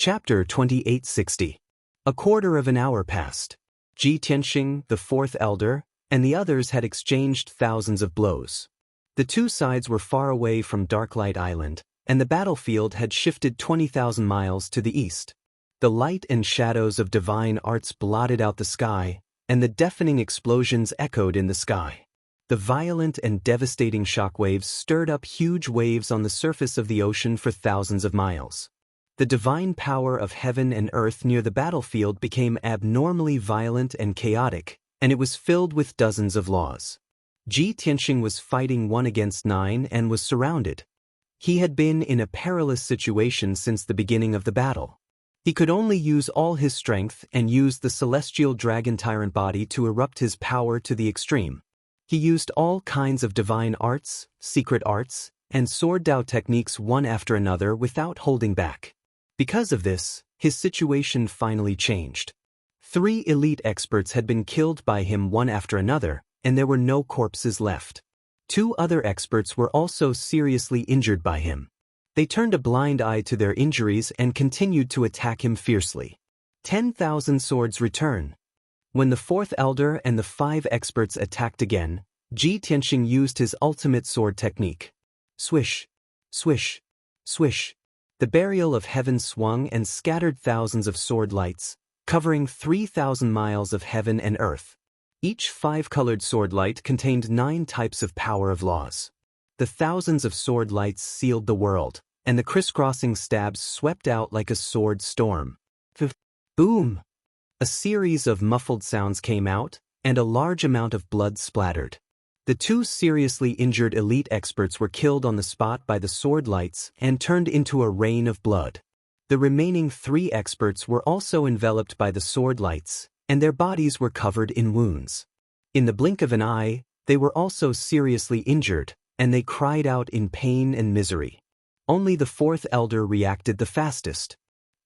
Chapter 2860. A quarter of an hour passed. Ji Tianxing, the fourth elder, and the others had exchanged thousands of blows. The two sides were far away from Darklight Island, and the battlefield had shifted 20,000 miles to the east. The light and shadows of divine arts blotted out the sky, and the deafening explosions echoed in the sky. The violent and devastating shockwaves stirred up huge waves on the surface of the ocean for thousands of miles. The divine power of heaven and earth near the battlefield became abnormally violent and chaotic, and it was filled with dozens of laws. Ji Tianxing was fighting 1 against 9 and was surrounded. He had been in a perilous situation since the beginning of the battle. He could only use all his strength and use the celestial dragon tyrant body to erupt his power to the extreme. He used all kinds of divine arts, secret arts, and sword Dao techniques one after another without holding back. Because of this, his situation finally changed. 3 elite experts had been killed by him one after another, and there were no corpses left. 2 other experts were also seriously injured by him. They turned a blind eye to their injuries and continued to attack him fiercely. 10,000 swords return. When the 4th elder and the 5 experts attacked again, Ji Tianxing used his ultimate sword technique. Swish, swish, swish. The burial of heaven swung and scattered thousands of sword lights, covering 3,000 miles of heaven and earth. Each 5-colored sword light contained 9 types of power of laws. The thousands of sword lights sealed the world, and the crisscrossing stabs swept out like a sword storm. Boom! A series of muffled sounds came out, and a large amount of blood splattered. The 2 seriously injured elite experts were killed on the spot by the sword lights and turned into a rain of blood. The remaining 3 experts were also enveloped by the sword lights, and their bodies were covered in wounds. In the blink of an eye, they were also seriously injured, and they cried out in pain and misery. Only the 4th elder reacted the fastest.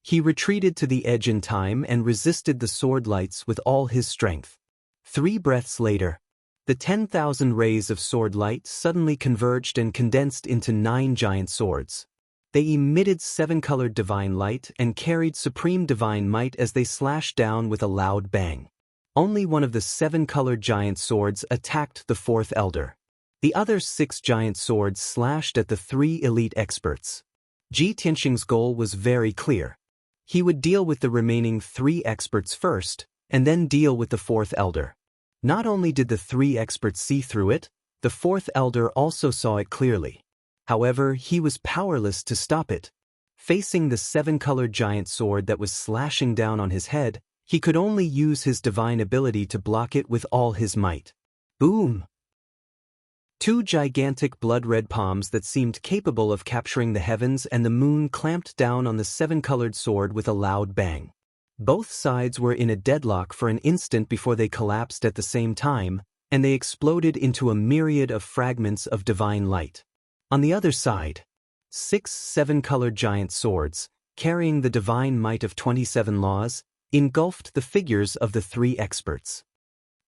He retreated to the edge in time and resisted the sword lights with all his strength. 3 breaths later, the 10,000 rays of sword light suddenly converged and condensed into 9 giant swords. They emitted 7-colored divine light and carried supreme divine might as they slashed down with a loud bang. Only one of the 7-colored giant swords attacked the 4th elder. The other 6 giant swords slashed at the 3 elite experts. Ji Tianxing's goal was very clear. He would deal with the remaining 3 experts first, and then deal with the 4th elder. Not only did the 3 experts see through it, the 4th elder also saw it clearly. However, he was powerless to stop it. Facing the 7-colored giant sword that was slashing down on his head, he could only use his divine ability to block it with all his might. Boom! 2 gigantic blood-red palms that seemed capable of capturing the heavens and the moon clamped down on the 7-colored sword with a loud bang. Both sides were in a deadlock for an instant before they collapsed at the same time, and they exploded into a myriad of fragments of divine light. On the other side, 6 7-colored giant swords, carrying the divine might of 27 laws, engulfed the figures of the 3 experts.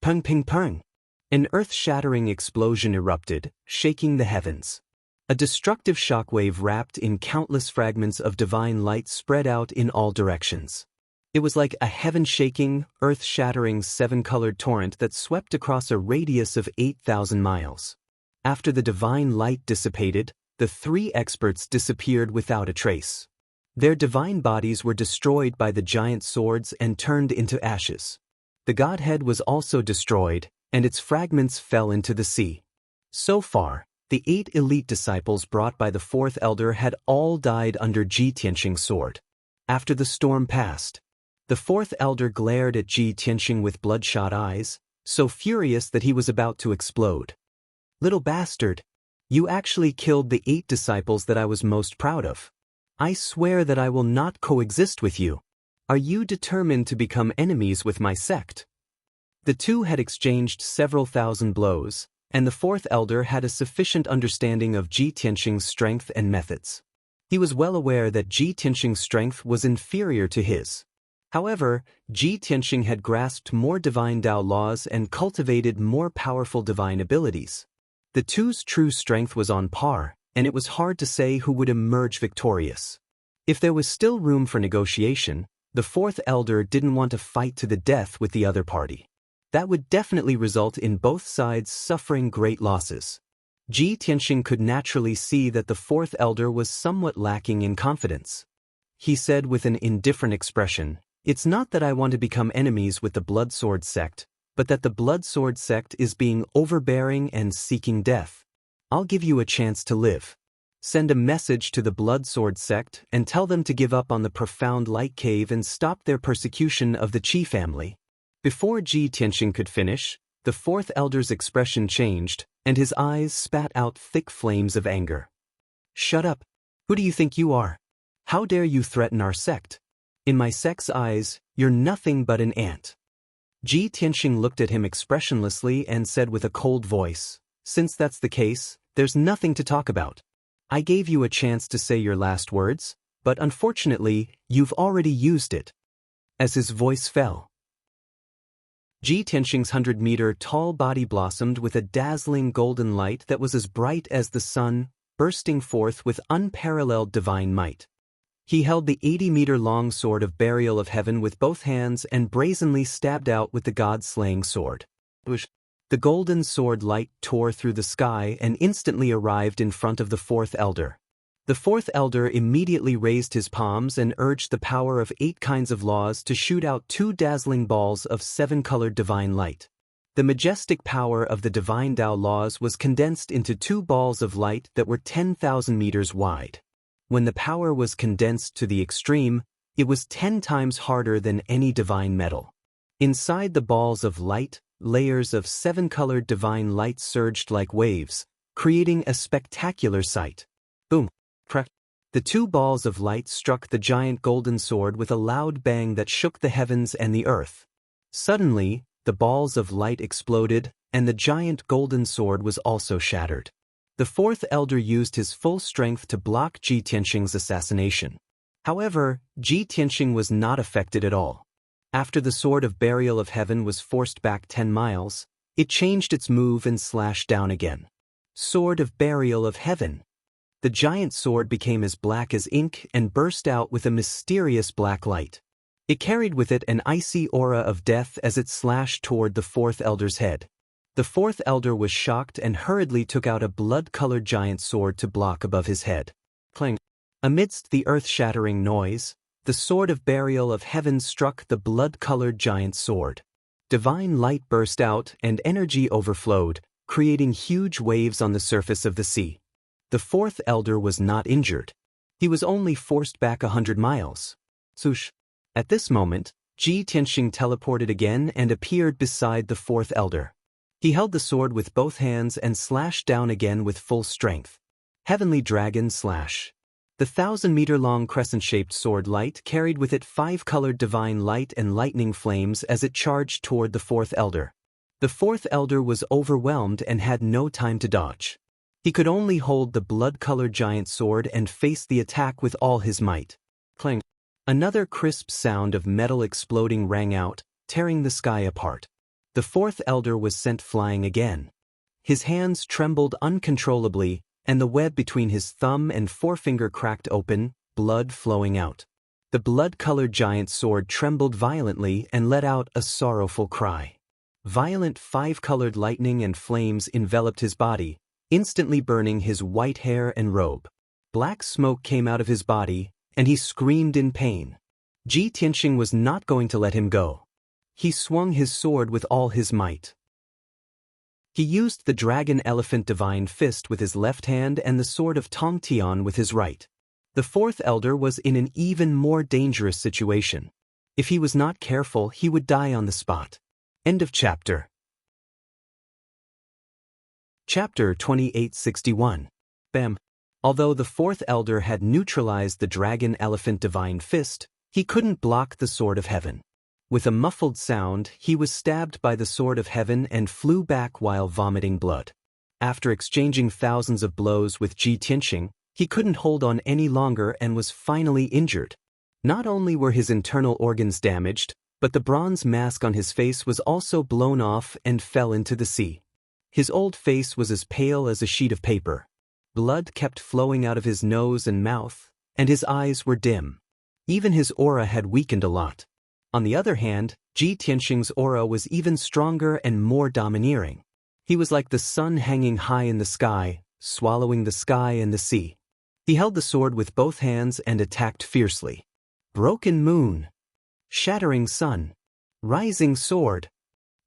Pung ping pung! An earth-shattering explosion erupted, shaking the heavens. A destructive shockwave wrapped in countless fragments of divine light spread out in all directions. It was like a heaven-shaking, earth-shattering 7-colored torrent that swept across a radius of 8,000 miles. After the divine light dissipated, the 3 experts disappeared without a trace. Their divine bodies were destroyed by the giant swords and turned into ashes. The godhead was also destroyed, and its fragments fell into the sea. So far, the 8 elite disciples brought by the 4th elder had all died under Ji Tianxing's sword. After the storm passed, the 4th elder glared at Ji Tianxing with bloodshot eyes, so furious that he was about to explode. Little bastard, you actually killed the 8 disciples that I was most proud of. I swear that I will not coexist with you. Are you determined to become enemies with my sect? The 2 had exchanged several thousand blows, and the 4th elder had a sufficient understanding of Ji Tianxing's strength and methods. He was well aware that Ji Tianxing's strength was inferior to his. However, Ji Tianxing had grasped more divine Dao laws and cultivated more powerful divine abilities. The 2's true strength was on par, and it was hard to say who would emerge victorious. If there was still room for negotiation, the fourth elder didn't want to fight to the death with the other party. That would definitely result in both sides suffering great losses. Ji Tianxing could naturally see that the fourth elder was somewhat lacking in confidence. He said with an indifferent expression, "It's not that I want to become enemies with the Blood Sword sect, but that the Blood Sword sect is being overbearing and seeking death. I'll give you a chance to live. Send a message to the Blood Sword sect and tell them to give up on the profound light cave and stop their persecution of the Qi family." Before Ji Tianxing could finish, the fourth elder's expression changed, and his eyes spat out thick flames of anger. "Shut up! Who do you think you are? How dare you threaten our sect? In my sect's eyes, you're nothing but an ant." Ji Tianxing looked at him expressionlessly and said with a cold voice, "Since that's the case, there's nothing to talk about. I gave you a chance to say your last words, but unfortunately, you've already used it." As his voice fell, Ji Tianxing's 100-meter tall body blossomed with a dazzling golden light that was as bright as the sun, bursting forth with unparalleled divine might. He held the 80-meter long sword of burial of heaven with both hands and brazenly stabbed out with the god-slaying sword. The golden sword light tore through the sky and instantly arrived in front of the fourth elder. The fourth elder immediately raised his palms and urged the power of 8 kinds of laws to shoot out 2 dazzling balls of 7-colored divine light. The majestic power of the divine Dao laws was condensed into 2 balls of light that were 10,000 meters wide. When the power was condensed to the extreme, it was 10 times harder than any divine metal. Inside the balls of light, layers of 7-colored divine light surged like waves, creating a spectacular sight. Boom! Crack! The 2 balls of light struck the giant golden sword with a loud bang that shook the heavens and the earth. Suddenly, the balls of light exploded, and the giant golden sword was also shattered. The fourth elder used his full strength to block Ji Tianxing's assassination. However, Ji Tianxing was not affected at all. After the sword of burial of heaven was forced back 10 miles, it changed its move and slashed down again. Sword of burial of heaven. The giant sword became as black as ink and burst out with a mysterious black light. It carried with it an icy aura of death as it slashed toward the fourth elder's head. The fourth elder was shocked and hurriedly took out a blood-colored giant sword to block above his head. Clang! Amidst the earth-shattering noise, the sword of burial of heaven struck the blood-colored giant sword. Divine light burst out and energy overflowed, creating huge waves on the surface of the sea. The fourth elder was not injured. He was only forced back 100 miles. Swoosh! At this moment, Ji Tianxing teleported again and appeared beside the fourth elder. He held the sword with both hands and slashed down again with full strength. Heavenly Dragon Slash. The 1,000-meter-long crescent-shaped sword light carried with it 5-colored divine light and lightning flames as it charged toward the fourth elder. The fourth elder was overwhelmed and had no time to dodge. He could only hold the blood-colored giant sword and face the attack with all his might. Clang! Another crisp sound of metal exploding rang out, tearing the sky apart. The fourth elder was sent flying again. His hands trembled uncontrollably, and the web between his thumb and forefinger cracked open, blood flowing out. The blood-colored giant sword trembled violently and let out a sorrowful cry. Violent 5-colored lightning and flames enveloped his body, instantly burning his white hair and robe. Black smoke came out of his body, and he screamed in pain. Ji Tianxing was not going to let him go. He swung his sword with all his might. He used the Dragon Elephant Divine Fist with his left hand and the Sword of Tongtian with his right. The fourth elder was in an even more dangerous situation. If he was not careful, he would die on the spot. End of chapter. Chapter 2861. Bam. Although the fourth elder had neutralized the Dragon Elephant Divine Fist, he couldn't block the Sword of Heaven. With a muffled sound, he was stabbed by the Sword of Heaven and flew back while vomiting blood. After exchanging thousands of blows with Ji Tianxing, he couldn't hold on any longer and was finally injured. Not only were his internal organs damaged, but the bronze mask on his face was also blown off and fell into the sea. His old face was as pale as a sheet of paper. Blood kept flowing out of his nose and mouth, and his eyes were dim. Even his aura had weakened a lot. On the other hand, Ji Tianxing's aura was even stronger and more domineering. He was like the sun hanging high in the sky, swallowing the sky and the sea. He held the sword with both hands and attacked fiercely. Broken moon, shattering sun, rising sword.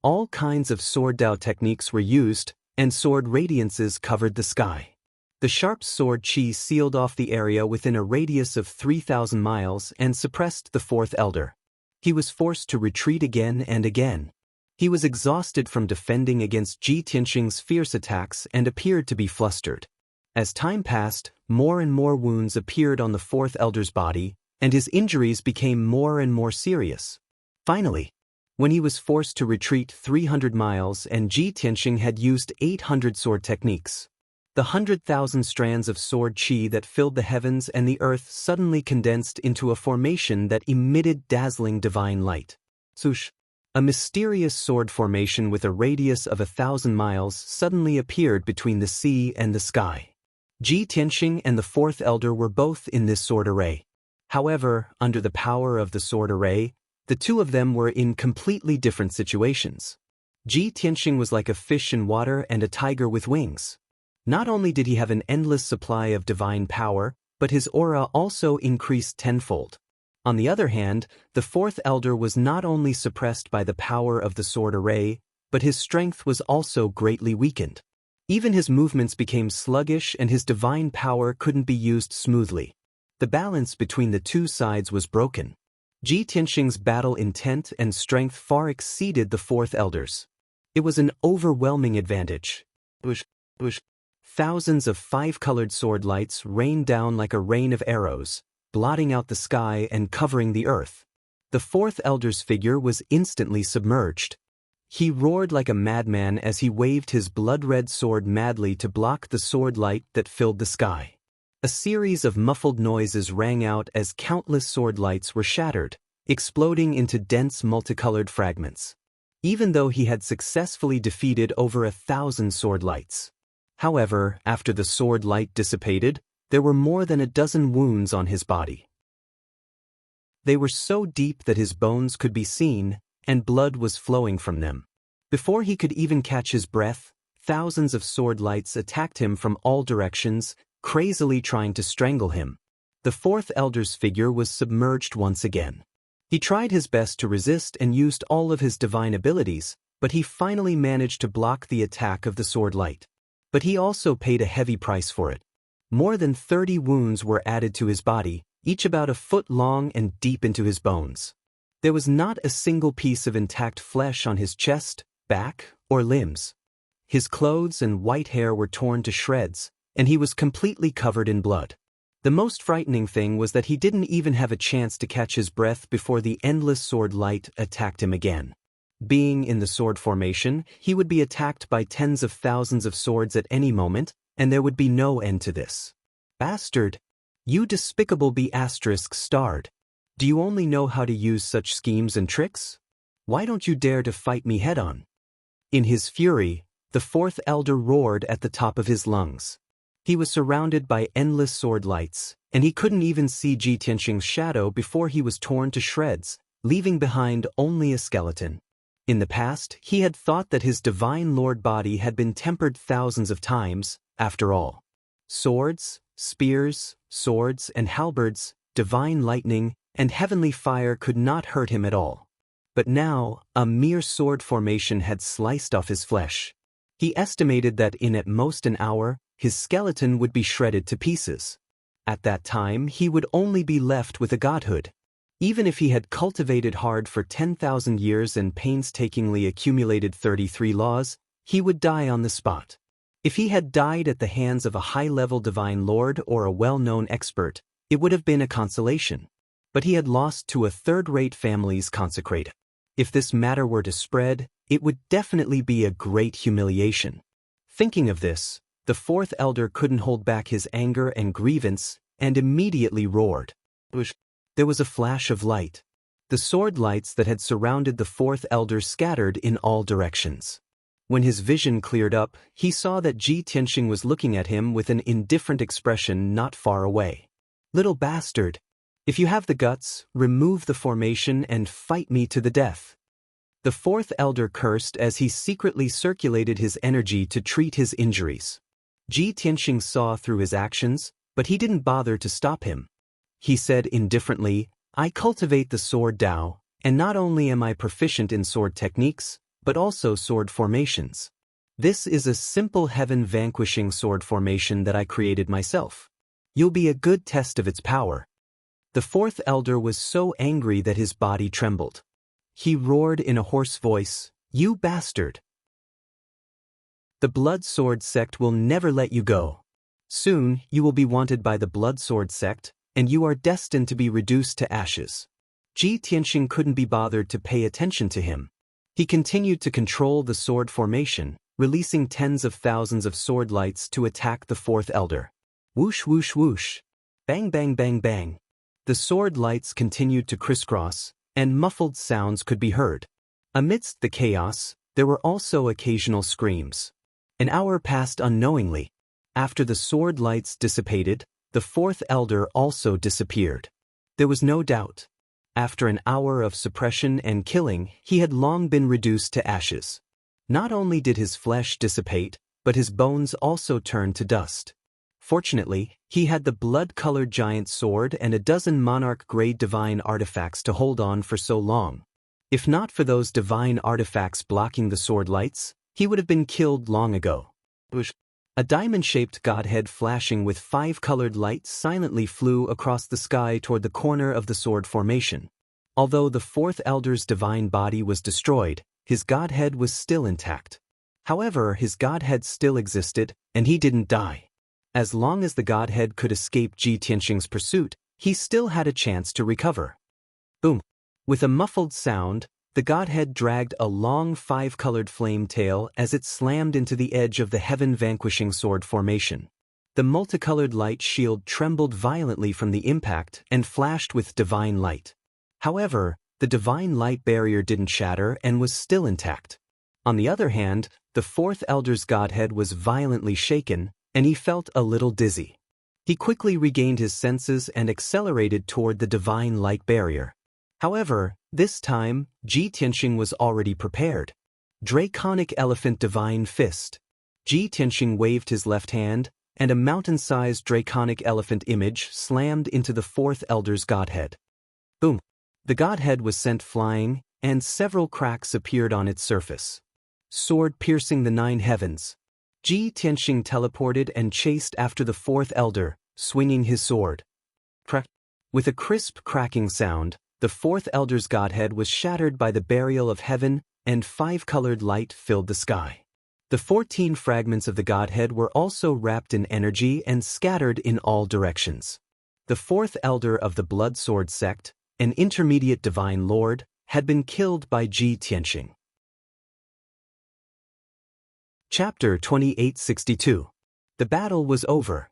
All kinds of sword Dao techniques were used, and sword radiances covered the sky. The sharp sword chi sealed off the area within a radius of 3,000 miles and suppressed the fourth elder. He was forced to retreat again and again. He was exhausted from defending against Ji Tianxing's fierce attacks and appeared to be flustered. As time passed, more and more wounds appeared on the fourth elder's body, and his injuries became more and more serious. Finally, when he was forced to retreat 300 miles and Ji Tianxing had used 800 sword techniques, the 100,000 strands of sword chi that filled the heavens and the earth suddenly condensed into a formation that emitted dazzling divine light. Sush! A mysterious sword formation with a radius of 1,000 miles suddenly appeared between the sea and the sky. Ji Tianxing and the fourth elder were both in this sword array. However, under the power of the sword array, the two of them were in completely different situations. Ji Tianxing was like a fish in water and a tiger with wings. Not only did he have an endless supply of divine power, but his aura also increased tenfold. On the other hand, the fourth elder was not only suppressed by the power of the sword array, but his strength was also greatly weakened. Even his movements became sluggish and his divine power couldn't be used smoothly. The balance between the two sides was broken. Ji Tianxing's battle intent and strength far exceeded the fourth elder's. It was an overwhelming advantage. Thousands of five-colored sword lights rained down like a rain of arrows, blotting out the sky and covering the earth. The fourth elder's figure was instantly submerged. He roared like a madman as he waved his blood-red sword madly to block the sword light that filled the sky. A series of muffled noises rang out as countless sword lights were shattered, exploding into dense multicolored fragments. Even though he had successfully defeated over 1,000 sword lights. However, after the sword light dissipated, there were more than a dozen wounds on his body. They were so deep that his bones could be seen, and blood was flowing from them. Before he could even catch his breath, thousands of sword lights attacked him from all directions, crazily trying to strangle him. The fourth elder's figure was submerged once again. He tried his best to resist and used all of his divine abilities, but he finally managed to block the attack of the sword light. But he also paid a heavy price for it. More than 30 wounds were added to his body, each about a foot long and deep into his bones. There was not a single piece of intact flesh on his chest, back, or limbs. His clothes and white hair were torn to shreds, and he was completely covered in blood. The most frightening thing was that he didn't even have a chance to catch his breath before the endless sword light attacked him again. Being in the sword formation, he would be attacked by tens of thousands of swords at any moment, and there would be no end to this. Bastard! You despicable B*****. Do you only know how to use such schemes and tricks? Why don't you dare to fight me head-on? In his fury, the fourth elder roared at the top of his lungs. He was surrounded by endless sword lights, and he couldn't even see Ji Tianxing's shadow before he was torn to shreds, leaving behind only a skeleton. In the past, he had thought that his divine lord body had been tempered thousands of times, after all. Swords, spears, swords and halberds, divine lightning, and heavenly fire could not hurt him at all. But now, a mere sword formation had sliced off his flesh. He estimated that in at most an hour, his skeleton would be shredded to pieces. At that time, he would only be left with a godhood. Even if he had cultivated hard for 10,000 years and painstakingly accumulated 33 laws, he would die on the spot. If he had died at the hands of a high-level divine lord or a well-known expert, it would have been a consolation. But he had lost to a third-rate family's consecrated. If this matter were to spread, it would definitely be a great humiliation. Thinking of this, the fourth elder couldn't hold back his anger and grievance, and immediately roared. There was a flash of light. The sword lights that had surrounded the fourth elder scattered in all directions. When his vision cleared up, he saw that Ji Tianxing was looking at him with an indifferent expression not far away. Little bastard. If you have the guts, remove the formation and fight me to the death. The fourth elder cursed as he secretly circulated his energy to treat his injuries. Ji Tianxing saw through his actions, but he didn't bother to stop him. He said indifferently, I cultivate the sword Dao, and not only am I proficient in sword techniques, but also sword formations. This is a simple heaven-vanquishing sword formation that I created myself. You'll be a good test of its power. The fourth elder was so angry that his body trembled. He roared in a hoarse voice, You bastard! The Blood Sword sect will never let you go. Soon, you will be wanted by the Blood Sword sect, and you are destined to be reduced to ashes. Ji Tianxing couldn't be bothered to pay attention to him. He continued to control the sword formation, releasing tens of thousands of sword lights to attack the fourth elder. Whoosh whoosh whoosh. Bang bang bang bang. The sword lights continued to crisscross, and muffled sounds could be heard. Amidst the chaos, there were also occasional screams. An hour passed unknowingly. After the sword lights dissipated, the fourth elder also disappeared. There was no doubt. After an hour of suppression and killing, he had long been reduced to ashes. Not only did his flesh dissipate, but his bones also turned to dust. Fortunately, he had the blood-colored giant sword and a dozen monarch-grade divine artifacts to hold on for so long. If not for those divine artifacts blocking the sword lights, he would have been killed long ago. A diamond-shaped godhead flashing with 5 colored lights silently flew across the sky toward the corner of the sword formation. Although the fourth elder's divine body was destroyed, his godhead was still intact. However, his godhead still existed, and he didn't die. As long as the godhead could escape Ji Tianxing's pursuit, he still had a chance to recover. Boom! With a muffled sound, the godhead dragged a long 5-colored flame tail as it slammed into the edge of the heaven-vanquishing sword formation. The multicolored light shield trembled violently from the impact and flashed with divine light. However, the divine light barrier didn't shatter and was still intact. On the other hand, the fourth elder's godhead was violently shaken, and he felt a little dizzy. He quickly regained his senses and accelerated toward the divine light barrier. However, this time, Ji Tianxing was already prepared. Draconic Elephant Divine Fist. Ji Tianxing waved his left hand, and a mountain-sized draconic elephant image slammed into the fourth elder's godhead. Boom! The godhead was sent flying, and several cracks appeared on its surface. Sword piercing the 9 heavens. Ji Tianxing teleported and chased after the fourth elder, swinging his sword. Crack! With a crisp cracking sound, the fourth elder's godhead was shattered by the burial of heaven, and 5-colored light filled the sky. The 14 fragments of the godhead were also wrapped in energy and scattered in all directions. The fourth elder of the Blood Sword sect, an intermediate divine lord, had been killed by Ji Tianxing. Chapter 2862. The battle was over.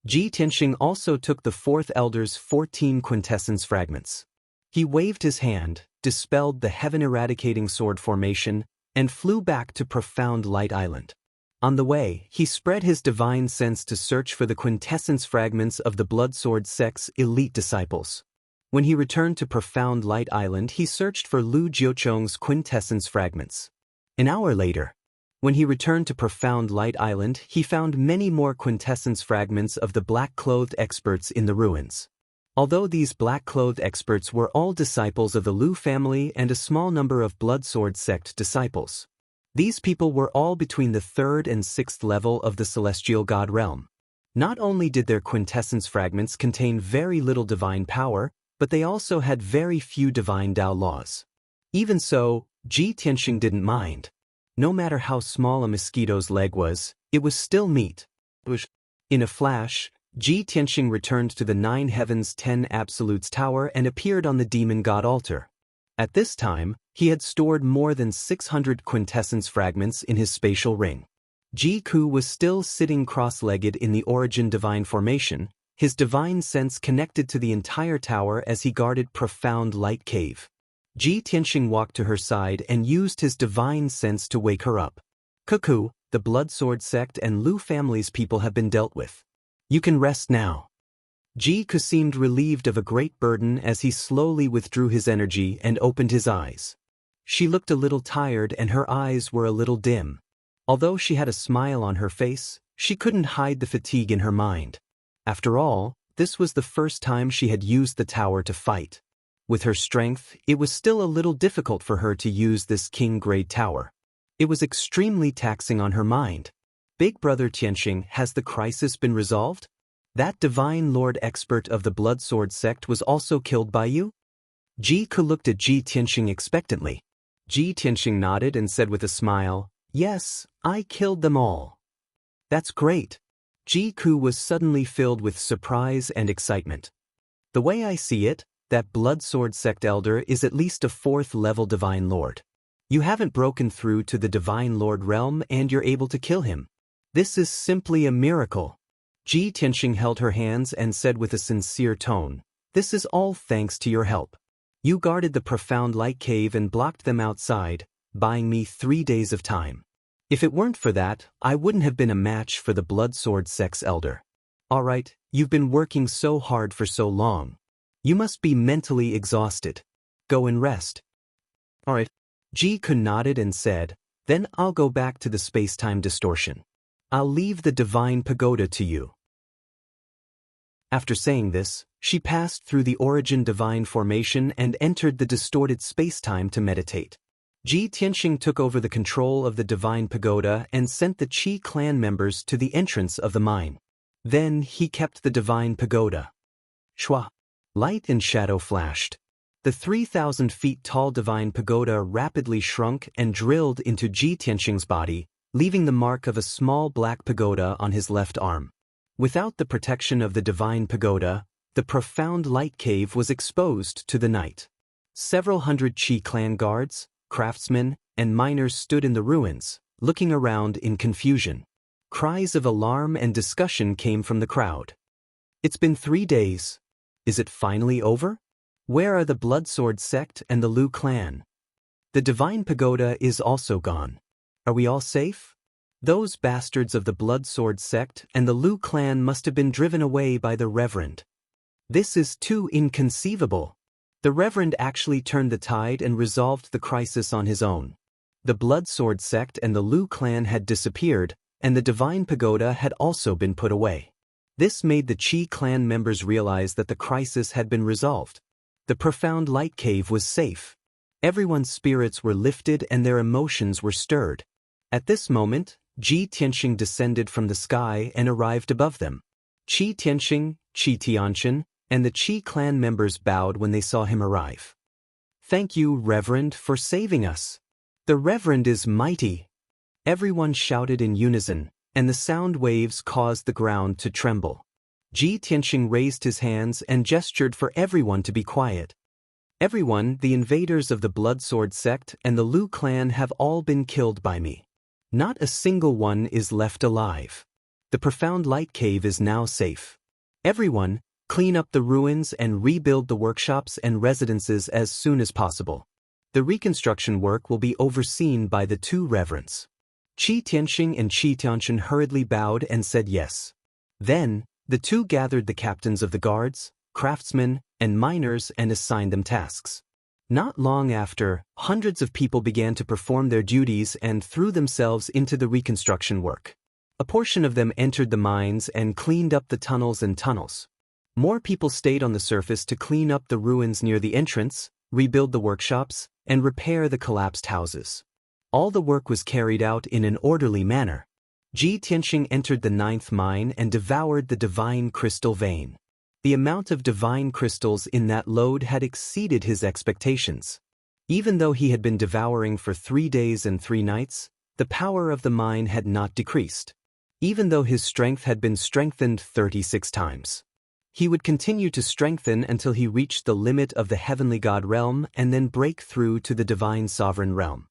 Ji Tianxing also took the fourth elder's 14 quintessence fragments. He waved his hand, dispelled the heaven-eradicating sword formation, and flew back to Profound Light Island. On the way, he spread his divine sense to search for the quintessence fragments of the Blood Sword sect's elite disciples. When he returned to Profound Light Island, he searched for Lu Jiucheng's quintessence fragments. An hour later, when he returned to Profound Light Island, he found many more quintessence fragments of the black-clothed experts in the ruins. Although these black-clothed experts were all disciples of the Lu family and a small number of Blood Sword sect disciples. These people were all between the 3rd and 6th level of the Celestial God realm. Not only did their quintessence fragments contain very little divine power, but they also had very few divine Dao laws. Even so, Ji Tianxing didn't mind. No matter how small a mosquito's leg was, it was still meat. In a flash, Ji Tianxing returned to the 9 Heavens 10 Absolutes Tower and appeared on the Demon God altar. At this time, he had stored more than 600 quintessence fragments in his spatial ring. Ji Ku was still sitting cross-legged in the Origin Divine Formation, his divine sense connected to the entire tower as he guarded Profound Light Cave. Ji Tianxing walked to her side and used his divine sense to wake her up. Cuckoo, the Blood Sword sect and Lu family's people have been dealt with. You can rest now. Jiku seemed relieved of a great burden as he slowly withdrew his energy and opened his eyes. She looked a little tired and her eyes were a little dim. Although she had a smile on her face, she couldn't hide the fatigue in her mind. After all, this was the first time she had used the tower to fight. With her strength, it was still a little difficult for her to use this king-grade tower. It was extremely taxing on her mind. Big Brother Xianxia, has the crisis been resolved? That divine lord expert of the blood sword sect was also killed by you? Jiku looked at Ji Tianxia expectantly. Ji Tianxia nodded and said with a smile, "Yes, I killed them all." "That's great." Jiku was suddenly filled with surprise and excitement. "The way I see it, that blood sword sect elder is at least a 4th level divine lord. You haven't broken through to the divine lord realm and you're able to kill him. This is simply a miracle." Ji Tianxia held her hands and said with a sincere tone, "This is all thanks to your help. You guarded the profound light cave and blocked them outside, buying me 3 days of time. If it weren't for that, I wouldn't have been a match for the blood sword sect's elder. Alright, you've been working so hard for so long. You must be mentally exhausted. Go and rest." "Alright." Jiku nodded and said, "Then I'll go back to the space-time distortion. I'll leave the divine pagoda to you." After saying this, she passed through the origin divine formation and entered the distorted space-time to meditate. Ji Tianxia took over the control of the divine pagoda and sent the Qi clan members to the entrance of the mine. Then he kept the divine pagoda. Shwa! Light and shadow flashed. The 3,000 feet tall divine pagoda rapidly shrunk and drilled into Ji Tianxia's body, leaving the mark of a small black pagoda on his left arm. Without the protection of the divine pagoda, the profound light cave was exposed to the night. Several hundred Qi clan guards, craftsmen, and miners stood in the ruins, looking around in confusion. Cries of alarm and discussion came from the crowd. "It's been 3 days. Is it finally over? Where are the Blood Sword sect and the Lu clan? The divine pagoda is also gone. Are we all safe? Those bastards of the Blood Sword sect and the Lu clan must have been driven away by the Reverend. This is too inconceivable. The Reverend actually turned the tide and resolved the crisis on his own. The Blood Sword sect and the Lu clan had disappeared, and the divine pagoda had also been put away. This made the Qi clan members realize that the crisis had been resolved. The profound light cave was safe. Everyone's spirits were lifted and their emotions were stirred. At this moment, Ji Tianxia descended from the sky and arrived above them. Qi Tianxia, Qi Tianxia, and the Qi clan members bowed when they saw him arrive. "Thank you, Reverend, for saving us. The Reverend is mighty." Everyone shouted in unison, and the sound waves caused the ground to tremble. Ji Tianxia raised his hands and gestured for everyone to be quiet. "Everyone, the invaders of the Blood Sword sect and the Lu clan have all been killed by me. Not a single one is left alive. The profound light cave is now safe. Everyone, clean up the ruins and rebuild the workshops and residences as soon as possible. The reconstruction work will be overseen by the 2 reverends." Qi Tianxia and Qi Tianxia hurriedly bowed and said yes. Then, the 2 gathered the captains of the guards, craftsmen, and miners and assigned them tasks. Not long after, hundreds of people began to perform their duties and threw themselves into the reconstruction work. A portion of them entered the mines and cleaned up the tunnels and tunnels. More people stayed on the surface to clean up the ruins near the entrance, rebuild the workshops, and repair the collapsed houses. All the work was carried out in an orderly manner. Ji Tianxia entered the 9th mine and devoured the divine crystal vein. The amount of divine crystals in that lode had exceeded his expectations. Even though he had been devouring for 3 days and 3 nights, the power of the mine had not decreased. Even though his strength had been strengthened 36 times. He would continue to strengthen until he reached the limit of the heavenly god realm and then break through to the divine sovereign realm.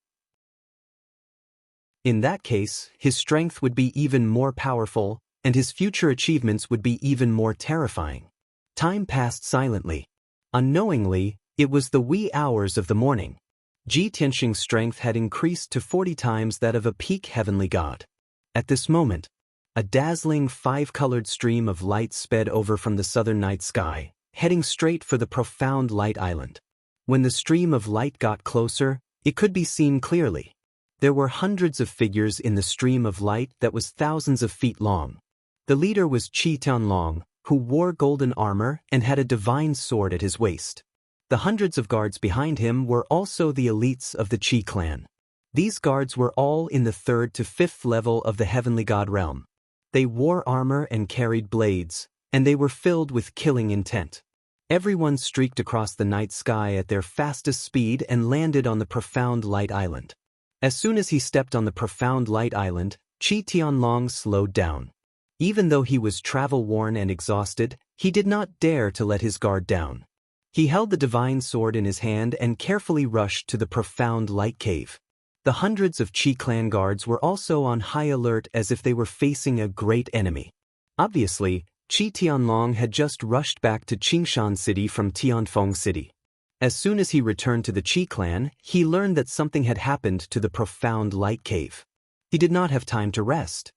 In that case, his strength would be even more powerful, and his future achievements would be even more terrifying. Time passed silently. Unknowingly, it was the wee hours of the morning. Ji Tianxia's strength had increased to 40 times that of a peak heavenly god. At this moment, A dazzling five-colored stream of light sped over from the southern night sky, heading straight for the profound light island. When the stream of light got closer, it could be seen clearly. There were hundreds of figures in the stream of light that was thousands of feet long. The leader was Qi Tianlong, who wore golden armor and had a divine sword at his waist. The hundreds of guards behind him were also the elites of the Qi clan. These guards were all in the 3rd to 5th level of the heavenly god realm. They wore armor and carried blades, and they were filled with killing intent. Everyone streaked across the night sky at their fastest speed and landed on the profound light island. As soon as he stepped on the profound light island, Qi Tianlong slowed down. Even though he was travel-worn and exhausted, he did not dare to let his guard down. He held the divine sword in his hand and carefully rushed to the profound light cave. The hundreds of Qi clan guards were also on high alert as if they were facing a great enemy. Obviously, Qi Tianlong had just rushed back to Qingshan City from Tianfeng City. As soon as he returned to the Qi clan, he learned that something had happened to the profound light cave. He did not have time to rest.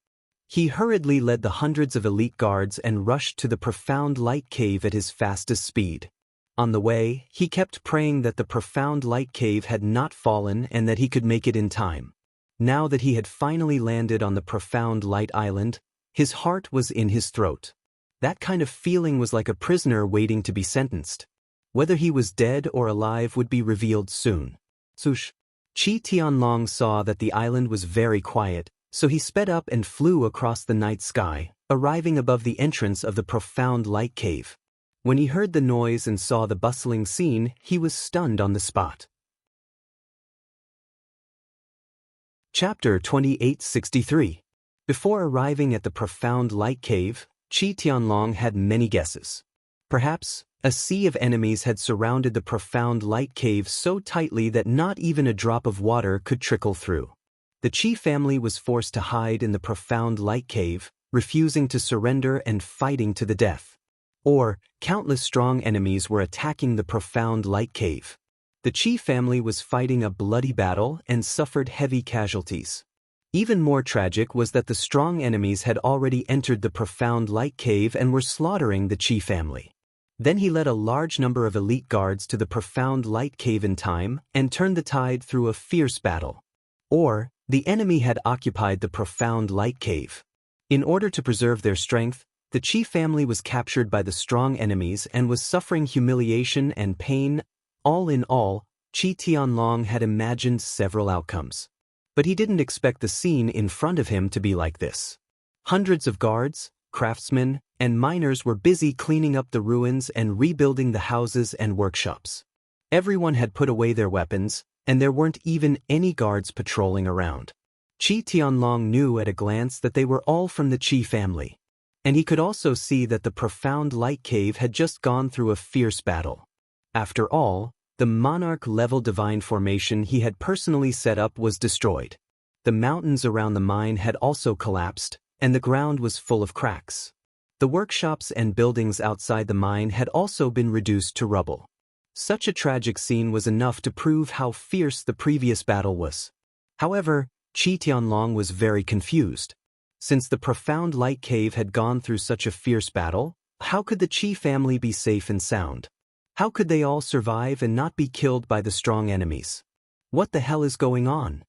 He hurriedly led the hundreds of elite guards and rushed to the profound light cave at his fastest speed. On the way, he kept praying that the profound light cave had not fallen and that he could make it in time. Now that he had finally landed on the profound light island, his heart was in his throat. That kind of feeling was like a prisoner waiting to be sentenced. Whether he was dead or alive would be revealed soon. Swoosh! Qi Tianlong saw that the island was very quiet, so he sped up and flew across the night sky, arriving above the entrance of the profound light cave. When he heard the noise and saw the bustling scene, he was stunned on the spot. Chapter 2863. Before arriving at the profound light cave, Qi Tianlong had many guesses. Perhaps, a sea of enemies had surrounded the profound light cave so tightly that not even a drop of water could trickle through. The Qi family was forced to hide in the profound light cave, refusing to surrender and fighting to the death. Or, countless strong enemies were attacking the profound light cave. The Qi family was fighting a bloody battle and suffered heavy casualties. Even more tragic was that the strong enemies had already entered the profound light cave and were slaughtering the Qi family. Then he led a large number of elite guards to the profound light cave in time and turned the tide through a fierce battle. Or, the enemy had occupied the profound light cave. In order to preserve their strength, the Qi family was captured by the strong enemies and was suffering humiliation and pain. All in all, Qi Tianlong had imagined several outcomes. But he didn't expect the scene in front of him to be like this. Hundreds of guards, craftsmen, and miners were busy cleaning up the ruins and rebuilding the houses and workshops. Everyone had put away their weapons, and there weren't even any guards patrolling around. Qi Tianlong knew at a glance that they were all from the Qi family. And he could also see that the profound light cave had just gone through a fierce battle. After all, the monarch-level divine formation he had personally set up was destroyed. The mountains around the mine had also collapsed, and the ground was full of cracks. The workshops and buildings outside the mine had also been reduced to rubble. Such a tragic scene was enough to prove how fierce the previous battle was. However, Qi Tianlong was very confused. Since the profound light cave had gone through such a fierce battle, how could the Qi family be safe and sound? How could they all survive and not be killed by the strong enemies? What the hell is going on?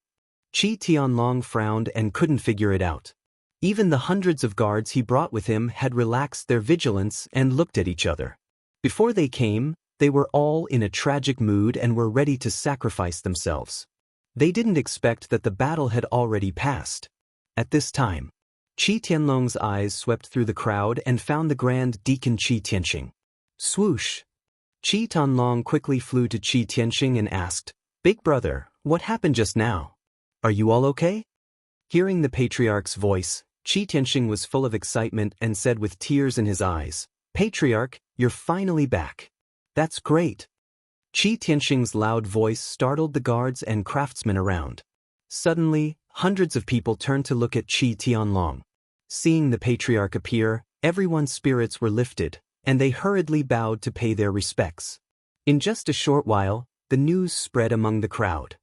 Qi Tianlong frowned and couldn't figure it out. Even the hundreds of guards he brought with him had relaxed their vigilance and looked at each other. Before they came, they were all in a tragic mood and were ready to sacrifice themselves. They didn't expect that the battle had already passed. At this time, Qi Tianlong's eyes swept through the crowd and found the Grand Deacon Qi Tianxing. Swoosh! Qi Tianlong quickly flew to Qi Tianxing and asked, "Big brother, what happened just now? Are you all okay?" Hearing the patriarch's voice, Qi Tianxing was full of excitement and said with tears in his eyes, "Patriarch, you're finally back. That's great." Qi Tianxing's loud voice startled the guards and craftsmen around. Suddenly, hundreds of people turned to look at Qi Tianlong. Seeing the patriarch appear, everyone's spirits were lifted, and they hurriedly bowed to pay their respects. In just a short while, the news spread among the crowd.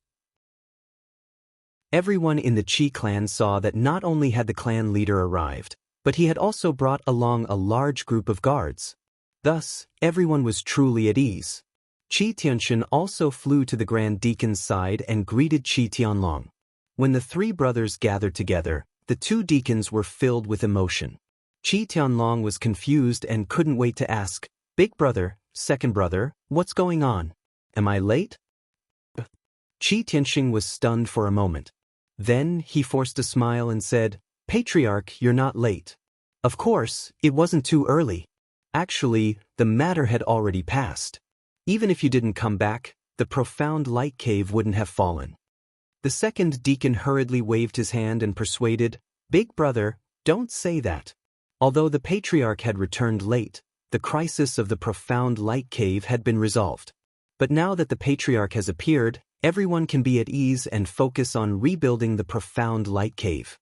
Everyone in the Qi clan saw that not only had the clan leader arrived, but he had also brought along a large group of guards. Thus, everyone was truly at ease. Qi Tianxin also flew to the Grand Deacon's side and greeted Qi Tianlong. When the three brothers gathered together, the two deacons were filled with emotion. Qi Tianlong was confused and couldn't wait to ask, "Big brother, second brother, what's going on? Am I late?" Qi Tianxin was stunned for a moment. Then he forced a smile and said, "Patriarch, you're not late. Of course, it wasn't too early. Actually, the matter had already passed. Even if you didn't come back, the profound light cave wouldn't have fallen." The second deacon hurriedly waved his hand and persuaded, "Big brother, don't say that." Although the patriarch had returned late, the crisis of the profound light cave had been resolved. But now that the patriarch has appeared, everyone can be at ease and focus on rebuilding the profound light cave.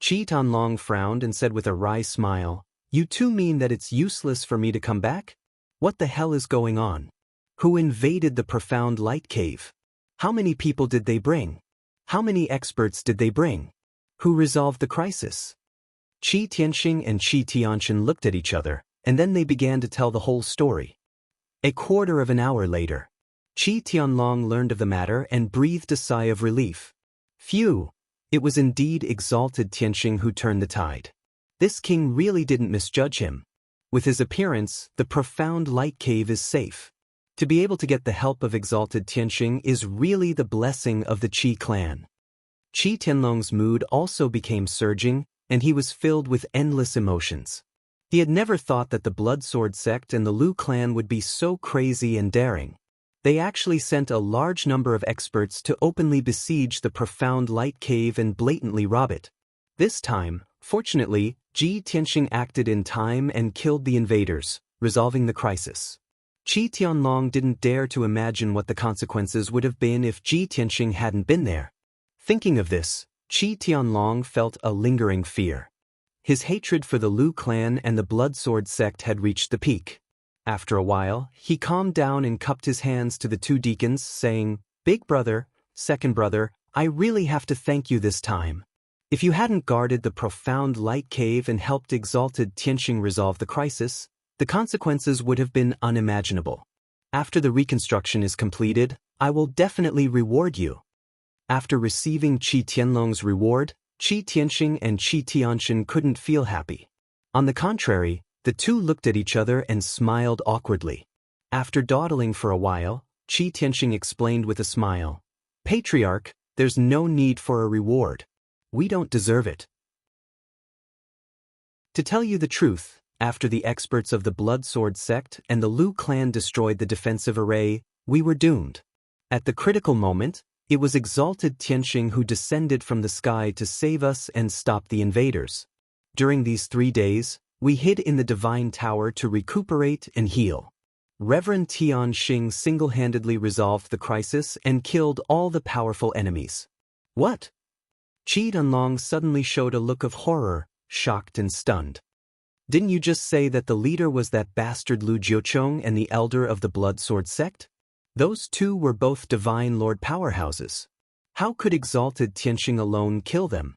Qi Tianlong frowned and said with a wry smile, "You two mean that it's useless for me to come back? What the hell is going on? Who invaded the profound light cave? How many people did they bring? How many experts did they bring? Who resolved the crisis?" Qi Tianxin and Qi Tianxin looked at each other, and then they began to tell the whole story. A quarter of an hour later, Qi Tianlong learned of the matter and breathed a sigh of relief. Phew! It was indeed exalted Tianxin who turned the tide. This king really didn't misjudge him. With his appearance, the profound light cave is safe. To be able to get the help of exalted Tianxin is really the blessing of the Qi clan. Qi Tianlong's mood also became surging, and he was filled with endless emotions. He had never thought that the Blood Sword sect and the Lu clan would be so crazy and daring. They actually sent a large number of experts to openly besiege the profound light cave and blatantly rob it. This time, fortunately, Qi Tianxin acted in time and killed the invaders, resolving the crisis. Qi Tianlong didn't dare to imagine what the consequences would have been if Qi Tianxin hadn't been there. Thinking of this, Qi Tianlong felt a lingering fear. His hatred for the Lu clan and the Blood Sword sect had reached the peak. After a while, he calmed down and cupped his hands to the two deacons, saying, "Big brother, second brother, I really have to thank you this time. If you hadn't guarded the profound light cave and helped exalted Tianxin resolve the crisis, the consequences would have been unimaginable. After the reconstruction is completed, I will definitely reward you." After receiving Qi Tianlong's reward, Qi Tianxin and Qi Tianxin couldn't feel happy. On the contrary, the two looked at each other and smiled awkwardly. After dawdling for a while, Qi Tianxin explained with a smile, "Patriarch, there's no need for a reward. We don't deserve it. To tell you the truth, after the experts of the Blood Sword sect and the Lu clan destroyed the defensive array, we were doomed. At the critical moment, it was exalted Tianxin who descended from the sky to save us and stop the invaders. During these 3 days, we hid in the Divine Tower to recuperate and heal. Reverend Tianxin single-handedly resolved the crisis and killed all the powerful enemies." "What?" Qi Tianlong suddenly showed a look of horror, shocked and stunned. "Didn't you just say that the leader was that bastard Lu Jiuchong and the elder of the Blood Sword sect? Those two were both divine lord powerhouses. How could exalted Tianxin alone kill them?"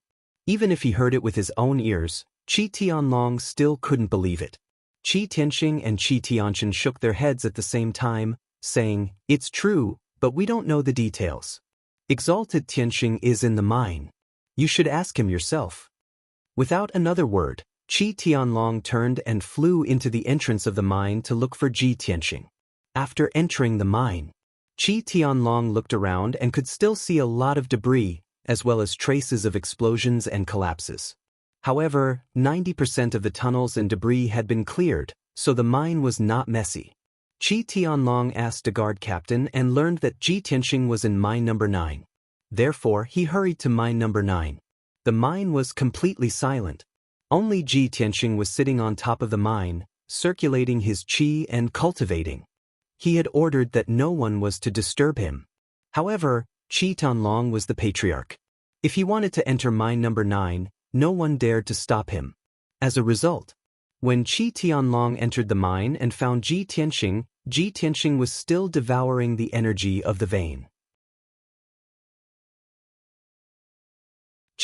Even if he heard it with his own ears, Qi Tianlong still couldn't believe it. Qi Tianxin and Qi Tianxin shook their heads at the same time, saying, "It's true, but we don't know the details. Exalted Tianxin is in the mine. You should ask him yourself." Without another word, Qi Tianlong turned and flew into the entrance of the mine to look for Qi Tianxin. After entering the mine, Qi Tianlong looked around and could still see a lot of debris, as well as traces of explosions and collapses. However, 90% of the tunnels and debris had been cleared, so the mine was not messy. Qi Tianlong asked a guard captain and learned that Qi Tianxin was in mine number 9. Therefore, he hurried to mine number 9. The mine was completely silent. Only Qi Tianxin was sitting on top of the mine, circulating his qi and cultivating. He had ordered that no one was to disturb him. However, Qi Tianlong was the patriarch. If he wanted to enter mine number 9, no one dared to stop him. As a result, when Qi Tianlong entered the mine and found Qi Tianxin was still devouring the energy of the vein.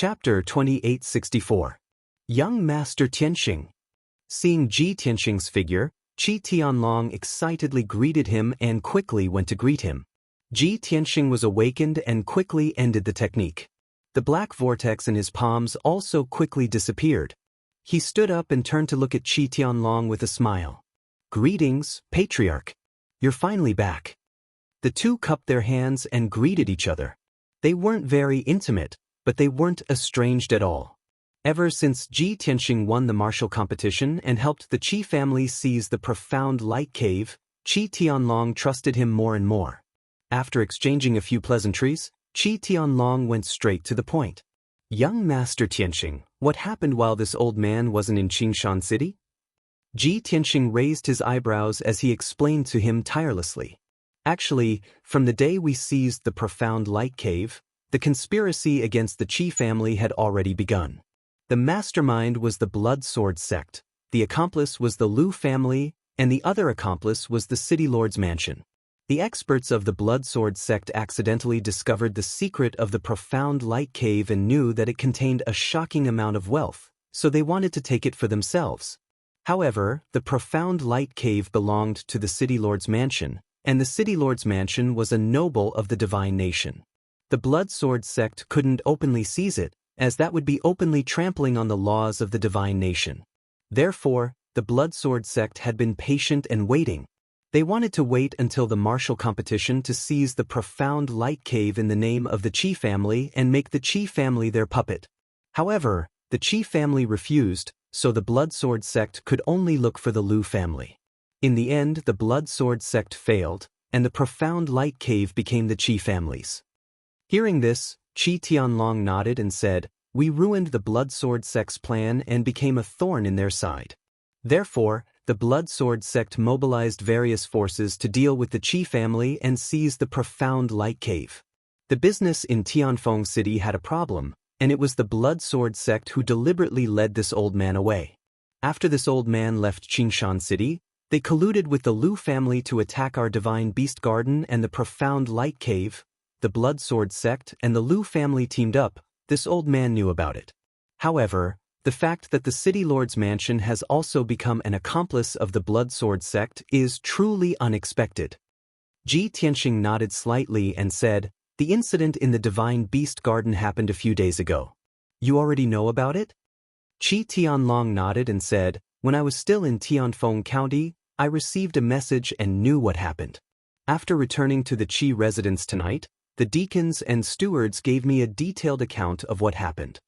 Chapter 2864. Young Master Tianxing. Seeing Ji Tianxing's figure, Qi Tianlong excitedly greeted him and quickly went to greet him. Ji Tianxing was awakened and quickly ended the technique. The black vortex in his palms also quickly disappeared. He stood up and turned to look at Qi Tianlong with a smile. "Greetings, Patriarch. You're finally back." The two cupped their hands and greeted each other. They weren't very intimate, but they weren't estranged at all. Ever since Ji Tianxing won the martial competition and helped the Qi family seize the profound light cave, Qi Tianlong trusted him more and more. After exchanging a few pleasantries, Qi Tianlong went straight to the point. "Young Master Tianxing, what happened while this old man wasn't in Qingshan City?" Ji Tianxing raised his eyebrows as he explained to him tirelessly. "Actually, from the day we seized the profound light cave, the conspiracy against the Qi family had already begun. The mastermind was the Blood Sword sect, the accomplice was the Lu family, and the other accomplice was the City Lord's mansion. The experts of the Blood Sword sect accidentally discovered the secret of the profound light cave and knew that it contained a shocking amount of wealth, so they wanted to take it for themselves. However, the profound light cave belonged to the City Lord's mansion, and the City Lord's mansion was a noble of the divine nation. The Blood Sword sect couldn't openly seize it, as that would be openly trampling on the laws of the divine nation. Therefore, the Blood Sword sect had been patient and waiting. They wanted to wait until the martial competition to seize the profound light cave in the name of the Qi family and make the Qi family their puppet. However, the Qi family refused, so the Blood Sword sect could only look for the Lu family. In the end, the Blood Sword sect failed, and the profound light cave became the Qi family's. Hearing this, Qi Tianlong nodded and said, "We ruined the Blood Sword sect's plan and became a thorn in their side. Therefore, the Blood Sword sect mobilized various forces to deal with the Qi family and seize the profound light cave. The business in Tianfeng City had a problem, and it was the Blood Sword sect who deliberately led this old man away. After this old man left Qingshan City, they colluded with the Lu family to attack our divine beast garden and the profound light cave. The Blood Sword sect and the Lu family teamed up. This old man knew about it. However, the fact that the City Lord's mansion has also become an accomplice of the Blood Sword sect is truly unexpected." Ji Tianxing nodded slightly and said, "The incident in the divine beast garden happened a few days ago. You already know about it?" Qi Tianlong nodded and said, "When I was still in Tianfeng County, I received a message and knew what happened. After returning to the Qi residence tonight, the deacons and stewards gave me a detailed account of what happened."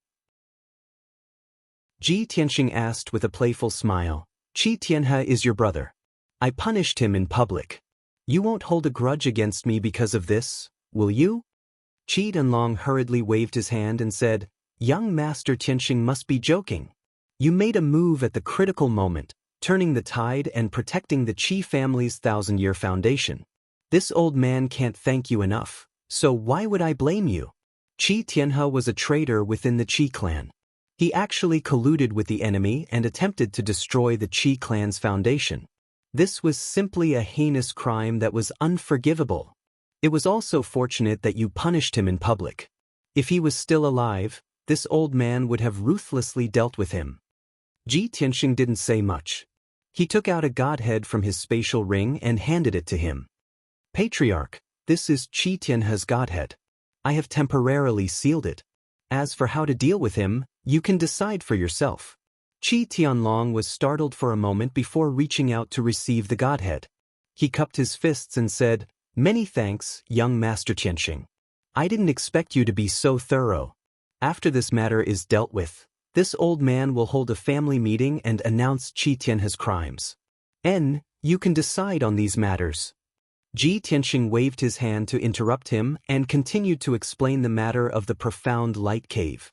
Ji Tianxing asked with a playful smile, "Qi Tianhe is your brother. I punished him in public. You won't hold a grudge against me because of this, will you?" Qi Tianlong hurriedly waved his hand and said, "Young Master Tianxing must be joking. You made a move at the critical moment, turning the tide and protecting the Qi family's 1,000-year foundation. This old man can't thank you enough. So why would I blame you? Qi Tianhe was a traitor within the Qi clan. He actually colluded with the enemy and attempted to destroy the Qi clan's foundation. This was simply a heinous crime that was unforgivable. It was also fortunate that you punished him in public. If he was still alive, this old man would have ruthlessly dealt with him." Ji Tianxing didn't say much. He took out a godhead from his spatial ring and handed it to him. "Patriarch, this is Qi Tianhe's godhead. I have temporarily sealed it. As for how to deal with him, you can decide for yourself." Qi Tianlong was startled for a moment before reaching out to receive the godhead. He cupped his fists and said, "Many thanks, young Master Tianxing. I didn't expect you to be so thorough. After this matter is dealt with, this old man will hold a family meeting and announce Qi Tianhe's crimes. You can decide on these matters." Ji Tianxing waved his hand to interrupt him and continued to explain the matter of the profound light cave.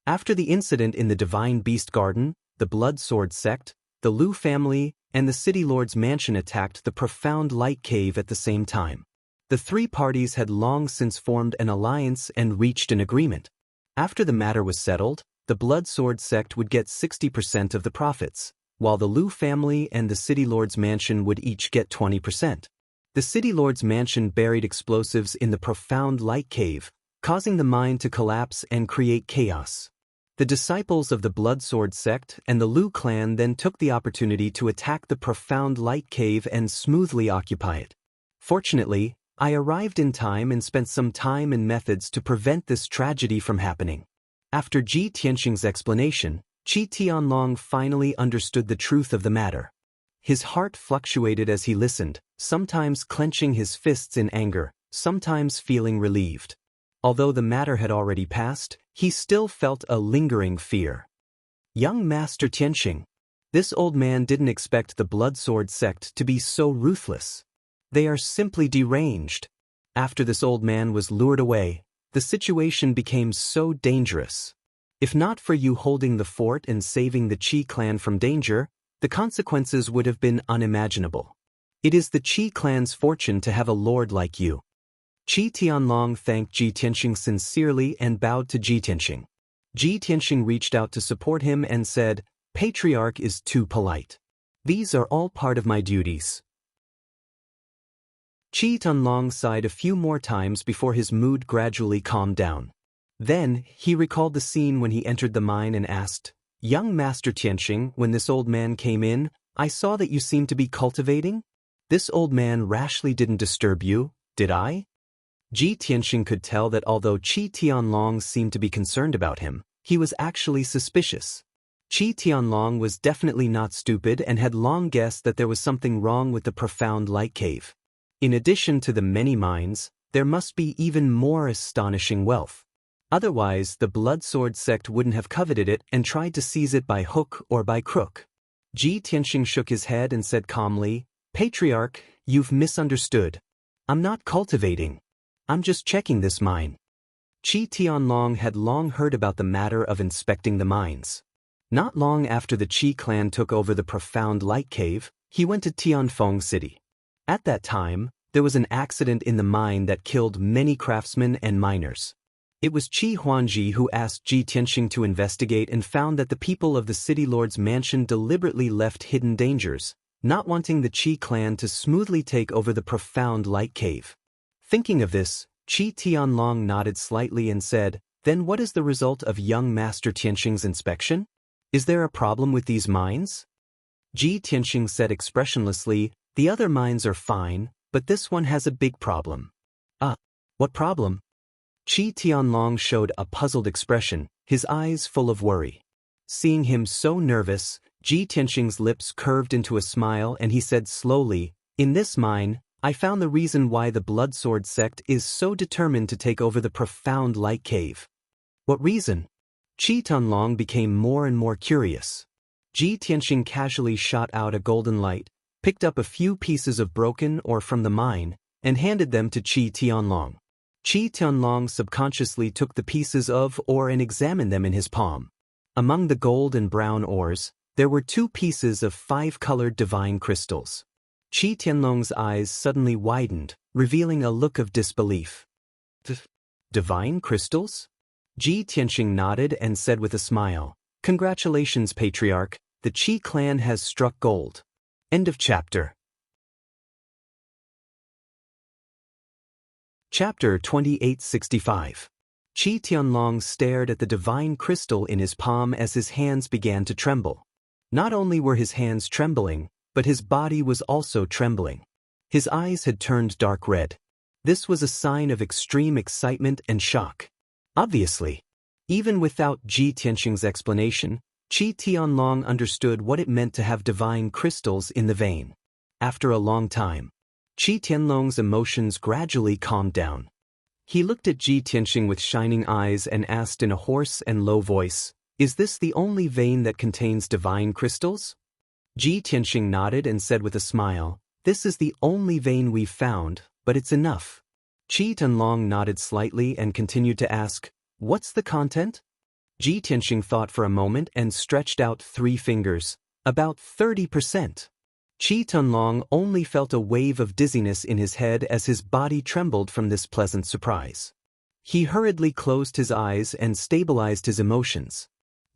After the incident in the divine beast garden, the Blood Sword sect, the Lu family, and the City Lord's mansion attacked the profound light cave at the same time. The three parties had long since formed an alliance and reached an agreement. After the matter was settled, the Blood Sword sect would get 60% of the profits, while the Lu family and the City Lord's mansion would each get 20%. The City Lord's mansion buried explosives in the profound light cave, causing the mind to collapse and create chaos. The disciples of the Blood Sword sect and the Lu clan then took the opportunity to attack the profound light cave and smoothly occupy it. Fortunately, I arrived in time and spent some time and methods to prevent this tragedy from happening. After Ji Tianxing's explanation, Qi Tianlong finally understood the truth of the matter. His heart fluctuated as he listened, sometimes clenching his fists in anger, sometimes feeling relieved. Although the matter had already passed, he still felt a lingering fear. Young Master Tianxing. This old man didn't expect the Blood Sword sect to be so ruthless. They are simply deranged. After this old man was lured away, the situation became so dangerous. If not for you holding the fort and saving the Qi clan from danger, the consequences would have been unimaginable. It is the Qi clan's fortune to have a lord like you. Qi Tianlong thanked Ji Tianxing sincerely and bowed to Ji Tianxing. Ji Tianxing reached out to support him and said, "Patriarch is too polite. These are all part of my duties." Qi Tianlong sighed a few more times before his mood gradually calmed down. Then, he recalled the scene when he entered the mine and asked, "Young Master Tianxing, when this old man came in, I saw that you seemed to be cultivating? This old man rashly didn't disturb you, did I?" Ji Tianxing could tell that although Qi Tianlong seemed to be concerned about him, he was actually suspicious. Qi Tianlong was definitely not stupid and had long guessed that there was something wrong with the profound light cave. In addition to the many mines, there must be even more astonishing wealth. Otherwise, the Blood Sword sect wouldn't have coveted it and tried to seize it by hook or by crook. Ji Tianxing shook his head and said calmly, "Patriarch, you've misunderstood. I'm not cultivating. I'm just checking this mine." Qi Tianlong had long heard about the matter of inspecting the mines. Not long after the Qi clan took over the profound light cave, he went to Tianfeng City. At that time, there was an accident in the mine that killed many craftsmen and miners. It was Qi Huangji who asked Ji Tianxing to investigate and found that the people of the city lord's mansion deliberately left hidden dangers, not wanting the Qi clan to smoothly take over the profound light cave. Thinking of this, Qi Tianlong nodded slightly and said, "Then what is the result of young Master Tianxing's inspection? Is there a problem with these mines?" Ji Tianxing said expressionlessly, "The other mines are fine, but this one has a big problem." What problem?" Qi Tianlong showed a puzzled expression, his eyes full of worry. Seeing him so nervous, Ji Tianxing's lips curved into a smile and he said slowly, "In this mine, I found the reason why the Blood Sword sect is so determined to take over the profound light cave." "What reason?" Qi Tianlong became more and more curious. Ji Tianxing casually shot out a golden light, picked up a few pieces of broken ore from the mine, and handed them to Qi Tianlong. Qi Tianlong subconsciously took the pieces of ore and examined them in his palm. Among the gold and brown ores, there were 2 pieces of 5-colored divine crystals. Qi Tianlong's eyes suddenly widened, revealing a look of disbelief. Divine crystals?" Ji Tianxing nodded and said with a smile, "Congratulations, Patriarch, the Qi clan has struck gold." End of chapter. Chapter 2865. Qi Tianlong stared at the divine crystal in his palm as his hands began to tremble. Not only were his hands trembling, but his body was also trembling. His eyes had turned dark red. This was a sign of extreme excitement and shock. Obviously, even without Ji Tianxing's explanation, Qi Tianlong understood what it meant to have divine crystals in the vein. After a long time, Qi Tianlong's emotions gradually calmed down. He looked at Ji Tianxing with shining eyes and asked in a hoarse and low voice, "Is this the only vein that contains divine crystals?" Ji Tianxing nodded and said with a smile, "This is the only vein we've found, but it's enough." Qi Tianlong nodded slightly and continued to ask, "What's the content?" Ji Tianxing thought for a moment and stretched out 3 fingers, "About 30%. Qi Tianlong only felt a wave of dizziness in his head as his body trembled from this pleasant surprise. He hurriedly closed his eyes and stabilized his emotions.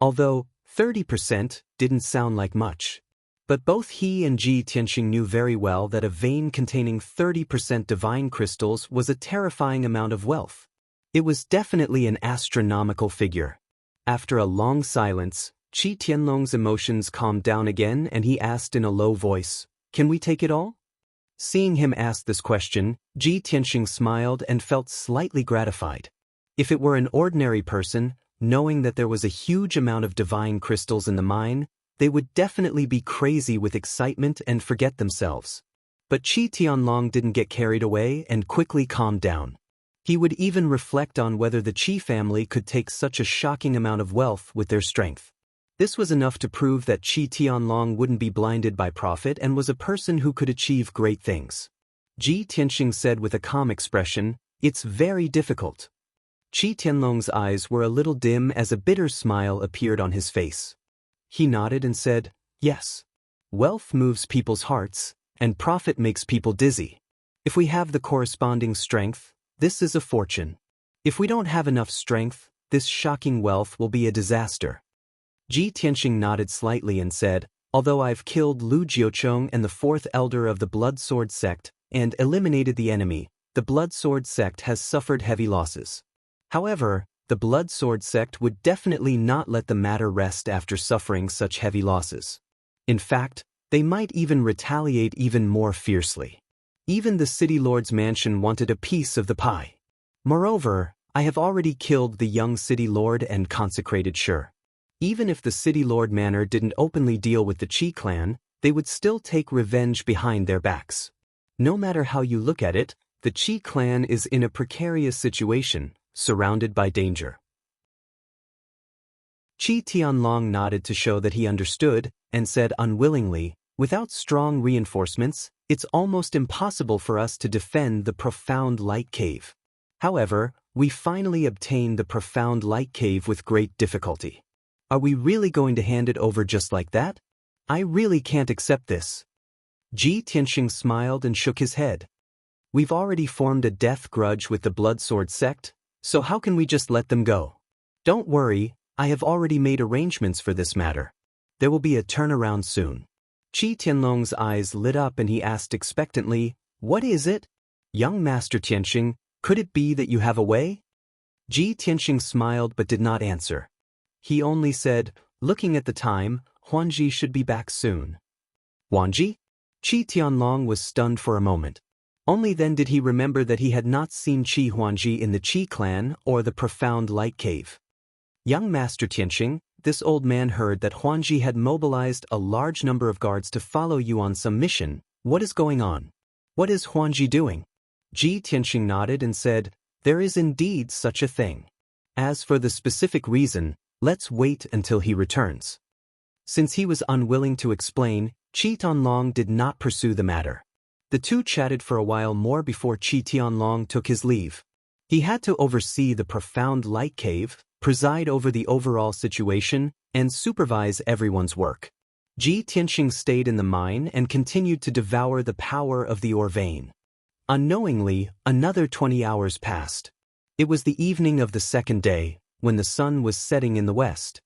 Although 30% didn't sound like much. But both he and Ji Tianxing knew very well that a vein containing 30% divine crystals was a terrifying amount of wealth. It was definitely an astronomical figure. After a long silence, Qi Tianlong's emotions calmed down again and he asked in a low voice, "Can we take it all?" Seeing him ask this question, Ji Tianxing smiled and felt slightly gratified. If it were an ordinary person, knowing that there was a huge amount of divine crystals in the mine, they would definitely be crazy with excitement and forget themselves. But Qi Tianlong didn't get carried away and quickly calmed down. He would even reflect on whether the Qi family could take such a shocking amount of wealth with their strength. This was enough to prove that Qi Tianlong wouldn't be blinded by profit and was a person who could achieve great things. Ji Tianxing said with a calm expression, "It's very difficult." Qi Tianlong's eyes were a little dim as a bitter smile appeared on his face. He nodded and said, "Yes. Wealth moves people's hearts, and profit makes people dizzy. If we have the corresponding strength, this is a fortune. If we don't have enough strength, this shocking wealth will be a disaster." Ji Tianxing nodded slightly and said, "Although I've killed Lu Jiucheng and the fourth elder of the Blood Sword sect and eliminated the enemy, the Blood Sword sect has suffered heavy losses. However, the Blood Sword sect would definitely not let the matter rest after suffering such heavy losses. In fact, they might even retaliate even more fiercely. Even the City Lord's mansion wanted a piece of the pie. Moreover, I have already killed the young City Lord and consecrated Shi. Even if the City Lord Manor didn't openly deal with the Qi clan, they would still take revenge behind their backs. No matter how you look at it, the Qi clan is in a precarious situation, surrounded by danger." Qi Tianlong nodded to show that he understood, and said unwillingly, "Without strong reinforcements, it's almost impossible for us to defend the profound light cave. However, we finally obtained the profound light cave with great difficulty. Are we really going to hand it over just like that? I really can't accept this." Ji Tianxing smiled and shook his head. "We've already formed a death grudge with the Blood Sword sect, so how can we just let them go? Don't worry, I have already made arrangements for this matter. There will be a turnaround soon." Qi Tianlong's eyes lit up and he asked expectantly, "What is it? Young Master Tianxing, could it be that you have a way?" Ji Tianxing smiled but did not answer. He only said, looking at the time, "Huanji should be back soon." "Huanji?" Qi Tianlong was stunned for a moment. Only then did he remember that he had not seen Qi Huanji in the Qi clan or the profound light cave. "Young Master Tianxing, this old man heard that Huanji had mobilized a large number of guards to follow you on some mission. What is going on? What is Huanji doing?" Ji Tianxing nodded and said, "There is indeed such a thing. As for the specific reason, let's wait until he returns." Since he was unwilling to explain, Qi Tianlong did not pursue the matter. The two chatted for a while more before Qi Tianlong took his leave. He had to oversee the profound light cave, preside over the overall situation, and supervise everyone's work. Ji Tianxing stayed in the mine and continued to devour the power of the ore vein. Unknowingly, another 20 hours passed. It was the evening of the second day, when the sun was setting in the west.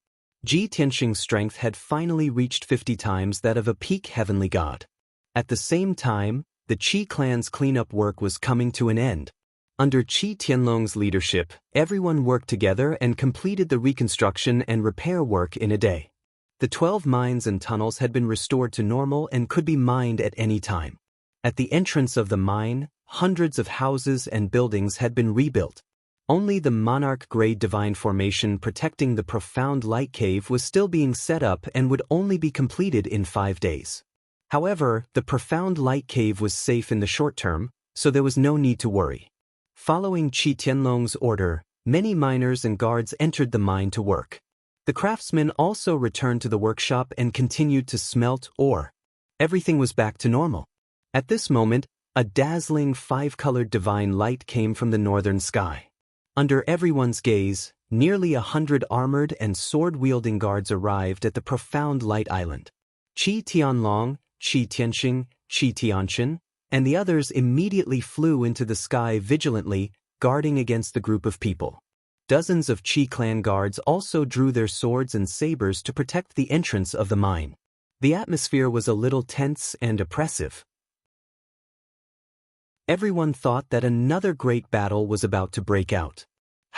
Ji Tianxing's strength had finally reached 50 times that of a peak heavenly god. At the same time, the Qi clan's cleanup work was coming to an end. Under Qi Tianlong's leadership, everyone worked together and completed the reconstruction and repair work in a day. The 12 mines and tunnels had been restored to normal and could be mined at any time. At the entrance of the mine, hundreds of houses and buildings had been rebuilt. Only the monarch-grade divine formation protecting the profound light cave was still being set up and would only be completed in 5 days. However, the profound light cave was safe in the short term, so there was no need to worry. Following Qi Tianlong's order, many miners and guards entered the mine to work. The craftsmen also returned to the workshop and continued to smelt ore. Everything was back to normal. At this moment, a dazzling 5-colored divine light came from the northern sky. Under everyone's gaze, nearly 100 armored and sword-wielding guards arrived at the profound light island. Qi Tianlong, Qi Tianxing, Qi Tianxin, and the others immediately flew into the sky vigilantly, guarding against the group of people. Dozens of Qi clan guards also drew their swords and sabers to protect the entrance of the mine. The atmosphere was a little tense and oppressive. Everyone thought that another great battle was about to break out.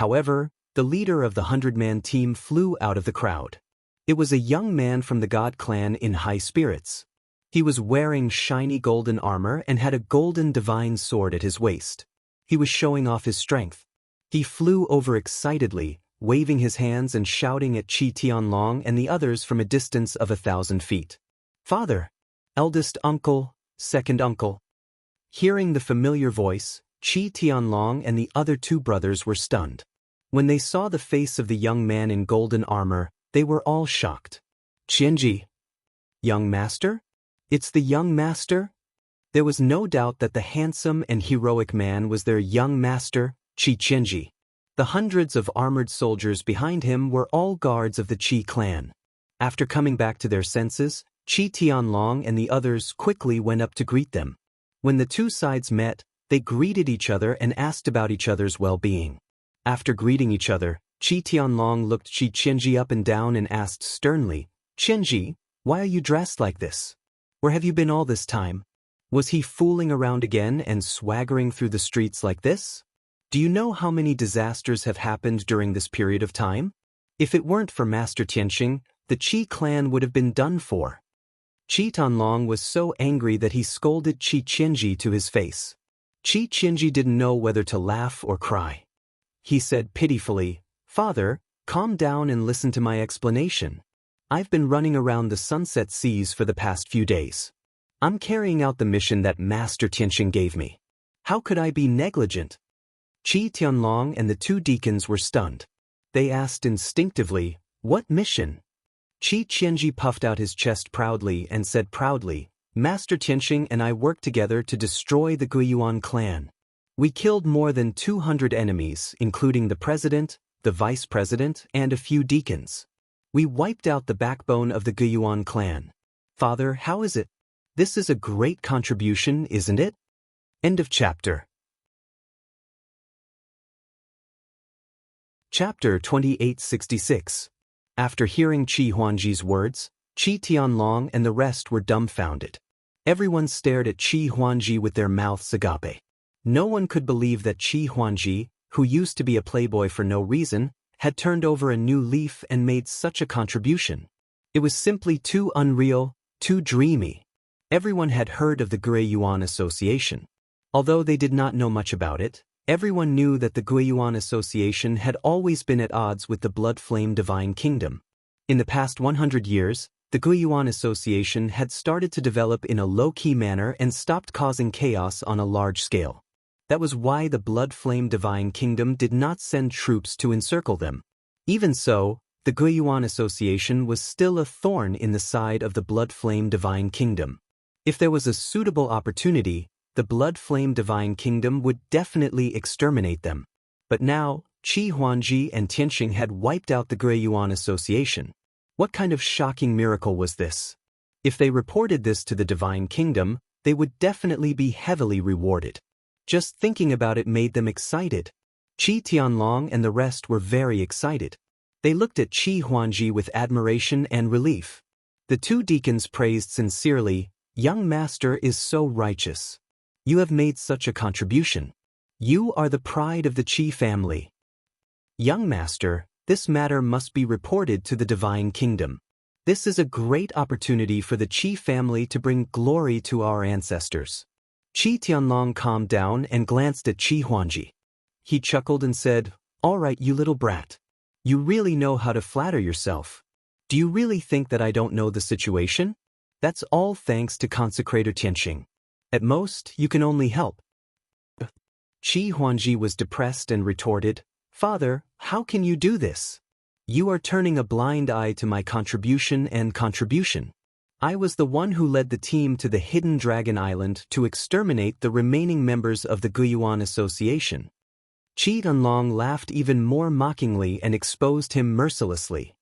However, the leader of the 100-man team flew out of the crowd. It was a young man from the God clan in high spirits. He was wearing shiny golden armor and had a golden divine sword at his waist. He was showing off his strength. He flew over excitedly, waving his hands and shouting at Qi Tianlong and the others from a distance of 1,000 feet. "Father! Eldest uncle, second uncle." Hearing the familiar voice, Qi Tianlong and the other two brothers were stunned. When they saw the face of the young man in golden armor, they were all shocked. "Qianji? Young master? It's the young master?" There was no doubt that the handsome and heroic man was their young master, Qi Qianji. The hundreds of armored soldiers behind him were all guards of the Qi clan. After coming back to their senses, Qi Tianlong and the others quickly went up to greet them. When the two sides met, they greeted each other and asked about each other's well-being. After greeting each other, Qi Tianlong looked Qi Qianji up and down and asked sternly, "Qianji, why are you dressed like this? Where have you been all this time? Was he fooling around again and swaggering through the streets like this? Do you know how many disasters have happened during this period of time? If it weren't for Master Tianxing, the Qi clan would have been done for." Qi Tianlong was so angry that he scolded Qi Qianji to his face. Qi Qianji didn't know whether to laugh or cry. He said pitifully, "Father, calm down and listen to my explanation. I've been running around the Sunset Seas for the past few days. I'm carrying out the mission that Master Tianxing gave me. How could I be negligent?" Qi Tianlong and the two deacons were stunned. They asked instinctively, "What mission?" Qi Qianji puffed out his chest proudly and said proudly, "Master Tianxing and I worked together to destroy the Guiyuan clan. We killed more than 200 enemies, including the president, the vice president, and a few deacons. We wiped out the backbone of the Guiyuan clan. Father, how is it? This is a great contribution, isn't it?" End of chapter. Chapter 2866. After hearing Qi Huangji's words, Qi Tianlong and the rest were dumbfounded. Everyone stared at Qi Huangji with their mouths agape. No one could believe that Qi Huangji, who used to be a playboy for no reason, had turned over a new leaf and made such a contribution. It was simply too unreal, too dreamy. Everyone had heard of the Guiyuan Association. Although they did not know much about it, everyone knew that the Guiyuan Association had always been at odds with the Blood Flame Divine Kingdom. In the past 100 years, the Guiyuan Association had started to develop in a low-key manner and stopped causing chaos on a large scale. That was why the Blood Flame Divine Kingdom did not send troops to encircle them. Even so, the Guiyuan Association was still a thorn in the side of the Blood Flame Divine Kingdom. If there was a suitable opportunity, the Blood Flame Divine Kingdom would definitely exterminate them. But now, Qi Huangji and Tianxing had wiped out the Guiyuan Association. What kind of shocking miracle was this? If they reported this to the Divine Kingdom, they would definitely be heavily rewarded. Just thinking about it made them excited. Qi Tianlong and the rest were very excited. They looked at Qi Huangji with admiration and relief. The two deacons praised sincerely, "Young master is so righteous. You have made such a contribution. You are the pride of the Qi family. Young master, this matter must be reported to the Divine Kingdom. This is a great opportunity for the Qi family to bring glory to our ancestors." Qi Tianlong calmed down and glanced at Qi Huangji. He chuckled and said, "All right, you little brat. You really know how to flatter yourself. Do you really think that I don't know the situation? That's all thanks to Consecrator Tianxing. At most, you can only help." Qi Huangji was depressed and retorted, "Father, how can you do this? You are turning a blind eye to my contribution and contribution. I was the one who led the team to the Hidden Dragon Island to exterminate the remaining members of the Guiyuan Association." Qi Tianlong laughed even more mockingly and exposed him mercilessly.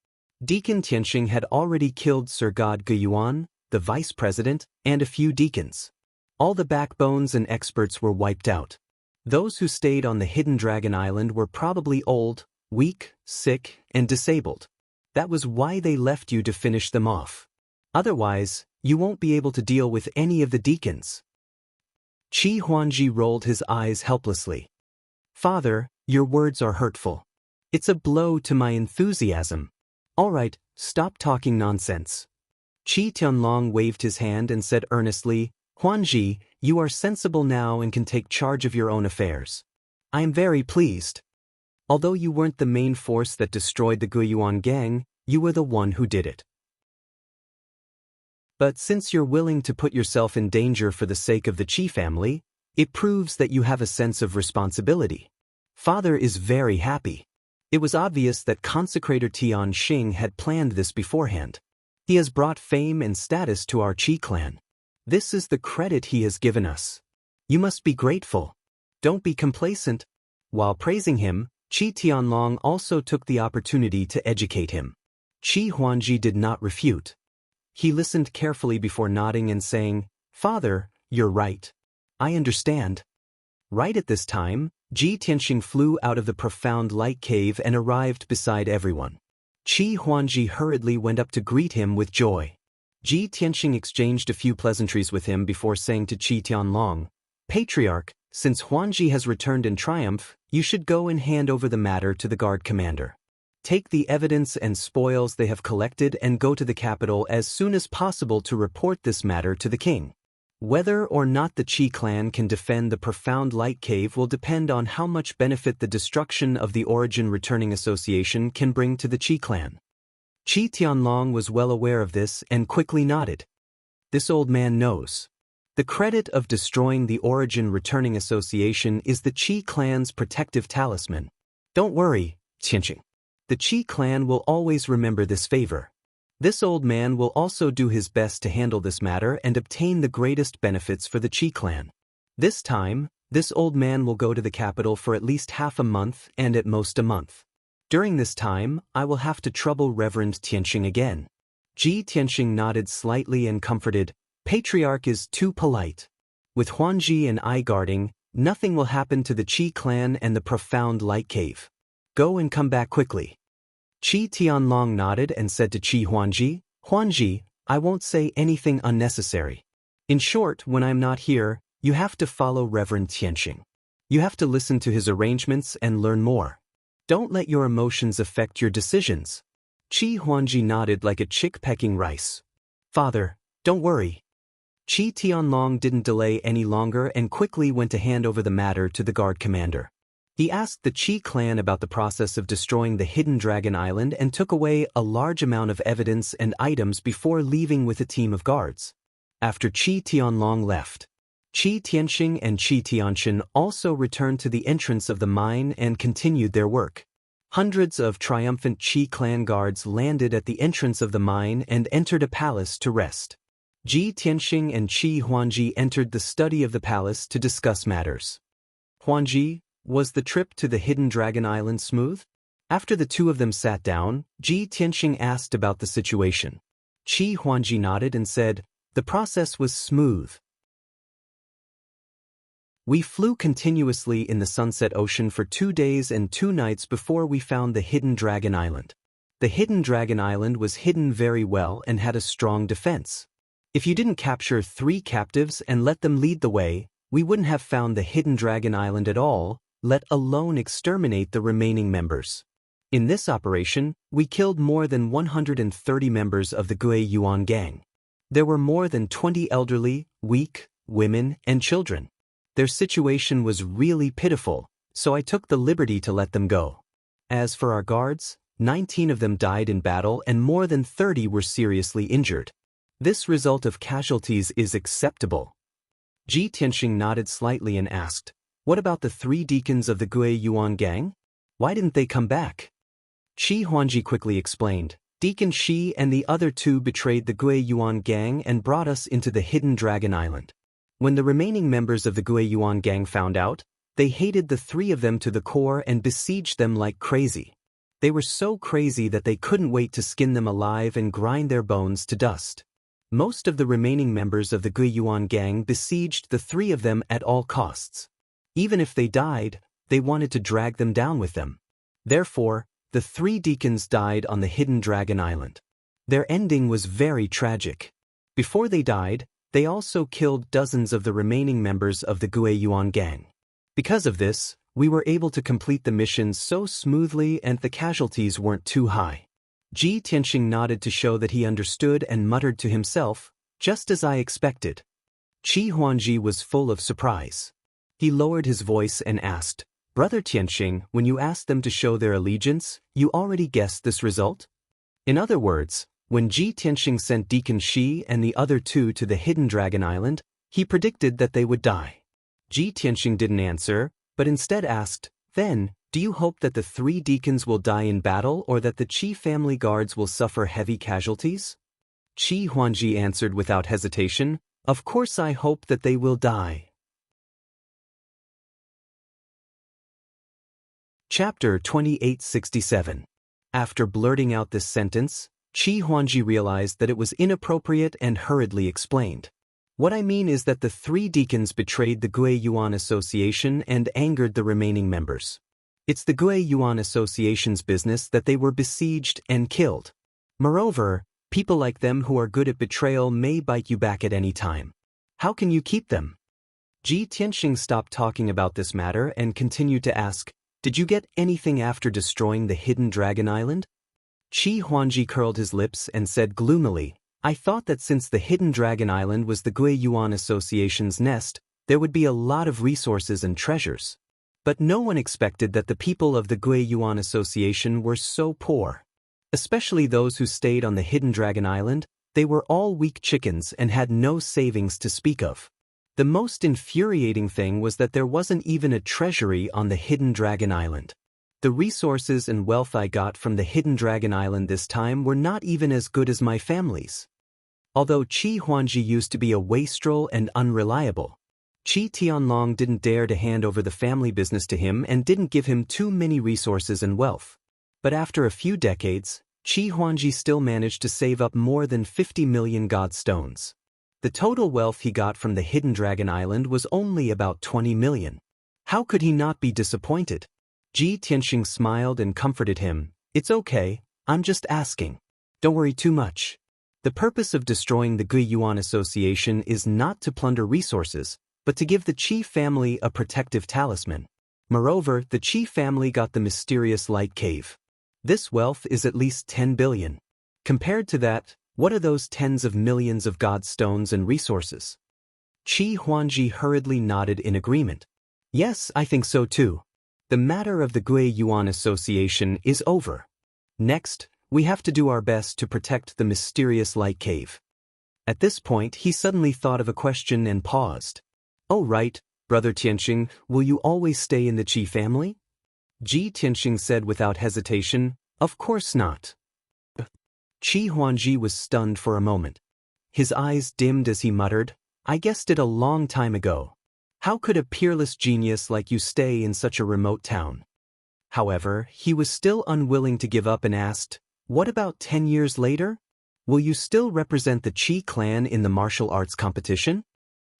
Deacon Tianxing had already killed Sir God Guiyuan, the vice president, and a few deacons. All the backbones and experts were wiped out. Those who stayed on the Hidden Dragon Island were probably old, weak, sick, and disabled. That was why they left you to finish them off. Otherwise, you won't be able to deal with any of the deacons. Qi Huangji rolled his eyes helplessly. "Father, your words are hurtful. It's a blow to my enthusiasm. All right, stop talking nonsense. Qi Tianlong waved his hand and said earnestly, Huanji, you are sensible now and can take charge of your own affairs. I am very pleased. Although you weren't the main force that destroyed the Guiyuan gang, you were the one who did it. But since you're willing to put yourself in danger for the sake of the Qi family, it proves that you have a sense of responsibility. Father is very happy. It was obvious that Consecrator Tian Xing had planned this beforehand. He has brought fame and status to our Qi clan. This is the credit he has given us. You must be grateful. Don't be complacent. While praising him, Qi Tianlong also took the opportunity to educate him. Qi Huanji did not refute. He listened carefully before nodding and saying, Father, you're right. I understand. Right at this time, Ji Tianxing flew out of the profound light cave and arrived beside everyone. Qi Huanji hurriedly went up to greet him with joy. Ji Tianxing exchanged a few pleasantries with him before saying to Qi Tianlong, Patriarch, since Huanji has returned in triumph, you should go and hand over the matter to the guard commander. Take the evidence and spoils they have collected and go to the capital as soon as possible to report this matter to the king. Whether or not the Qi clan can defend the profound light cave will depend on how much benefit the destruction of the Origin Returning Association can bring to the Qi clan. Qi Tianlong was well aware of this and quickly nodded. This old man knows. The credit of destroying the Origin Returning Association is the Qi clan's protective talisman. Don't worry, Tianxing. The Qi clan will always remember this favor. This old man will also do his best to handle this matter and obtain the greatest benefits for the Qi clan. This time, this old man will go to the capital for at least half a month and at most a month. During this time, I will have to trouble Reverend Tianxing again. Ji Tianxing nodded slightly and comforted, Patriarch is too polite. With Huanji and I guarding, nothing will happen to the Qi clan and the profound light cave. Go and come back quickly. Qi Tianlong nodded and said to Qi Huanji, Huanji, I won't say anything unnecessary. In short, when I'm not here, you have to follow Reverend Tianxing. You have to listen to his arrangements and learn more. Don't let your emotions affect your decisions. Qi Huanji nodded like a chick pecking rice. Father, don't worry. Qi Tianlong didn't delay any longer and quickly went to hand over the matter to the guard commander. He asked the Qi clan about the process of destroying the Hidden Dragon Island and took away a large amount of evidence and items before leaving with a team of guards. After Qi Tianlong left, Qi Tianxing and Qi Tianxin also returned to the entrance of the mine and continued their work. Hundreds of triumphant Qi clan guards landed at the entrance of the mine and entered a palace to rest. Ji Tianxing and Qi Huanji entered the study of the palace to discuss matters. Huanji, was the trip to the Hidden Dragon Island smooth? After the two of them sat down, Ji Tianxing asked about the situation. Qi Huanji nodded and said, the process was smooth. We flew continuously in the Sunset Ocean for 2 days and 2 nights before we found the Hidden Dragon Island. The Hidden Dragon Island was hidden very well and had a strong defense. If you didn't capture 3 captives and let them lead the way, we wouldn't have found the Hidden Dragon Island at all, let alone exterminate the remaining members. In this operation, we killed more than 130 members of the Guiyuan gang. There were more than 20 elderly, weak, women, and children. Their situation was really pitiful, so I took the liberty to let them go. As for our guards, 19 of them died in battle and more than 30 were seriously injured. This result of casualties is acceptable. Ji Tianxing nodded slightly and asked, what about the 3 deacons of the Guiyuan gang? Why didn't they come back? Qi Huanji quickly explained, Deacon Shi and the other 2 betrayed the Guiyuan gang and brought us into the Hidden Dragon Island. When the remaining members of the Guiyuan gang found out, they hated the 3 of them to the core and besieged them like crazy. They were so crazy that they couldn't wait to skin them alive and grind their bones to dust. Most of the remaining members of the Guiyuan gang besieged the 3 of them at all costs. Even if they died, they wanted to drag them down with them. Therefore, the 3 deacons died on the Hidden Dragon Island. Their ending was very tragic. Before they died, they also killed dozens of the remaining members of the Guiyuan gang. Because of this, We were able to complete the mission so smoothly and the casualties weren't too high. Ji Tianxing nodded to show that he understood and muttered to himself, just as I expected. Qi Huangji was full of surprise. He lowered his voice and asked, Brother Tianxing, when you asked them to show their allegiance, you already guessed this result? In other words, when Ji Tianxing sent Deacon Shi and the other two to the Hidden Dragon Island, he predicted that they would die. Ji Tianxing didn't answer, but instead asked, Then, do you hope that the 3 deacons will die in battle or that the Qi family guards will suffer heavy casualties? Qi Huangji answered without hesitation, Of course I hope that they will die. Chapter 2867. After blurting out this sentence, Qi Huangji realized that it was inappropriate and hurriedly explained. What I mean is that the 3 deacons betrayed the Gui Yuan Association and angered the remaining members. It's the Gui Yuan Association's business that they were besieged and killed. Moreover, people like them who are good at betrayal may bite you back at any time. How can you keep them? Ji Tianxing stopped talking about this matter and continued to ask, Did you get anything after destroying the Hidden Dragon Island? Qi Huangji curled his lips and said gloomily, I thought that since the Hidden Dragon Island was the Gui Yuan Association's nest, there would be a lot of resources and treasures. But no one expected that the people of the Gui Yuan Association were so poor. Especially those who stayed on the Hidden Dragon Island, they were all weak chickens and had no savings to speak of. The most infuriating thing was that there wasn't even a treasury on the Hidden Dragon Island. The resources and wealth I got from the Hidden Dragon Island this time were not even as good as my family's. Although Qi Huangji used to be a wastrel and unreliable, Qi Tianlong didn't dare to hand over the family business to him and didn't give him too many resources and wealth. But after a few decades, Qi Huangji still managed to save up more than 50 million god stones. The total wealth he got from the Hidden Dragon Island was only about 20 million. How could he not be disappointed? Ji Tianxing smiled and comforted him. It's okay, I'm just asking. Don't worry too much. The purpose of destroying the Gui Yuan Association is not to plunder resources, but to give the Qi family a protective talisman. Moreover, the Qi family got the mysterious light cave. This wealth is at least 10 billion. Compared to that, what are those tens of millions of god stones and resources? Qi Huangji hurriedly nodded in agreement. Yes, I think so too. The matter of the Gui Yuan Association is over. Next, we have to do our best to protect the mysterious light cave. At this point, he suddenly thought of a question and paused. Oh right, Brother Tianxing, will you always stay in the Qi family? Ji Tianxing said without hesitation, Of course not. Qi Huangji was stunned for a moment. His eyes dimmed as he muttered, I guessed it a long time ago. How could a peerless genius like you stay in such a remote town? However, he was still unwilling to give up and asked, What about 10 years later? Will you still represent the Qi clan in the martial arts competition?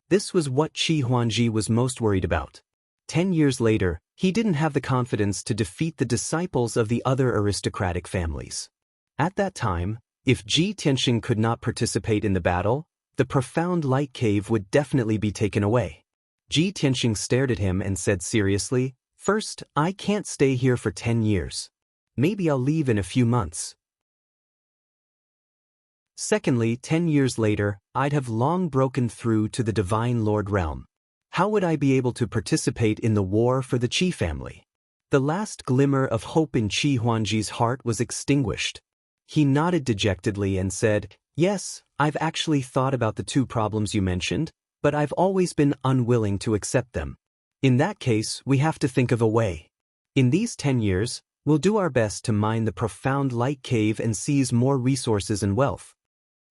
This was what Qi Huangji was most worried about. 10 years later, he didn't have the confidence to defeat the disciples of the other aristocratic families. At that time, if Ji Tianxing could not participate in the battle, the profound light cave would definitely be taken away. Ji Tianxing stared at him and said seriously, First, I can't stay here for 10 years. Maybe I'll leave in a few months. Secondly, 10 years later, I'd have long broken through to the Divine Lord realm. How would I be able to participate in the war for the Qi family? The last glimmer of hope in Qi Huangji's heart was extinguished. He nodded dejectedly and said, Yes, I've actually thought about the 2 problems you mentioned, but I've always been unwilling to accept them. In that case, we have to think of a way. In these 10 years, we'll do our best to mine the profound light cave and seize more resources and wealth.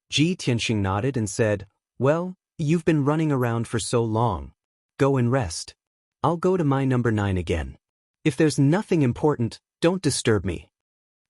Ji Tianxing nodded and said, Well, you've been running around for so long. Go and rest. I'll go to my number 9 again. If there's nothing important, don't disturb me.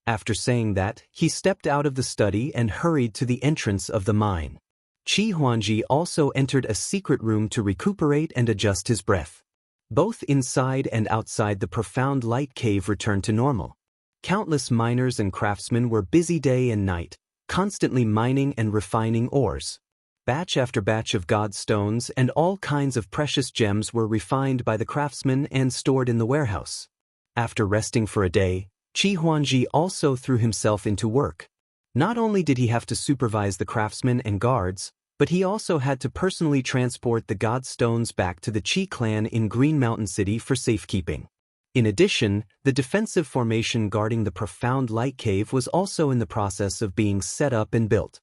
After saying that, he stepped out of the study and hurried to the entrance of the mine. Qi Huangji also entered a secret room to recuperate and adjust his breath. Both inside and outside the profound light cave returned to normal. Countless miners and craftsmen were busy day and night, constantly mining and refining ores. Batch after batch of god stones and all kinds of precious gems were refined by the craftsmen and stored in the warehouse. After resting for a day, Qi Huangji also threw himself into work. Not only did he have to supervise the craftsmen and guards, but he also had to personally transport the god stones back to the Qi clan in Green Mountain City for safekeeping. In addition, the defensive formation guarding the profound light cave was also in the process of being set up and built.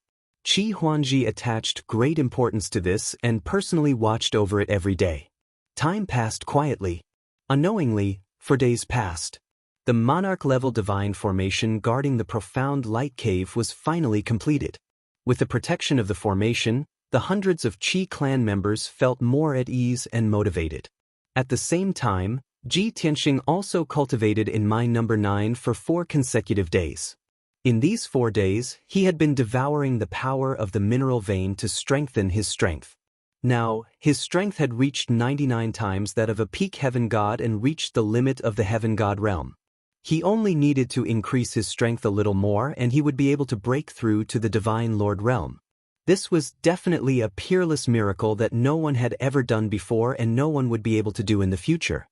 Qi Huangji attached great importance to this and personally watched over it every day. Time passed quietly. Unknowingly, for days passed. The monarch-level divine formation guarding the profound light cave was finally completed. With the protection of the formation, the hundreds of Qi clan members felt more at ease and motivated. At the same time, Ji Tianxing also cultivated in mine number 9 for 4 consecutive days. In these 4 days, he had been devouring the power of the mineral vein to strengthen his strength. Now, his strength had reached 99 times that of a peak heaven god and reached the limit of the heaven god realm. He only needed to increase his strength a little more and he would be able to break through to the divine lord realm. This was definitely a peerless miracle that no one had ever done before and no one would be able to do in the future.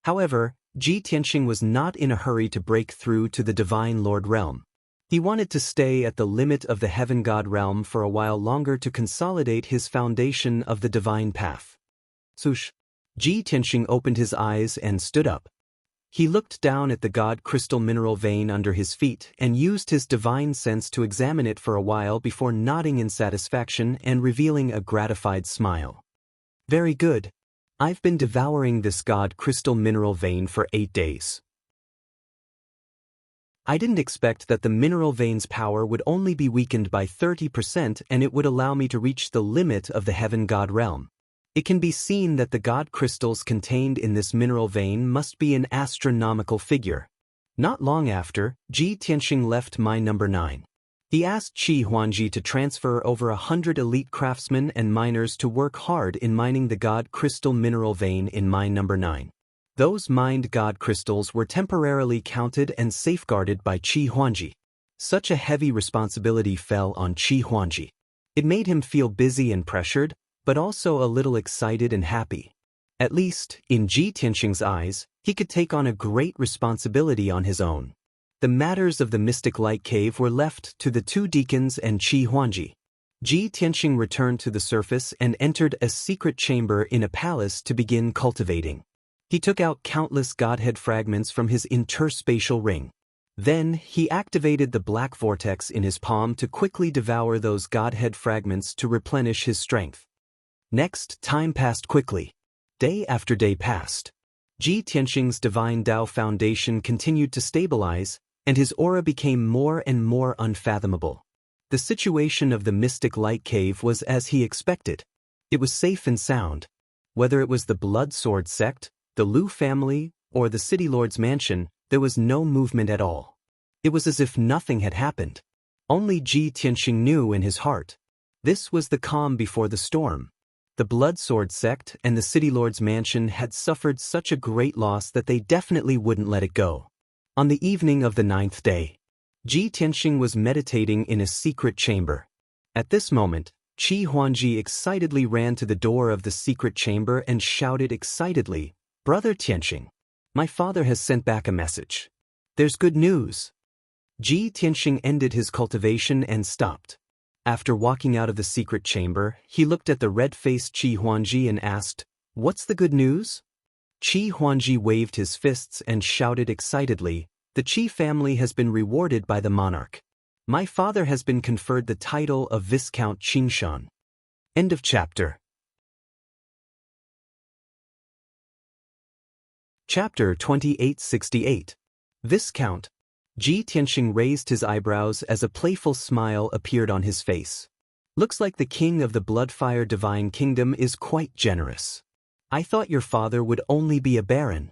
However, Ji Tianxing was not in a hurry to break through to the divine lord realm. He wanted to stay at the limit of the heaven god realm for a while longer to consolidate his foundation of the divine path. Swoosh! Ji Tianxing opened his eyes and stood up. He looked down at the god crystal mineral vein under his feet and used his divine sense to examine it for a while before nodding in satisfaction and revealing a gratified smile. Very good. I've been devouring this god crystal mineral vein for 8 days. I didn't expect that the mineral vein's power would only be weakened by 30% and it would allow me to reach the limit of the heaven god realm. It can be seen that the god crystals contained in this mineral vein must be an astronomical figure. Not long after, Ji Tianxing left mine number 9. He asked Qi Huangji to transfer over 100 elite craftsmen and miners to work hard in mining the god crystal mineral vein in mine number 9. Those mined god crystals were temporarily counted and safeguarded by Qi Huangji. Such a heavy responsibility fell on Qi Huangji. It made him feel busy and pressured, but also a little excited and happy. At least, in Ji Tianxing's eyes, he could take on a great responsibility on his own. The matters of the mystic light cave were left to the 2 deacons and Qi Huangji. Ji Tianxing returned to the surface and entered a secret chamber in a palace to begin cultivating. He took out countless godhead fragments from his interspatial ring. Then, he activated the black vortex in his palm to quickly devour those godhead fragments to replenish his strength. Next, time passed quickly. Day after day passed. Ji Tianxing's divine Dao foundation continued to stabilize, and his aura became more and more unfathomable. The situation of the mystic light cave was as he expected. It was safe and sound. Whether it was the Blood Sword sect, the Lu family, or the City Lord's mansion, there was no movement at all. It was as if nothing had happened. Only Ji Tianxing knew in his heart. This was the calm before the storm. The Blood Sword sect and the City Lord's mansion had suffered such a great loss that they definitely wouldn't let it go. On the evening of the 9th day, Ji Tianxing was meditating in a secret chamber. At this moment, Qi Huangji excitedly ran to the door of the secret chamber and shouted excitedly, "Brother Tianxing, my father has sent back a message. There's good news." Ji Tianxing ended his cultivation and stopped. After walking out of the secret chamber, he looked at the red-faced Qi Huangji and asked, "What's the good news?" Qi Huangji waved his fists and shouted excitedly, "The Qi family has been rewarded by the monarch. My father has been conferred the title of Viscount Qingshan." End of chapter. Chapter 2868. Viscount. Ji Tianxing raised his eyebrows as a playful smile appeared on his face. Looks like the king of the Bloodfire Divine Kingdom is quite generous. I thought your father would only be a baron.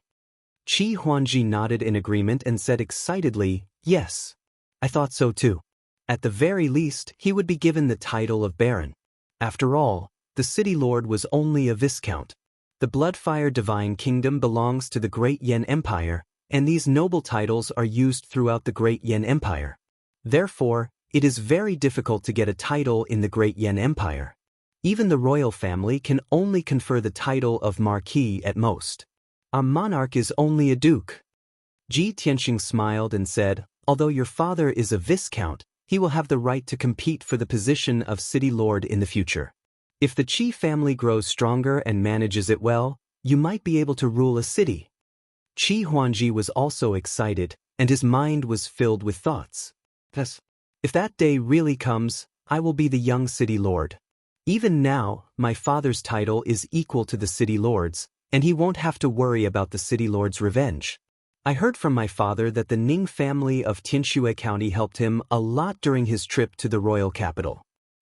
Qi Huangji nodded in agreement and said excitedly, "Yes. I thought so too. At the very least, he would be given the title of baron. After all, the city lord was only a viscount. The Bloodfire Divine Kingdom belongs to the Great Yan Empire, and these noble titles are used throughout the Great Yan Empire. Therefore, it is very difficult to get a title in the Great Yan Empire. Even the royal family can only confer the title of marquis at most. Our monarch is only a duke. Ji Tianxing smiled and said, although your father is a viscount, he will have the right to compete for the position of city lord in the future. If the Qi family grows stronger and manages it well, you might be able to rule a city. Qi Huangji was also excited, and his mind was filled with thoughts. Thus, if that day really comes, I will be the young city lord. Even now, my father's title is equal to the city lord's, and he won't have to worry about the city lord's revenge. I heard from my father that the Ning family of Tianshui County helped him a lot during his trip to the royal capital.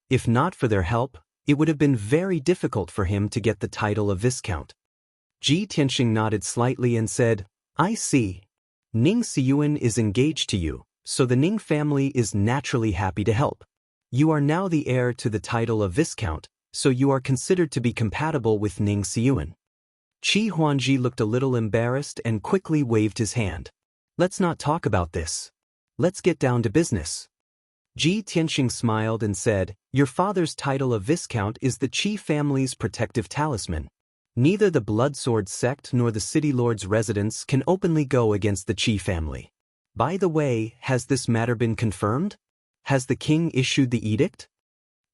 If not for their help, it would have been very difficult for him to get the title of viscount. Ji Tianxing nodded slightly and said, I see. Ning Xiyuan is engaged to you, so the Ning family is naturally happy to help. You are now the heir to the title of viscount, so you are considered to be compatible with Ning Xiyuan. Qi Huangji looked a little embarrassed and quickly waved his hand. Let's not talk about this. Let's get down to business. Ji Tianxing smiled and said, your father's title of viscount is the Qi family's protective talisman. Neither the Bloodsword sect nor the city lord's residence can openly go against the Qi family. By the way, has this matter been confirmed? Has the king issued the edict?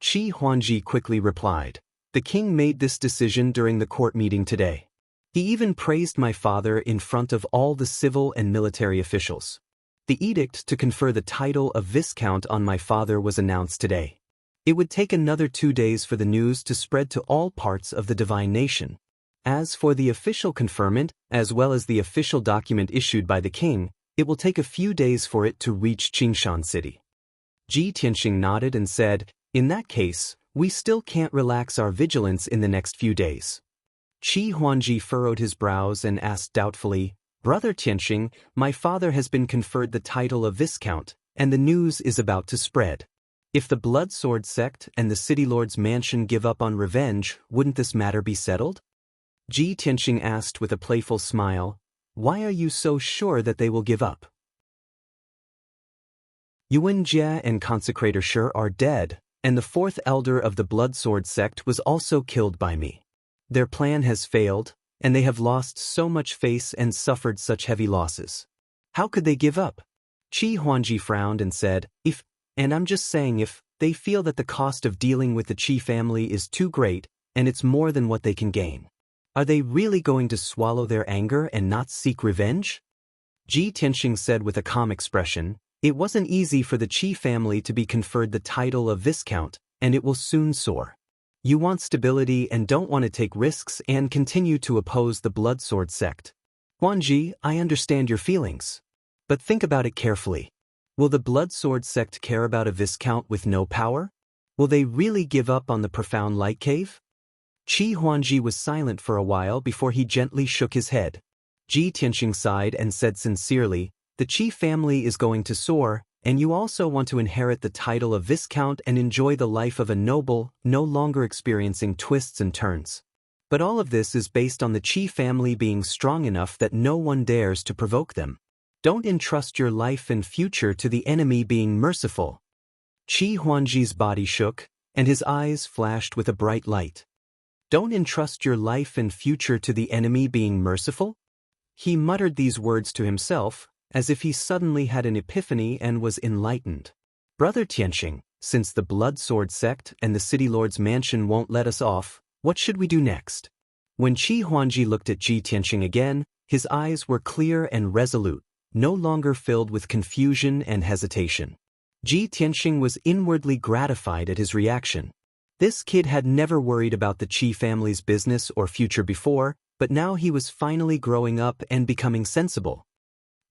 Qi Huangji quickly replied, the king made this decision during the court meeting today. He even praised my father in front of all the civil and military officials. The edict to confer the title of viscount on my father was announced today. It would take another 2 days for the news to spread to all parts of the divine nation. As for the official conferment, as well as the official document issued by the king, it will take a few days for it to reach Qingshan City. Ji Tianxing nodded and said, in that case, we still can't relax our vigilance in the next few days. Qi Huangji furrowed his brows and asked doubtfully, Brother Tianxing, my father has been conferred the title of viscount, and the news is about to spread. If the Bloodsword sect and the city lord's mansion give up on revenge, wouldn't this matter be settled? Ji Tianxing asked with a playful smile, why are you so sure that they will give up? Yuan Jie and Consecrator Shi are dead, and the fourth elder of the Bloodsword sect was also killed by me. Their plan has failed, and they have lost so much face and suffered such heavy losses. How could they give up? Qi Huangji frowned and said, and I'm just saying if they feel that the cost of dealing with the Qi family is too great, and it's more than what they can gain. Are they really going to swallow their anger and not seek revenge? Ji Tianxing said with a calm expression, it wasn't easy for the Qi family to be conferred the title of viscount, and it will soon soar. You want stability and don't want to take risks and continue to oppose the Bloodsword sect. Huangji, I understand your feelings. But think about it carefully. Will the Bloodsword sect care about a viscount with no power? Will they really give up on the profound light cave? Qi Huangji was silent for a while before he gently shook his head. Ji Tianxing sighed and said sincerely, the Qi family is going to soar, and you also want to inherit the title of viscount and enjoy the life of a noble, no longer experiencing twists and turns. But all of this is based on the Qi family being strong enough that no one dares to provoke them. Don't entrust your life and future to the enemy being merciful. Qi Huangji's body shook, and his eyes flashed with a bright light. Don't entrust your life and future to the enemy being merciful? He muttered these words to himself, as if he suddenly had an epiphany and was enlightened. Brother Tianxing, since the Bloodsword sect and the city lord's mansion won't let us off, what should we do next? When Qi Huangji looked at Ji Tianxing again, his eyes were clear and resolute, no longer filled with confusion and hesitation. Ji Tianxing was inwardly gratified at his reaction. This kid had never worried about the Qi family's business or future before, but now he was finally growing up and becoming sensible.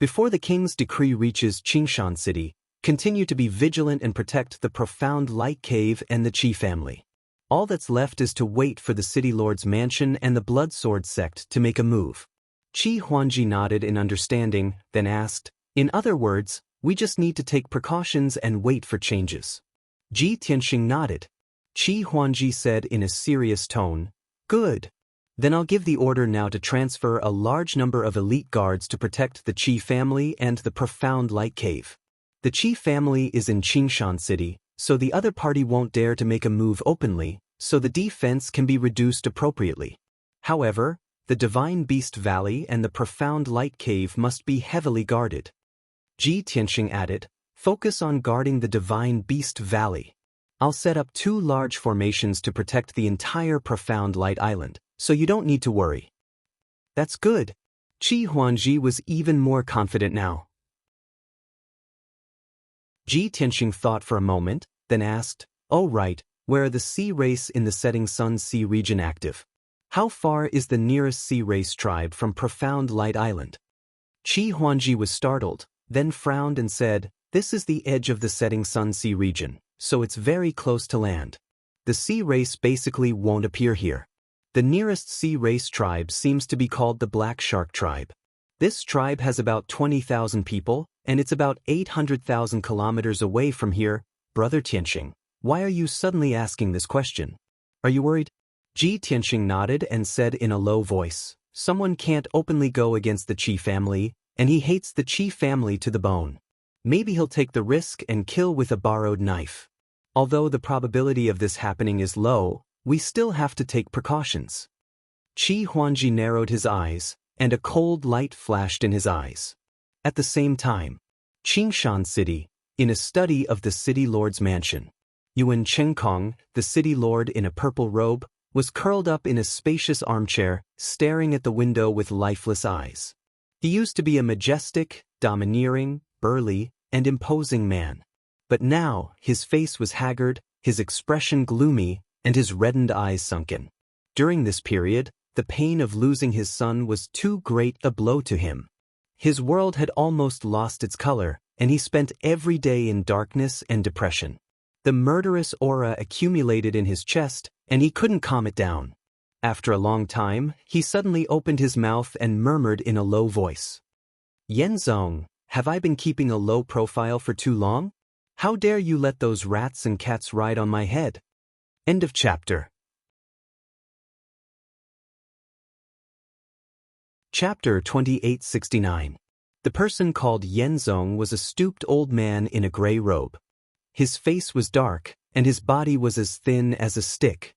Before the king's decree reaches Qingshan City, continue to be vigilant and protect the profound light cave and the Qi family. All that's left is to wait for the city lord's mansion and the Bloodsword sect to make a move. Qi Huangji nodded in understanding, then asked, in other words, we just need to take precautions and wait for changes. Ji Tianxing nodded. Qi Huangji said in a serious tone, good. Then I'll give the order now to transfer a large number of elite guards to protect the Qi family and the profound light cave. The Qi family is in Qingshan City, so the other party won't dare to make a move openly, so the defense can be reduced appropriately. However, the Divine Beast Valley and the Profound Light Cave must be heavily guarded. Ji Tianxing added, focus on guarding the Divine Beast Valley. I'll set up 2 large formations to protect the entire Profound Light Island, so you don't need to worry. That's good. Qi Huangji was even more confident now. Ji Tianxing thought for a moment, then asked, oh right, where are the sea race in the setting sun sea region active? How far is the nearest sea race tribe from Profound Light Island? Qi Huangji was startled, then frowned and said, this is the edge of the setting sun sea region, so it's very close to land. The sea race basically won't appear here. The nearest sea race tribe seems to be called the Black Shark tribe. This tribe has about 20,000 people, and it's about 800,000 kilometers away from here. Brother Tianxing, why are you suddenly asking this question? Are you worried? Ji Tianxing nodded and said in a low voice, someone can't openly go against the Qi family, and he hates the Qi family to the bone. Maybe he'll take the risk and kill with a borrowed knife. Although the probability of this happening is low, we still have to take precautions. Qi Huangji narrowed his eyes, and a cold light flashed in his eyes. At the same time, Qingshan City, in a study of the city lord's mansion. Yuan Chengkong, the city lord in a purple robe, was curled up in a spacious armchair, staring at the window with lifeless eyes. He used to be a majestic, domineering, burly, and imposing man. But now, his face was haggard, his expression gloomy, and his reddened eyes sunken. During this period, the pain of losing his son was too great a blow to him. His world had almost lost its color, and he spent every day in darkness and depression. The murderous aura accumulated in his chest, and he couldn't calm it down. After a long time, he suddenly opened his mouth and murmured in a low voice. Yenzong, have I been keeping a low profile for too long? How dare you let those rats and cats ride on my head? End of chapter. Chapter 2869. The person called Yenzong was a stooped old man in a gray robe. His face was dark, and his body was as thin as a stick.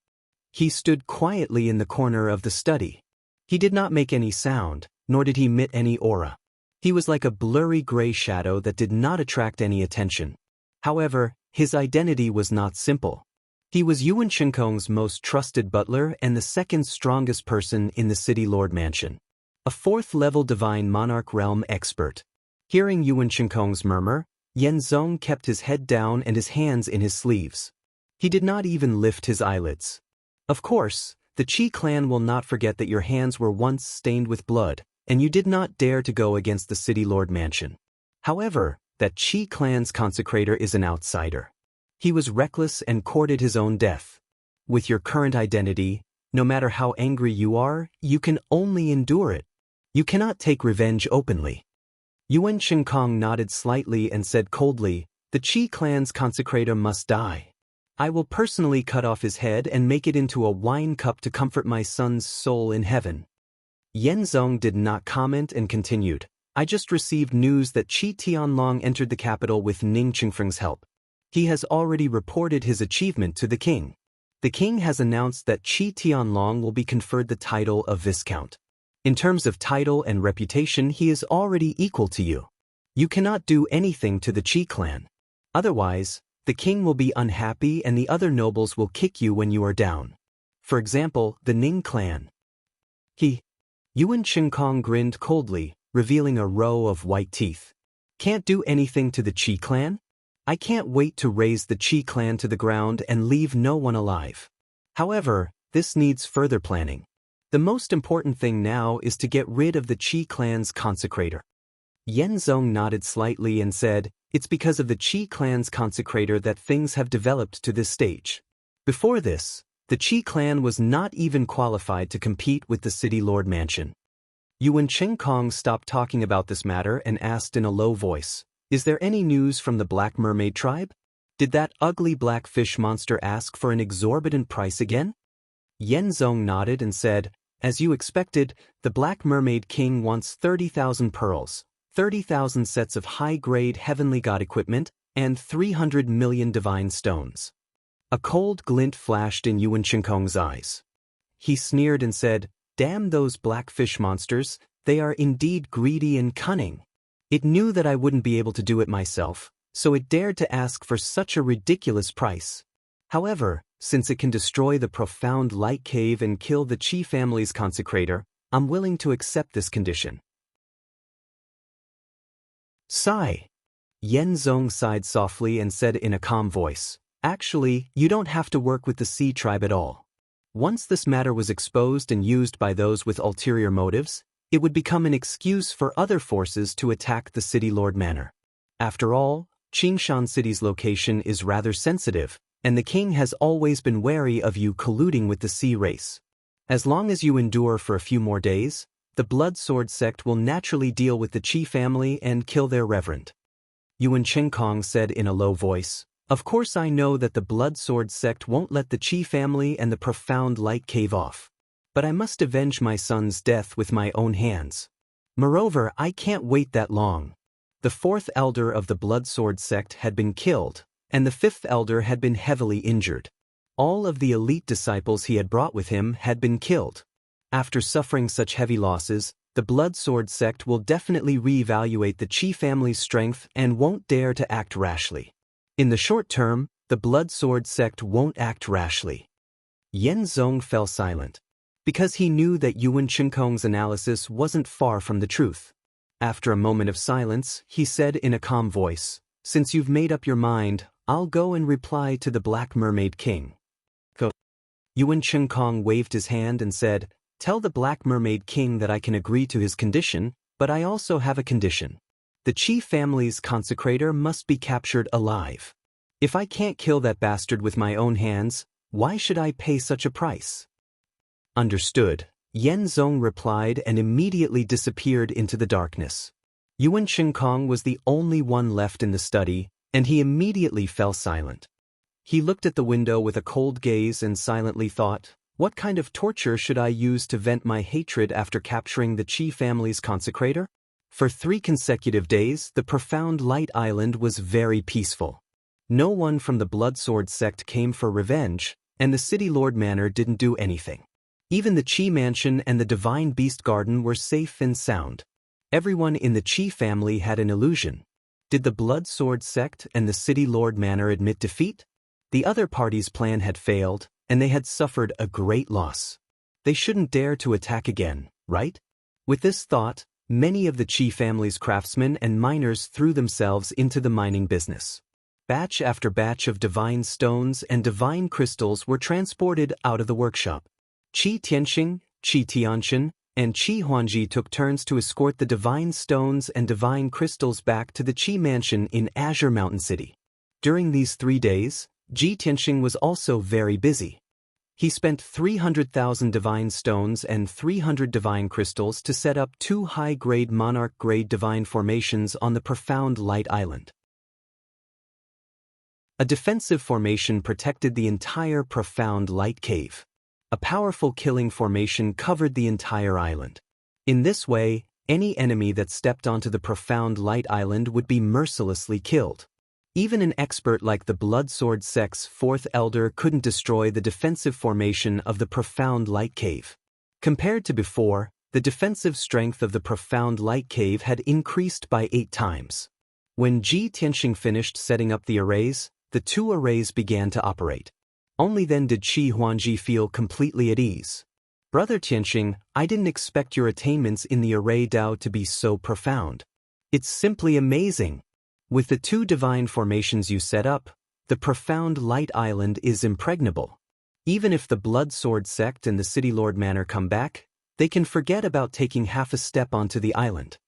He stood quietly in the corner of the study. He did not make any sound, nor did he emit any aura. He was like a blurry gray shadow that did not attract any attention. However, his identity was not simple. He was Yuan Chengkong's most trusted butler and the second strongest person in the city lord mansion. A 4th-level divine monarch realm expert. Hearing Yuan Chengkong's murmur, Yenzong kept his head down and his hands in his sleeves. He did not even lift his eyelids. Of course, the Qi clan will not forget that your hands were once stained with blood, and you did not dare to go against the city lord mansion. However, that Qi clan's consecrator is an outsider. He was reckless and courted his own death. With your current identity, no matter how angry you are, you can only endure it. You cannot take revenge openly. Yuan Chengkong nodded slightly and said coldly, the Qi clan's consecrator must die. I will personally cut off his head and make it into a wine cup to comfort my son's soul in heaven. Yenzong did not comment and continued, I just received news that Qi Tianlong entered the capital with Ning Qingfeng's help. He has already reported his achievement to the king. The king has announced that Qi Tianlong will be conferred the title of Viscount. In terms of title and reputation, he is already equal to you. You cannot do anything to the Qi clan. Otherwise, the king will be unhappy and the other nobles will kick you when you are down. For example, the Ning clan. Yuan Chengkong grinned coldly, revealing a row of white teeth. Can't do anything to the Qi clan? I can't wait to raze the Qi clan to the ground and leave no one alive. However, this needs further planning. The most important thing now is to get rid of the Qi clan's consecrator. Yenzong nodded slightly and said, it's because of the Qi clan's consecrator that things have developed to this stage. Before this, the Qi clan was not even qualified to compete with the city lord mansion. Yuan Chengkong stopped talking about this matter and asked in a low voice, is there any news from the Black Mermaid tribe? Did that ugly black fish monster ask for an exorbitant price again? Yenzong nodded and said, as you expected, the Black Mermaid King wants 30,000 pearls, 30,000 sets of high-grade heavenly god equipment, and 300 million divine stones. A cold glint flashed in Yuan Qinkong's eyes. He sneered and said, "Damn those black fish monsters, they are indeed greedy and cunning." It knew that I wouldn't be able to do it myself, so it dared to ask for such a ridiculous price. However, since it can destroy the profound light cave and kill the Qi family's consecrator, I'm willing to accept this condition. Sigh. Yen Zong sighed softly and said in a calm voice, "Actually, you don't have to work with the Sea tribe at all. Once this matter was exposed and used by those with ulterior motives, it would become an excuse for other forces to attack the City Lord Manor. After all, Qingshan City's location is rather sensitive, and the king has always been wary of you colluding with the Sea race. As long as you endure for a few more days, the Blood Sword sect will naturally deal with the Qi family and kill their reverend." Yuan Qinkong said in a low voice, "Of course I know that the Blood Sword sect won't let the Qi family and the profound light cave off. But I must avenge my son's death with my own hands. Moreover, I can't wait that long." The fourth elder of the Blood Sword sect had been killed, and the fifth elder had been heavily injured. All of the elite disciples he had brought with him had been killed. After suffering such heavy losses, the Blood Sword sect will definitely reevaluate the Qi family's strength and won't dare to act rashly. In the short term, the Blood Sword sect won't act rashly. Yen Zong fell silent, because he knew that Yuan Qinkong's analysis wasn't far from the truth. After a moment of silence, he said in a calm voice, "Since you've made up your mind, I'll go and reply to the Black Mermaid King." Go. Yuan Qinkong waved his hand and said, "Tell the Black Mermaid King that I can agree to his condition, but I also have a condition. The Qi family's consecrator must be captured alive. If I can't kill that bastard with my own hands, why should I pay such a price?" "Understood," Yen Zong replied and immediately disappeared into the darkness. Yuan Qinkong was the only one left in the study, and he immediately fell silent. He looked at the window with a cold gaze and silently thought, "What kind of torture should I use to vent my hatred after capturing the Qi family's consecrator?" For 3 consecutive days, the profound light island was very peaceful. No one from the Blood Sword sect came for revenge, and the City Lord Manor didn't do anything. Even the Qi mansion and the Divine Beast Garden were safe and sound. Everyone in the Qi family had an illusion. Did the Blood Sword sect and the City Lord Manor admit defeat? The other party's plan had failed, and they had suffered a great loss. They shouldn't dare to attack again, right? With this thought, many of the Qi family's craftsmen and miners threw themselves into the mining business. Batch after batch of divine stones and divine crystals were transported out of the workshop. Qi Tianxing, Qi Tianxin, and Qi Huanji took turns to escort the divine stones and divine crystals back to the Qi mansion in Azure Mountain City. During these 3 days, Qi Tianxing was also very busy. He spent 300,000 divine stones and 300 divine crystals to set up 2 high-grade monarch-grade divine formations on the profound light island. A defensive formation protected the entire profound light cave. A powerful killing formation covered the entire island. In this way, any enemy that stepped onto the profound light island would be mercilessly killed. Even an expert like the Blood Sword sect's 4th elder couldn't destroy the defensive formation of the profound light cave. Compared to before, the defensive strength of the profound light cave had increased by 8 times. When Qi Tianxing finished setting up the arrays, the 2 arrays began to operate. Only then did Qi Huanji feel completely at ease. "Brother Tianxing, I didn't expect your attainments in the array Dao to be so profound. It's simply amazing. With the 2 divine formations you set up, the profound light island is impregnable. Even if the Blood Sword sect and the City Lord Manor come back, they can forget about taking half a step onto the island."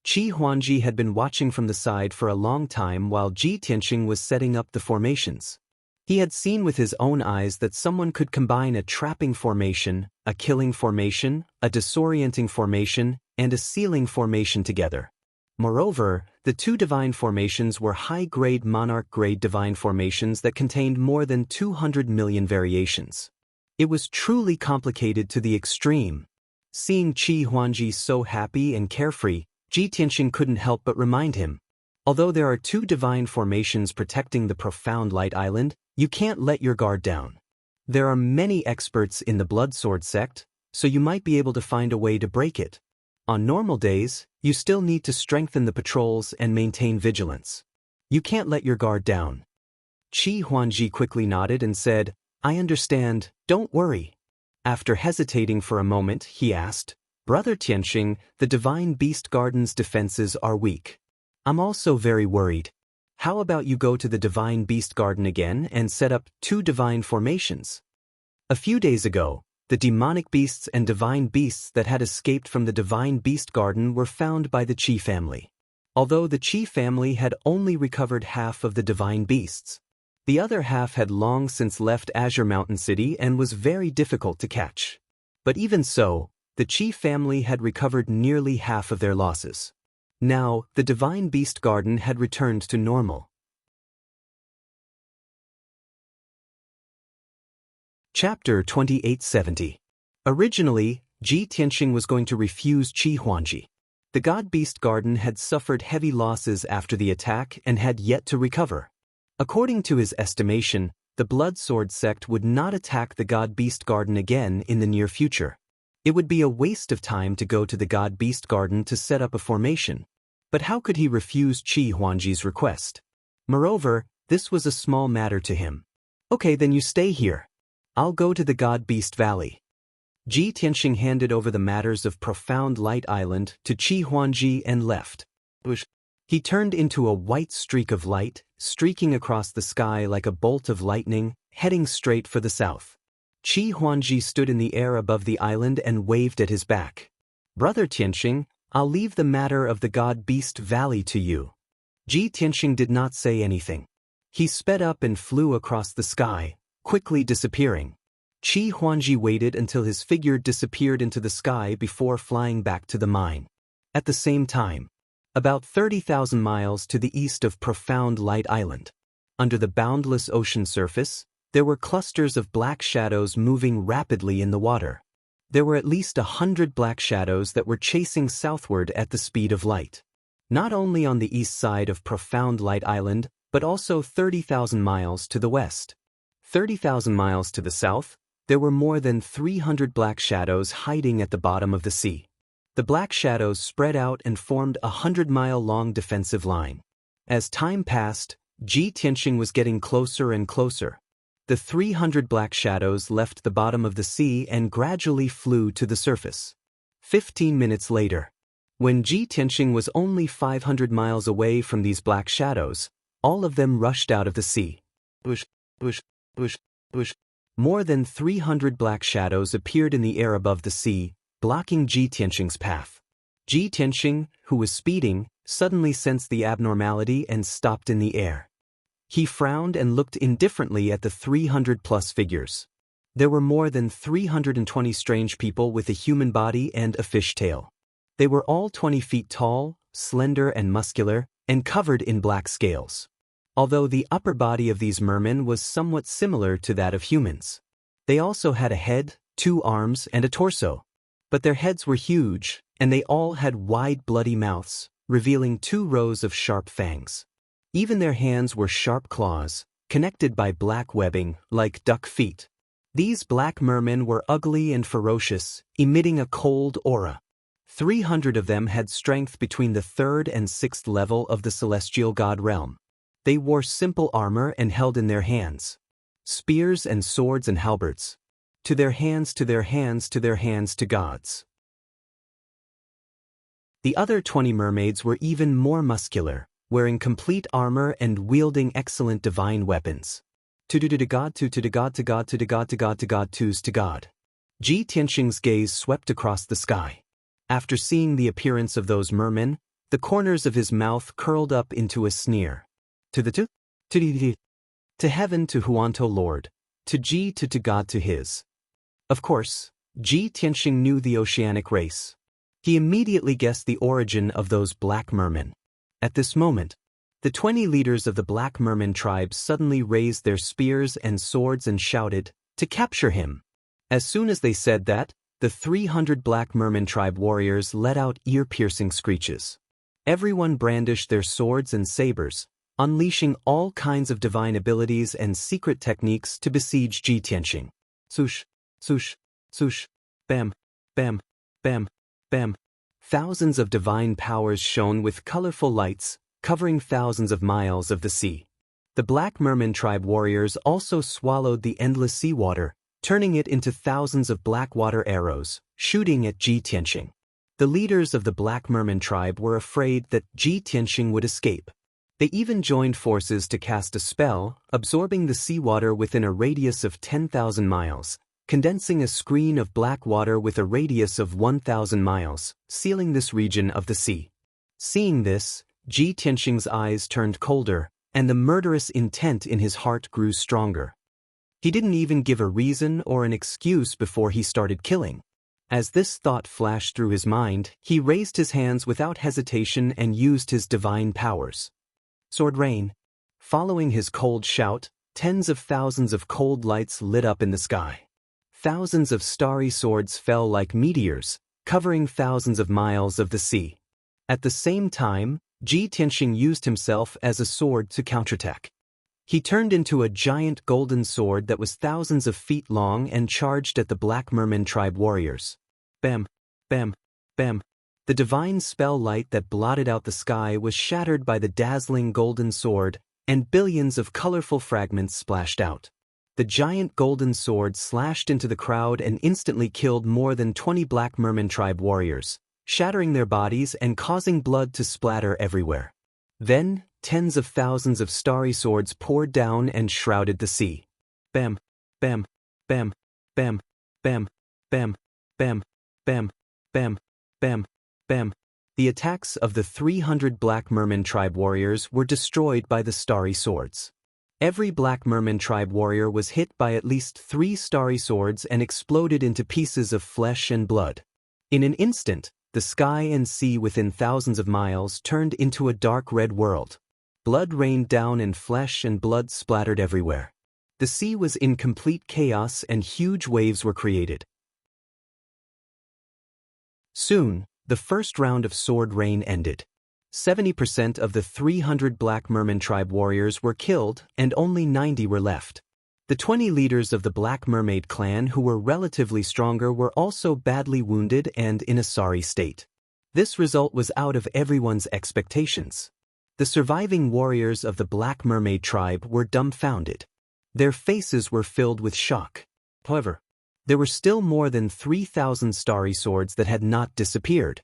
Qi Huanji had been watching from the side for a long time while Qi Tianxing was setting up the formations. He had seen with his own eyes that someone could combine a trapping formation, a killing formation, a disorienting formation, and a sealing formation together. Moreover, the 2 divine formations were high-grade monarch-grade divine formations that contained more than 200 million variations. It was truly complicated to the extreme. Seeing Qi Huanji so happy and carefree, Qi Tianxing couldn't help but remind him. Although there are 2 divine formations protecting the profound light island, You can't let your guard down. There are many experts in the blood sword sect, so you might be able to find a way to break it. On normal days, you still need to strengthen the patrols and maintain vigilance. You can't let your guard down. Qi Huangji quickly nodded and said, I understand, don't worry. After hesitating for a moment, he asked, Brother Tianxing, the Divine Beast Garden's defenses are weak. I'm also very worried. How about you go to the Divine Beast Garden again and set up 2 divine formations? A few days ago, the demonic beasts and divine beasts that had escaped from the Divine Beast Garden were found by the Qi family. Although the Qi family had only recovered half of the divine beasts, the other half had long since left Azure Mountain City and was very difficult to catch. But even so, the Qi family had recovered nearly half of their losses. Now, the Divine Beast Garden had returned to normal. Chapter 2870. Originally, Ji Tianxing was going to refuse Qi Huangji. The God Beast Garden had suffered heavy losses after the attack and had yet to recover. According to his estimation, the Blood Sword sect would not attack the God Beast Garden again in the near future. It would be a waste of time to go to the God Beast Garden to set up a formation. But how could he refuse Qi Huangji's request? Moreover, this was a small matter to him. Okay, then you stay here. I'll go to the God Beast Valley. Ji Tianxing handed over the matters of Profound Light Island to Qi Huangji and left. He turned into a white streak of light, streaking across the sky like a bolt of lightning, heading straight for the south. Qi Huangji stood in the air above the island and waved at his back. Brother Tianxing, I'll leave the matter of the God Beast Valley to you. Ji Tianxing did not say anything. He sped up and flew across the sky, quickly disappearing. Qi Huangji waited until his figure disappeared into the sky before flying back to the mine. At the same time, about 30,000 miles to the east of Profound Light Island, under the boundless ocean surface, there were clusters of black shadows moving rapidly in the water. There were at least 100 black shadows that were chasing southward at the speed of light. Not only on the east side of Profound Light Island, but also 30,000 miles to the west. 30,000 miles to the south, there were more than 300 black shadows hiding at the bottom of the sea. The black shadows spread out and formed a 100-mile-long defensive line. As time passed, Ji Tianxing was getting closer and closer. The 300 black shadows left the bottom of the sea and gradually flew to the surface. 15 minutes later, when Ji Tianxing was only 500 miles away from these black shadows, all of them rushed out of the sea. More than 300 black shadows appeared in the air above the sea, blocking Ji Tianxing's path. Ji Tianxing, who was speeding, suddenly sensed the abnormality and stopped in the air. He frowned and looked indifferently at the 300-plus figures. There were more than 320 strange people with a human body and a fish tail. They were all 20 feet tall, slender and muscular, and covered in black scales. Although the upper body of these mermen was somewhat similar to that of humans. They also had a head, 2 arms, and a torso. But their heads were huge, and they all had wide bloody mouths, revealing 2 rows of sharp fangs. Even their hands were sharp claws, connected by black webbing, like duck feet. These black mermen were ugly and ferocious, emitting a cold aura. 300 of them had strength between the 3rd and 6th level of the celestial god realm. They wore simple armor and held in their hands spears and swords and halberds. To their hands, to their hands, to their hands, to gods. The other 20 mermaids were even more muscular, wearing complete armor and wielding excellent divine weapons. To God, to God, to God, to God, to God, to God, to God. Ji Tianxing's gaze swept across the sky. After seeing the appearance of those mermen, the corners of his mouth curled up into a sneer. To heaven, to Huanto Lord, to Ji, to God, to his. Of course, Ji Tianxing knew the oceanic race. He immediately guessed the origin of those black mermen. At this moment, the 20 leaders of the black merman tribe suddenly raised their spears and swords and shouted, "To capture him!" As soon as they said that, the 300 black merman tribe warriors let out ear-piercing screeches. Everyone brandished their swords and sabers, unleashing all kinds of divine abilities and secret techniques to besiege Ji Tianxing. Swoosh, swoosh, swoosh, bam, bam, bam, bam. Thousands of divine powers shone with colorful lights, covering thousands of miles of the sea. The Black Merman tribe warriors also swallowed the endless seawater, turning it into thousands of black water arrows, shooting at Ji Tianxing. The leaders of the Black Merman tribe were afraid that Ji Tianxing would escape. They even joined forces to cast a spell, absorbing the seawater within a radius of 10,000 miles, condensing a screen of black water with a radius of 1,000 miles, sealing this region of the sea. Seeing this, Ji Tianxing's eyes turned colder, and the murderous intent in his heart grew stronger. He didn't even give a reason or an excuse before he started killing. As this thought flashed through his mind, he raised his hands without hesitation and used his divine powers. Sword rain. Following his cold shout, tens of thousands of cold lights lit up in the sky. Thousands of starry swords fell like meteors, covering thousands of miles of the sea. At the same time, Ji Tianxing used himself as a sword to counterattack. He turned into a giant golden sword that was thousands of feet long and charged at the Black Merman tribe warriors. Bam, bam, bam. The divine spell light that blotted out the sky was shattered by the dazzling golden sword, and billions of colorful fragments splashed out. The giant golden sword slashed into the crowd and instantly killed more than 20 Black Merman tribe warriors, shattering their bodies and causing blood to splatter everywhere. Then, tens of thousands of starry swords poured down and shrouded the sea. Bam, bam, bam, bam, bam, bam, bam, bam, bam, bam, bam. The attacks of the 300 Black Merman tribe warriors were destroyed by the starry swords. Every Black Merman tribe warrior was hit by at least 3 starry swords and exploded into pieces of flesh and blood. In an instant, the sky and sea within thousands of miles turned into a dark red world. Blood rained down and flesh and blood splattered everywhere. The sea was in complete chaos and huge waves were created. Soon, the first round of sword rain ended. 70% of the 300 Black Merman tribe warriors were killed and only 90 were left. The 20 leaders of the Black Mermaid clan who were relatively stronger were also badly wounded and in a sorry state. This result was out of everyone's expectations. The surviving warriors of the Black Mermaid tribe were dumbfounded. Their faces were filled with shock. However, there were still more than 3,000 starry swords that had not disappeared.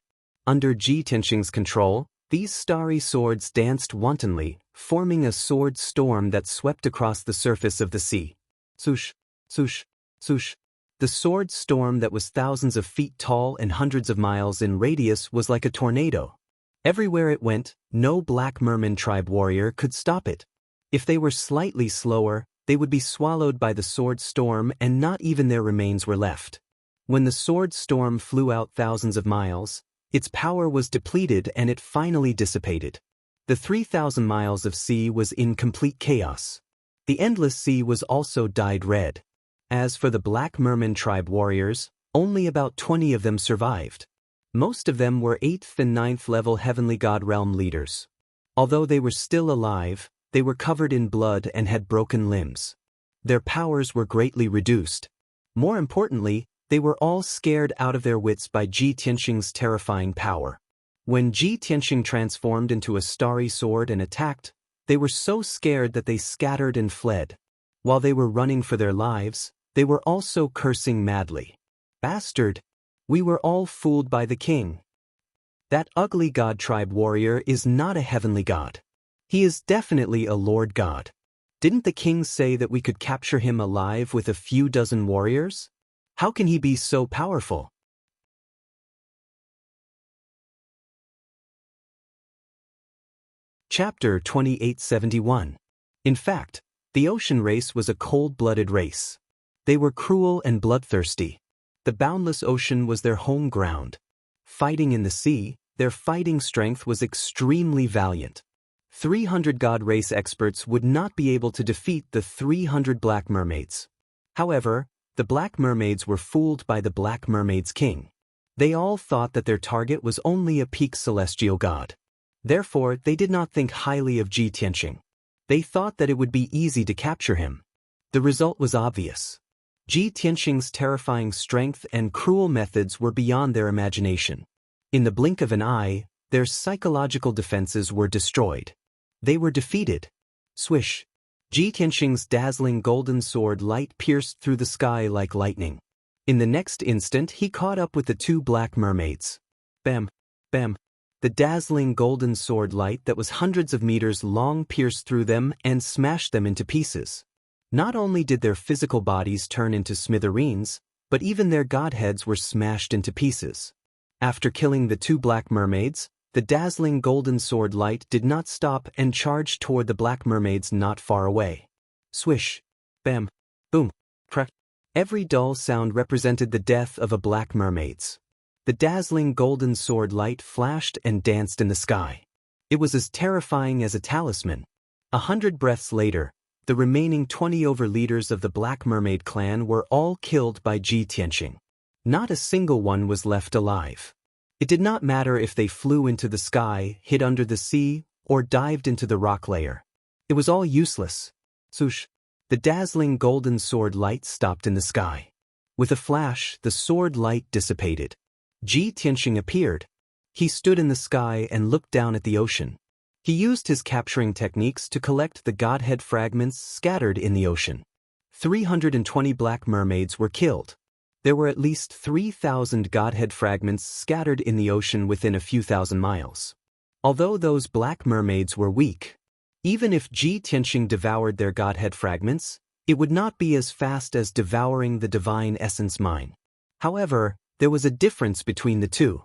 Under Ji Tianxing's control, these starry swords danced wantonly, forming a sword storm that swept across the surface of the sea. Swoosh, swoosh, swoosh. The sword storm that was thousands of feet tall and hundreds of miles in radius was like a tornado. Everywhere it went, no Black Merman tribe warrior could stop it. If they were slightly slower, they would be swallowed by the sword storm and not even their remains were left. When the sword storm flew out thousands of miles, its power was depleted and it finally dissipated. The 3,000 miles of sea was in complete chaos. The endless sea was also dyed red. As for the Black Merman tribe warriors, only about 20 of them survived. Most of them were 8th and 9th level Heavenly God Realm leaders. Although they were still alive, they were covered in blood and had broken limbs. Their powers were greatly reduced. More importantly, they were all scared out of their wits by Ji Tianxing's terrifying power. When Ji Tianxing transformed into a starry sword and attacked, they were so scared that they scattered and fled. While they were running for their lives, they were also cursing madly. Bastard! We were all fooled by the king. That ugly god tribe warrior is not a heavenly god. He is definitely a lord god. Didn't the king say that we could capture him alive with a few dozen warriors? How can he be so powerful? Chapter 2871. In fact, the ocean race was a cold-blooded race. They were cruel and bloodthirsty. The boundless ocean was their home ground. Fighting in the sea, their fighting strength was extremely valiant. 300 god race experts would not be able to defeat the 300 Black Mermaids. However, the Black Mermaids were fooled by the Black Mermaids' king. They all thought that their target was only a peak celestial god. Therefore, they did not think highly of Ji Tianxing. They thought that it would be easy to capture him. The result was obvious. Ji Tianxing's terrifying strength and cruel methods were beyond their imagination. In the blink of an eye, their psychological defenses were destroyed. They were defeated. Swish! Ji Tianxing's dazzling golden sword light pierced through the sky like lightning. In the next instant, he caught up with the two black mermaids. Bam! Bam! The dazzling golden sword light that was hundreds of meters long pierced through them and smashed them into pieces. Not only did their physical bodies turn into smithereens, but even their godheads were smashed into pieces. After killing the two black mermaids, the dazzling golden sword light did not stop and charged toward the black mermaids not far away. Swish! Bam! Boom! Crack! Every dull sound represented the death of a black mermaids. The dazzling golden sword light flashed and danced in the sky. It was as terrifying as a talisman. 100 breaths later, the remaining 20 leaders of the Black Mermaid clan were all killed by Ji Tianxing. Not a single one was left alive. It did not matter if they flew into the sky, hid under the sea, or dived into the rock layer. It was all useless. Swoosh! The dazzling golden sword light stopped in the sky. With a flash, the sword light dissipated. Ji Tianxing appeared. He stood in the sky and looked down at the ocean. He used his capturing techniques to collect the godhead fragments scattered in the ocean. 320 black mermaids were killed. There were at least 3,000 godhead fragments scattered in the ocean within a few thousand miles. Although those black mermaids were weak, even if Ji Tianxing devoured their godhead fragments, it would not be as fast as devouring the divine essence mine. However, there was a difference between the two.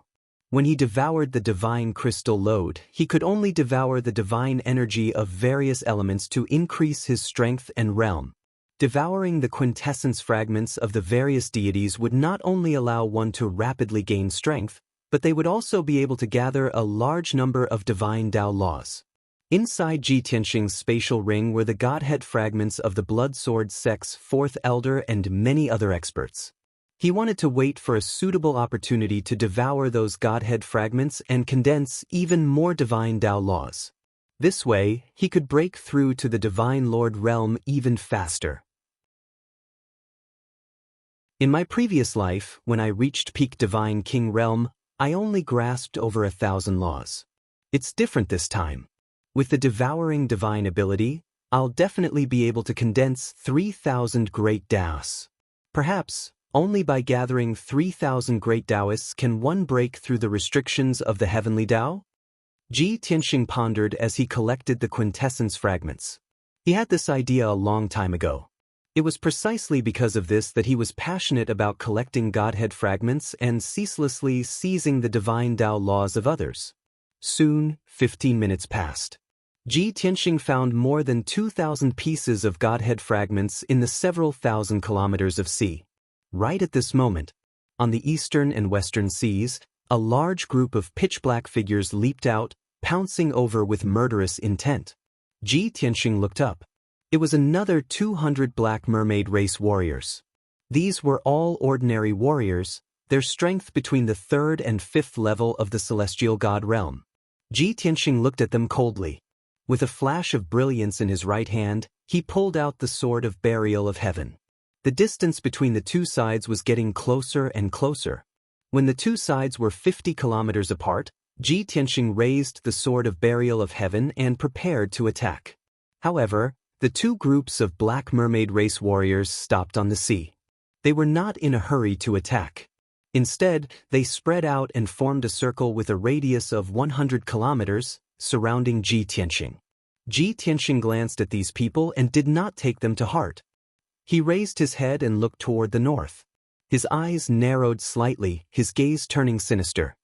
When he devoured the divine crystal lode, he could only devour the divine energy of various elements to increase his strength and realm. Devouring the quintessence fragments of the various deities would not only allow one to rapidly gain strength, but they would also be able to gather a large number of divine Tao laws. Inside Ji Tianxing's spatial ring were the godhead fragments of the Blood Sword Sect's fourth elder and many other experts. He wanted to wait for a suitable opportunity to devour those godhead fragments and condense even more divine Tao laws. This way, he could break through to the Divine Lord realm even faster. In my previous life, when I reached peak Divine King realm, I only grasped over 1,000 laws. It's different this time. With the devouring divine ability, I'll definitely be able to condense 3,000 great Daoists. Perhaps, only by gathering 3,000 great Daoists can one break through the restrictions of the heavenly Tao? Ji Tianxing pondered as he collected the quintessence fragments. He had this idea a long time ago. It was precisely because of this that he was passionate about collecting godhead fragments and ceaselessly seizing the divine Tao laws of others. Soon, 15 minutes passed. Ji Tianxing found more than 2,000 pieces of godhead fragments in the several thousand kilometers of sea. Right at this moment, on the eastern and western seas, a large group of pitch-black figures leaped out, pouncing over with murderous intent. Ji Tianxing looked up. It was another 200 Black Mermaid race warriors. These were all ordinary warriors, their strength between the 3rd and 5th level of the celestial god realm. Ji Tianxing looked at them coldly. With a flash of brilliance in his right hand, he pulled out the sword of burial of heaven. The distance between the two sides was getting closer and closer. When the two sides were 50 kilometers apart, Ji Tianxing raised the sword of burial of heaven and prepared to attack. However, the two groups of Black Mermaid race warriors stopped on the sea. They were not in a hurry to attack. Instead, they spread out and formed a circle with a radius of 100 kilometers, surrounding Ji Tianxing. Ji Tianxing glanced at these people and did not take them to heart. He raised his head and looked toward the north. His eyes narrowed slightly, his gaze turning sinister.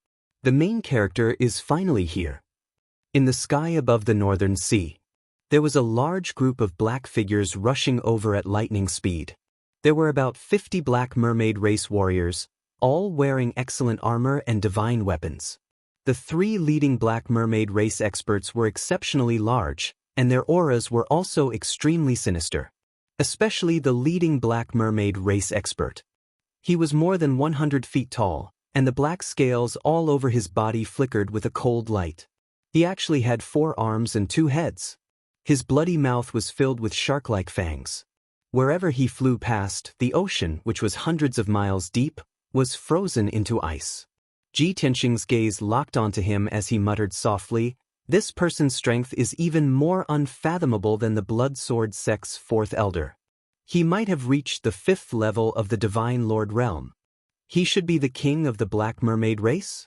The main character is finally here. In the sky above the northern sea, there was a large group of black figures rushing over at lightning speed. There were about 50 Black Mermaid race warriors, all wearing excellent armor and divine weapons. The 3 leading Black Mermaid race experts were exceptionally large, and their auras were also extremely sinister. Especially the leading Black Mermaid race expert. He was more than 100 feet tall, and the black scales all over his body flickered with a cold light. He actually had 4 arms and 2 heads. His bloody mouth was filled with shark-like fangs. Wherever he flew past, the ocean, which was hundreds of miles deep, was frozen into ice. Ji Tianxing's gaze locked onto him as he muttered softly, "This person's strength is even more unfathomable than the Blood Sword sect's 4th elder. He might have reached the 5th level of the Divine Lord realm. He should be the king of the Black Mermaid race?"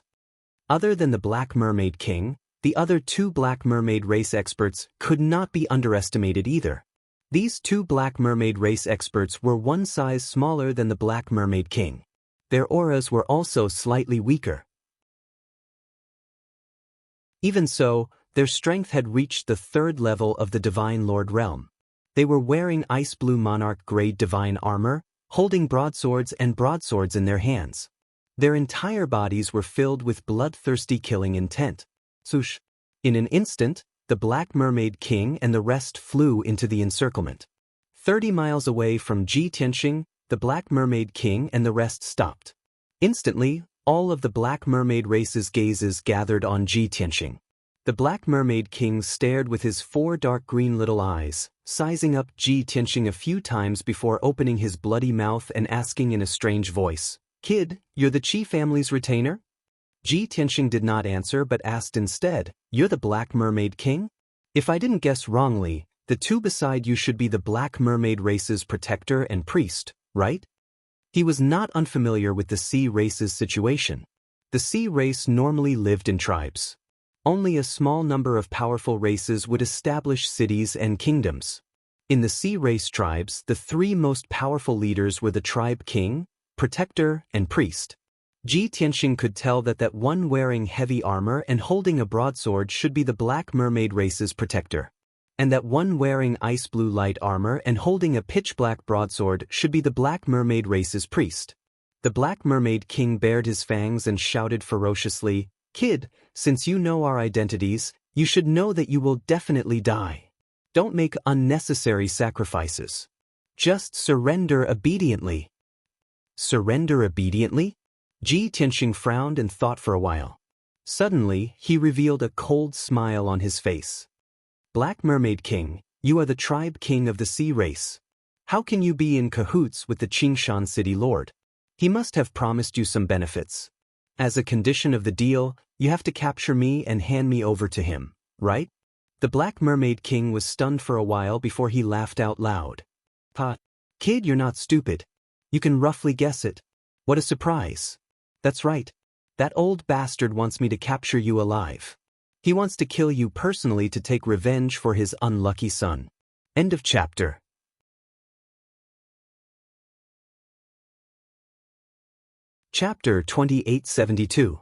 Other than the Black Mermaid King, the other 2 Black Mermaid race experts could not be underestimated either. These 2 Black Mermaid race experts were one size smaller than the Black Mermaid King. Their auras were also slightly weaker. Even so, their strength had reached the 3rd level of the Divine Lord realm. They were wearing ice blue monarch-grade divine armor, holding broadswords in their hands. Their entire bodies were filled with bloodthirsty killing intent. Swoosh! In an instant, the Black Mermaid King and the rest flew into the encirclement. 30 miles away from Ji Tianxing, the Black Mermaid King and the rest stopped. Instantly, all of the Black Mermaid race's gazes gathered on Ji Tianxing. The Black Mermaid King stared with his 4 dark green little eyes, sizing up Ji Tianxing a few times before opening his bloody mouth and asking in a strange voice, "Kid, you're the Qi family's retainer?" Ji Tianxing did not answer but asked instead, "You're the Black Mermaid King? If I didn't guess wrongly, the 2 beside you should be the Black Mermaid race's protector and priest, right?" He was not unfamiliar with the sea race's situation. The sea race normally lived in tribes. Only a small number of powerful races would establish cities and kingdoms. In the sea race tribes, the 3 most powerful leaders were the tribe king, protector, and priest. Ji Tianxing could tell that one wearing heavy armor and holding a broadsword should be the Black Mermaid race's protector, and that one wearing ice blue light armor and holding a pitch-black broadsword should be the Black Mermaid race's priest. The Black Mermaid King bared his fangs and shouted ferociously, "Kid, since you know our identities, you should know that you will definitely die. Don't make unnecessary sacrifices. Just surrender obediently." Surrender obediently? Ji Tianxing frowned and thought for a while. Suddenly, he revealed a cold smile on his face. "Black Mermaid King, you are the tribe king of the sea race. How can you be in cahoots with the Qingshan City Lord? He must have promised you some benefits. As a condition of the deal, you have to capture me and hand me over to him, right?" The Black Mermaid King was stunned for a while before he laughed out loud. Kid, you're not stupid. You can roughly guess it. What a surprise. That's right. That old bastard wants me to capture you alive. He wants to kill you personally to take revenge for his unlucky son." End of chapter. Chapter 2872.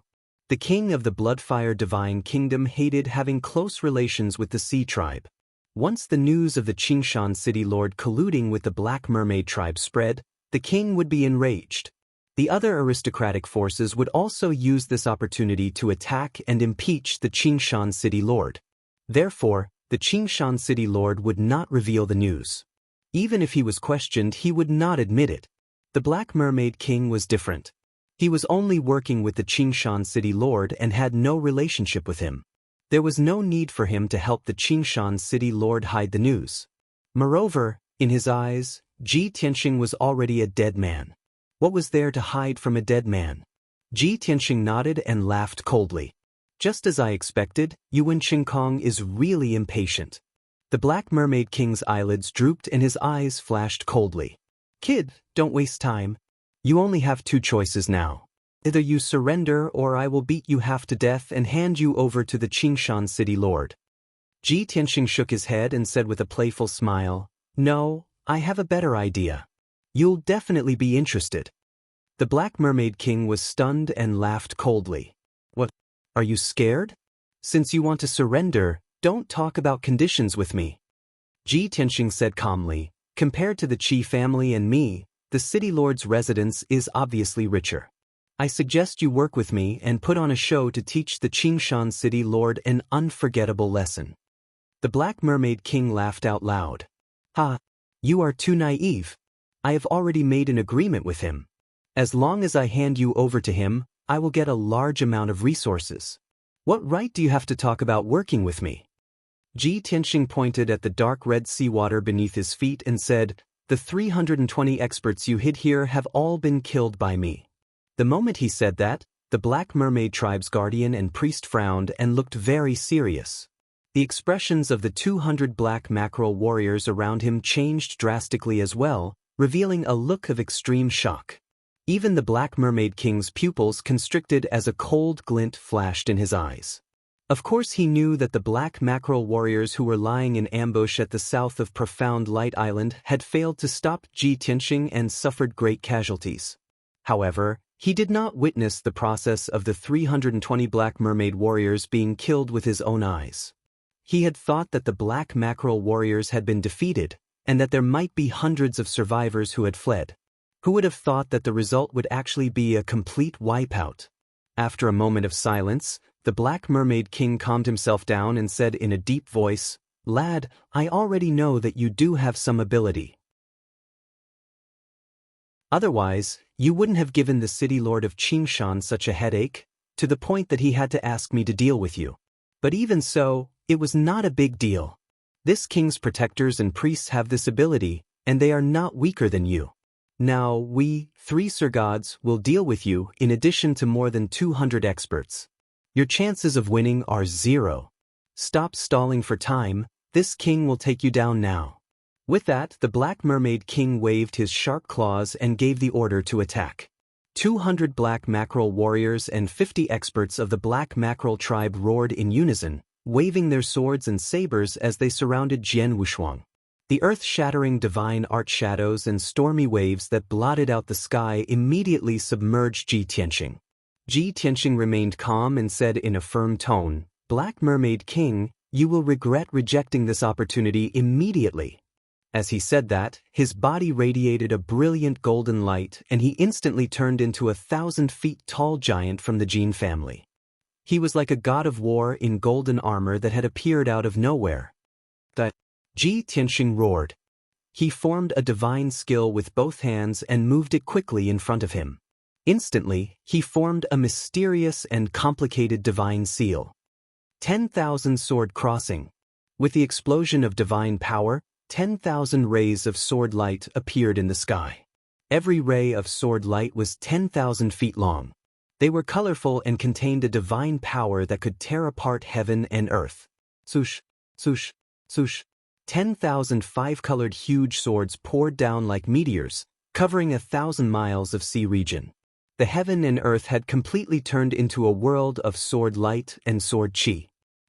The king of the Bloodfire Divine Kingdom hated having close relations with the Sea Tribe. Once the news of the Qingshan City Lord colluding with the Black Mermaid tribe spread, the king would be enraged. The other aristocratic forces would also use this opportunity to attack and impeach the Qingshan City Lord. Therefore, the Qingshan City Lord would not reveal the news. Even if he was questioned, he would not admit it. The Black Mermaid King was different. He was only working with the Qingshan City Lord and had no relationship with him. There was no need for him to help the Qingshan City Lord hide the news. Moreover, in his eyes, Ji Tianxing was already a dead man. What was there to hide from a dead man? Ji Tianxing nodded and laughed coldly. "Just as I expected, Yuan Qingkong is really impatient." The Black Mermaid King's eyelids drooped and his eyes flashed coldly. "Kid, don't waste time. You only have 2 choices now. Either you surrender or I will beat you half to death and hand you over to the Qingshan City Lord." Ji Tianxing shook his head and said with a playful smile, "No, I have a better idea. You'll definitely be interested." The Black Mermaid King was stunned and laughed coldly. "What? Are you scared? Since you want to surrender, don't talk about conditions with me." Ji Tianxing said calmly, "Compared to the Qi family and me, the City Lord's residence is obviously richer. I suggest you work with me and put on a show to teach the Qingshan City Lord an unforgettable lesson." The Black Mermaid King laughed out loud. "Ha! You are too naive. I have already made an agreement with him. As long as I hand you over to him, I will get a large amount of resources. What right do you have to talk about working with me? Tianxing pointed at the dark red seawater beneath his feet and said, "The 320 experts you hid here have all been killed by me." The moment he said that, the Black Mermaid tribe's guardian and priest frowned and looked very serious. The expressions of the 200 black mackerel warriors around him changed drastically as well, revealing a look of extreme shock. Even the Black Mermaid King's pupils constricted as a cold glint flashed in his eyes. Of course he knew that the black mackerel warriors who were lying in ambush at the south of Profound Light Island had failed to stop Tianxing and suffered great casualties. However, he did not witness the process of the 320 black mermaid warriors being killed with his own eyes. He had thought that the black mackerel warriors had been defeated, and that there might be hundreds of survivors who had fled. Who would have thought that the result would actually be a complete wipeout? After a moment of silence, the Black Mermaid King calmed himself down and said in a deep voice, "Lad, I already know that you do have some ability. Otherwise, you wouldn't have given the city lord of Qingshan such a headache, to the point that he had to ask me to deal with you. But even so, it was not a big deal. This king's protectors and priests have this ability, and they are not weaker than you. Now we, 3 Sir Gods, will deal with you in addition to more than 200 experts. Your chances of winning are 0. Stop stalling for time, this king will take you down now." With that, the Black Mermaid King waved his sharp claws and gave the order to attack. 200 black mackerel warriors and 50 experts of the black mackerel tribe roared in unison, waving their swords and sabers as they surrounded Jian Wushuang. The earth-shattering divine art shadows and stormy waves that blotted out the sky immediately submerged Tianxing. Tianxing remained calm and said in a firm tone, "Black Mermaid King, you will regret rejecting this opportunity immediately." As he said that, his body radiated a brilliant golden light and he instantly turned into a 1,000-feet-tall giant from the Jin family. He was like a god of war in golden armor that had appeared out of nowhere. Tianxing roared. He formed a divine skill with both hands and moved it quickly in front of him. Instantly, he formed a mysterious and complicated divine seal. 10,000 sword crossing. With the explosion of divine power, 10,000 rays of sword light appeared in the sky. Every ray of sword light was 10,000 feet long. They were colorful and contained a divine power that could tear apart heaven and earth. Swoosh, swoosh, swoosh. 10,000 five-colored huge swords poured down like meteors, covering 1,000 miles of sea region. The heaven and earth had completely turned into a world of sword light and sword chi.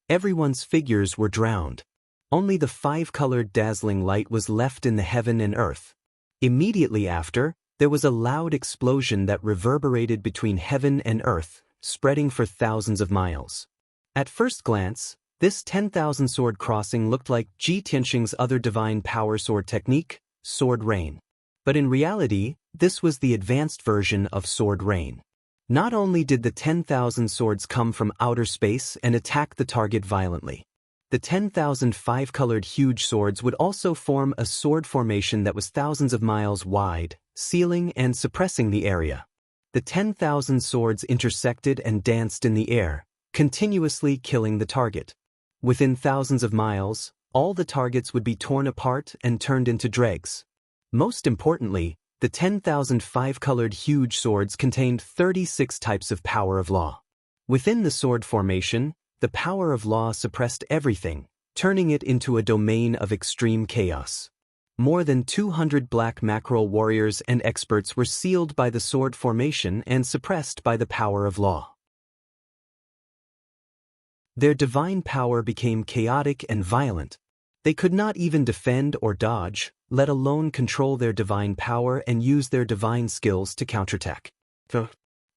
Everyone's figures were drowned. Only the 5-colored dazzling light was left in the heaven and earth. Immediately after, there was a loud explosion that reverberated between heaven and earth, spreading for thousands of miles. At first glance, this 10,000 sword crossing looked like Tianxing's other divine power sword technique, Sword Rain. But in reality, this was the advanced version of Sword Rain. Not only did the 10,000 swords come from outer space and attack the target violently, the 10,000 five-colored huge swords would also form a sword formation that was thousands of miles wide, sealing and suppressing the area. The 10,000 swords intersected and danced in the air, continuously killing the target. Within thousands of miles, all the targets would be torn apart and turned into dregs. Most importantly, the 10,000 five-colored huge swords contained 36 types of power of law. Within the sword formation, the power of law suppressed everything, turning it into a domain of extreme chaos. More than 200 black mackerel warriors and experts were sealed by the sword formation and suppressed by the power of law. Their divine power became chaotic and violent. They could not even defend or dodge, let alone control their divine power and use their divine skills to counterattack.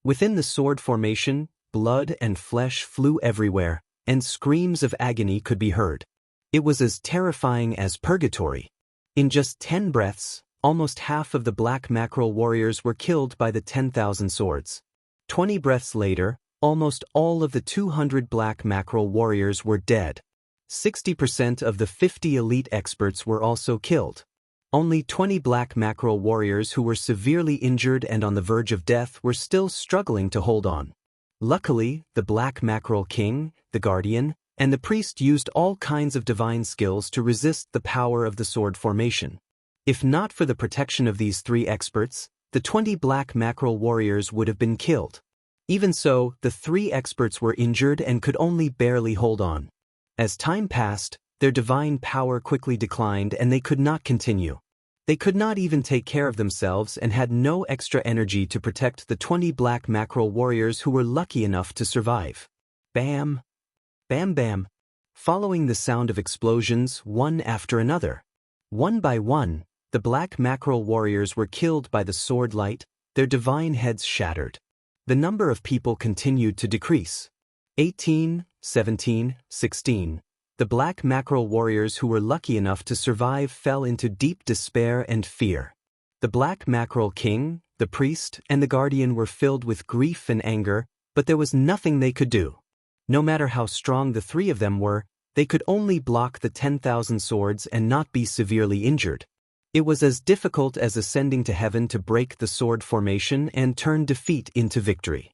Within the sword formation, blood and flesh flew everywhere, and screams of agony could be heard. It was as terrifying as purgatory. In just 10 breaths, almost half of the black mackerel warriors were killed by the 10,000 swords. 20 breaths later, almost all of the 200 black mackerel warriors were dead. 60% of the 50 elite experts were also killed. Only 20 black mackerel warriors who were severely injured and on the verge of death were still struggling to hold on. Luckily, the Black Mackerel King, the Guardian, and the priest used all kinds of divine skills to resist the power of the sword formation. If not for the protection of these 3 experts, the 20 Black Mackerel warriors would have been killed. Even so, the 3 experts were injured and could only barely hold on. As time passed, their divine power quickly declined and they could not continue. They could not even take care of themselves and had no extra energy to protect the 20 Black Mackerel warriors who were lucky enough to survive. Bam! Bam bam! Following the sound of explosions, one after another. One by one, the Black Mackerel warriors were killed by the sword light, their divine heads shattered. The number of people continued to decrease. 18, 17, 16. The Black Mackerel warriors who were lucky enough to survive fell into deep despair and fear. The Black Mackerel King, the priest, and the Guardian were filled with grief and anger, but there was nothing they could do. No matter how strong the 3 of them were, they could only block the 10,000 swords and not be severely injured. It was as difficult as ascending to heaven to break the sword formation and turn defeat into victory.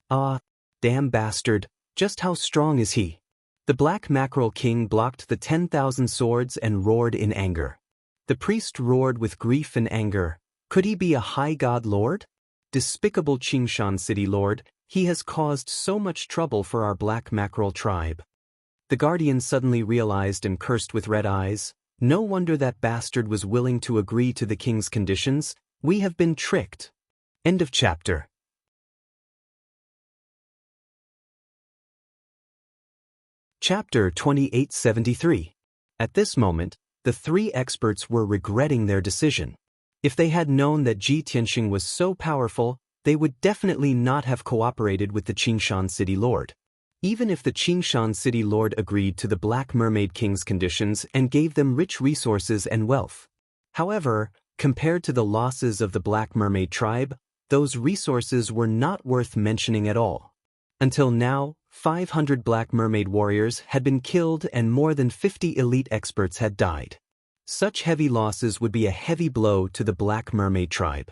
Ah, damn bastard, just how strong is he? The Black Mackerel King blocked the 10,000 swords and roared in anger. The priest roared with grief and anger. Could he be a high god lord? Despicable Qingshan City Lord, he has caused so much trouble for our Black Mackerel tribe. The Guardian suddenly realized and cursed with red eyes. No wonder that bastard was willing to agree to the king's conditions. We have been tricked. End of chapter. Chapter 2873. At this moment, the 3 experts were regretting their decision. If they had known that Ji Tianxing was so powerful, they would definitely not have cooperated with the Qingshan City Lord. Even if the Qingshan City Lord agreed to the Black Mermaid King's conditions and gave them rich resources and wealth. However, compared to the losses of the Black Mermaid tribe, those resources were not worth mentioning at all. Until now, 500 Black Mermaid warriors had been killed and more than 50 elite experts had died. Such heavy losses would be a heavy blow to the Black Mermaid tribe.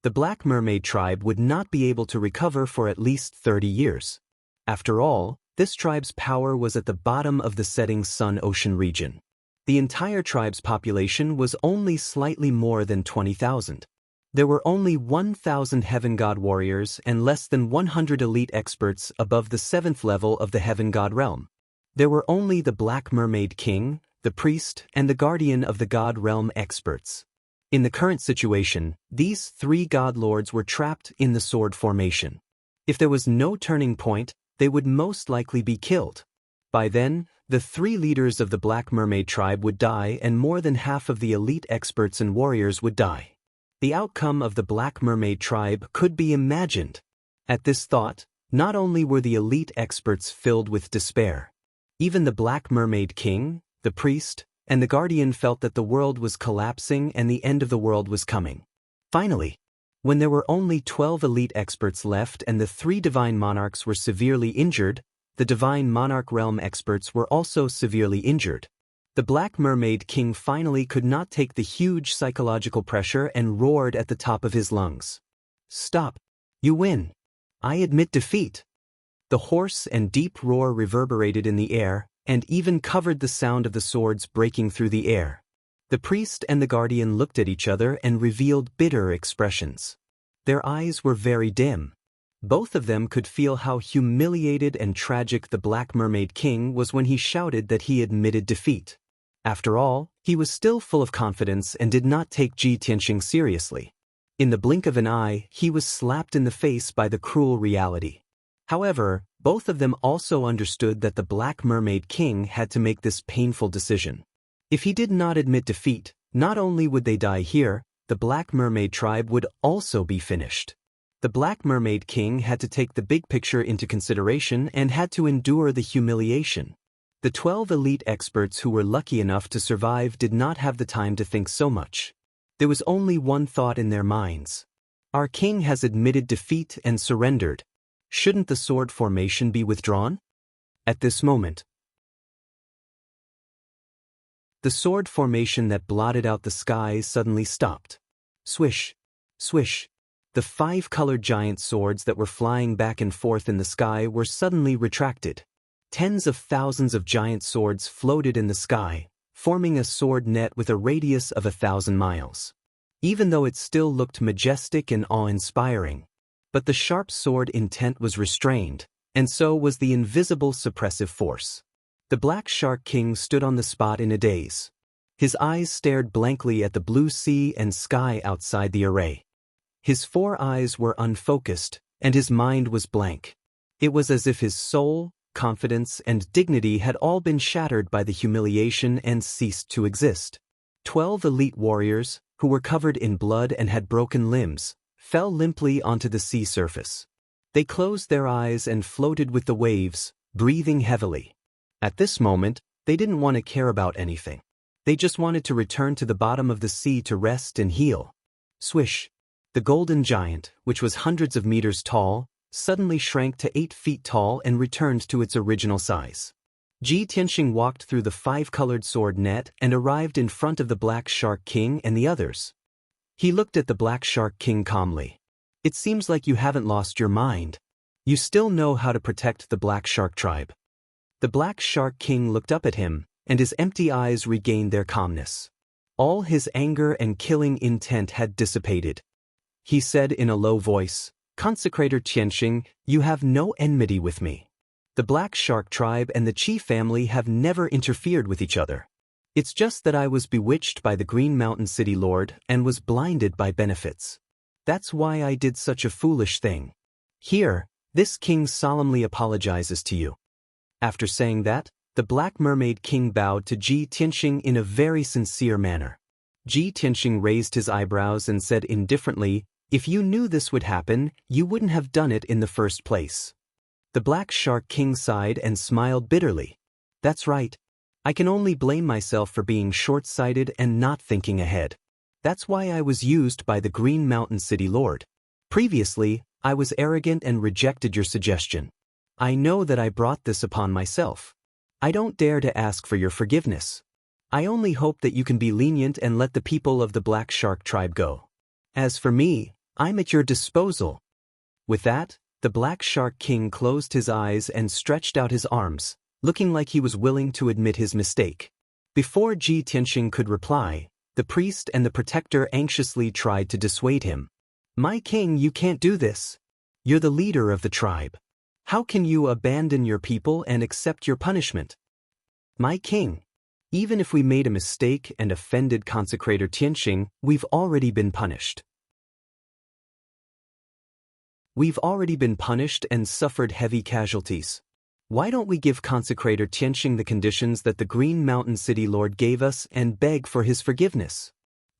The Black Mermaid tribe would not be able to recover for at least 30 years. After all, this tribe's power was at the bottom of the setting sun ocean region. The entire tribe's population was only slightly more than 20,000. There were only 1,000 Heaven God warriors and less than 100 elite experts above the 7th level of the Heaven God realm. There were only the Black Mermaid King, the priest, and the Guardian of the God realm experts. In the current situation, these 3 God lords were trapped in the sword formation. If there was no turning point, they would most likely be killed. By then, the 3 leaders of the Black Mermaid tribe would die and more than half of the elite experts and warriors would die. The outcome of the Black Mermaid tribe could be imagined. At this thought, not only were the elite experts filled with despair. Even the Black Mermaid King, the priest, and the Guardian felt that the world was collapsing and the end of the world was coming. Finally, when there were only 12 elite experts left and the 3 divine monarchs were severely injured, the divine monarch realm experts were also severely injured. The Black Mermaid King finally could not take the huge psychological pressure and roared at the top of his lungs. Stop! You win! I admit defeat! The hoarse and deep roar reverberated in the air and even covered the sound of the swords breaking through the air. The priest and the Guardian looked at each other and revealed bitter expressions. Their eyes were very dim. Both of them could feel how humiliated and tragic the Black Mermaid King was when he shouted that he admitted defeat. After all, he was still full of confidence and did not take Ji Tianxing seriously. In the blink of an eye, he was slapped in the face by the cruel reality. However, both of them also understood that the Black Mermaid King had to make this painful decision. If he did not admit defeat, not only would they die here, the Black Mermaid tribe would also be finished. The Black Mermaid King had to take the big picture into consideration and had to endure the humiliation. The 12 elite experts who were lucky enough to survive did not have the time to think so much. There was only one thought in their minds. Our king has admitted defeat and surrendered. Shouldn't the sword formation be withdrawn? At this moment, the sword formation that blotted out the skies suddenly stopped. Swish, swish. The 5-colored giant swords that were flying back and forth in the sky were suddenly retracted. Tens of thousands of giant swords floated in the sky, forming a sword net with a radius of 1,000 miles. Even though it still looked majestic and awe-inspiring. But the sharp sword intent was restrained, and so was the invisible suppressive force. The Black Shark King stood on the spot in a daze. His eyes stared blankly at the blue sea and sky outside the array. His 4 eyes were unfocused, and his mind was blank. It was as if his soul, confidence, and dignity had all been shattered by the humiliation and ceased to exist. 12 elite warriors, who were covered in blood and had broken limbs, fell limply onto the sea surface. They closed their eyes and floated with the waves, breathing heavily. At this moment, they didn't want to care about anything. They just wanted to return to the bottom of the sea to rest and heal. Swish! The golden giant, which was hundreds of meters tall, suddenly shrank to 8 feet tall and returned to its original size. Ji Tianxing walked through the 5-colored sword net and arrived in front of the Black Shark King and the others. He looked at the Black Shark King calmly. It seems like you haven't lost your mind. You still know how to protect the Black Shark tribe. The Black Shark King looked up at him, and his empty eyes regained their calmness. All his anger and killing intent had dissipated. He said in a low voice, "Consecrator Tianxing, you have no enmity with me. The Black Shark tribe and the Qi family have never interfered with each other. It's just that I was bewitched by the Green Mountain City Lord and was blinded by benefits. That's why I did such a foolish thing. Here, this king solemnly apologizes to you." After saying that, the Black Mermaid King bowed to Ji Tianxing in a very sincere manner. Ji Tianxing raised his eyebrows and said indifferently, "If you knew this would happen, you wouldn't have done it in the first place." The Black Shark King sighed and smiled bitterly. "That's right. I can only blame myself for being short-sighted and not thinking ahead. That's why I was used by the Green Mountain City Lord. Previously, I was arrogant and rejected your suggestion. I know that I brought this upon myself. I don't dare to ask for your forgiveness. I only hope that you can be lenient and let the people of the Black Shark tribe go. As for me, I'm at your disposal." With that, the Black Shark King closed his eyes and stretched out his arms, looking like he was willing to admit his mistake. Before Ji Tianxing could reply, the priest and the protector anxiously tried to dissuade him. "My king, you can't do this. You're the leader of the tribe. How can you abandon your people and accept your punishment? My king, even if we made a mistake and offended Consecrator Tianxing, we've already been punished. We've already been punished and suffered heavy casualties. Why don't we give Consecrator Tianxing the conditions that the Green Mountain City Lord gave us and beg for his forgiveness?"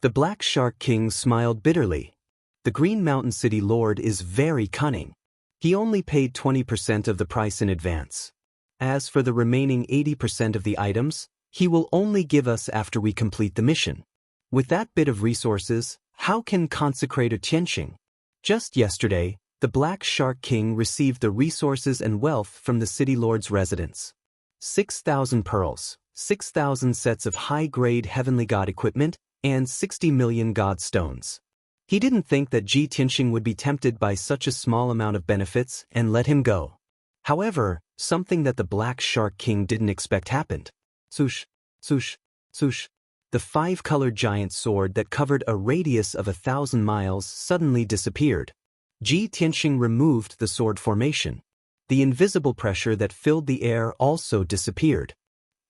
The Black Shark King smiled bitterly. The Green Mountain City Lord is very cunning. He only paid 20% of the price in advance. As for the remaining 80% of the items, he will only give us after we complete the mission. With that bit of resources, how can Consecrator Tianxing? Just yesterday, the Black Shark King received the resources and wealth from the City Lord's residence. 6,000 pearls, 6,000 sets of high-grade heavenly god equipment, and 60 million god stones. He didn't think that Ji Tianxing would be tempted by such a small amount of benefits and let him go. However, something that the Black Shark King didn't expect happened. Swoosh, swoosh, swoosh. The 5-colored giant sword that covered a radius of 1,000 miles suddenly disappeared. Ji Tianxing removed the sword formation. The invisible pressure that filled the air also disappeared.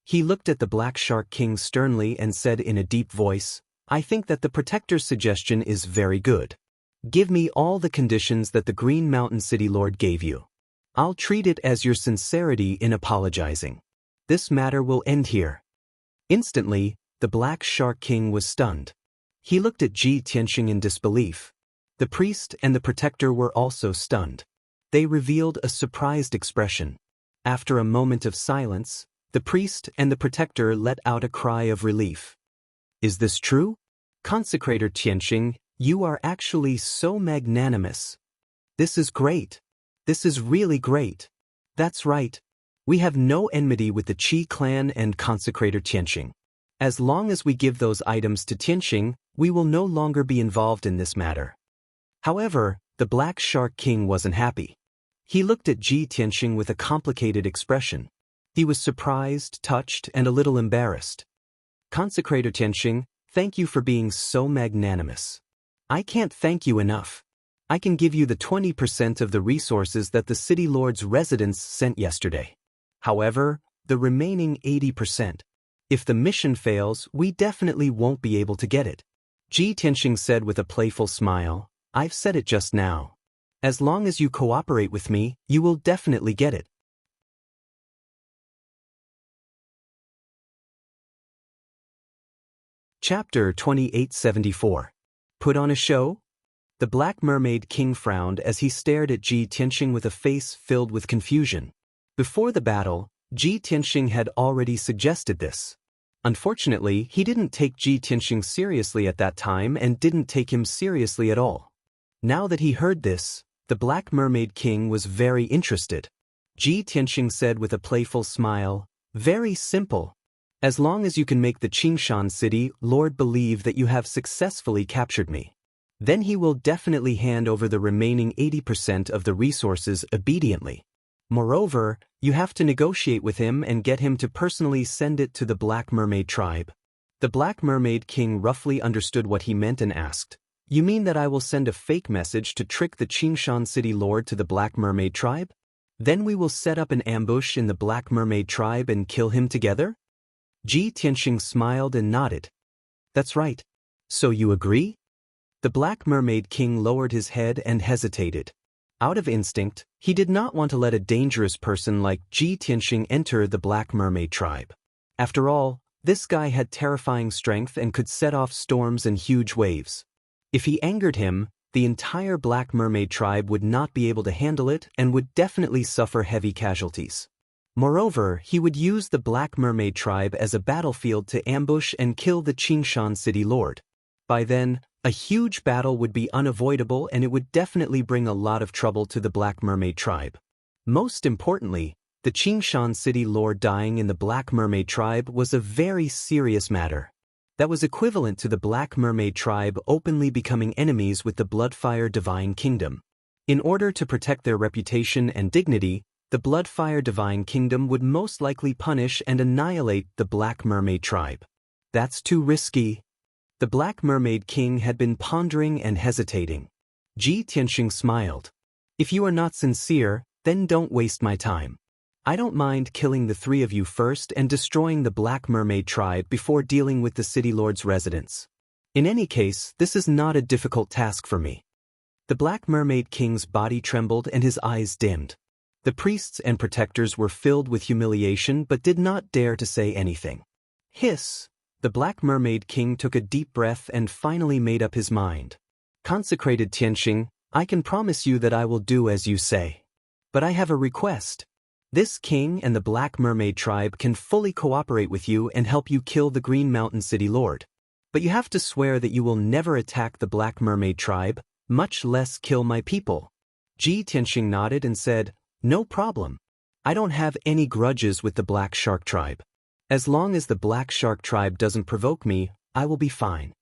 He looked at the Black Shark King sternly and said in a deep voice, "I think that the Protector's suggestion is very good. Give me all the conditions that the Green Mountain City Lord gave you. I'll treat it as your sincerity in apologizing. This matter will end here." Instantly, the Black Shark King was stunned. He looked at Ji Tianxing in disbelief. The priest and the protector were also stunned. They revealed a surprised expression. After a moment of silence, the priest and the protector let out a cry of relief. "Is this true? Consecrator Tianxing, you are actually so magnanimous. This is great. This is really great. That's right. We have no enmity with the Qi clan and Consecrator Tianxing. As long as we give those items to Tianxing, we will no longer be involved in this matter. However, the Black Shark King wasn't happy. He looked at Ji Tianxing with a complicated expression. He was surprised, touched, and a little embarrassed. Consecrator Tianxing, thank you for being so magnanimous. I can't thank you enough. I can give you the 20% of the resources that the city lord's residents sent yesterday. However, the remaining 80%. If the mission fails, we definitely won't be able to get it. Ji Tianxing said with a playful smile, I've said it just now. As long as you cooperate with me, you will definitely get it. Chapter 2874. Put on a show? The Black Mermaid King frowned as he stared at Ji Tianxing with a face filled with confusion. Before the battle, Ji Tianxing had already suggested this. Unfortunately, he didn't take Ji Tianxing seriously at that time and didn't take him seriously at all. Now that he heard this, the Black Mermaid King was very interested. Ji Tianxing said with a playful smile, very simple. As long as you can make the Qingshan city lord believe that you have successfully captured me, then he will definitely hand over the remaining 80% of the resources obediently. Moreover, you have to negotiate with him and get him to personally send it to the Black Mermaid tribe. The Black Mermaid King roughly understood what he meant and asked, you mean that I will send a fake message to trick the Qingshan city lord to the Black Mermaid tribe? Then we will set up an ambush in the Black Mermaid tribe and kill him together? Ji Tianxing smiled and nodded. That's right. So you agree? The Black Mermaid King lowered his head and hesitated. Out of instinct, he did not want to let a dangerous person like Ji Tianxing enter the Black Mermaid tribe. After all, this guy had terrifying strength and could set off storms and huge waves. If he angered him, the entire Black Mermaid tribe would not be able to handle it and would definitely suffer heavy casualties. Moreover, he would use the Black Mermaid tribe as a battlefield to ambush and kill the Qingshan city lord. By then, a huge battle would be unavoidable and it would definitely bring a lot of trouble to the Black Mermaid tribe. Most importantly, the Qingshan city lord dying in the Black Mermaid tribe was a very serious matter. That was equivalent to the Black Mermaid tribe openly becoming enemies with the Bloodfire Divine Kingdom. In order to protect their reputation and dignity, the Bloodfire Divine Kingdom would most likely punish and annihilate the Black Mermaid tribe. That's too risky. The Black Mermaid King had been pondering and hesitating. Ji Tianxing smiled. If you are not sincere, then don't waste my time. I don't mind killing the three of you first and destroying the Black Mermaid tribe before dealing with the city lord's residents. In any case, this is not a difficult task for me. The Black Mermaid King's body trembled and his eyes dimmed. The priests and protectors were filled with humiliation but did not dare to say anything. Hiss! The Black Mermaid King took a deep breath and finally made up his mind. Consecrated Tianxing, I can promise you that I will do as you say. But I have a request. This king and the Black Mermaid tribe can fully cooperate with you and help you kill the Green Mountain City Lord. But you have to swear that you will never attack the Black Mermaid tribe, much less kill my people. Ji Tianxing nodded and said, no problem. I don't have any grudges with the Black Shark tribe. As long as the Black Shark tribe doesn't provoke me, I will be fine.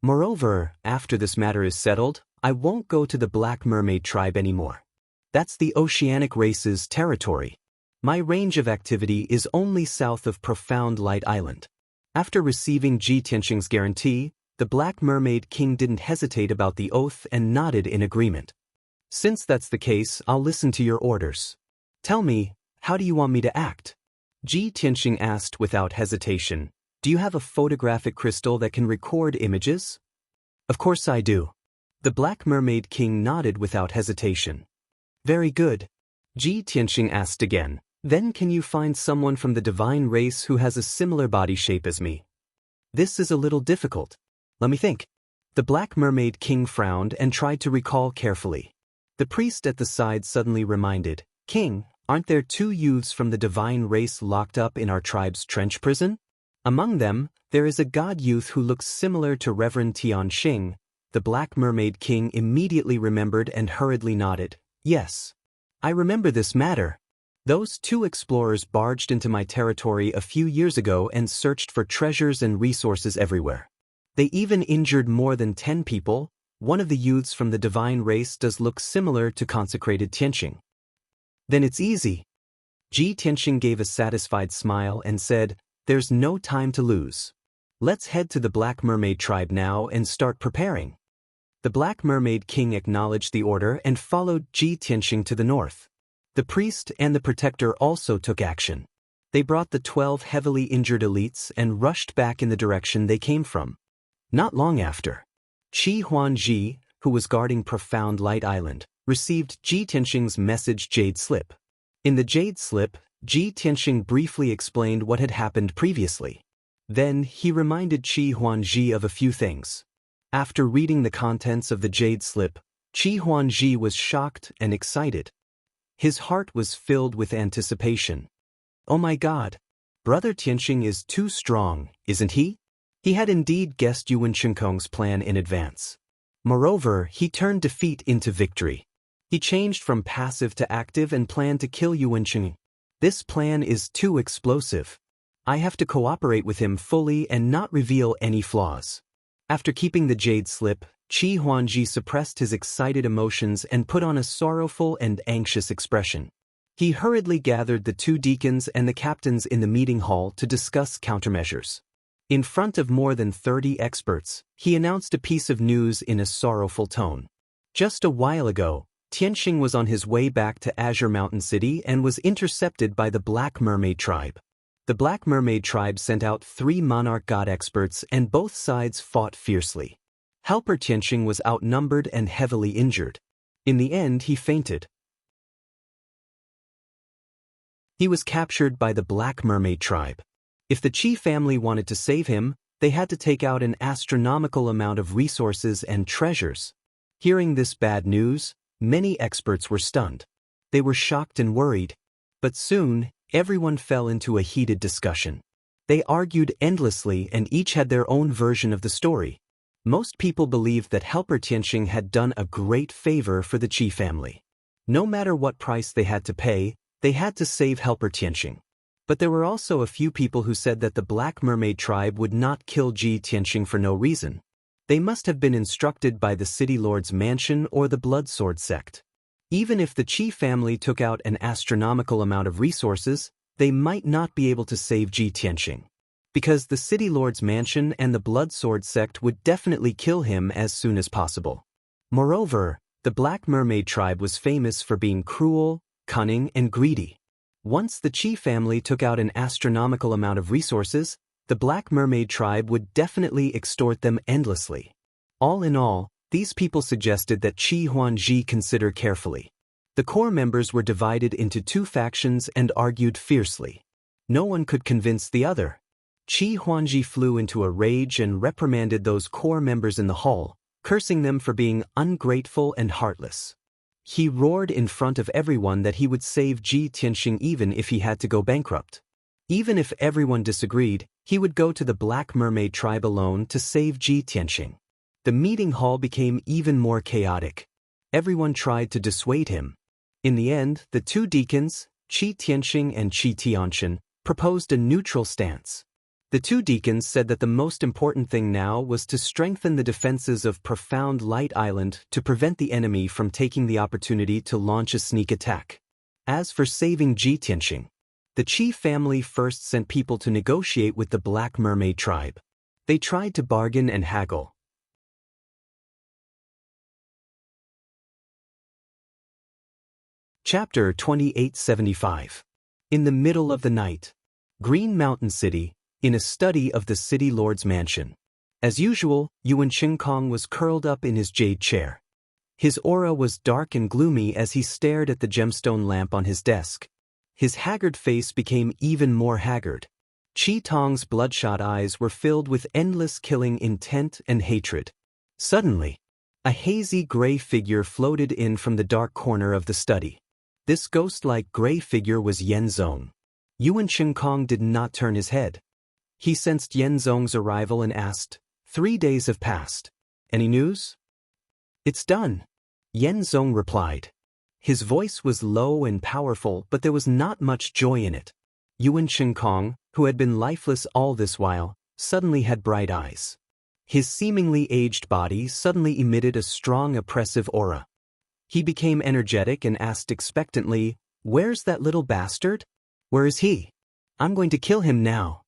Moreover, after this matter is settled, I won't go to the Black Mermaid tribe anymore. That's the oceanic race's territory. My range of activity is only south of Profound Light Island. After receiving Ji Tianxing's guarantee, the Black Mermaid King didn't hesitate about the oath and nodded in agreement. Since that's the case, I'll listen to your orders. Tell me, how do you want me to act? Ji Tianxing asked without hesitation. Do you have a photographic crystal that can record images? Of course I do. The Black Mermaid King nodded without hesitation. Very good. Ji Tianxing asked again. Then can you find someone from the divine race who has a similar body shape as me? This is a little difficult. Let me think. The Black Mermaid King frowned and tried to recall carefully. The priest at the side suddenly reminded, King, aren't there 2 youths from the divine race locked up in our tribe's trench prison? Among them, there is a god youth who looks similar to Reverend Tianxing. The Black Mermaid King immediately remembered and hurriedly nodded. Yes. I remember this matter. Those 2 explorers barged into my territory a few years ago and searched for treasures and resources everywhere. They even injured more than 10 people. One of the youths from the divine race does look similar to consecrated Tianxing. Then it's easy. Ji Tianxing gave a satisfied smile and said, "There's no time to lose. Let's head to the Black Mermaid tribe now and start preparing." The Black Mermaid King acknowledged the order and followed Ji Tianxing to the north. The priest and the protector also took action. They brought the 12 heavily injured elites and rushed back in the direction they came from. Not long after, Qi Huanji, who was guarding Profound Light Island, received Ji Tianxing's message Jade Slip. In the Jade Slip, Ji Tianxing briefly explained what had happened previously. Then he reminded Qi Huanji of a few things. After reading the contents of the Jade Slip, Qi Huanji was shocked and excited. His heart was filled with anticipation. Oh my God! Brother Tianxing is too strong, isn't he? He had indeed guessed Yuan Shinkong's plan in advance. Moreover, he turned defeat into victory. He changed from passive to active and planned to kill Yuan Shing. This plan is too explosive. I have to cooperate with him fully and not reveal any flaws. After keeping the Jade Slip, Qi Huanji suppressed his excited emotions and put on a sorrowful and anxious expression. He hurriedly gathered the 2 deacons and the captains in the meeting hall to discuss countermeasures. In front of more than 30 experts, he announced a piece of news in a sorrowful tone. Just a while ago, Tianxing was on his way back to Azure Mountain City and was intercepted by the Black Mermaid tribe. The Black Mermaid tribe sent out 3 monarch god experts and both sides fought fiercely. Helper Tianxing was outnumbered and heavily injured. In the end, he fainted. He was captured by the Black Mermaid tribe. If the Qi family wanted to save him, they had to take out an astronomical amount of resources and treasures. Hearing this bad news, many experts were stunned. They were shocked and worried. But soon, everyone fell into a heated discussion. They argued endlessly and each had their own version of the story. Most people believed that Helper Tianxing had done a great favor for the Qi family. No matter what price they had to save Helper Tianxing. But there were also a few people who said that the Black Mermaid tribe would not kill Ji Tianxing for no reason. They must have been instructed by the City Lord's mansion or the Blood Sword sect. Even if the Qi family took out an astronomical amount of resources, they might not be able to save Ji Tianxing. Because the City Lord's mansion and the Blood Sword sect would definitely kill him as soon as possible. Moreover, the Black Mermaid tribe was famous for being cruel, cunning, and greedy. Once the Qi family took out an astronomical amount of resources, the Black Mermaid tribe would definitely extort them endlessly. All in all, these people suggested that Qi Huanji consider carefully. The core members were divided into 2 factions and argued fiercely. No one could convince the other. Qi Huanji flew into a rage and reprimanded those core members in the hall, cursing them for being ungrateful and heartless. He roared in front of everyone that he would save Ji Tianxing even if he had to go bankrupt. Even if everyone disagreed, he would go to the Black Mermaid tribe alone to save Ji Tianxing. The meeting hall became even more chaotic. Everyone tried to dissuade him. In the end, the 2 deacons, Qi Tianxing and Qi Tianxin, proposed a neutral stance. The 2 deacons said that the most important thing now was to strengthen the defenses of Profound Light Island to prevent the enemy from taking the opportunity to launch a sneak attack. As for saving Ji Tianxing, the Qi family first sent people to negotiate with the Black Mermaid tribe. They tried to bargain and haggle. Chapter 2875. In the middle of the night. Green Mountain City. In a study of the City Lord's mansion. As usual, Yuan Shinkong was curled up in his jade chair. His aura was dark and gloomy as he stared at the gemstone lamp on his desk. His haggard face became even more haggard. Qi Tong's bloodshot eyes were filled with endless killing intent and hatred. Suddenly, a hazy gray figure floated in from the dark corner of the study. This ghost-like gray figure was Yan Zong. Yuan Shinkong did not turn his head. He sensed Yan Zong's arrival and asked, 3 days have passed. Any news? It's done. Yan Zong replied. His voice was low and powerful, but there was not much joy in it. Yuan Shinkong, who had been lifeless all this while, suddenly had bright eyes. His seemingly aged body suddenly emitted a strong oppressive aura. He became energetic and asked expectantly, "Where's that little bastard? Where is he? I'm going to kill him now."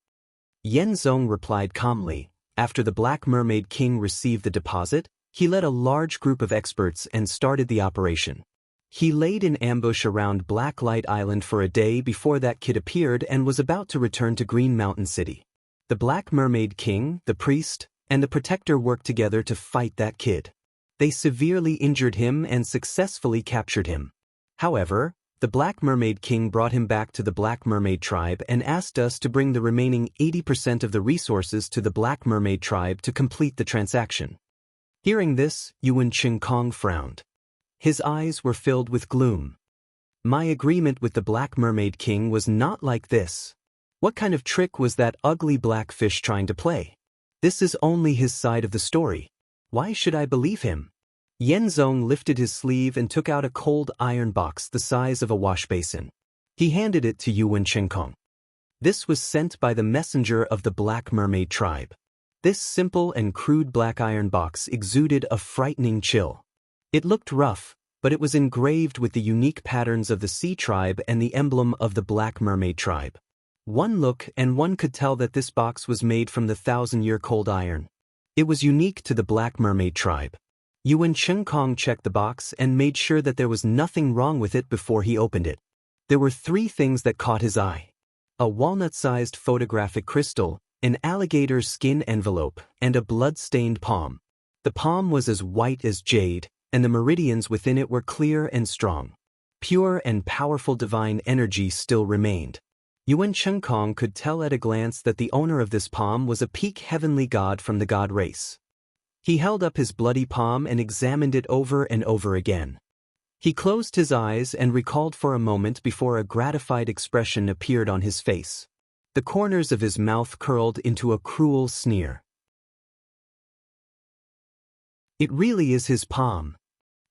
Yenzong replied calmly. After the Black Mermaid King received the deposit, he led a large group of experts and started the operation. He laid in ambush around Blacklight Island for a day before that kid appeared and was about to return to Green Mountain City. The Black Mermaid King, the priest, and the protector worked together to fight that kid. They severely injured him and successfully captured him. However, the Black Mermaid King brought him back to the Black Mermaid tribe and asked us to bring the remaining 80% of the resources to the Black Mermaid tribe to complete the transaction. Hearing this, Yuan Qinkong frowned. His eyes were filled with gloom. My agreement with the Black Mermaid King was not like this. What kind of trick was that ugly black fish trying to play? This is only his side of the story. Why should I believe him? Yenzong lifted his sleeve and took out a cold iron box the size of a wash basin. He handed it to Yuan Qinkong. This was sent by the messenger of the Black Mermaid tribe. This simple and crude black iron box exuded a frightening chill. It looked rough, but it was engraved with the unique patterns of the Sea tribe and the emblem of the Black Mermaid tribe. One look and one could tell that this box was made from the 1,000-year cold iron. It was unique to the Black Mermaid tribe. Yuan Qinkong checked the box and made sure that there was nothing wrong with it before he opened it. There were 3 things that caught his eye: a walnut-sized photographic crystal, an alligator's skin envelope, and a blood-stained palm. The palm was as white as jade, and the meridians within it were clear and strong. Pure and powerful divine energy still remained. Yuan Qinkong could tell at a glance that the owner of this palm was a peak heavenly god from the god race. He held up his bloody palm and examined it over and over again. He closed his eyes and recalled for a moment before a gratified expression appeared on his face. The corners of his mouth curled into a cruel sneer. It really is his palm.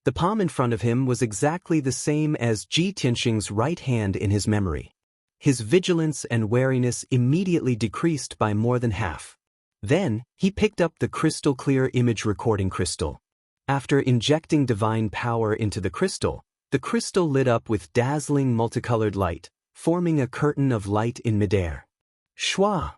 The palm in front of him was exactly the same as Ji Tianxing's right hand in his memory. His vigilance and wariness immediately decreased by more than half. Then, he picked up the crystal-clear image recording crystal. After injecting divine power into the crystal lit up with dazzling multicolored light, forming a curtain of light in midair. Shwa!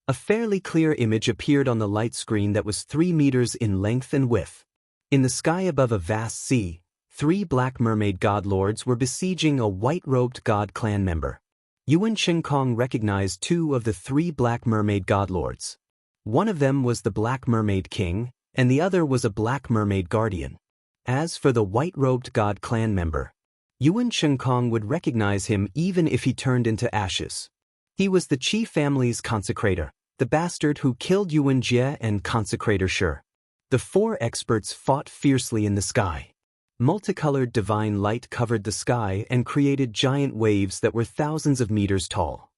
A fairly clear image appeared on the light screen that was 3 meters in length and width. In the sky above a vast sea, 3 Black Mermaid godlords were besieging a white-robed god clan member. Yuan Qinkong recognized 2 of the 3 Black Mermaid godlords. One of them was the Black Mermaid King, and the other was a Black Mermaid guardian. As for the white-robed god clan member, Yuan Qinkong would recognize him even if he turned into ashes. He was the Qi family's consecrator, the bastard who killed Yuan Jie and consecrator Shi. The 4 experts fought fiercely in the sky. Multicolored divine light covered the sky and created giant waves that were thousands of meters tall.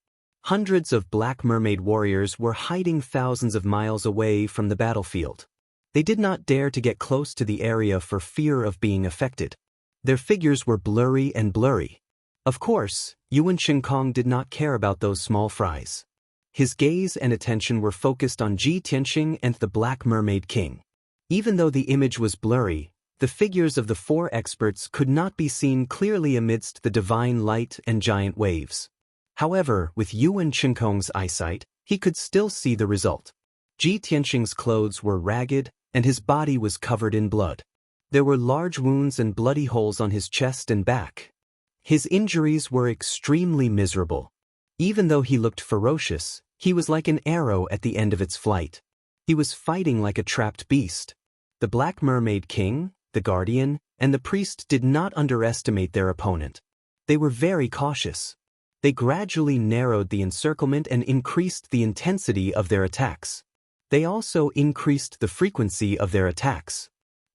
Hundreds of Black Mermaid warriors were hiding thousands of miles away from the battlefield. They did not dare to get close to the area for fear of being affected. Their figures were blurry and blurry. Of course, Yuan Qinkong did not care about those small fries. His gaze and attention were focused on Ji Tianxing and the Black Mermaid King. Even though the image was blurry, the figures of the 4 experts could not be seen clearly amidst the divine light and giant waves. However, with Yuan Qinkong's eyesight, he could still see the result. Ji Tianxing's clothes were ragged, and his body was covered in blood. There were large wounds and bloody holes on his chest and back. His injuries were extremely miserable. Even though he looked ferocious, he was like an arrow at the end of its flight. He was fighting like a trapped beast. The Black Mermaid King, the Guardian, and the priest did not underestimate their opponent. They were very cautious. They gradually narrowed the encirclement and increased the intensity of their attacks. They also increased the frequency of their attacks.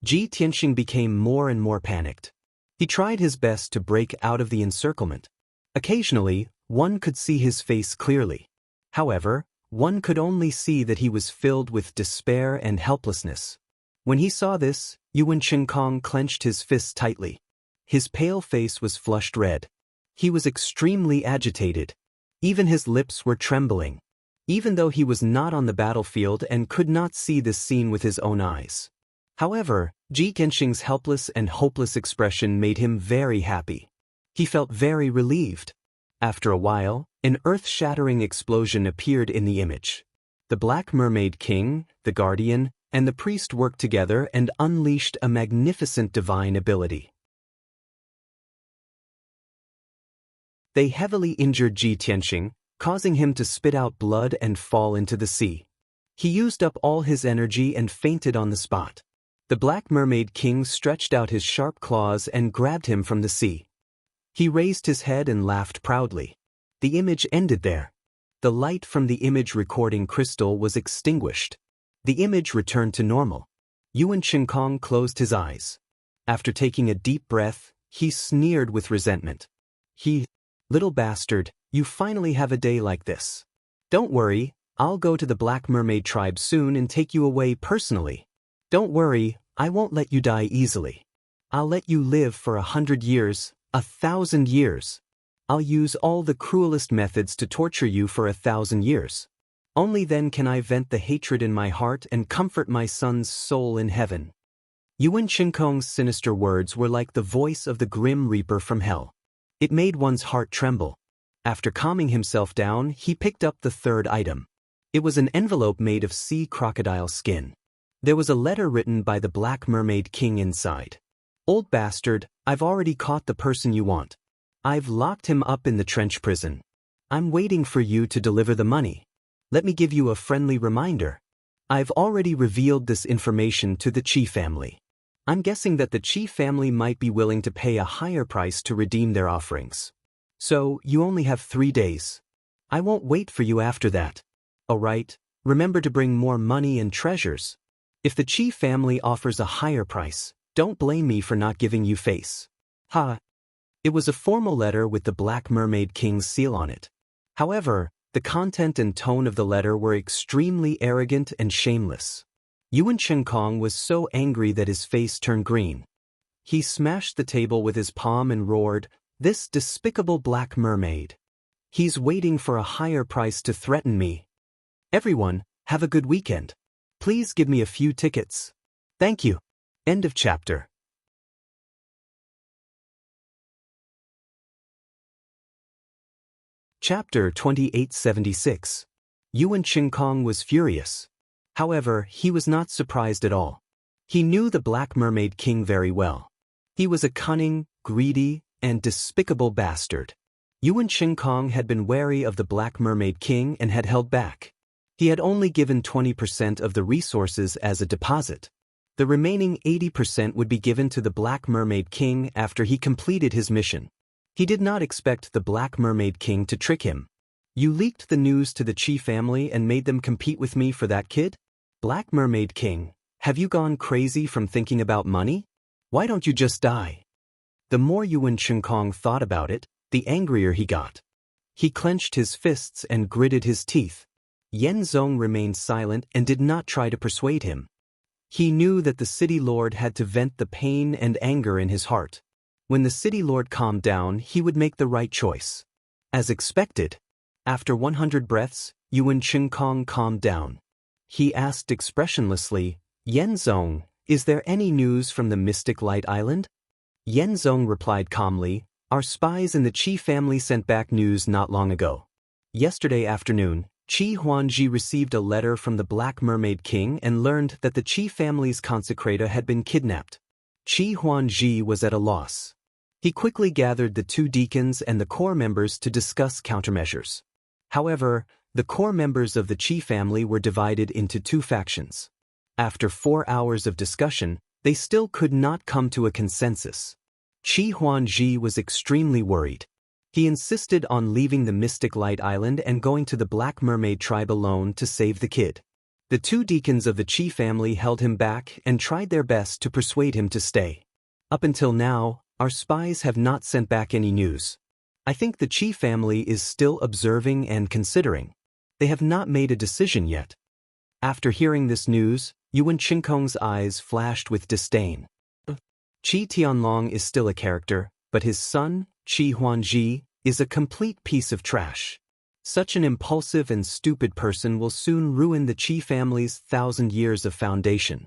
Ji Tianxing became more and more panicked. He tried his best to break out of the encirclement. Occasionally, one could see his face clearly. However, one could only see that he was filled with despair and helplessness. When he saw this, Yuan Qinkong clenched his fists tightly. His pale face was flushed red. He was extremely agitated. Even his lips were trembling. even though he was not on the battlefield and could not see this scene with his own eyes. However, Ji Tianxing's helpless and hopeless expression made him very happy. He felt very relieved. After a while, an earth-shattering explosion appeared in the image. The Black Mermaid King, the Guardian, and the priest worked together and unleashed a magnificent divine ability. They heavily injured Ji Tianxing, causing him to spit out blood and fall into the sea. He used up all his energy and fainted on the spot. The Black Mermaid King stretched out his sharp claws and grabbed him from the sea. He raised his head and laughed proudly. The image ended there. The light from the image recording crystal was extinguished. The image returned to normal. Yuan Shinkong closed his eyes. After taking a deep breath, he sneered with resentment. Little bastard, you finally have a day like this. Don't worry, I'll go to the Black Mermaid tribe soon and take you away personally. Don't worry, I won't let you die easily. I'll let you live for 100 years, 1,000 years. I'll use all the cruelest methods to torture you for 1,000 years. Only then can I vent the hatred in my heart and comfort my son's soul in heaven. Yuan Shinkong's sinister words were like the voice of the grim reaper from hell. It made one's heart tremble. After calming himself down, he picked up the third item. It was an envelope made of sea crocodile skin. There was a letter written by the Black Mermaid King inside. Old bastard, I've already caught the person you want. I've locked him up in the trench prison. I'm waiting for you to deliver the money. Let me give you a friendly reminder. I've already revealed this information to the Qi family. I'm guessing that the Qi family might be willing to pay a higher price to redeem their offerings. So, you only have 3 days. I won't wait for you after that. Alright, remember to bring more money and treasures. If the Qi family offers a higher price, don't blame me for not giving you face. It was a formal letter with the Black Mermaid King's seal on it. However, the content and tone of the letter were extremely arrogant and shameless. Yuan Shinkong was so angry that his face turned green. He smashed the table with his palm and roared, "This despicable black mermaid. He's waiting for a higher price to threaten me. Everyone, have a good weekend. Please give me a few tickets. Thank you." End of chapter. Chapter 2876. Yuan Shinkong was furious. However, he was not surprised at all. He knew the Black Mermaid King very well. He was a cunning, greedy, and despicable bastard. Yuan Shinkong had been wary of the Black Mermaid King and had held back. He had only given 20% of the resources as a deposit. The remaining 80% would be given to the Black Mermaid King after he completed his mission. He did not expect the Black Mermaid King to trick him. You leaked the news to the Qi family and made them compete with me for that kid? Black Mermaid King, have you gone crazy from thinking about money? Why don't you just die? The more Yuan Shinkong thought about it, the angrier he got. He clenched his fists and gritted his teeth. Yan Zong remained silent and did not try to persuade him. He knew that the city lord had to vent the pain and anger in his heart. When the city lord calmed down, he would make the right choice. As expected, after 100 breaths, Yuan Shinkong calmed down. He asked expressionlessly, "Yan Zong, is there any news from the Mystic Light Island?" Yan Zong replied calmly, "Our spies in the Qi family sent back news not long ago. Yesterday afternoon, Qi Huanji received a letter from the Black Mermaid King and learned that the Qi family's consecrator had been kidnapped. Qi Huanji was at a loss. He quickly gathered the 2 deacons and the core members to discuss countermeasures. However, the core members of the Qi family were divided into 2 factions. After 4 hours of discussion, they still could not come to a consensus. Qi Huanji was extremely worried. He insisted on leaving the Mystic Light Island and going to the Black Mermaid tribe alone to save the kid. The 2 deacons of the Qi family held him back and tried their best to persuade him to stay. Up until now, our spies have not sent back any news. I think the Qi family is still observing and considering. They have not made a decision yet." After hearing this news, Yuan Shinkong's eyes flashed with disdain. Qi Tianlong is still a character, but his son, Qi Huanji, is a complete piece of trash. Such an impulsive and stupid person will soon ruin the Qi family's 1,000 years of foundation.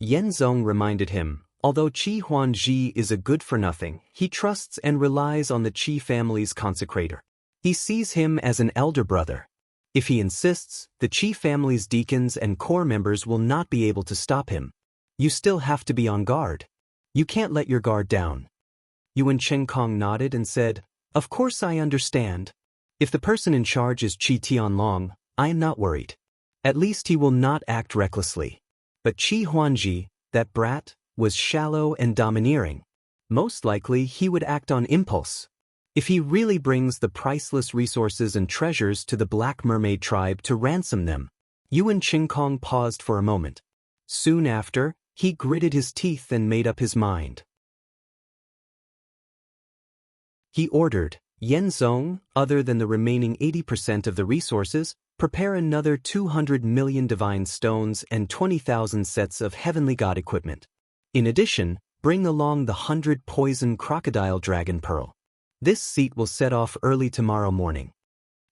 Yenzong reminded him, although Qi Huanji is a good-for-nothing, he trusts and relies on the Qi family's consecrator. He sees him as an elder brother. If he insists, the Qi family's deacons and core members will not be able to stop him. You still have to be on guard. You can't let your guard down. Yuan Chengkong nodded and said, "Of course I understand. If the person in charge is Qi Tianlong, I am not worried. At least he will not act recklessly." But Qi Huanji, that brat, was shallow and domineering. Most likely he would act on impulse. If he really brings the priceless resources and treasures to the Black Mermaid tribe to ransom them. Yuan Chengkong paused for a moment. Soon after, he gritted his teeth and made up his mind. He ordered, "Yenzong, other than the remaining 80% of the resources, prepare another 200 million divine stones and 20,000 sets of heavenly god equipment. In addition, bring along the 100 poison crocodile dragon pearl. This seat will set off early tomorrow morning."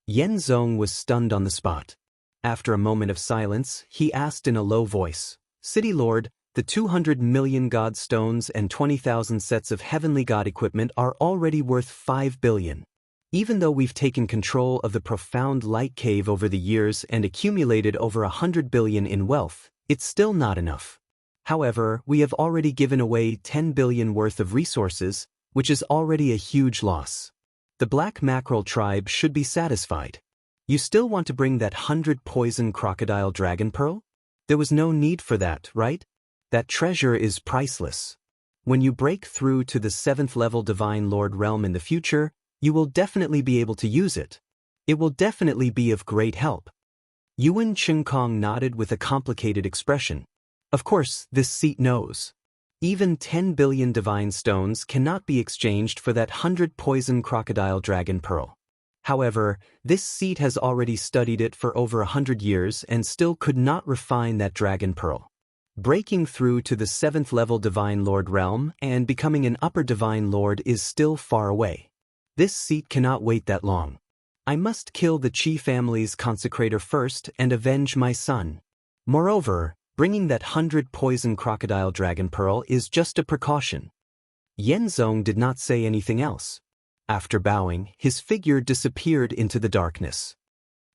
Yenzong was stunned on the spot. After a moment of silence, he asked in a low voice, "City Lord, the 200 million god stones and 20,000 sets of heavenly god equipment are already worth 5 billion. Even though we've taken control of the profound light cave over the years and accumulated over 100 billion in wealth, it's still not enough. However, we have already given away 10 billion worth of resources, which is already a huge loss. The Black Mackerel tribe should be satisfied. You still want to bring that 100 poison crocodile dragon pearl? There was no need for that, right? That treasure is priceless. When you break through to the 7th level Divine Lord realm in the future, you will definitely be able to use it. It will definitely be of great help." Yuan Chengkong nodded with a complicated expression. Of course, this seat knows. Even 10 billion divine stones cannot be exchanged for that 100 poison crocodile dragon pearl. However, this seat has already studied it for over 100 years and still could not refine that dragon pearl. Breaking through to the 7th level Divine Lord realm and becoming an upper Divine Lord is still far away. This seat cannot wait that long. I must kill the Qi family's consecrator first and avenge my son. Moreover, bringing that 100 poison crocodile dragon pearl is just a precaution." Yenzong did not say anything else. After bowing, his figure disappeared into the darkness.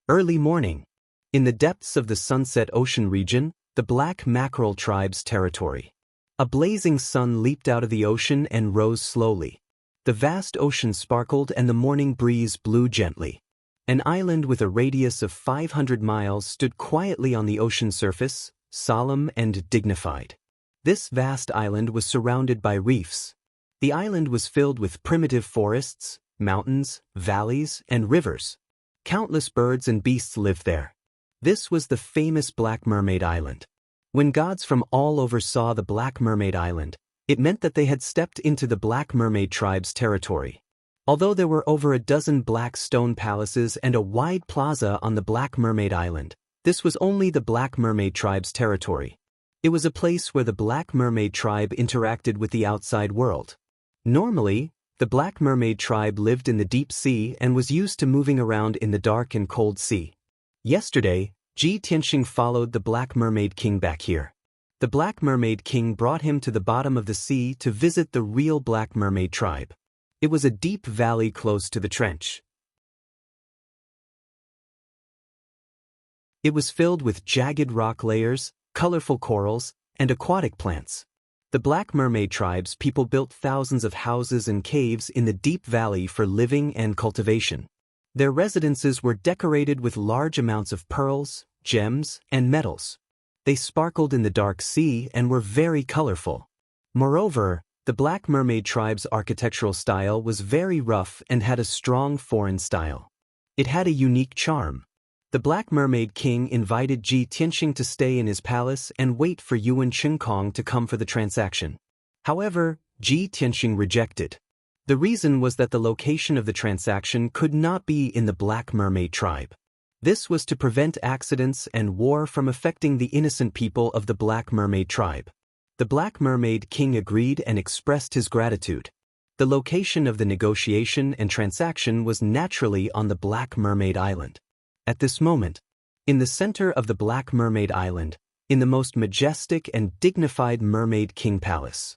Early morning. In the depths of the Sunset Ocean region, the Black Mackerel tribe's territory. A blazing sun leaped out of the ocean and rose slowly. The vast ocean sparkled and the morning breeze blew gently. An island with a radius of 500 miles stood quietly on the ocean surface, solemn and dignified. This vast island was surrounded by reefs. The island was filled with primitive forests, mountains, valleys, and rivers. Countless birds and beasts lived there. This was the famous Black Mermaid Island. When gods from all over saw the Black Mermaid Island, it meant that they had stepped into the Black Mermaid tribe's territory. Although there were over a dozen black stone palaces and a wide plaza on the Black Mermaid Island, this was only the Black Mermaid tribe's territory. It was a place where the Black Mermaid tribe interacted with the outside world. Normally, the Black Mermaid tribe lived in the deep sea and was used to moving around in the dark and cold sea. Yesterday, Ji Tianxing followed the Black Mermaid King back here. The Black Mermaid King brought him to the bottom of the sea to visit the real Black Mermaid tribe. It was a deep valley close to the trench. It was filled with jagged rock layers, colorful corals, and aquatic plants. The Black Mermaid tribe's people built thousands of houses and caves in the deep valley for living and cultivation. Their residences were decorated with large amounts of pearls, gems, and metals. They sparkled in the dark sea and were very colorful. Moreover, the Black Mermaid tribe's architectural style was very rough and had a strong foreign style. It had a unique charm. The Black Mermaid King invited Ji Tianxing to stay in his palace and wait for Yuan Chengkong to come for the transaction. However, Ji Tianxing rejected. The reason was that the location of the transaction could not be in the Black Mermaid tribe. This was to prevent accidents and war from affecting the innocent people of the Black Mermaid tribe. The Black Mermaid King agreed and expressed his gratitude. The location of the negotiation and transaction was naturally on the Black Mermaid Island. At this moment, in the center of the Black Mermaid Island, in the most majestic and dignified Mermaid King Palace,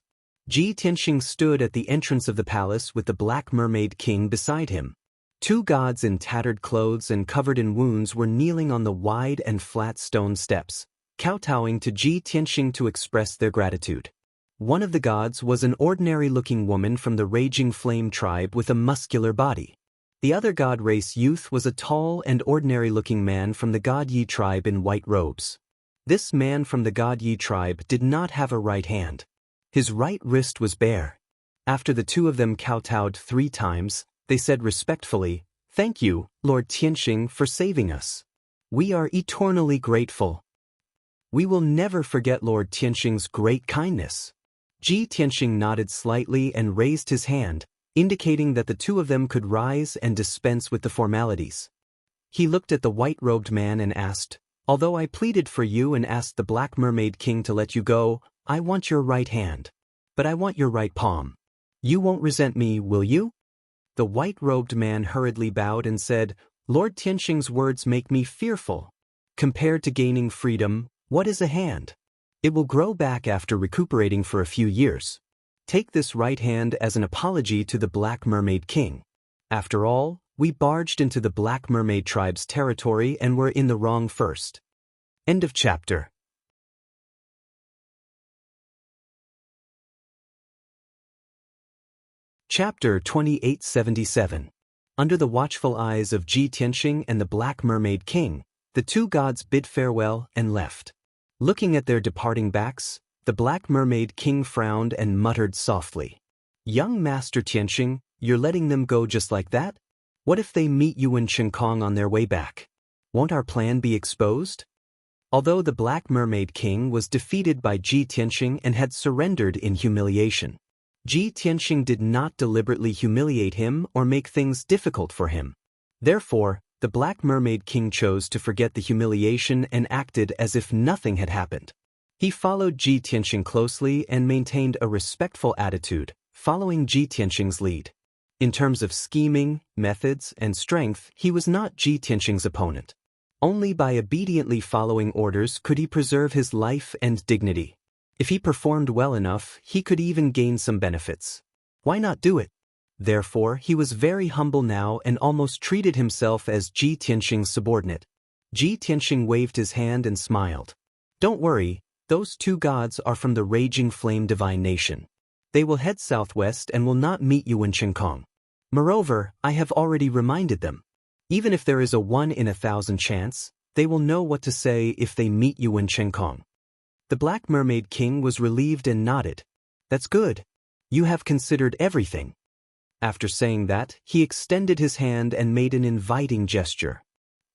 Ji Tianxing stood at the entrance of the palace with the Black Mermaid King beside him. Two gods in tattered clothes and covered in wounds were kneeling on the wide and flat stone steps, kowtowing to Ji Tianxing to express their gratitude. One of the gods was an ordinary-looking woman from the Raging Flame tribe with a muscular body. The other god race youth was a tall and ordinary-looking man from the God Yi tribe in white robes. This man from the God Yi tribe did not have a right hand. His right wrist was bare. After the two of them kowtowed 3 times, they said respectfully, "Thank you, Lord Tianxing, for saving us. We are eternally grateful. We will never forget Lord Tianxing's great kindness." Ji Tianxing nodded slightly and raised his hand, indicating that the two of them could rise and dispense with the formalities. He looked at the white-robed man and asked, "Although I pleaded for you and asked the Black Mermaid King to let you go, I want your right hand. But I want your right palm. You won't resent me, will you?" The white-robed man hurriedly bowed and said, "Lord Tianxing's words make me fearful. Compared to gaining freedom, what is a hand? It will grow back after recuperating for a few years. Take this right hand as an apology to the Black Mermaid King. After all, we barged into the Black Mermaid tribe's territory and were in the wrong first." End of chapter. Chapter 2877. Under the watchful eyes of Ji Tianxing and the Black Mermaid King, the two gods bid farewell and left. Looking at their departing backs, the Black Mermaid King frowned and muttered softly, "Young Master Tianxing, you're letting them go just like that? What if they meet you in Chenkong on their way back? Won't our plan be exposed?" Although the Black Mermaid King was defeated by Ji Tianxing and had surrendered in humiliation, Ji Tianxing did not deliberately humiliate him or make things difficult for him. Therefore, the Black Mermaid King chose to forget the humiliation and acted as if nothing had happened. He followed Ji Tianxing closely and maintained a respectful attitude, following Ji Tianxing's lead. In terms of scheming, methods, and strength, he was not Ji Tianxing's opponent. Only by obediently following orders could he preserve his life and dignity. If he performed well enough, he could even gain some benefits. Why not do it? Therefore, he was very humble now and almost treated himself as Ji Tianxing's subordinate. Ji Tianxing waved his hand and smiled. "Don't worry, those two gods are from the Raging Flame Divine Nation. They will head southwest and will not meet you in Chenkong. Moreover, I have already reminded them. Even if there is a 1 in 1,000 chance, they will know what to say if they meet you in Chenkong." The Black Mermaid King was relieved and nodded. "That's good. You have considered everything." After saying that, he extended his hand and made an inviting gesture.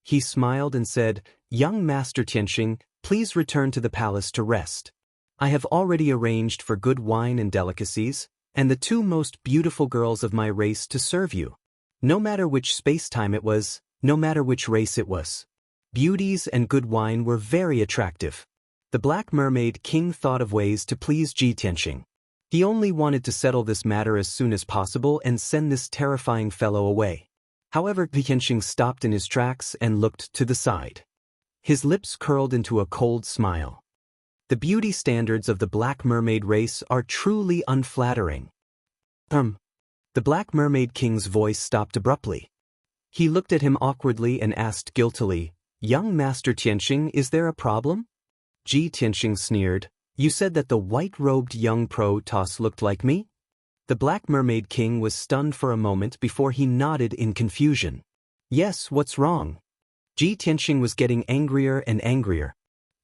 He smiled and said, "Young Master Tianxing, please return to the palace to rest. I have already arranged for good wine and delicacies, and the 2 most beautiful girls of my race to serve you. No matter which space-time it was, no matter which race it was. Beauties and good wine were very attractive." The Black Mermaid King thought of ways to please Ji Tianxing. He only wanted to settle this matter as soon as possible and send this terrifying fellow away. However, Ji Tianxing stopped in his tracks and looked to the side. His lips curled into a cold smile. The beauty standards of the Black Mermaid race are truly unflattering. The Black Mermaid King's voice stopped abruptly. He looked at him awkwardly and asked guiltily, "Young Master Tianxing, is there a problem?" Ji Tianxing sneered, "You said that the white-robed young Protoss looked like me?" The Black Mermaid King was stunned for a moment before he nodded in confusion. "Yes, what's wrong?" Ji Tianxing was getting angrier and angrier.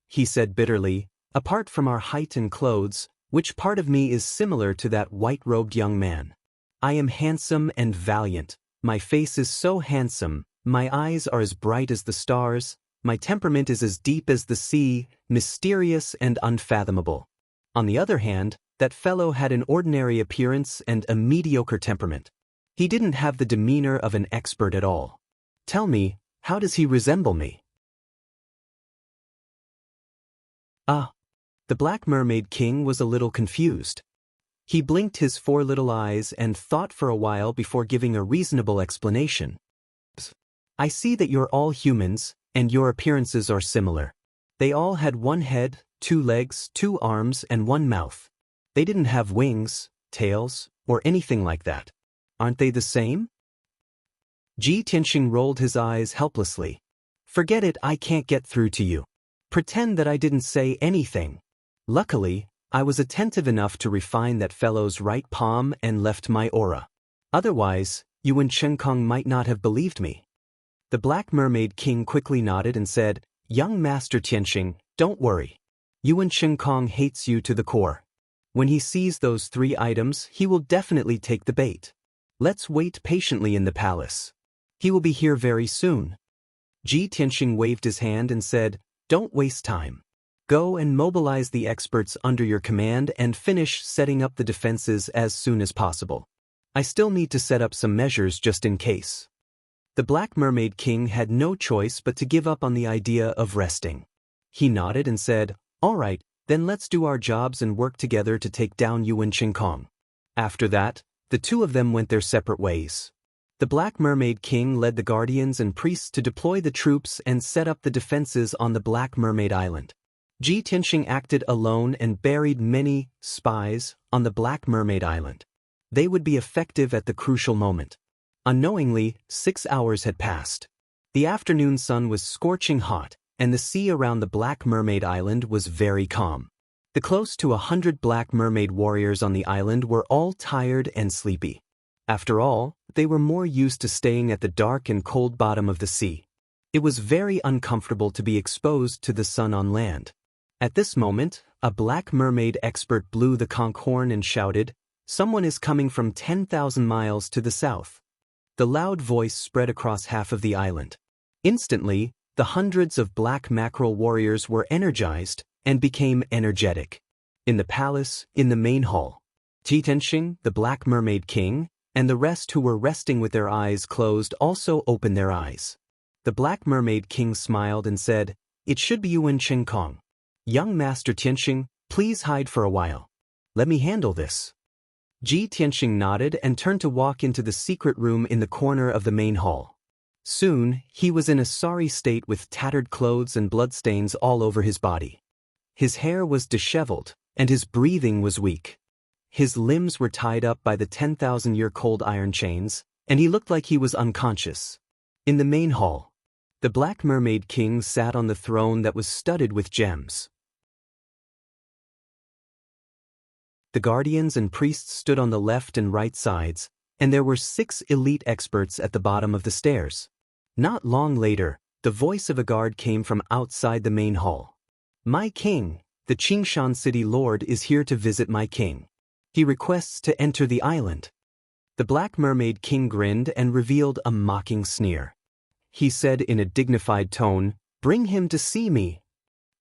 He said bitterly, "Apart from our height and clothes, which part of me is similar to that white-robed young man? I am handsome and valiant. My face is so handsome, my eyes are as bright as the stars, my temperament is as deep as the sea, mysterious and unfathomable. On the other hand, that fellow had an ordinary appearance and a mediocre temperament. He didn't have the demeanor of an expert at all. Tell me, how does he resemble me?" The Black Mermaid King was a little confused. He blinked his four little eyes and thought for a while before giving a reasonable explanation. I see that you're all humans, and your appearances are similar. They all had one head, 2 legs, 2 arms, and 1 mouth. They didn't have wings, tails, or anything like that. Aren't they the same? Ji Tianxing rolled his eyes helplessly. Forget it, I can't get through to you. Pretend that I didn't say anything. Luckily, I was attentive enough to refine that fellow's right palm and left my aura. Otherwise, Yuan Xiankong might not have believed me. The Black Mermaid King quickly nodded and said, Young Master Tianxing, don't worry. Yuan Xiankong hates you to the core. When he sees those 3 items, he will definitely take the bait. Let's wait patiently in the palace. He will be here very soon. Ji Tianxing waved his hand and said, Don't waste time. Go and mobilize the experts under your command and finish setting up the defenses as soon as possible. I still need to set up some measures just in case. The Black Mermaid King had no choice but to give up on the idea of resting. He nodded and said, All right, then let's do our jobs and work together to take down Yuan Xiankong. After that, the 2 of them went their separate ways. The Black Mermaid King led the guardians and priests to deploy the troops and set up the defenses on the Black Mermaid Island. Ji Tianxing acted alone and buried many spies on the Black Mermaid Island. They would be effective at the crucial moment. Unknowingly, 6 hours had passed. The afternoon sun was scorching hot, and the sea around the Black Mermaid Island was very calm. The close to 100 Black Mermaid warriors on the island were all tired and sleepy. After all, they were more used to staying at the dark and cold bottom of the sea. It was very uncomfortable to be exposed to the sun on land. At this moment, a Black Mermaid expert blew the conch horn and shouted, Someone is coming from 10,000 miles to the south. The loud voice spread across half of the island. Instantly, the hundreds of Black Mackerel warriors were energized and became energetic. In the palace, in the main hall, Ji Tianxing, the Black Mermaid King, and the rest who were resting with their eyes closed also opened their eyes. The Black Mermaid King smiled and said, It should be Yuan Xiankong. Young Master Tianxing, please hide for a while. Let me handle this. Ji Tianxing nodded and turned to walk into the secret room in the corner of the main hall. Soon, he was in a sorry state with tattered clothes and bloodstains all over his body. His hair was disheveled, and his breathing was weak. His limbs were tied up by the 10,000-year-cold iron chains, and he looked like he was unconscious. In the main hall, the Black Mermaid King sat on the throne that was studded with gems. The guardians and priests stood on the left and right sides, and there were 6 elite experts at the bottom of the stairs. Not long later, the voice of a guard came from outside the main hall. My king, the Qingshan city lord is here to visit my king. He requests to enter the island. The Black Mermaid King grinned and revealed a mocking sneer. He said in a dignified tone, Bring him to see me.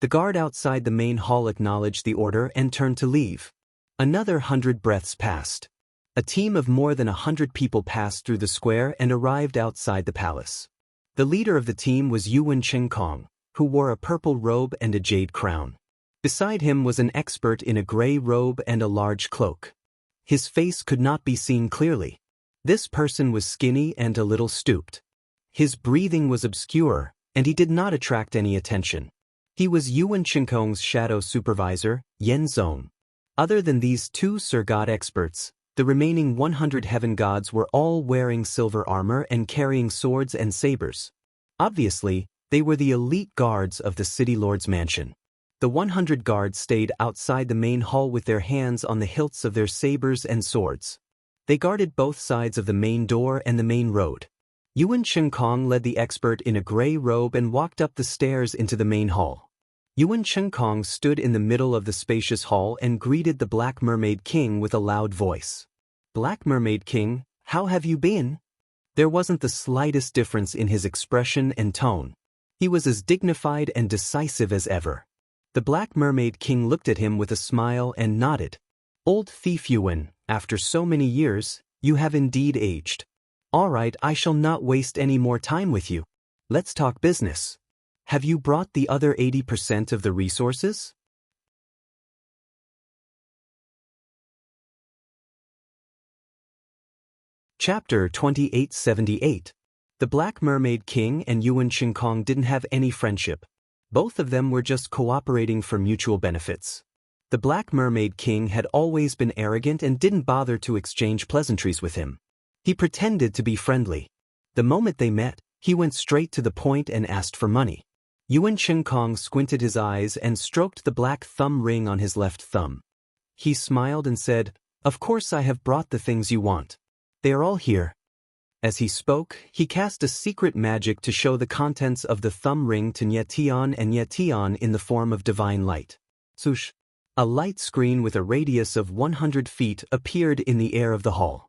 The guard outside the main hall acknowledged the order and turned to leave. Another 100 breaths passed. A team of more than 100 people passed through the square and arrived outside the palace. The leader of the team was Yuan Xiankong, who wore a purple robe and a jade crown. Beside him was an expert in a gray robe and a large cloak. His face could not be seen clearly. This person was skinny and a little stooped. His breathing was obscure, and he did not attract any attention. He was Yuan Xiankong's shadow supervisor, Yan Zong. Other than these 2 Sir God experts, the remaining 100 heaven gods were all wearing silver armor and carrying swords and sabers. Obviously, they were the elite guards of the city lord's mansion. The 100 guards stayed outside the main hall with their hands on the hilts of their sabers and swords. They guarded both sides of the main door and the main road. Yuan Xiankong led the expert in a gray robe and walked up the stairs into the main hall. Yuan Xiankong stood in the middle of the spacious hall and greeted the Black Mermaid King with a loud voice. Black Mermaid King, how have you been? There wasn't the slightest difference in his expression and tone. He was as dignified and decisive as ever. The Black Mermaid King looked at him with a smile and nodded. Old thief Yuan, after so many years, you have indeed aged. All right, I shall not waste any more time with you. Let's talk business. Have you brought the other 80% of the resources? Chapter 2878. The Black Mermaid King and Yuan Xinkong didn't have any friendship. Both of them were just cooperating for mutual benefits. The Black Mermaid King had always been arrogant and didn't bother to exchange pleasantries with him. He pretended to be friendly. The moment they met, he went straight to the point and asked for money. Yuan Xinkong squinted his eyes and stroked the black thumb ring on his left thumb. He smiled and said, "Of course I have brought the things you want. They are all here." As he spoke, he cast a secret magic to show the contents of the thumb ring to Nyetian and Nyetian in the form of divine light. Swoosh! A light screen with a radius of 100 feet appeared in the air of the hall.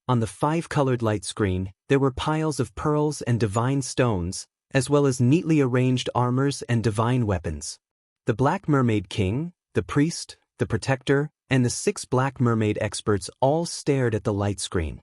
On the 5-colored light screen, there were piles of pearls and divine stones, as well as neatly arranged armors and divine weapons. The Black Mermaid King, the priest, the protector, and the 6 Black Mermaid experts all stared at the light screen.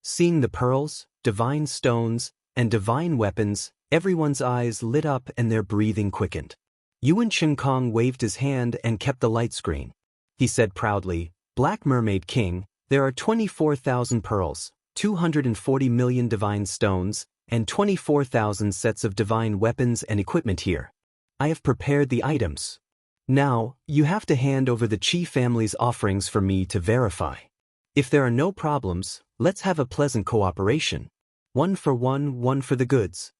Seeing the pearls, divine stones, and divine weapons, everyone's eyes lit up and their breathing quickened. Yuan Xinkong waved his hand and kept the light screen. He said proudly, "Black Mermaid King, there are 24,000 pearls, 240 million divine stones, and 24,000 sets of divine weapons and equipment here. I have prepared the items. Now, you have to hand over the Qi family's offerings for me to verify. If there are no problems, let's have a pleasant cooperation. 1 for 1, 1 for the goods."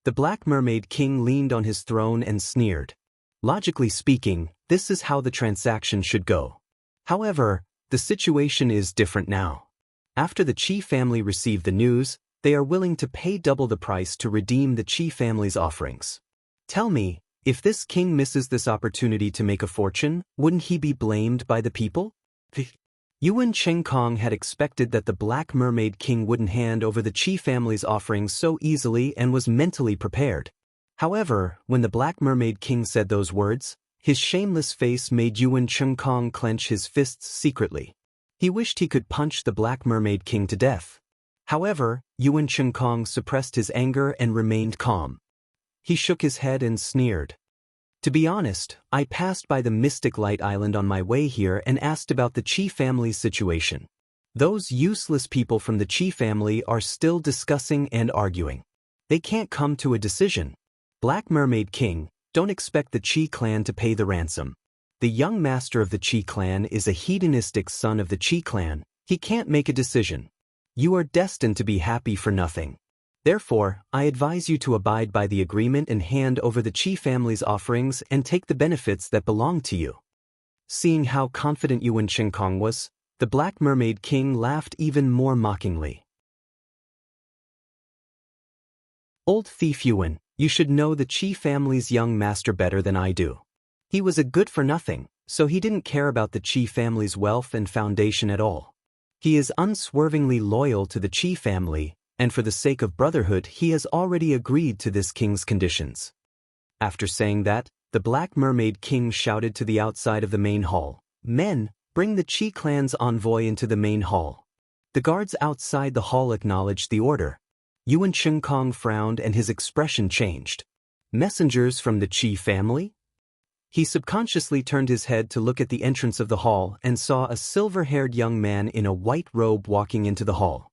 The Black Mermaid King leaned on his throne and sneered. Logically speaking, this is how the transaction should go. However, the situation is different now. After the Qi family received the news, they are willing to pay double the price to redeem the Qi family's offerings. Tell me, if this king misses this opportunity to make a fortune, wouldn't he be blamed by the people? Yuan Xinkong had expected that the Black Mermaid King wouldn't hand over the Qi family's offerings so easily and was mentally prepared. However, when the Black Mermaid King said those words, his shameless face made Yuan Xinkong clench his fists secretly. He wished he could punch the Black Mermaid King to death. However, Yuan Xinkong suppressed his anger and remained calm. He shook his head and sneered. "To be honest, I passed by the Mystic Light Island on my way here and asked about the Qi family's situation. Those useless people from the Qi family are still discussing and arguing. They can't come to a decision. Black Mermaid King, don't expect the Qi clan to pay the ransom. The young master of the Qi clan is a hedonistic son of the Qi clan. He can't make a decision. You are destined to be happy for nothing. Therefore, I advise you to abide by the agreement and hand over the Qi family's offerings and take the benefits that belong to you." Seeing how confident Yuan Xinkong was, the Black Mermaid King laughed even more mockingly. "Old thief Yuan, you should know the Qi family's young master better than I do. He was a good-for-nothing, so he didn't care about the Qi family's wealth and foundation at all. He is unswervingly loyal to the Qi family, and for the sake of brotherhood he has already agreed to this king's conditions." After saying that, the Black Mermaid King shouted to the outside of the main hall, "Men, bring the Qi clan's envoy into the main hall." The guards outside the hall acknowledged the order. Yuan Xinkong frowned and his expression changed. "Messengers from the Qi family?" He subconsciously turned his head to look at the entrance of the hall and saw a silver-haired young man in a white robe walking into the hall.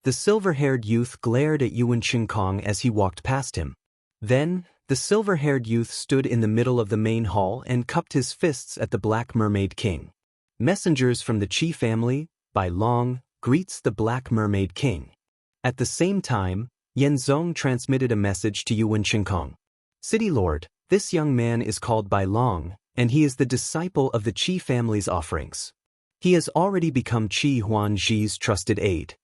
The silver-haired youth glared at Yuan Xinkong as he walked past him. Then, the silver-haired youth stood in the middle of the main hall and cupped his fists at the Black Mermaid King. "Messengers from the Qi family, by Long, greets the Black Mermaid King." At the same time, Yenzong transmitted a message to Yuan Xinkong. "City Lord, this young man is called Bai Long, and he is the disciple of the Qi family's offerings. He has already become Qi Huanji's trusted aide."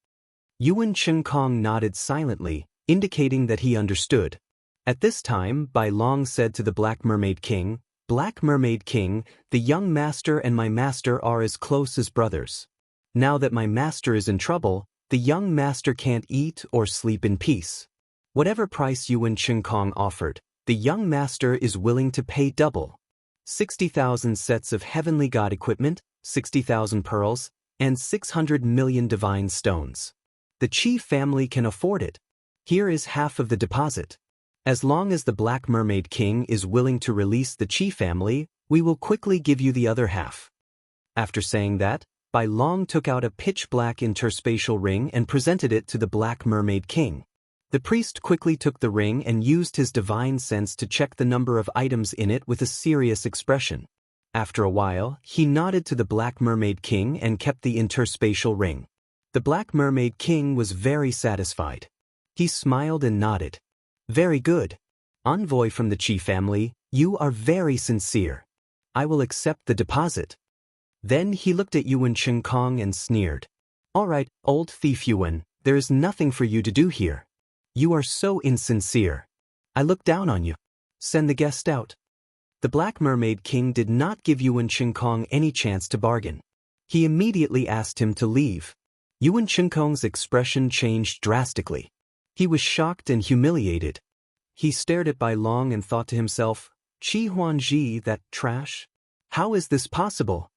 Yuan Xinkong nodded silently, indicating that he understood. At this time, Bai Long said to the Black Mermaid King, "Black Mermaid King, the young master and my master are as close as brothers. Now that my master is in trouble, the young master can't eat or sleep in peace. Whatever price Yuan Xinkong offered, the young master is willing to pay double. 60,000 sets of heavenly god equipment, 60,000 pearls, and 600 million divine stones. The Qi family can afford it. Here is half of the deposit. As long as the Black Mermaid King is willing to release the Qi family, we will quickly give you the other half." After saying that, Bai Long took out a pitch-black interspatial ring and presented it to the Black Mermaid King. The priest quickly took the ring and used his divine sense to check the number of items in it with a serious expression. After a while, he nodded to the Black Mermaid King and kept the interspatial ring. The Black Mermaid King was very satisfied. He smiled and nodded. Very good. Envoy from the Qi family, you are very sincere. I will accept the deposit. Then he looked at Yuan Qinkong and sneered. All right, old thief Yuan, there is nothing for you to do here. You are so insincere. I look down on you. Send the guest out. The Black Mermaid King did not give Yuan Qinkong any chance to bargain. He immediately asked him to leave. Yuan Qinkong's expression changed drastically. He was shocked and humiliated. He stared at Bai Long and thought to himself, Qi Huanji, that trash? How is this possible?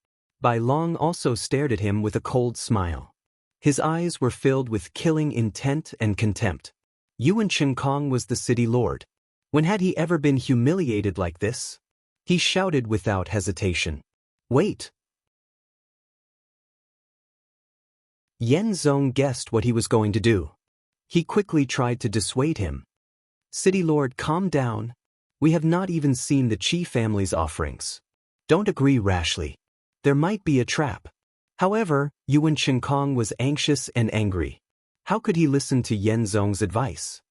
Bai Long also stared at him with a cold smile. His eyes were filled with killing intent and contempt. Yuan Qinkong was the city lord. When had he ever been humiliated like this? He shouted without hesitation. Wait! Yan Zong guessed what he was going to do. He quickly tried to dissuade him. City Lord, calm down. We have not even seen the Qi family's offerings. Don't agree rashly. There might be a trap. However, Yuan Qinkong was anxious and angry. How could he listen to Yan Zong's advice?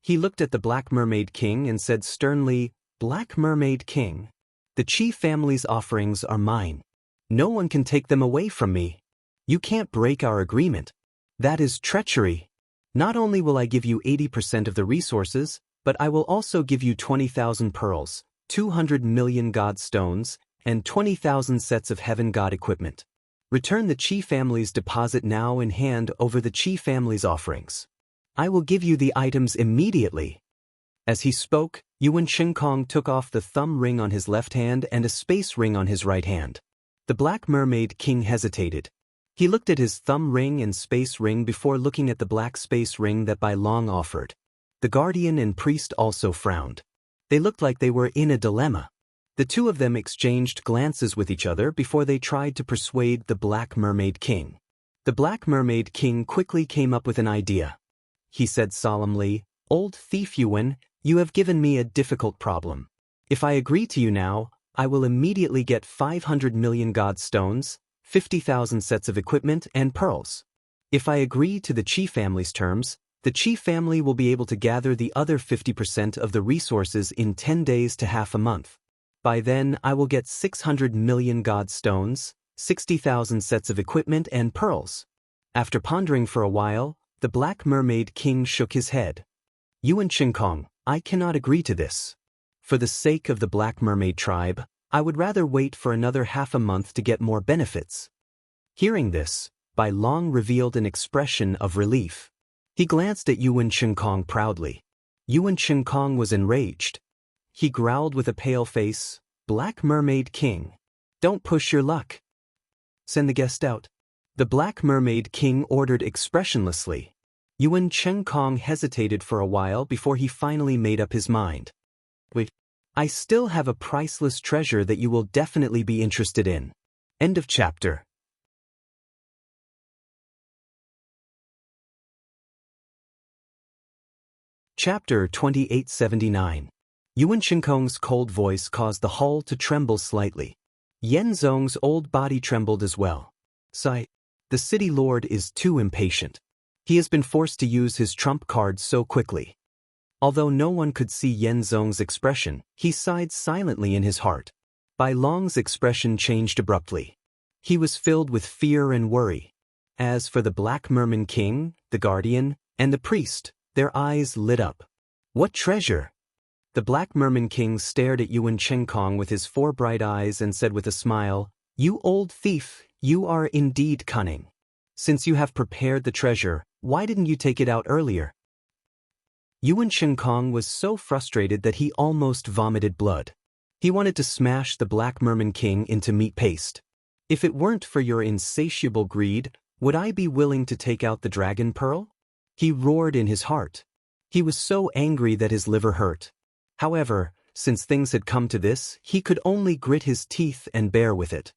He looked at the Black Mermaid King and said sternly, Black Mermaid King, the Qi family's offerings are mine. No one can take them away from me. You can't break our agreement. That is treachery. Not only will I give you 80% of the resources, but I will also give you 20,000 pearls, 200 million god stones, and 20,000 sets of heaven god equipment. Return the Qi family's deposit now and hand over the Qi family's offerings. I will give you the items immediately. As he spoke, Yuan Qinkong took off the thumb ring on his left hand and a space ring on his right hand. The Black Mermaid King hesitated. He looked at his thumb ring and space ring before looking at the black space ring that Bai Long offered. The guardian and priest also frowned. They looked like they were in a dilemma. The two of them exchanged glances with each other before they tried to persuade the Black Mermaid King. The Black Mermaid King quickly came up with an idea. He said solemnly, Old thief Yuan, you have given me a difficult problem. If I agree to you now, I will immediately get 500 million god stones, 50,000 sets of equipment, and pearls. If I agree to the Qi family's terms, the Qi family will be able to gather the other 50% of the resources in 10 days to half a month. By then, I will get 600 million god stones, 60,000 sets of equipment, and pearls. After pondering for a while, the Black Mermaid King shook his head. Yuan Qinkong, I cannot agree to this. For the sake of the Black Mermaid tribe, I would rather wait for another half a month to get more benefits. Hearing this, Bai Long revealed an expression of relief. He glanced at Yuan Qinkong proudly. Yuan Qinkong was enraged. He growled with a pale face, Black Mermaid King, don't push your luck. Send the guest out. The Black Mermaid King ordered expressionlessly. Yuan Qinkong hesitated for a while before he finally made up his mind. Wait, I still have a priceless treasure that you will definitely be interested in. End of chapter. Chapter 2879. Yuan Qinkong's cold voice caused the hall to tremble slightly. Yan Zong's old body trembled as well. Sigh. The city lord is too impatient. He has been forced to use his trump card so quickly. Although no one could see Yan Zong's expression, he sighed silently in his heart. Bai Long's expression changed abruptly. He was filled with fear and worry. As for the Black Merman King, the guardian, and the priest, their eyes lit up. What treasure? The Black Merman King stared at Yuan Qinkong with his 4 bright eyes and said with a smile, You old thief, you are indeed cunning. Since you have prepared the treasure, why didn't you take it out earlier? Yuan Qinkong was so frustrated that he almost vomited blood. He wanted to smash the Black Merman King into meat paste. If it weren't for your insatiable greed, would I be willing to take out the dragon pearl? He roared in his heart. He was so angry that his liver hurt. However, since things had come to this, he could only grit his teeth and bear with it.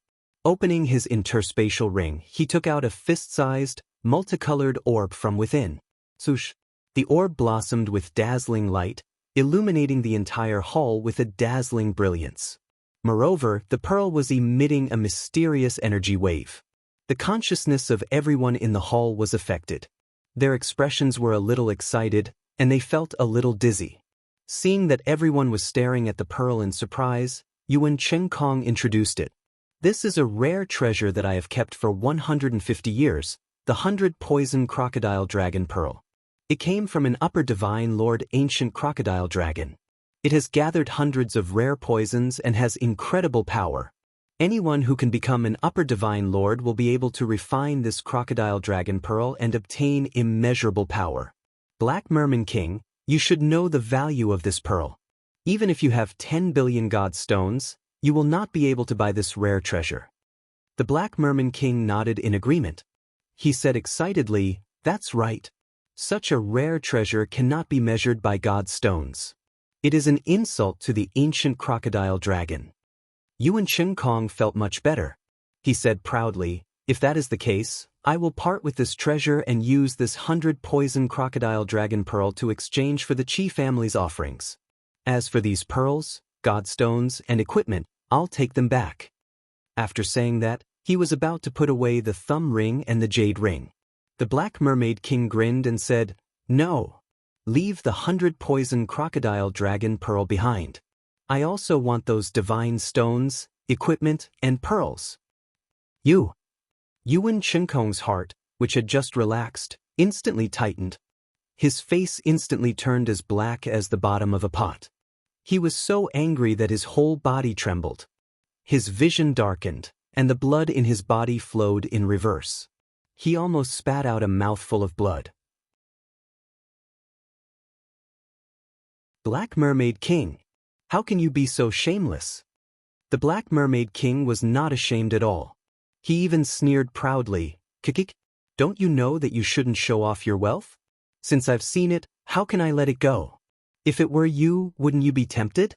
Opening his interspatial ring, he took out a fist-sized, multicolored orb from within. Swoosh! The orb blossomed with dazzling light, illuminating the entire hall with a dazzling brilliance. Moreover, the pearl was emitting a mysterious energy wave. The consciousness of everyone in the hall was affected. Their expressions were a little excited, and they felt a little dizzy. Seeing that everyone was staring at the pearl in surprise, Yuan Qiankong introduced it. This is a rare treasure that I have kept for 150 years, the 100-poison crocodile dragon pearl. It came from an upper divine lord ancient crocodile dragon. It has gathered hundreds of rare poisons and has incredible power. Anyone who can become an upper divine lord will be able to refine this crocodile dragon pearl and obtain immeasurable power. Black Merman King, you should know the value of this pearl. Even if you have 10 billion god stones, you will not be able to buy this rare treasure. The Black Merman King nodded in agreement. He said excitedly, "That's right. Such a rare treasure cannot be measured by god stones. It is an insult to the ancient crocodile dragon." Yuan Qiankong felt much better. He said proudly, "If that is the case, I will part with this treasure and use this 100-poison crocodile dragon pearl to exchange for the Qi family's offerings. As for these pearls, god stones, and equipment, I'll take them back." After saying that, he was about to put away the thumb ring and the jade ring. The Black Mermaid King grinned and said, "No. Leave the 100-poison crocodile dragon pearl behind. I also want those divine stones, equipment, and pearls." Yuan Qiankong's heart, which had just relaxed, instantly tightened. His face instantly turned as black as the bottom of a pot. He was so angry that his whole body trembled. His vision darkened, and the blood in his body flowed in reverse. He almost spat out a mouthful of blood. Black Mermaid King, how can you be so shameless? The Black Mermaid King was not ashamed at all. He even sneered proudly, "Kikik, don't you know that you shouldn't show off your wealth? Since I've seen it, how can I let it go? If it were you, wouldn't you be tempted?"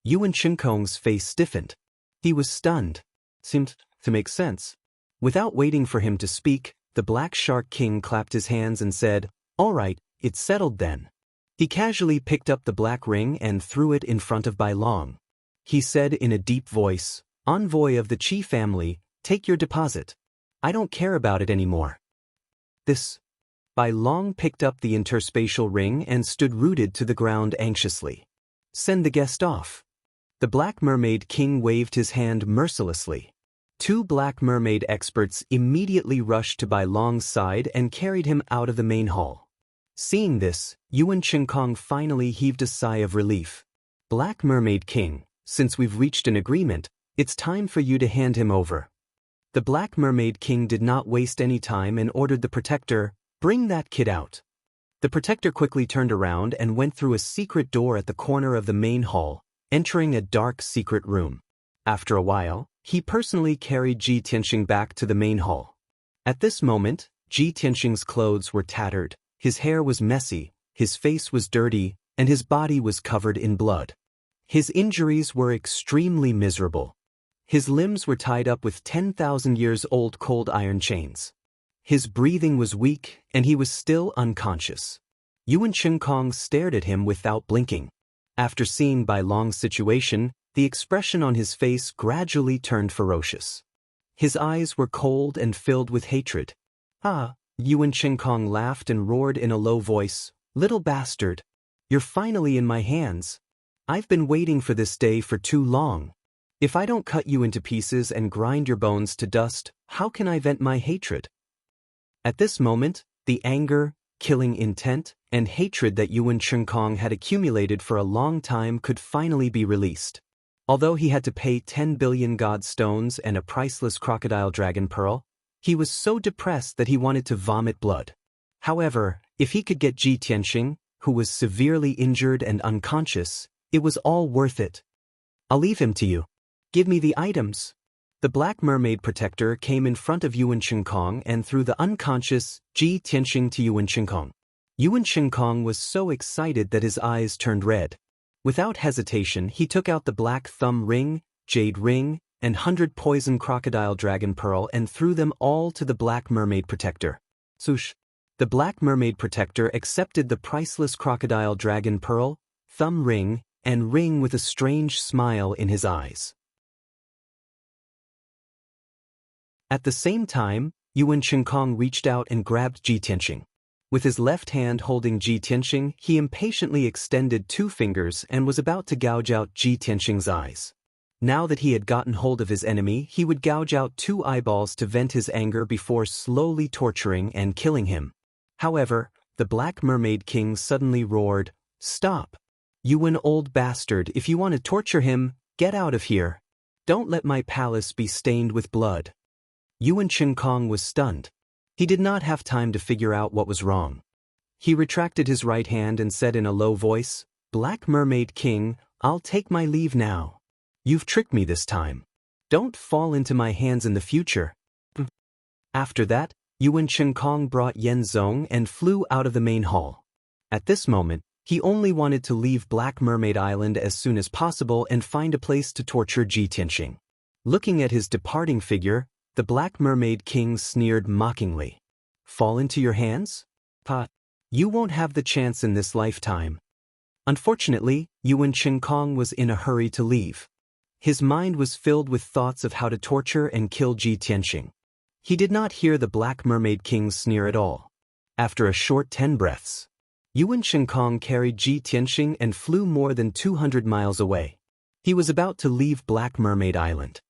Yuan Qiankong's face stiffened. He was stunned. Seemed to make sense. Without waiting for him to speak, the Black Shark King clapped his hands and said, "All right, it's settled then." He casually picked up the black ring and threw it in front of Bai Long. He said in a deep voice, "Envoy of the Qi family, take your deposit. I don't care about it anymore." This. Bai Long picked up the interspatial ring and stood rooted to the ground anxiously. "Send the guest off." The Black Mermaid King waved his hand mercilessly. Two Black Mermaid experts immediately rushed to Bai Long's side and carried him out of the main hall. Seeing this, Yuan Qiankong finally heaved a sigh of relief. "Black Mermaid King, since we've reached an agreement, it's time for you to hand him over." The Black Mermaid King did not waste any time and ordered the protector, "Bring that kid out." The protector quickly turned around and went through a secret door at the corner of the main hall, entering a dark secret room. After a while, he personally carried Ji Tianxing back to the main hall. At this moment, Ji Tianxing's clothes were tattered, his hair was messy, his face was dirty, and his body was covered in blood. His injuries were extremely miserable. His limbs were tied up with 10,000 years old cold iron chains. His breathing was weak, and he was still unconscious. Yuan Qiankong stared at him without blinking. After seeing Bai Long's situation, the expression on his face gradually turned ferocious. His eyes were cold and filled with hatred. "Ah," Yuan Qiankong laughed and roared in a low voice, "Little bastard. You're finally in my hands. I've been waiting for this day for too long. If I don't cut you into pieces and grind your bones to dust, how can I vent my hatred?" At this moment, the anger, killing intent, and hatred that Yuan Qiankong had accumulated for a long time could finally be released. Although he had to pay 10 billion god stones and a priceless crocodile dragon pearl, he was so depressed that he wanted to vomit blood. However, if he could get Ji Tianxing, who was severely injured and unconscious, it was all worth it. "I'll leave him to you. Give me the items." The Black Mermaid Protector came in front of Yuan Qiankong and threw the unconscious Ji Tianxing to Yuan Qiankong. Yuan Qiankong was so excited that his eyes turned red. Without hesitation, he took out the black thumb ring, jade ring, and 100 poison crocodile dragon pearl and threw them all to the Black Mermaid Protector. Swoosh. The Black Mermaid Protector accepted the priceless crocodile dragon pearl, thumb ring, and ring with a strange smile in his eyes. At the same time, Yuan Qinkong reached out and grabbed Ji Tianxing. With his left hand holding Ji Tianxing, he impatiently extended 2 fingers and was about to gouge out Ji Tianxing's eyes. Now that he had gotten hold of his enemy, he would gouge out 2 eyeballs to vent his anger before slowly torturing and killing him. However, the Black Mermaid King suddenly roared, "Stop! You an old bastard, if you want to torture him, get out of here. Don't let my palace be stained with blood." Yuan Qinkong was stunned. He did not have time to figure out what was wrong. He retracted his right hand and said in a low voice, "Black Mermaid King, I'll take my leave now. You've tricked me this time. Don't fall into my hands in the future." After that, Yuan Qinkong brought Yen Zong and flew out of the main hall. At this moment, he only wanted to leave Black Mermaid Island as soon as possible and find a place to torture Ji Tianxing. Looking at his departing figure, the Black Mermaid King sneered mockingly. "Fall into your hands? Pa, you won't have the chance in this lifetime." Unfortunately, Yuan Qinkong was in a hurry to leave. His mind was filled with thoughts of how to torture and kill Ji Tianxing. He did not hear the Black Mermaid King's sneer at all. After a short 10 breaths, Yuan Qinkong carried Ji Tianxing and flew more than 200 miles away. He was about to leave Black Mermaid Island.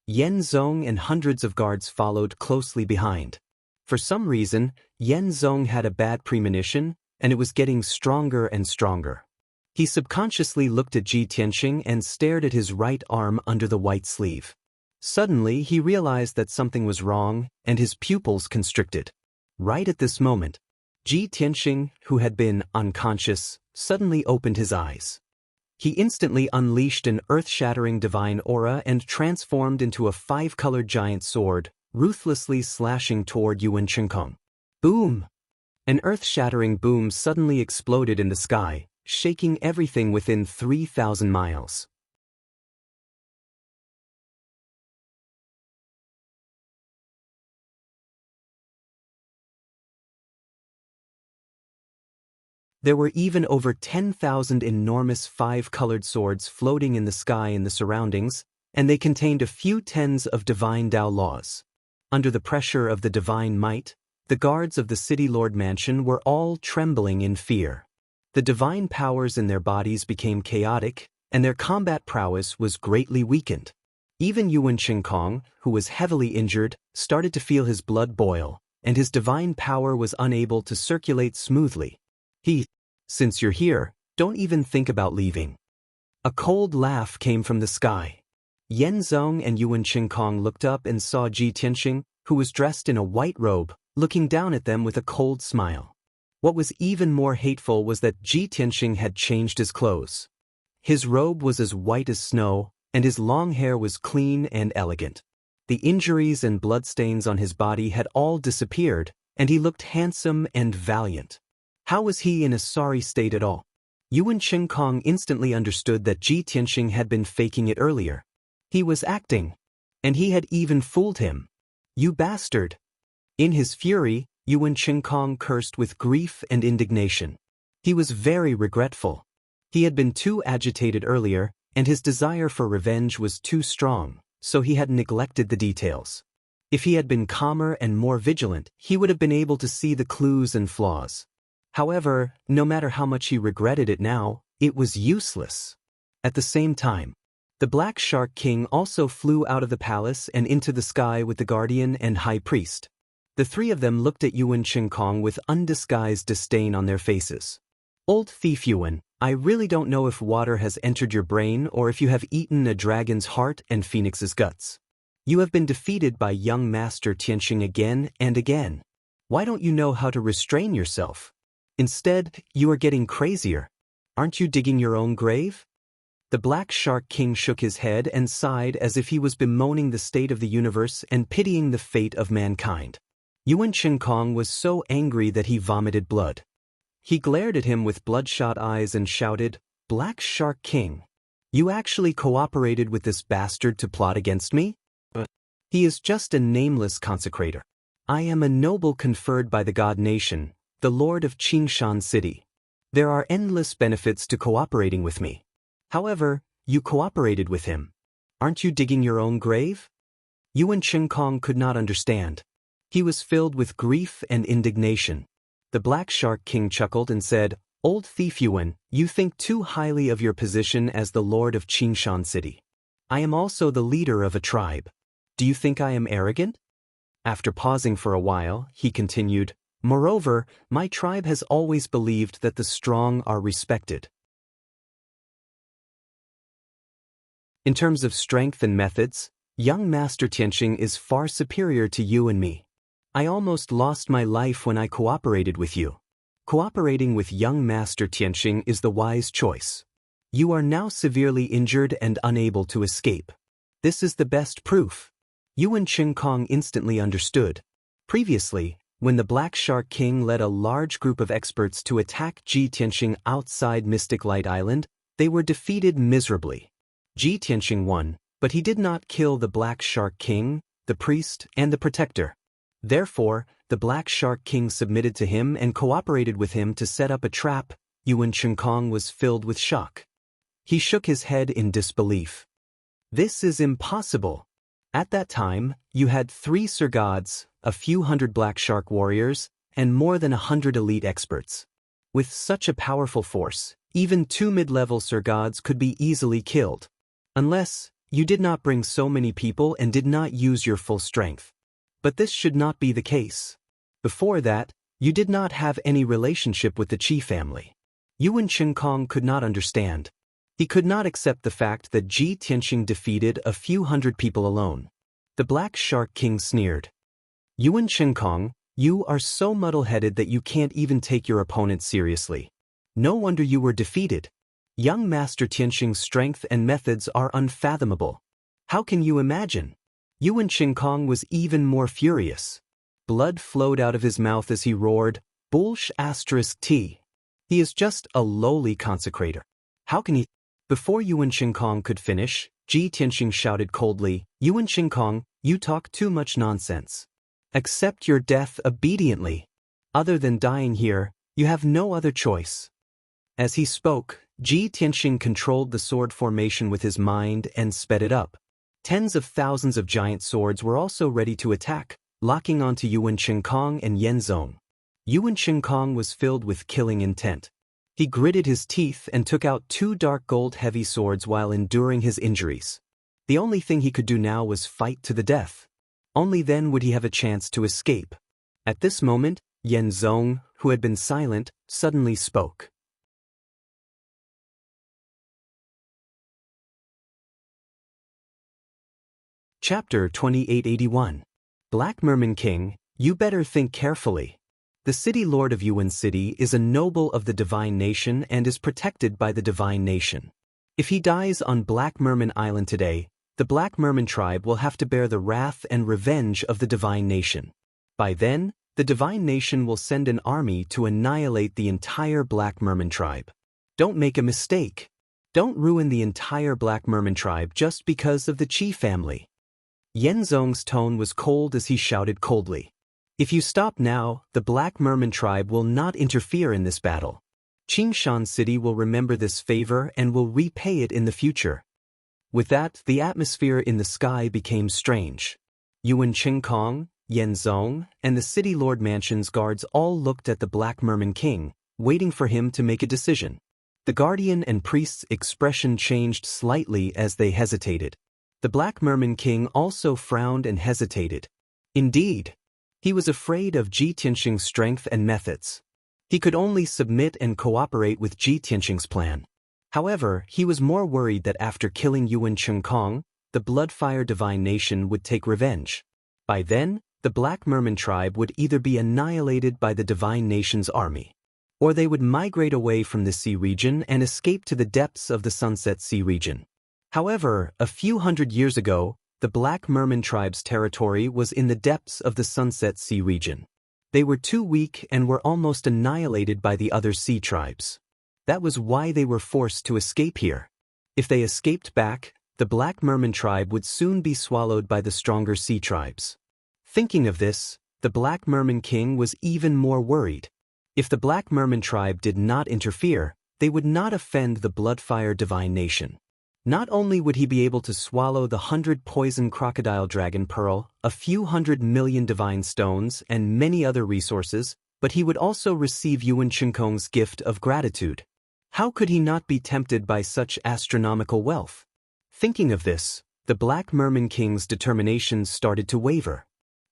Yen Zong and hundreds of guards followed closely behind. For some reason, Yen Zong had a bad premonition, and it was getting stronger and stronger. He subconsciously looked at Ji Tianxing and stared at his right arm under the white sleeve. Suddenly, he realized that something was wrong, and his pupils constricted. Right at this moment, Ji Tianxing, who had been unconscious, suddenly opened his eyes. He instantly unleashed an earth-shattering divine aura and transformed into a 5-colored giant sword, ruthlessly slashing toward Yuan Qinkong. Boom! An earth-shattering boom suddenly exploded in the sky, shaking everything within 3,000 miles. There were even over 10,000 enormous 5-colored swords floating in the sky in the surroundings, and they contained a few tens of divine Dao laws. Under the pressure of the divine might, the guards of the City Lord Mansion were all trembling in fear. The divine powers in their bodies became chaotic, and their combat prowess was greatly weakened. Even Yuan Qinkong, who was heavily injured, started to feel his blood boil, and his divine power was unable to circulate smoothly. Since you're here, don't even think about leaving." A cold laugh came from the sky. Yen Zong and Yuan Qinkong looked up and saw Ji Tianxing, who was dressed in a white robe, looking down at them with a cold smile. What was even more hateful was that Ji Tianxing had changed his clothes. His robe was as white as snow, and his long hair was clean and elegant. The injuries and bloodstains on his body had all disappeared, and he looked handsome and valiant. How was he in a sorry state at all? Yuan Qinkong instantly understood that Ji Tianxing had been faking it earlier. He was acting. And he had even fooled him. "You bastard!" In his fury, Yuan Qinkong cursed with grief and indignation. He was very regretful. He had been too agitated earlier, and his desire for revenge was too strong, so he had neglected the details. If he had been calmer and more vigilant, he would have been able to see the clues and flaws. However, no matter how much he regretted it now, it was useless. At the same time, the Black Shark King also flew out of the palace and into the sky with the Guardian and High Priest. The 3 of them looked at Yuan Qinkong with undisguised disdain on their faces. "Old thief Yuan, I really don't know if water has entered your brain or if you have eaten a dragon's heart and phoenix's guts. You have been defeated by young Master Tianxing again and again. Why don't you know how to restrain yourself? Instead, you are getting crazier. Aren't you digging your own grave?" The Black Shark King shook his head and sighed as if he was bemoaning the state of the universe and pitying the fate of mankind. Yuan Qinkong was so angry that he vomited blood. He glared at him with bloodshot eyes and shouted, "Black Shark King! You actually cooperated with this bastard to plot against me? He is just a nameless consecrator. I am a noble conferred by the god nation, the lord of Qingshan City. There are endless benefits to cooperating with me. However, you cooperated with him. Aren't you digging your own grave? Yuan Qinkong could not understand. He was filled with grief and indignation. The Black Shark King chuckled and said, "Old thief Yuan, you think too highly of your position as the lord of Qingshan City. I am also the leader of a tribe. Do you think I am arrogant?" After pausing for a while, he continued, "Moreover, my tribe has always believed that the strong are respected. In terms of strength and methods, young Master Tianxing is far superior to you and me. I almost lost my life when I cooperated with you. Cooperating with young Master Tianxing is the wise choice. You are now severely injured and unable to escape. This is the best proof." Yuan Qinkong instantly understood. Previously, when the Black Shark King led a large group of experts to attack Ji Tianxing outside Mystic Light Island, they were defeated miserably. Ji Tianxing won, but he did not kill the Black Shark King, the priest, and the protector. Therefore, the Black Shark King submitted to him and cooperated with him to set up a trap. Yuan Qinkong was filled with shock. He shook his head in disbelief. "This is impossible. At that time, you had 3 Sir Gods, a few hundred Black Shark warriors, and more than 100 elite experts. With such a powerful force, even 2 mid-level Sir Gods could be easily killed. Unless, you did not bring so many people and did not use your full strength. But this should not be the case. Before that, you did not have any relationship with the Qi family." Yuan Qinkong could not understand. He could not accept the fact that Ji Tianxing defeated a few hundred people alone. The Black Shark King sneered. "Yuan Qinkong, you are so muddle-headed that you can't even take your opponent seriously. No wonder you were defeated. Young Master Tianxing's strength and methods are unfathomable. How can you imagine?" Yuan Qinkong was even more furious. Blood flowed out of his mouth as he roared, "Bullsh*T. He is just a lowly consecrator. How can he—" Before Yuan Qinkong could finish, Ji Tianxing shouted coldly, "Yuan Qinkong, you talk too much nonsense. Accept your death obediently. Other than dying here, you have no other choice." As he spoke, Ji Tianxing controlled the sword formation with his mind and sped it up. Tens of thousands of giant swords were also ready to attack, locking onto Yuan Qinkong and Yenzong. Yuan Qinkong was filled with killing intent. He gritted his teeth and took out 2 dark gold heavy swords while enduring his injuries. The only thing he could do now was fight to the death. Only then would he have a chance to escape. At this moment, Yenzong, who had been silent, suddenly spoke. Chapter 2881. Black Merman King, you better think carefully. The city lord of Yuan City is a noble of the divine nation and is protected by the divine nation. If he dies on Black Merman Island today, the Black Merman tribe will have to bear the wrath and revenge of the divine nation. By then, the divine nation will send an army to annihilate the entire Black Merman tribe. Don't make a mistake. Don't ruin the entire Black Merman tribe just because of the Qi family. Yenzong's tone was cold as he shouted coldly. If you stop now, the Black Merman tribe will not interfere in this battle. Qingshan City will remember this favor and will repay it in the future. With that, the atmosphere in the sky became strange. Yuan Qinkong, Yenzong, and the city lord mansion's guards all looked at the Black Merman King, waiting for him to make a decision. The guardian and priest's expression changed slightly as they hesitated. The Black Merman King also frowned and hesitated. Indeed, he was afraid of Ji Tianxing's strength and methods. He could only submit and cooperate with Ji Tianxing's plan. However, he was more worried that after killing Yuan Qinkong, the Bloodfire Divine Nation would take revenge. By then, the Black Merman tribe would either be annihilated by the Divine Nation's army, or they would migrate away from the sea region and escape to the depths of the Sunset Sea region. However, a few hundred years ago, the Black Merman tribe's territory was in the depths of the Sunset Sea region. They were too weak and were almost annihilated by the other sea tribes. That was why they were forced to escape here. If they escaped back, the Black Merman tribe would soon be swallowed by the stronger sea tribes. Thinking of this, the Black Merman king was even more worried. If the Black Merman tribe did not interfere, they would not offend the Bloodfire divine nation. Not only would he be able to swallow the 100 poison crocodile dragon pearl, a few 100 million divine stones, and many other resources, but he would also receive Yuan Shinkong's gift of gratitude. How could he not be tempted by such astronomical wealth? Thinking of this, the Black Merman king's determination started to waver.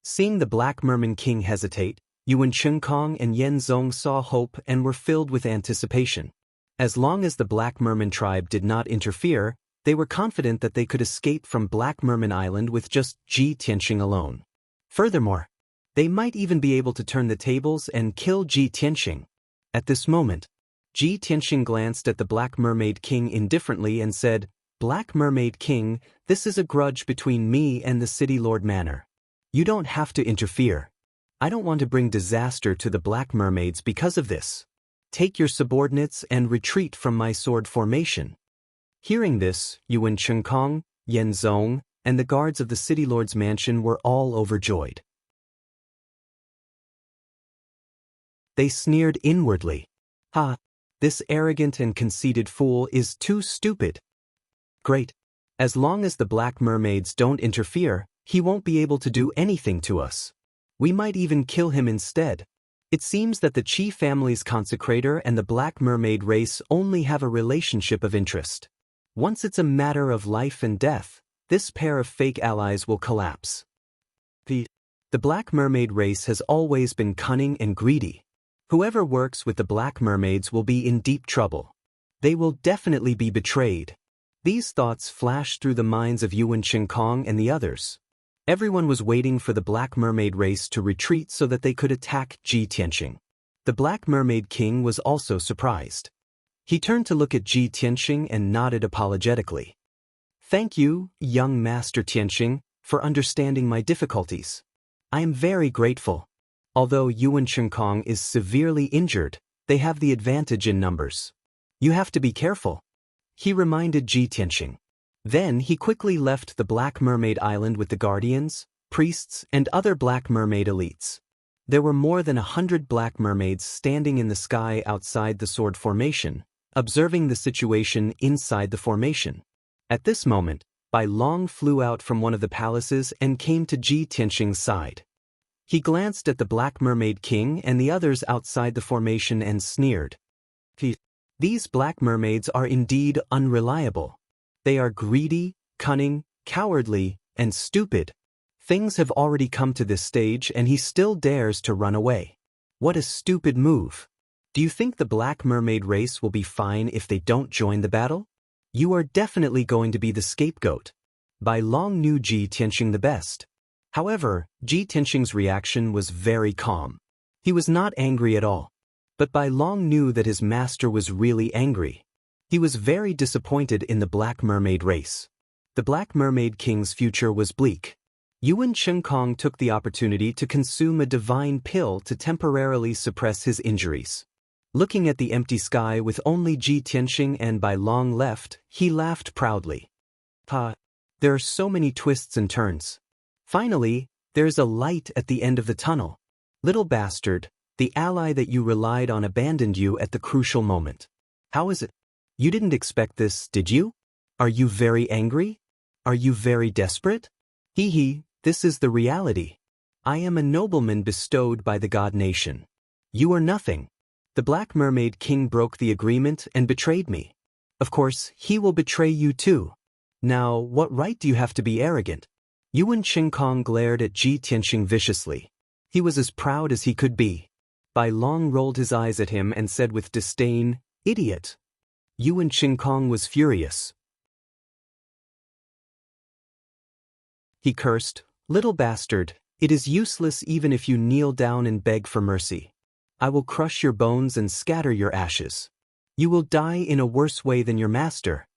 Seeing the Black Merman king hesitate, Yuan Shinkong and Yen Zong saw hope and were filled with anticipation. As long as the Black Merman tribe did not interfere, they were confident that they could escape from Black Merman Island with just Ji Tianxing alone. Furthermore, they might even be able to turn the tables and kill Ji Tianxing. At this moment, Ji Tianxing glanced at the Black Mermaid King indifferently and said, "Black Mermaid King, this is a grudge between me and the City Lord Manor. You don't have to interfere. I don't want to bring disaster to the Black Mermaids because of this. Take your subordinates and retreat from my sword formation." Hearing this, Yuan Shinkong, Yen Zong, and the guards of the City Lord's mansion were all overjoyed. They sneered inwardly. "Ha! This arrogant and conceited fool is too stupid. Great. As long as the Black Mermaids don't interfere, he won't be able to do anything to us. We might even kill him instead." It seems that the Qi family's consecrator and the Black Mermaid race only have a relationship of interest. Once it's a matter of life and death, this pair of fake allies will collapse. The Black Mermaid race has always been cunning and greedy. Whoever works with the Black Mermaids will be in deep trouble. They will definitely be betrayed. These thoughts flashed through the minds of Yuan Shinkong and the others. Everyone was waiting for the Black Mermaid race to retreat so that they could attack Ji Tianxing. The Black Mermaid King was also surprised. He turned to look at Ji Tianxing and nodded apologetically. "Thank you, young Master Tianxing, for understanding my difficulties. I am very grateful. Although Yuan Shinkong is severely injured, they have the advantage in numbers. You have to be careful," he reminded Ji Tianxing. Then he quickly left the Black Mermaid Island with the guardians, priests, and other Black Mermaid elites. There were more than 100 Black Mermaids standing in the sky outside the sword formation, observing the situation inside the formation. At this moment, Bai Long flew out from one of the palaces and came to Ji Tianxing's side. He glanced at the Black Mermaid King and the others outside the formation and sneered. "These Black Mermaids are indeed unreliable. They are greedy, cunning, cowardly, and stupid. Things have already come to this stage and he still dares to run away. What a stupid move. Do you think the Black Mermaid race will be fine if they don't join the battle? You are definitely going to be the scapegoat." Bai Long knew Ji Tianxing the best. However, Ji Tianxing's reaction was very calm. He was not angry at all. But Bai Long knew that his master was really angry. He was very disappointed in the Black Mermaid race. The Black Mermaid King's future was bleak. Yuan Shinkong took the opportunity to consume a divine pill to temporarily suppress his injuries. Looking at the empty sky with only Ji Tianxing and Bai Long left, he laughed proudly. There are so many twists and turns. Finally, there's a light at the end of the tunnel. Little bastard, the ally that you relied on abandoned you at the crucial moment. How is it? You didn't expect this, did you? Are you very angry? Are you very desperate? This is the reality. I am a nobleman bestowed by the god nation. You are nothing. The Black Mermaid King broke the agreement and betrayed me. Of course, he will betray you too. Now, what right do you have to be arrogant?" Yuan Shinkong glared at Ji Tianxing viciously. He was as proud as he could be. Bai Long rolled his eyes at him and said with disdain, "Idiot." Yuan Shinkong was furious. He cursed, "Little bastard, it is useless even if you kneel down and beg for mercy. I will crush your bones and scatter your ashes. You will die in a worse way than your master."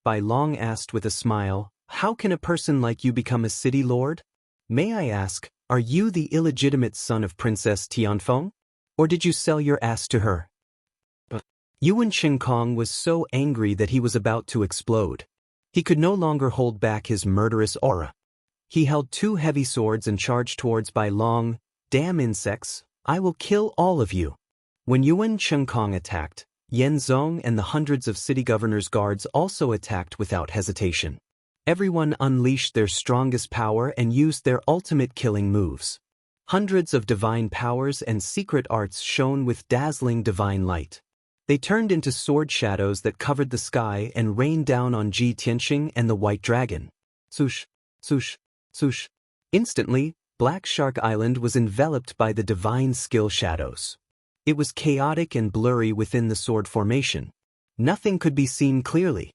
Bai Long asked with a smile, "How can a person like you become a city lord? May I ask, are you the illegitimate son of Princess Tianfeng? Or did you sell your ass to her?" Yuan Xiankong was so angry that he was about to explode. He could no longer hold back his murderous aura. He held two heavy swords and charged towards Bai Long. Damn insects, I will kill all of you. When Yuan Xiankong attacked, Yan Zong and the hundreds of city governor's guards also attacked without hesitation. Everyone unleashed their strongest power and used their ultimate killing moves. Hundreds of divine powers and secret arts shone with dazzling divine light. They turned into sword shadows that covered the sky and rained down on Ji Tianxing and the White Dragon. Swoosh, swoosh, swoosh. Instantly, Black Shark Island was enveloped by the divine skill shadows. It was chaotic and blurry within the sword formation. Nothing could be seen clearly.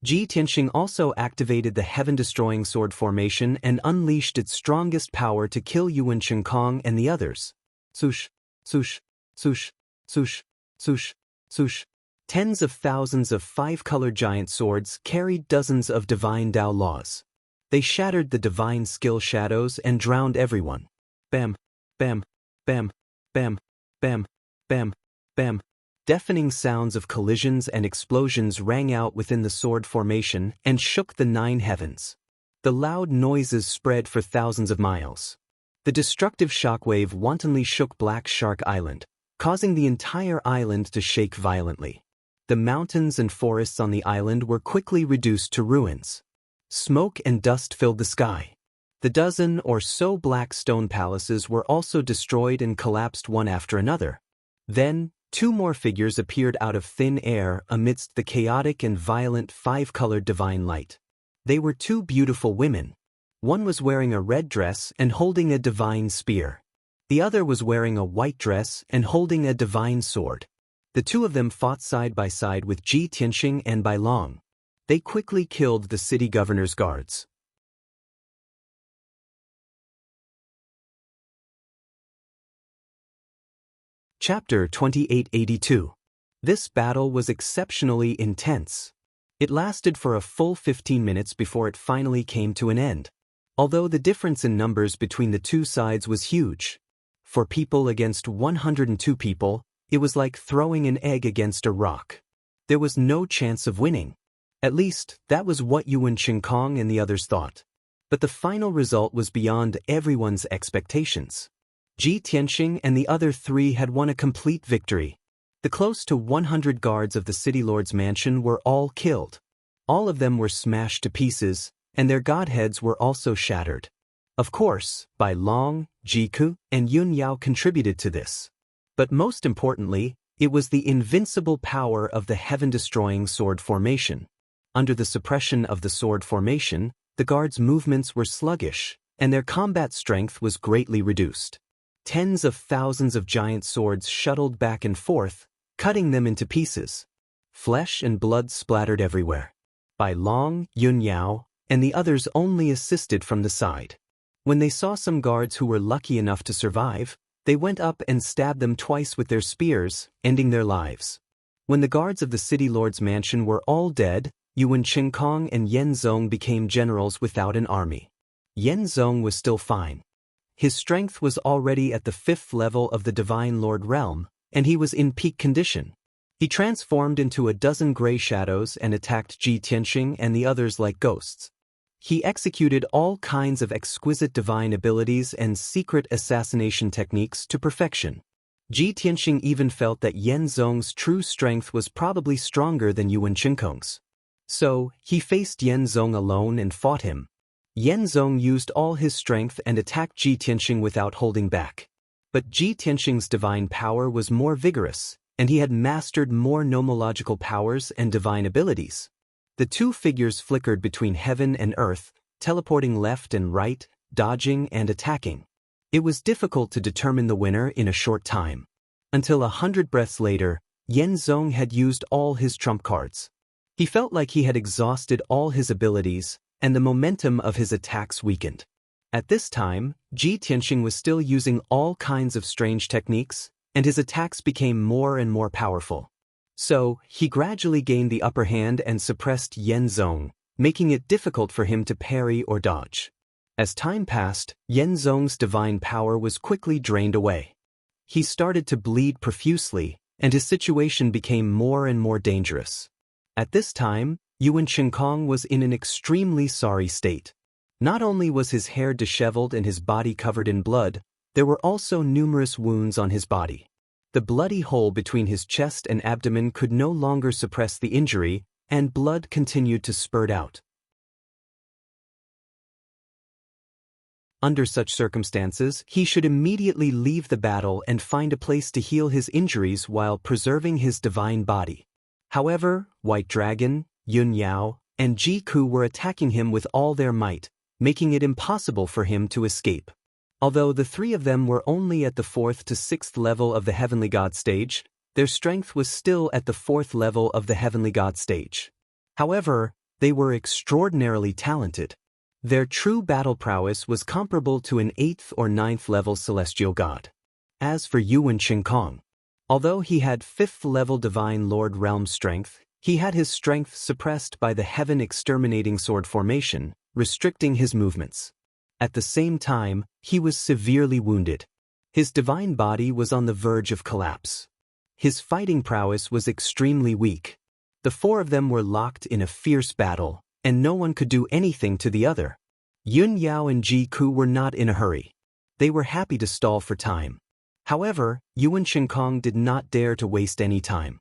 Ji Tianxing also activated the heaven-destroying sword formation and unleashed its strongest power to kill Yuan Xiankong and the others. Swoosh, swoosh, swoosh, swoosh, swoosh, swoosh. Tens of thousands of five-colored giant swords carried dozens of divine Dao laws. They shattered the divine skill shadows and drowned everyone. Bam, bam, bam, bam, bam, bam, bam. Deafening sounds of collisions and explosions rang out within the sword formation and shook the nine heavens. The loud noises spread for thousands of miles. The destructive shockwave wantonly shook Black Shark Island, causing the entire island to shake violently. The mountains and forests on the island were quickly reduced to ruins. Smoke and dust filled the sky. The dozen or so black stone palaces were also destroyed and collapsed one after another. Then, two more figures appeared out of thin air amidst the chaotic and violent five-colored divine light. They were two beautiful women. One was wearing a red dress and holding a divine spear. The other was wearing a white dress and holding a divine sword. The two of them fought side by side with Ji Tianxing and Bai Long. They quickly killed the city governor's guards. Chapter 2882. This battle was exceptionally intense. It lasted for a full 15 minutes before it finally came to an end. Although the difference in numbers between the two sides was huge. For people against 102 people, it was like throwing an egg against a rock. There was no chance of winning. At least, that was what Yuan Xiankong and the others thought. But the final result was beyond everyone's expectations. Ji Tianxing and the other three had won a complete victory. The close to 100 guards of the city lord's mansion were all killed. All of them were smashed to pieces, and their godheads were also shattered. Of course, Bai Long, Jiku, and Yun Yao contributed to this. But most importantly, it was the invincible power of the heaven-destroying sword formation. Under the suppression of the sword formation, the guards' movements were sluggish, and their combat strength was greatly reduced. Tens of thousands of giant swords shuttled back and forth, cutting them into pieces. Flesh and blood splattered everywhere. Bai Long, Yun Yao, and the others only assisted from the side. When they saw some guards who were lucky enough to survive, they went up and stabbed them twice with their spears, ending their lives. When the guards of the city lord's mansion were all dead, Yuan Xiankong and Yan Zong became generals without an army. Yan Zong was still fine. His strength was already at the 5th level of the Divine Lord realm, and he was in peak condition. He transformed into a dozen gray shadows and attacked Ji Tianxing and the others like ghosts. He executed all kinds of exquisite divine abilities and secret assassination techniques to perfection. Ji Tianxing even felt that Yan Zong's true strength was probably stronger than Yuan Xiankong's. So, he faced Yan Zong alone and fought him. Yan Zong used all his strength and attacked Ji Tianxing without holding back. But Ji Tianxing's divine power was more vigorous, and he had mastered more nomological powers and divine abilities. The two figures flickered between heaven and earth, teleporting left and right, dodging and attacking. It was difficult to determine the winner in a short time. Until 100 breaths later, Yan Zong had used all his trump cards. He felt like he had exhausted all his abilities, and the momentum of his attacks weakened. At this time, Ji Tianxing was still using all kinds of strange techniques, and his attacks became more and more powerful. So, he gradually gained the upper hand and suppressed Yan Zong, making it difficult for him to parry or dodge. As time passed, Yan Zong's divine power was quickly drained away. He started to bleed profusely, and his situation became more and more dangerous. At this time, Yuan Xiankong was in an extremely sorry state. Not only was his hair disheveled and his body covered in blood, there were also numerous wounds on his body. The bloody hole between his chest and abdomen could no longer suppress the injury, and blood continued to spurt out. Under such circumstances, he should immediately leave the battle and find a place to heal his injuries while preserving his divine body. However, White Dragon, Yun Yao, and Ji Ku were attacking him with all their might, making it impossible for him to escape. Although the three of them were only at the 4th to 6th level of the Heavenly God stage, their strength was still at the 4th level of the Heavenly God stage. However, they were extraordinarily talented. Their true battle prowess was comparable to an 8th or 9th level celestial god. As for Yuan Xiankong, although he had 5th level Divine Lord Realm strength, he had his strength suppressed by the Heaven Exterminating Sword formation, restricting his movements. At the same time, he was severely wounded. His divine body was on the verge of collapse. His fighting prowess was extremely weak. The four of them were locked in a fierce battle, and no one could do anything to the other. Yun Yao and Ji Ku were not in a hurry. They were happy to stall for time. However, Yuan Xiankong did not dare to waste any time.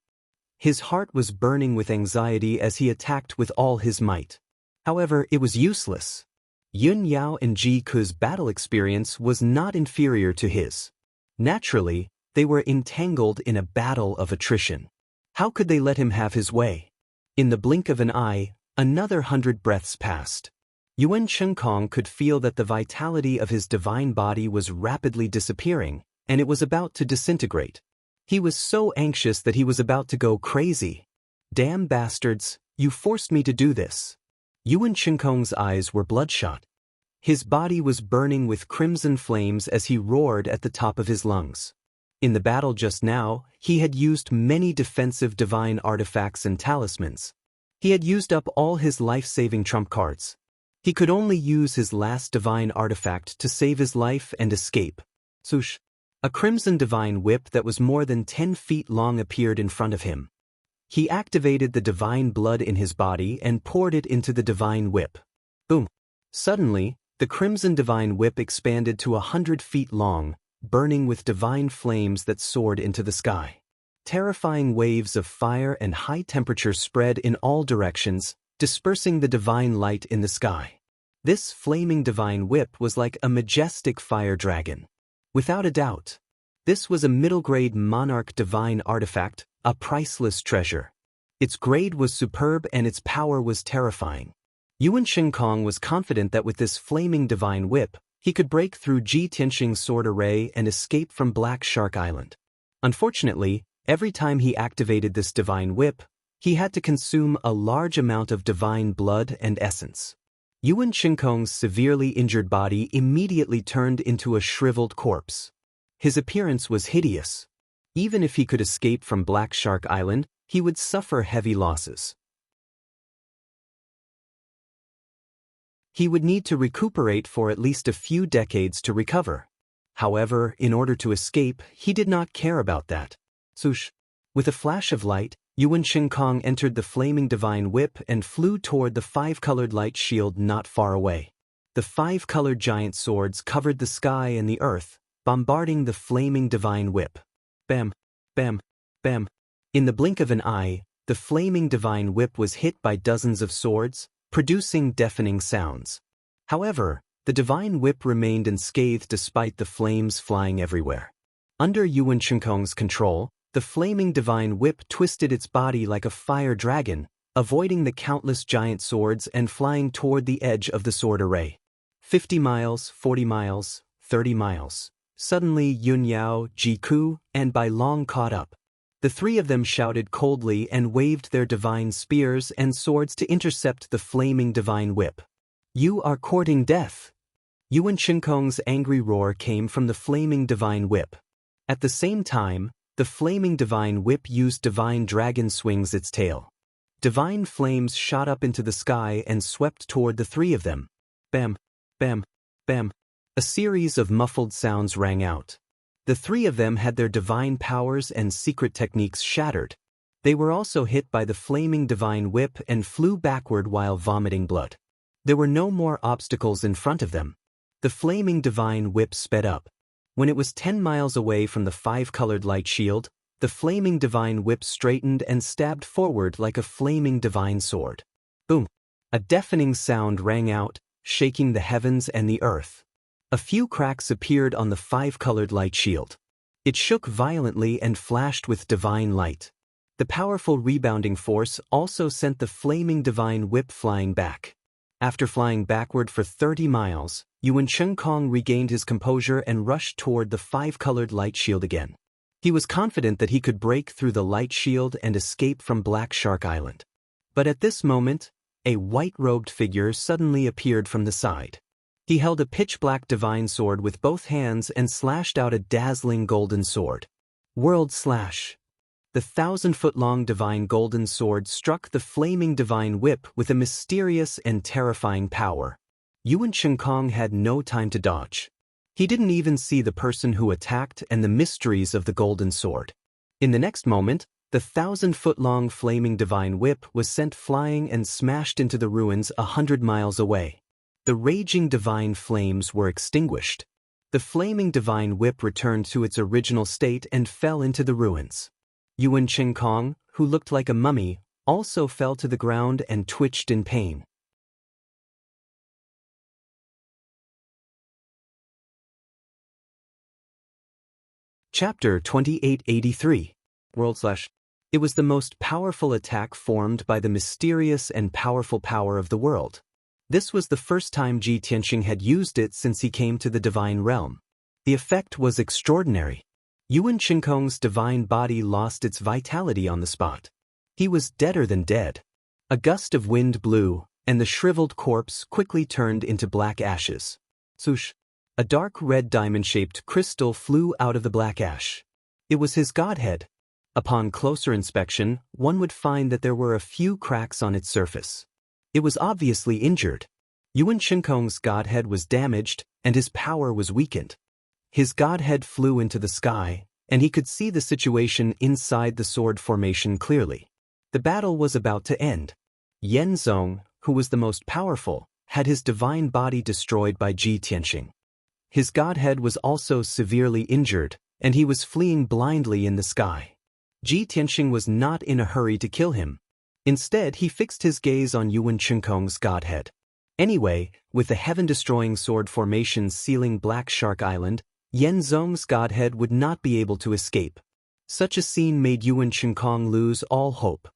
His heart was burning with anxiety as he attacked with all his might. However, it was useless. Yun Yao and Ji Ku's battle experience was not inferior to his. Naturally, they were entangled in a battle of attrition. How could they let him have his way? In the blink of an eye, another 100 breaths passed. Yuan Xiankong could feel that the vitality of his divine body was rapidly disappearing, and it was about to disintegrate. He was so anxious that he was about to go crazy. Damn bastards, you forced me to do this. Yuan Xiankong's eyes were bloodshot. His body was burning with crimson flames as he roared at the top of his lungs. In the battle just now, he had used many defensive divine artifacts and talismans. He had used up all his life-saving trump cards. He could only use his last divine artifact to save his life and escape. Swoosh! A crimson divine whip that was more than 10 feet long appeared in front of him. He activated the divine blood in his body and poured it into the divine whip. Boom! Suddenly, the crimson divine whip expanded to 100 feet long, burning with divine flames that soared into the sky. Terrifying waves of fire and high temperature spread in all directions, dispersing the divine light in the sky. This flaming divine whip was like a majestic fire dragon. Without a doubt, this was a middle-grade monarch divine artifact, a priceless treasure. Its grade was superb and its power was terrifying. Yuan Xiankong was confident that with this flaming divine whip, he could break through Ji Tianxing's sword array and escape from Black Shark Island. Unfortunately, every time he activated this divine whip, he had to consume a large amount of divine blood and essence. Yuan Xiankong's severely injured body immediately turned into a shriveled corpse. His appearance was hideous. Even if he could escape from Black Shark Island, he would suffer heavy losses. He would need to recuperate for at least a few decades to recover. However, in order to escape, he did not care about that. Swoosh! With a flash of light, Yuan Xiankong entered the flaming divine whip and flew toward the 5-colored light shield not far away. The 5-colored giant swords covered the sky and the earth, bombarding the flaming divine whip. Bam! Bam! Bam! In the blink of an eye, the flaming divine whip was hit by dozens of swords, producing deafening sounds. However, the divine whip remained unscathed despite the flames flying everywhere. Under Yuan Xiankong's control, the flaming divine whip twisted its body like a fire dragon, avoiding the countless giant swords and flying toward the edge of the sword array. 50 miles, 40 miles, 30 miles. Suddenly Yun Yao, Ji Ku, and Bai Long caught up. The three of them shouted coldly and waved their divine spears and swords to intercept the flaming divine whip. You are courting death! Yuan Xiankong's angry roar came from the flaming divine whip. At the same time, the flaming divine whip used divine dragon swings its tail. Divine flames shot up into the sky and swept toward the three of them. Bam! Bam! Bam! A series of muffled sounds rang out. The three of them had their divine powers and secret techniques shattered. They were also hit by the flaming divine whip and flew backward while vomiting blood. There were no more obstacles in front of them. The flaming divine whip sped up. When it was 10 miles away from the five-colored light shield, the flaming divine whip straightened and stabbed forward like a flaming divine sword. Boom! A deafening sound rang out, shaking the heavens and the earth. A few cracks appeared on the five-colored light shield. It shook violently and flashed with divine light. The powerful rebounding force also sent the flaming divine whip flying back. After flying backward for 30 miles, Yuan Qinkong regained his composure and rushed toward the five-colored light shield again. He was confident that he could break through the light shield and escape from Black Shark Island. But at this moment, a white-robed figure suddenly appeared from the side. He held a pitch-black divine sword with both hands and slashed out a dazzling golden sword. World Slash. The 1,000-foot-long divine golden sword struck the flaming divine whip with a mysterious and terrifying power. Yuan Qinkong had no time to dodge. He didn't even see the person who attacked and the mysteries of the golden sword. In the next moment, the 1,000-foot-long flaming divine whip was sent flying and smashed into the ruins 100 miles away. The raging divine flames were extinguished. The flaming divine whip returned to its original state and fell into the ruins. Yuan Qinkong, who looked like a mummy, also fell to the ground and twitched in pain. Chapter 2883. It was the most powerful attack formed by the mysterious and powerful power of the world. This was the first time Ji Tianxing had used it since he came to the divine realm. The effect was extraordinary. Yuan Qinkong's divine body lost its vitality on the spot. He was deader than dead. A gust of wind blew, and the shriveled corpse quickly turned into black ashes. Swoosh! A dark red diamond-shaped crystal flew out of the black ash. It was his godhead. Upon closer inspection, one would find that there were a few cracks on its surface. It was obviously injured. Yuan Qinkong's godhead was damaged, and his power was weakened. His godhead flew into the sky, and he could see the situation inside the sword formation clearly. The battle was about to end. Yan Zong, who was the most powerful, had his divine body destroyed by Ji Tianxing. His godhead was also severely injured, and he was fleeing blindly in the sky. Ji Tianxing was not in a hurry to kill him. Instead, he fixed his gaze on Yuan Qinkong's godhead. Anyway, with the heaven-destroying sword formation sealing Black Shark Island, Yan Zong's godhead would not be able to escape. Such a scene made Yuan Qinkong lose all hope.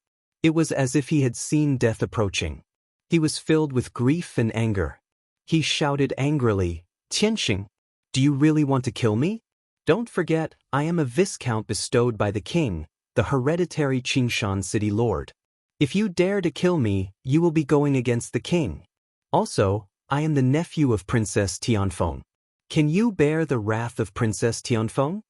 It was as if he had seen death approaching. He was filled with grief and anger. He shouted angrily, "Tianxing, do you really want to kill me? Don't forget, I am a viscount bestowed by the king, the hereditary Qingshan city lord. If you dare to kill me, you will be going against the king. Also, I am the nephew of Princess Tianfeng. Can you bear the wrath of Princess Tianfeng?"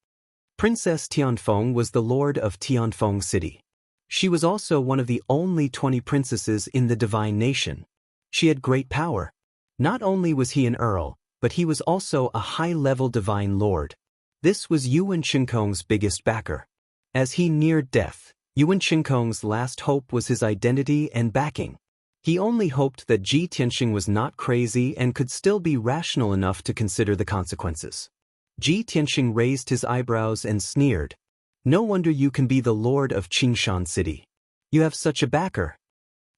Princess Tianfeng was the lord of Tianfeng City. She was also one of the only 20 princesses in the divine nation. She had great power. Not only was he an earl, but he was also a high-level divine lord. This was Yuan Qinkong's biggest backer. As he neared death, Yuan Qinkong's last hope was his identity and backing. He only hoped that Ji Tianxing was not crazy and could still be rational enough to consider the consequences. Ji Tianxing raised his eyebrows and sneered. "No wonder you can be the lord of Qingshan City. You have such a backer."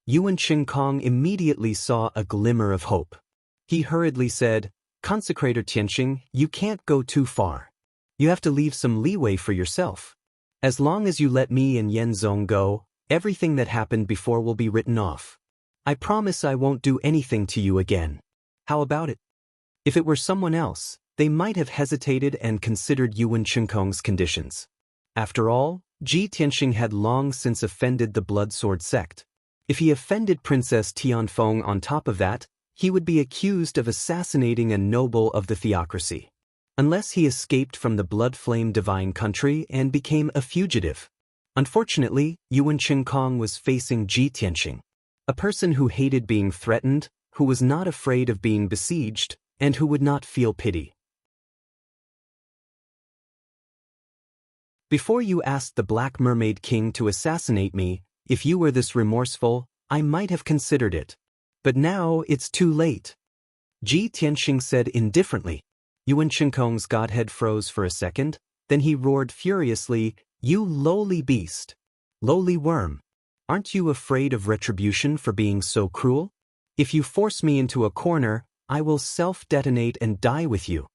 Yuan Qinkong immediately saw a glimmer of hope. He hurriedly said, "Consecrator Tianxing, you can't go too far. You have to leave some leeway for yourself. As long as you let me and Yan Zong go, everything that happened before will be written off. I promise I won't do anything to you again. How about it?" If it were someone else, they might have hesitated and considered Yuan Qinkong's conditions. After all, Ji Tianxing had long since offended the Blood Sword sect. If he offended Princess Tianfeng on top of that, he would be accused of assassinating a noble of the theocracy. Unless he escaped from the Blood Flame Divine Country and became a fugitive. Unfortunately, Yuan Qinkong was facing Ji Tianxing, a person who hated being threatened, who was not afraid of being besieged, and who would not feel pity. Before you asked the Black Mermaid King to assassinate me, if you were this remorseful, I might have considered it. But now it's too late. Ji Tianxing said indifferently. Yuan Shinkong's godhead froze for a second, then he roared furiously, "You lowly beast! Lowly worm! Aren't you afraid of retribution for being so cruel? If you force me into a corner, I will self-detonate and die with you."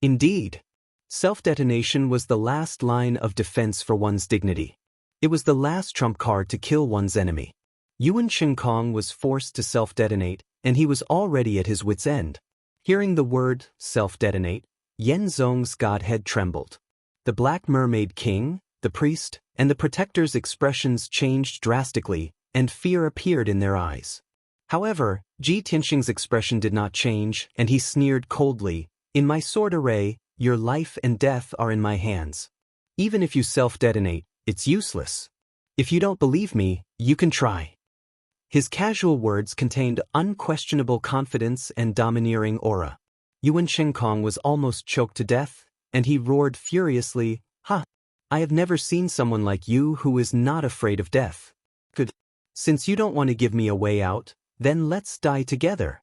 Indeed. Self-detonation was the last line of defense for one's dignity. It was the last trump card to kill one's enemy. Yuan Shinkong was forced to self-detonate, and he was already at his wit's end. Hearing the word self-detonate, Yan Zong's godhead trembled. The Black Mermaid King, the priest, and the protector's expressions changed drastically, and fear appeared in their eyes. However, Ji Tianxing's expression did not change, and he sneered coldly, "In my sword array, your life and death are in my hands. Even if you self-detonate, it's useless. If you don't believe me, you can try." His casual words contained unquestionable confidence and domineering aura. Yuan Shinkong was almost choked to death, and he roared furiously, "Ha! I have never seen someone like you who is not afraid of death. Good. Since you don't want to give me a way out, then let's die together."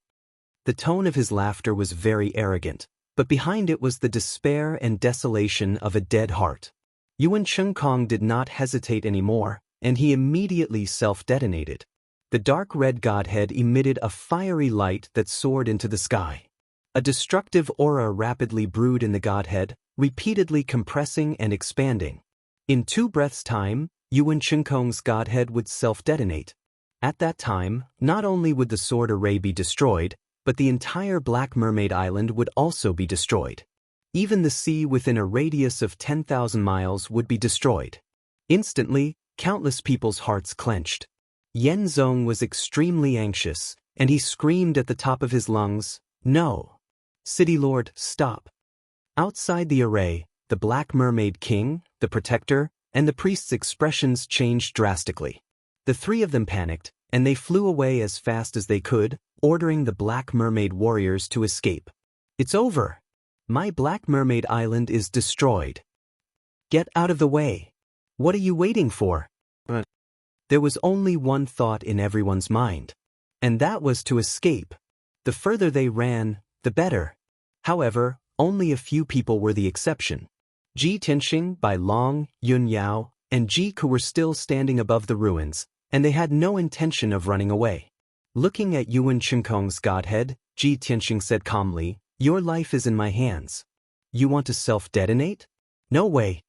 The tone of his laughter was very arrogant, but behind it was the despair and desolation of a dead heart. Yuan Shinkong did not hesitate anymore, and he immediately self-detonated. The dark red godhead emitted a fiery light that soared into the sky. A destructive aura rapidly brewed in the godhead, repeatedly compressing and expanding. In 2 breaths' time, Yuan Shinkong's godhead would self-detonate. At that time, not only would the sword array be destroyed, but the entire Black Mermaid Island would also be destroyed. Even the sea within a radius of 10,000 miles would be destroyed. Instantly, countless people's hearts clenched. Yan Zong was extremely anxious, and he screamed at the top of his lungs, "No! City Lord, stop!" Outside the array, the Black Mermaid King, the Protector, and the priest's expressions changed drastically. The 3 of them panicked, and they flew away as fast as they could, ordering the Black Mermaid warriors to escape. "It's over! My Black Mermaid Island is destroyed. Get out of the way! What are you waiting for?" There was only one thought in everyone's mind, and that was to escape. The further they ran, the better. However, only a few people were the exception. Ji Tianxing, Bai Long, Yun Yao, and Ji Ku were still standing above the ruins, and they had no intention of running away. Looking at Yuan Shinkong's godhead, Ji Tianxing said calmly, "Your life is in my hands. You want to self-detonate? No way."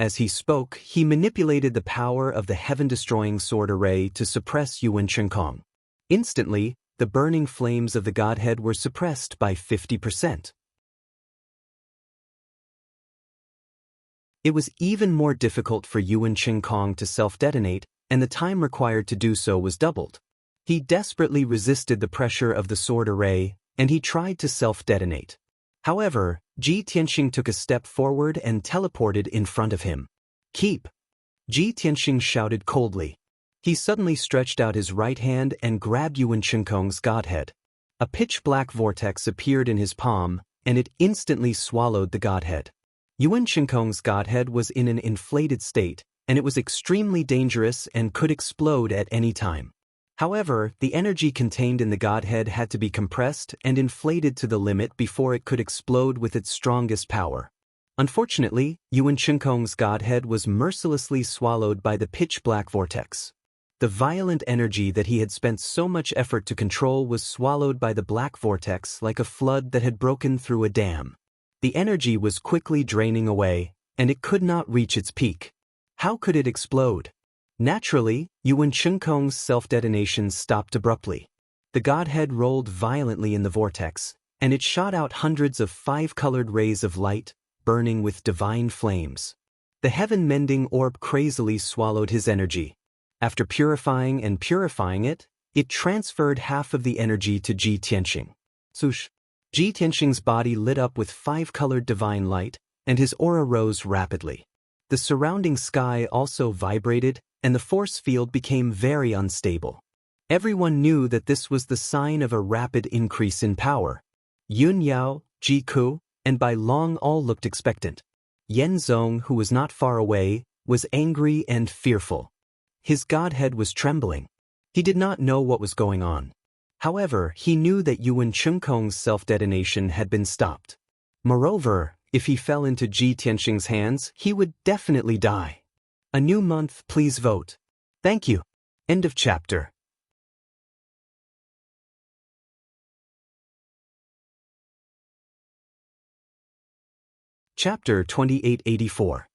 As he spoke, he manipulated the power of the heaven-destroying sword array to suppress Yuan Shinkong. Instantly, the burning flames of the godhead were suppressed by 50%. It was even more difficult for Yuan Shinkong to self-detonate, and the time required to do so was doubled. He desperately resisted the pressure of the sword array, and he tried to self-detonate. However, Ji Tianxing took a step forward and teleported in front of him. "Keep!" Ji Tianxing shouted coldly. He suddenly stretched out his right hand and grabbed Yuan Shinkong's godhead. A pitch-black vortex appeared in his palm, and it instantly swallowed the godhead. Yuan Shinkong's godhead was in an inflated state, and it was extremely dangerous and could explode at any time. However, the energy contained in the godhead had to be compressed and inflated to the limit before it could explode with its strongest power. Unfortunately, Yuan Shinkong's godhead was mercilessly swallowed by the pitch-black vortex. The violent energy that he had spent so much effort to control was swallowed by the black vortex like a flood that had broken through a dam. The energy was quickly draining away, and it could not reach its peak. How could it explode? Naturally, Yuan Shinkong's self-detonation stopped abruptly. The godhead rolled violently in the vortex, and it shot out hundreds of 5-colored rays of light, burning with divine flames. The heaven-mending orb crazily swallowed his energy. After purifying and purifying it, it transferred half of the energy to Ji Tianxing. Swoosh! Ji Tianxing's body lit up with 5-colored divine light, and his aura rose rapidly. The surrounding sky also vibrated, and the force field became very unstable. Everyone knew that this was the sign of a rapid increase in power. Yun Yao, Ji Ku, and Bai Long all looked expectant. Yenzong, who was not far away, was angry and fearful. His godhead was trembling. He did not know what was going on. However, he knew that Yuan Chengkong's self-detonation had been stopped. Moreover, if he fell into Ji Tianxing's hands, he would definitely die. A new month, please vote. Thank you. End of chapter. Chapter 2884.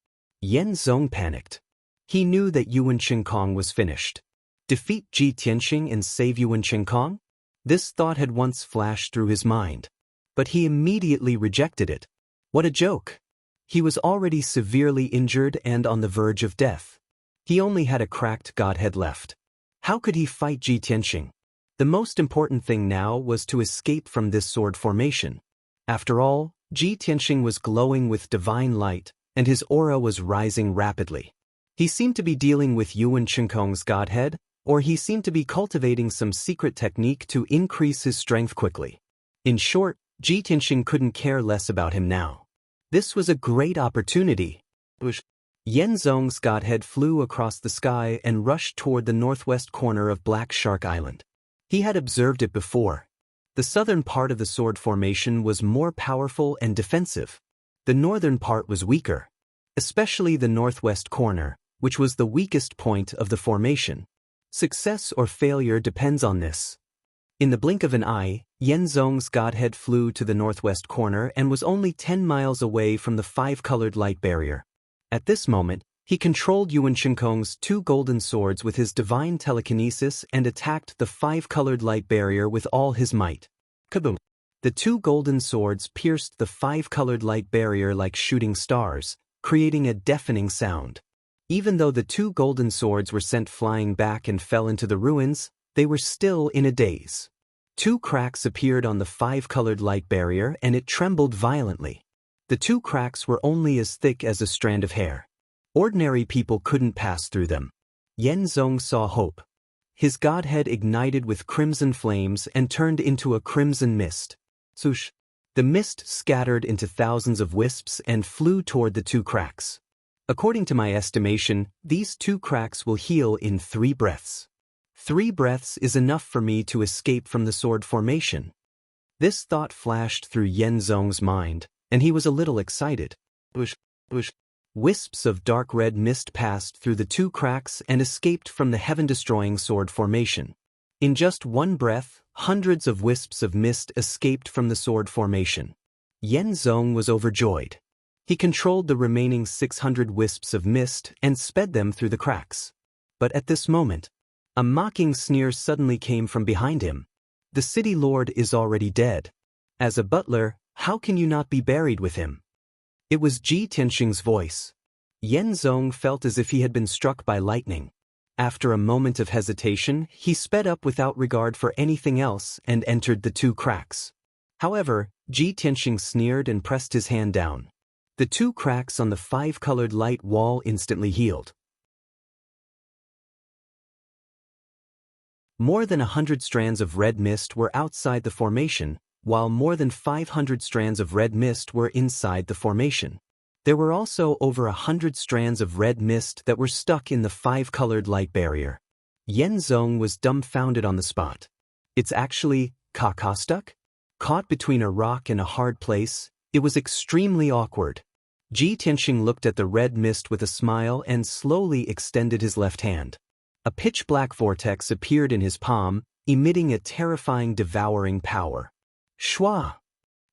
Yenzong panicked. He knew that Yuan Chengkong was finished. Defeat Ji Tianxing and save Yuan Chengkong? This thought had once flashed through his mind. But he immediately rejected it. What a joke! He was already severely injured and on the verge of death. He only had a cracked godhead left. How could he fight Ji Tianxing? The most important thing now was to escape from this sword formation. After all, Ji Tianxing was glowing with divine light, and his aura was rising rapidly. He seemed to be dealing with Yuan Chengkong's godhead, or he seemed to be cultivating some secret technique to increase his strength quickly. In short, Ji Tianxing couldn't care less about him now. This was a great opportunity. Yenzong's godhead flew across the sky and rushed toward the northwest corner of Black Shark Island. He had observed it before. The southern part of the sword formation was more powerful and defensive. The northern part was weaker, especially the northwest corner, which was the weakest point of the formation. Success or failure depends on this. In the blink of an eye, Yenzong's godhead flew to the northwest corner and was only 10 miles away from the five-colored light barrier. At this moment, he controlled Yuan Chengkong's two golden swords with his divine telekinesis and attacked the five-colored light barrier with all his might. Kaboom! The two golden swords pierced the five-colored light barrier like shooting stars, creating a deafening sound. Even though the two golden swords were sent flying back and fell into the ruins, they were still in a daze. Two cracks appeared on the five-colored light barrier and it trembled violently. The two cracks were only as thick as a strand of hair. Ordinary people couldn't pass through them. Yenzong saw hope. His godhead ignited with crimson flames and turned into a crimson mist. Swoosh! The mist scattered into thousands of wisps and flew toward the two cracks. According to my estimation, these two cracks will heal in 3 breaths. 3 breaths is enough for me to escape from the sword formation. This thought flashed through Yenzong's mind, and he was a little excited. Wisps of dark red mist passed through the two cracks and escaped from the heaven-destroying sword formation. In just 1 breath, hundreds of wisps of mist escaped from the sword formation. Yenzong was overjoyed. He controlled the remaining 600 wisps of mist and sped them through the cracks. But at this moment, a mocking sneer suddenly came from behind him. The city lord is already dead. As a butler, how can you not be buried with him? It was Ji Tianxing's voice. Yenzong felt as if he had been struck by lightning. After a moment of hesitation, he sped up without regard for anything else and entered the two cracks. However, Ji Tianxing sneered and pressed his hand down. The two cracks on the five-colored light wall instantly healed. More than 100 strands of red mist were outside the formation, while more than 500 strands of red mist were inside the formation. There were also over 100 strands of red mist that were stuck in the five-colored light barrier. Yenzong was dumbfounded on the spot. It's actually stuck? Caught between a rock and a hard place, it was extremely awkward. Ji Tianxing looked at the red mist with a smile and slowly extended his left hand. A pitch-black vortex appeared in his palm, emitting a terrifying devouring power. Shwa!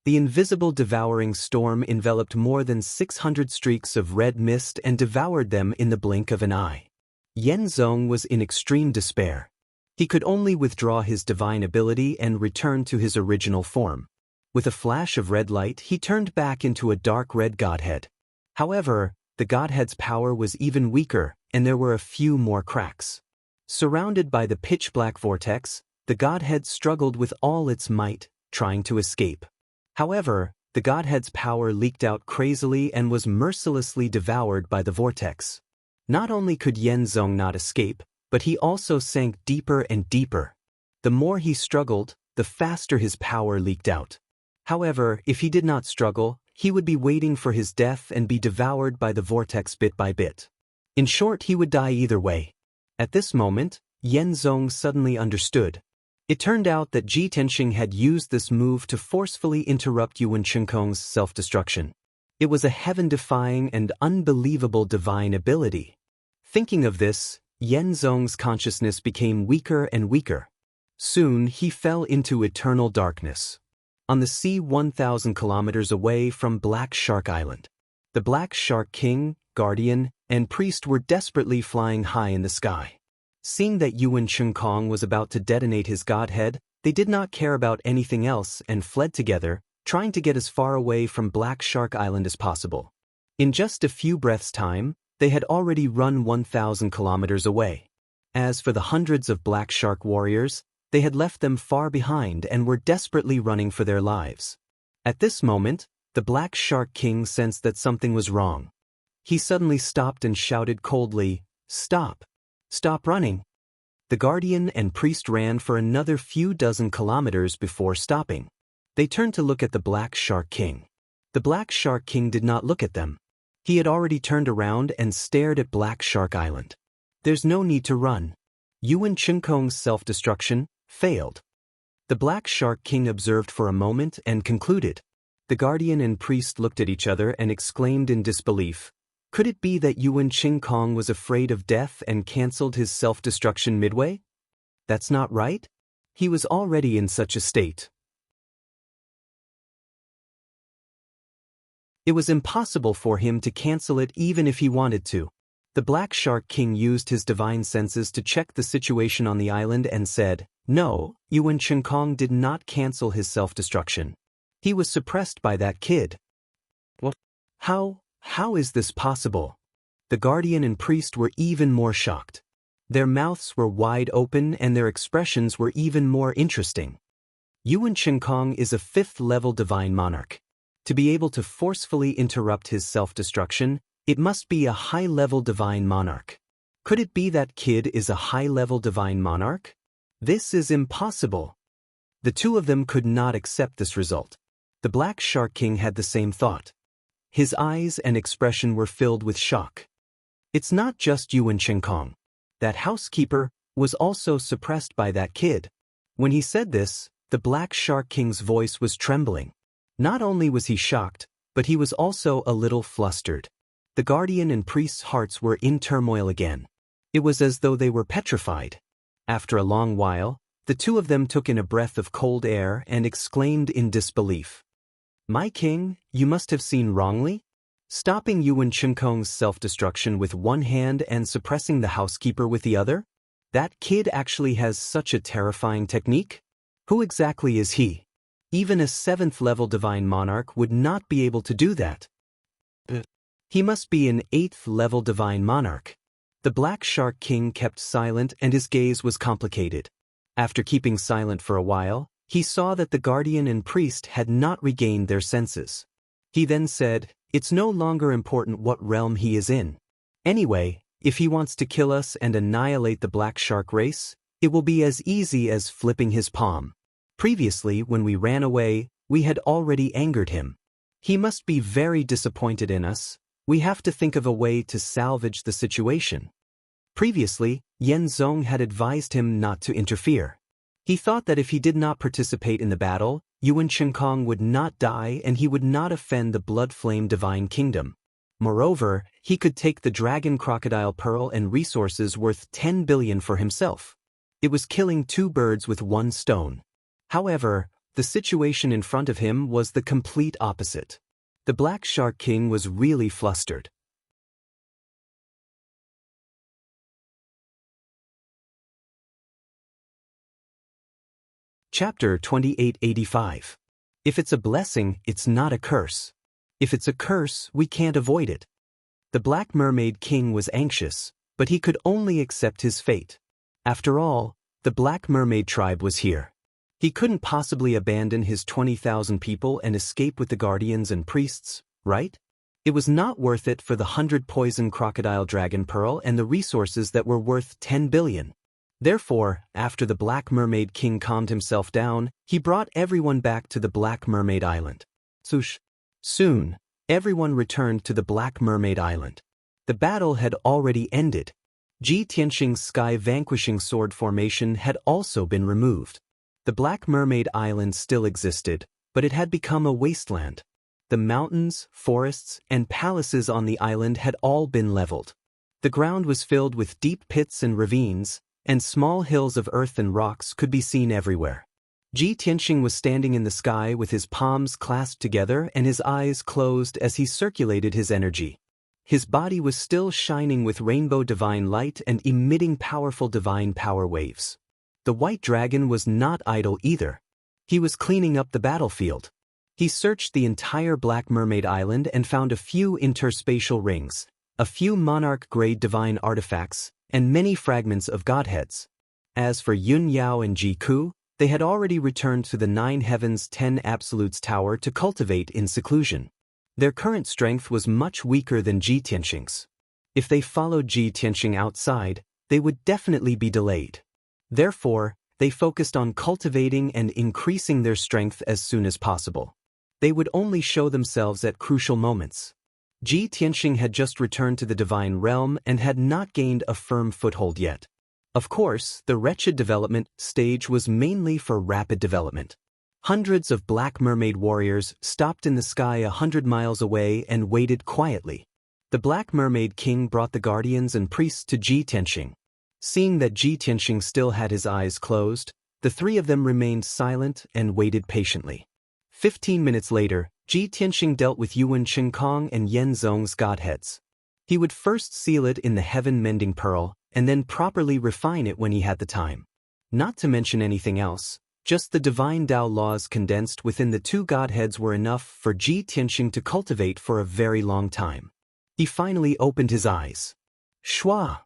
The invisible devouring storm enveloped more than 600 streaks of red mist and devoured them in the blink of an eye. Yenzong was in extreme despair. He could only withdraw his divine ability and return to his original form. With a flash of red light, he turned back into a dark red godhead. However, the godhead's power was even weaker, and there were a few more cracks. Surrounded by the pitch-black vortex, the godhead struggled with all its might, trying to escape. However, the godhead's power leaked out crazily and was mercilessly devoured by the vortex. Not only could Yenzong not escape, but he also sank deeper and deeper. The more he struggled, the faster his power leaked out. However, if he did not struggle, he would be waiting for his death and be devoured by the vortex bit by bit. In short, he would die either way. At this moment, Yan Zong suddenly understood. It turned out that Ji Tianxing had used this move to forcefully interrupt Yuan Qinkong's self-destruction. It was a heaven-defying and unbelievable divine ability. Thinking of this, Yan Zong's consciousness became weaker and weaker. Soon he fell into eternal darkness. On the sea 1,000 kilometers away from Black Shark Island, the Black Shark King, Guardian, and Priest were desperately flying high in the sky. Seeing that Yuan Qinkong was about to detonate his godhead, they did not care about anything else and fled together, trying to get as far away from Black Shark Island as possible. In just a few breaths' time, they had already run 1,000 kilometers away. As for the hundreds of Black Shark warriors, they had left them far behind and were desperately running for their lives. At this moment, the Black Shark King sensed that something was wrong. He suddenly stopped and shouted coldly, "Stop! Stop running!" The Guardian and Priest ran for another few dozen kilometers before stopping. They turned to look at the Black Shark King. The Black Shark King did not look at them. He had already turned around and stared at Black Shark Island. There's no need to run. Yuan Qinkong's self-destruction failed. The Black Shark King observed for a moment and concluded. The Guardian and Priest looked at each other and exclaimed in disbelief. Could it be that Yuan Qinkong was afraid of death and cancelled his self-destruction midway? That's not right. He was already in such a state. It was impossible for him to cancel it even if he wanted to. The Black Shark King used his divine senses to check the situation on the island and said, "No, Yuan Qinkong did not cancel his self-destruction. He was suppressed by that kid." What? How is this possible? The Guardian and Priest were even more shocked. Their mouths were wide open and their expressions were even more interesting. Yuan Qinkong is a 5th-level divine monarch. To be able to forcefully interrupt his self-destruction, it must be a high-level divine monarch. Could it be that kid is a high-level divine monarch? This is impossible. The two of them could not accept this result. The Black Shark King had the same thought. His eyes and expression were filled with shock. It's not just Yuan Qinkong. That housekeeper was also suppressed by that kid. When he said this, the Black Shark King's voice was trembling. Not only was he shocked, but he was also a little flustered. The Guardian and Priest's hearts were in turmoil again. It was as though they were petrified. After a long while, the two of them took in a breath of cold air and exclaimed in disbelief. "My king, you must have seen wrongly? Stopping Yuan Qinkong's self-destruction with one hand and suppressing the housekeeper with the other? That kid actually has such a terrifying technique? Who exactly is he? Even a 7th-level divine monarch would not be able to do that. He must be an 8th-level divine monarch." The Black Shark King kept silent and his gaze was complicated. After keeping silent for a while, he saw that the Guardian and Priest had not regained their senses. He then said, "It's no longer important what realm he is in. Anyway, if he wants to kill us and annihilate the Black Shark race, it will be as easy as flipping his palm. Previously, when we ran away, we had already angered him. He must be very disappointed in us. We have to think of a way to salvage the situation." Previously, Yan Zong had advised him not to interfere. He thought that if he did not participate in the battle, Yuan Qinkong would not die and he would not offend the blood-flame divine kingdom. Moreover, he could take the dragon crocodile pearl and resources worth 10 billion for himself. It was killing 2 birds with 1 stone. However, the situation in front of him was the complete opposite. The Black Shark King was really flustered. Chapter 2885. If it's a blessing, it's not a curse. If it's a curse, we can't avoid it. The Black Mermaid King was anxious, but he could only accept his fate. After all, the Black Mermaid tribe was here. He couldn't possibly abandon his 20,000 people and escape with the Guardians and Priests, right? It was not worth it for the 100 poison crocodile dragon pearl and the resources that were worth 10 billion. Therefore, after the Black Mermaid King calmed himself down, he brought everyone back to the Black Mermaid Island. Soon, everyone returned to the Black Mermaid Island. The battle had already ended. Ji Tianxing's sky-vanquishing sword formation had also been removed. The Black Mermaid Island still existed, but it had become a wasteland. The mountains, forests, and palaces on the island had all been leveled. The ground was filled with deep pits and ravines, and small hills of earth and rocks could be seen everywhere. Ji Tianxing was standing in the sky with his palms clasped together and his eyes closed as he circulated his energy. His body was still shining with rainbow divine light and emitting powerful divine power waves. The white dragon was not idle either. He was cleaning up the battlefield. He searched the entire Black Mermaid Island and found a few interspatial rings, a few monarch-grade divine artifacts, and many fragments of godheads. As for Yun Yao and Ji Ku, they had already returned to the Nine Heavens 10 Absolutes Tower to cultivate in seclusion. Their current strength was much weaker than Ji Tianxing's. If they followed Ji Tianxing outside, they would definitely be delayed. Therefore, they focused on cultivating and increasing their strength as soon as possible. They would only show themselves at crucial moments. Ji Tianxing had just returned to the divine realm and had not gained a firm foothold yet. Of course, the wretched development stage was mainly for rapid development. Hundreds of Black Mermaid warriors stopped in the sky 100 miles away and waited quietly. The Black Mermaid King brought the guardians and priests to Ji Tianxing. Seeing that Ji Tianxing still had his eyes closed, the three of them remained silent and waited patiently. 15 minutes later, Ji Tianxing dealt with Yuan Qinkong and Yan Zong's godheads. He would first seal it in the heaven-mending pearl, and then properly refine it when he had the time. Not to mention anything else, just the divine Tao laws condensed within the two godheads were enough for Ji Tianxing to cultivate for a very long time. He finally opened his eyes. Shwa!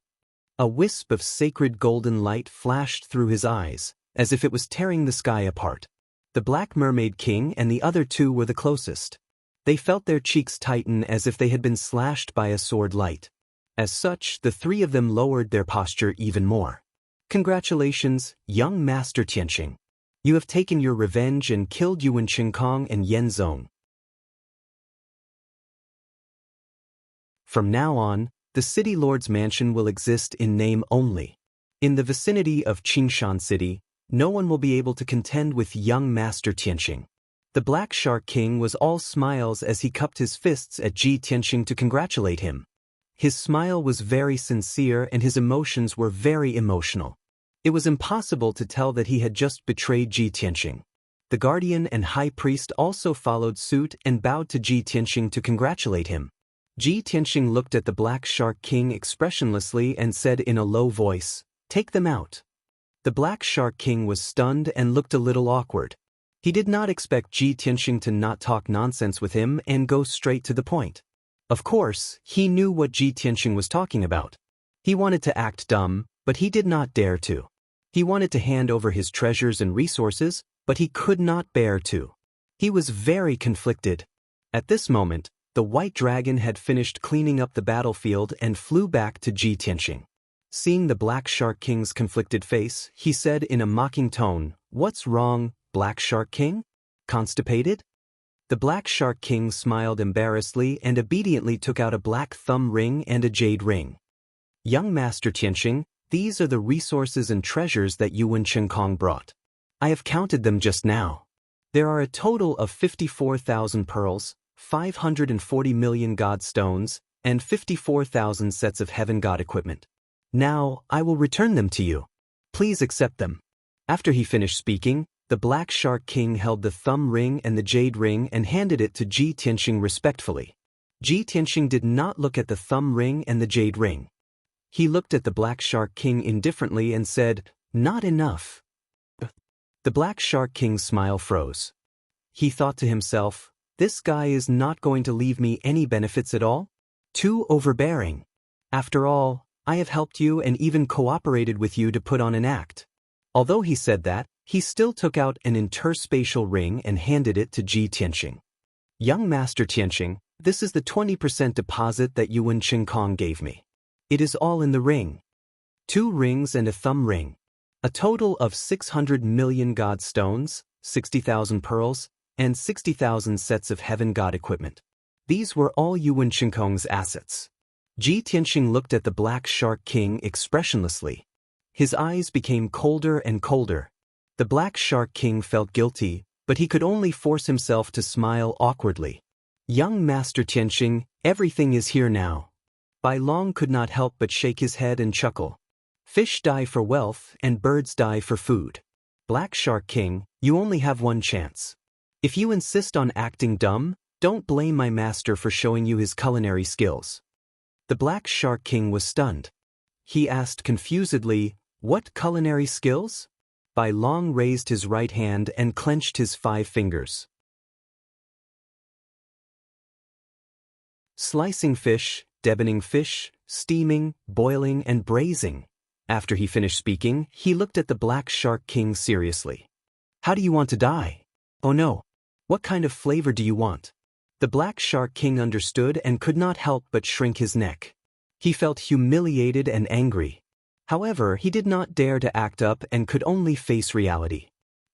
A wisp of sacred golden light flashed through his eyes, as if it was tearing the sky apart. The Black Mermaid King and the other two were the closest. They felt their cheeks tighten as if they had been slashed by a sword light. As such, the three of them lowered their posture even more. Congratulations, young Master Tianxing. You have taken your revenge and killed Yuan Qinkong and Yan Zong. From now on, the City Lord's mansion will exist in name only. In the vicinity of Qingshan City, no one will be able to contend with young Master Tianxing. The Black Shark King was all smiles as he cupped his fists at Ji Tianxing to congratulate him. His smile was very sincere and his emotions were very emotional. It was impossible to tell that he had just betrayed Ji Tianxing. The Guardian and High Priest also followed suit and bowed to Ji Tianxing to congratulate him. Ji Tianxing looked at the Black Shark King expressionlessly and said in a low voice, "Take them out." The Black Shark King was stunned and looked a little awkward. He did not expect Ji Tianxing to not talk nonsense with him and go straight to the point. Of course, he knew what Ji Tianxing was talking about. He wanted to act dumb, but he did not dare to. He wanted to hand over his treasures and resources, but he could not bear to. He was very conflicted. At this moment, the White Dragon had finished cleaning up the battlefield and flew back to Ji Tianxing. Seeing the Black Shark King's conflicted face, he said in a mocking tone, "What's wrong, Black Shark King? Constipated?" The Black Shark King smiled embarrassedly and obediently took out a black thumb ring and a jade ring. "Young Master Tianxing, these are the resources and treasures that Yuan Qinkong brought. I have counted them just now. There are a total of 54,000 pearls, 540 million god stones, and 54,000 sets of heaven god equipment. Now, I will return them to you. Please accept them." After he finished speaking, the Black Shark King held the thumb ring and the jade ring and handed it to Ji Tianxing respectfully. Ji Tianxing did not look at the thumb ring and the jade ring. He looked at the Black Shark King indifferently and said, "Not enough." The Black Shark King's smile froze. He thought to himself, "This guy is not going to leave me any benefits at all? Too overbearing. After all, I have helped you and even cooperated with you to put on an act." Although he said that, he still took out an interspatial ring and handed it to Ji Tianxing. "Young Master Tianxing, this is the 20% deposit that Yuan Qinkong gave me. It is all in the ring. 2 rings and a thumb ring. A total of 600 million god stones, 60,000 pearls, and 60,000 sets of heaven god equipment. These were all Yuan Shinkong's assets. Ji Tianxing looked at the Black Shark King expressionlessly. His eyes became colder and colder. The Black Shark King felt guilty, but he could only force himself to smile awkwardly. Young Master Tianxing, everything is here now. Bai Long could not help but shake his head and chuckle. Fish die for wealth and birds die for food. Black Shark King, you only have one chance. If you insist on acting dumb, don't blame my master for showing you his culinary skills. The Black Shark King was stunned. He asked confusedly, what culinary skills? Bai Long raised his right hand and clenched his 5 fingers. Slicing fish, deboning fish, steaming, boiling, and braising. After he finished speaking, he looked at the Black Shark King seriously. How do you want to die? Oh no. What kind of flavor do you want? The Black Shark King understood and could not help but shrink his neck. He felt humiliated and angry. However, he did not dare to act up and could only face reality.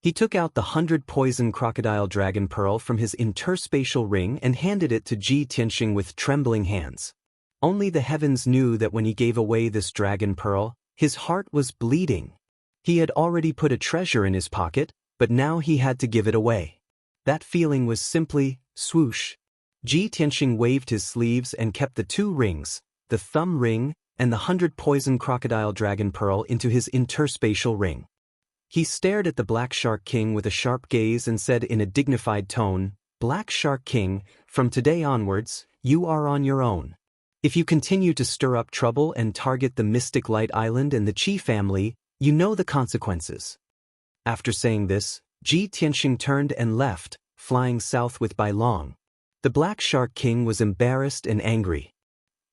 He took out the 100 poison crocodile dragon pearl from his interspatial ring and handed it to Ji Tianxing with trembling hands. Only the heavens knew that when he gave away this dragon pearl, his heart was bleeding. He had already put a treasure in his pocket, but now he had to give it away. That feeling was simply, swoosh. Ji Tianxing waved his sleeves and kept the 2 rings, the thumb ring and the 100 poison crocodile dragon pearl into his interspatial ring. He stared at the Black Shark King with a sharp gaze and said in a dignified tone, Black Shark King, from today onwards, you are on your own. If you continue to stir up trouble and target the Mystic Light Island and the Qi family, you know the consequences. After saying this, Ji Tianxing turned and left, flying south with Bai Long. The Black Shark King was embarrassed and angry.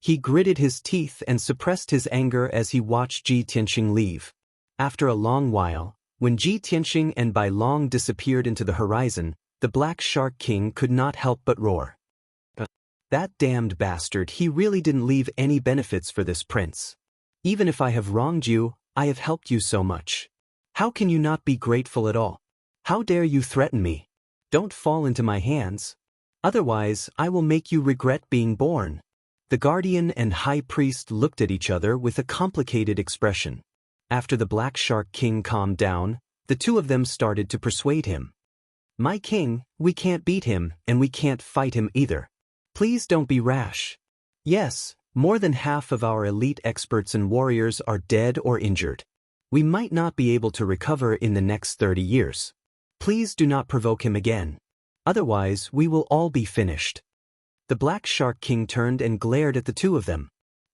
He gritted his teeth and suppressed his anger as he watched Ji Tianxing leave. After a long while, when Ji Tianxing and Bai Long disappeared into the horizon, the Black Shark King could not help but roar. That damned bastard, he really didn't leave any benefits for this prince. Even if I have wronged you, I have helped you so much. How can you not be grateful at all? How dare you threaten me? Don't fall into my hands. Otherwise, I will make you regret being born. The guardian and high priest looked at each other with a complicated expression. After the Black Shark King calmed down, the 2 of them started to persuade him. My king, we can't beat him, and we can't fight him either. Please don't be rash. Yes, more than half of our elite experts and warriors are dead or injured. We might not be able to recover in the next 30 years. Please do not provoke him again. Otherwise, we will all be finished. The Black Shark King turned and glared at the 2 of them.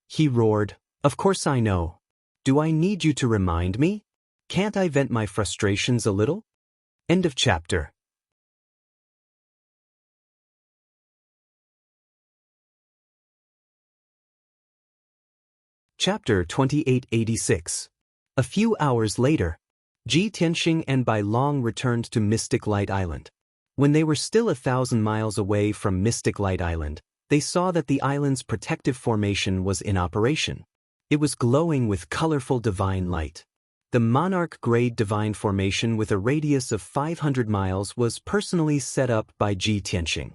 He roared, Of course I know. Do I need you to remind me? Can't I vent my frustrations a little? End of chapter. Chapter 2886. A few hours later, Ji Tianxing and Bai Long returned to Mystic Light Island. When they were still 1,000 miles away from Mystic Light Island, they saw that the island's protective formation was in operation. It was glowing with colorful divine light. The monarch-grade divine formation with a radius of 500 miles was personally set up by Ji Tianxing.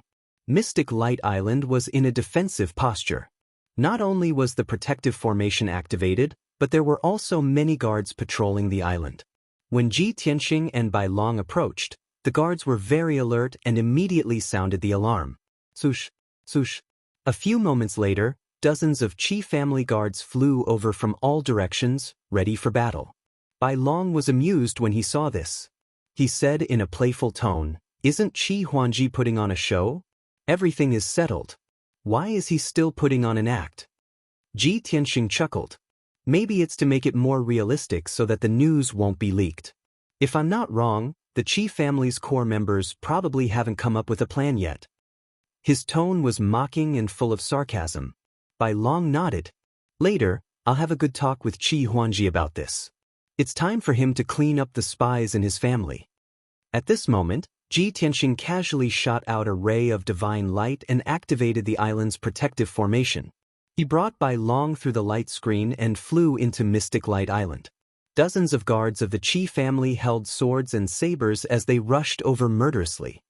Mystic Light Island was in a defensive posture. Not only was the protective formation activated, but there were also many guards patrolling the island. When Ji Tianxing and Bai Long approached, the guards were very alert and immediately sounded the alarm. Swoosh, swoosh. A few moments later, dozens of Qi family guards flew over from all directions, ready for battle. Bai Long was amused when he saw this. He said in a playful tone, Isn't Qi Huangji putting on a show? Everything is settled. Why is he still putting on an act? Ji Tianxing chuckled. Maybe it's to make it more realistic so that the news won't be leaked. If I'm not wrong, the Qi family's core members probably haven't come up with a plan yet. His tone was mocking and full of sarcasm. Bai Long nodded. Later, I'll have a good talk with Qi Huangji about this. It's time for him to clean up the spies in his family. At this moment, Ji Tianxing casually shot out a ray of divine light and activated the island's protective formation. He brought Bai Long through the light screen and flew into Mystic Light Island. Dozens of guards of the Qi family held swords and sabers as they rushed over murderously.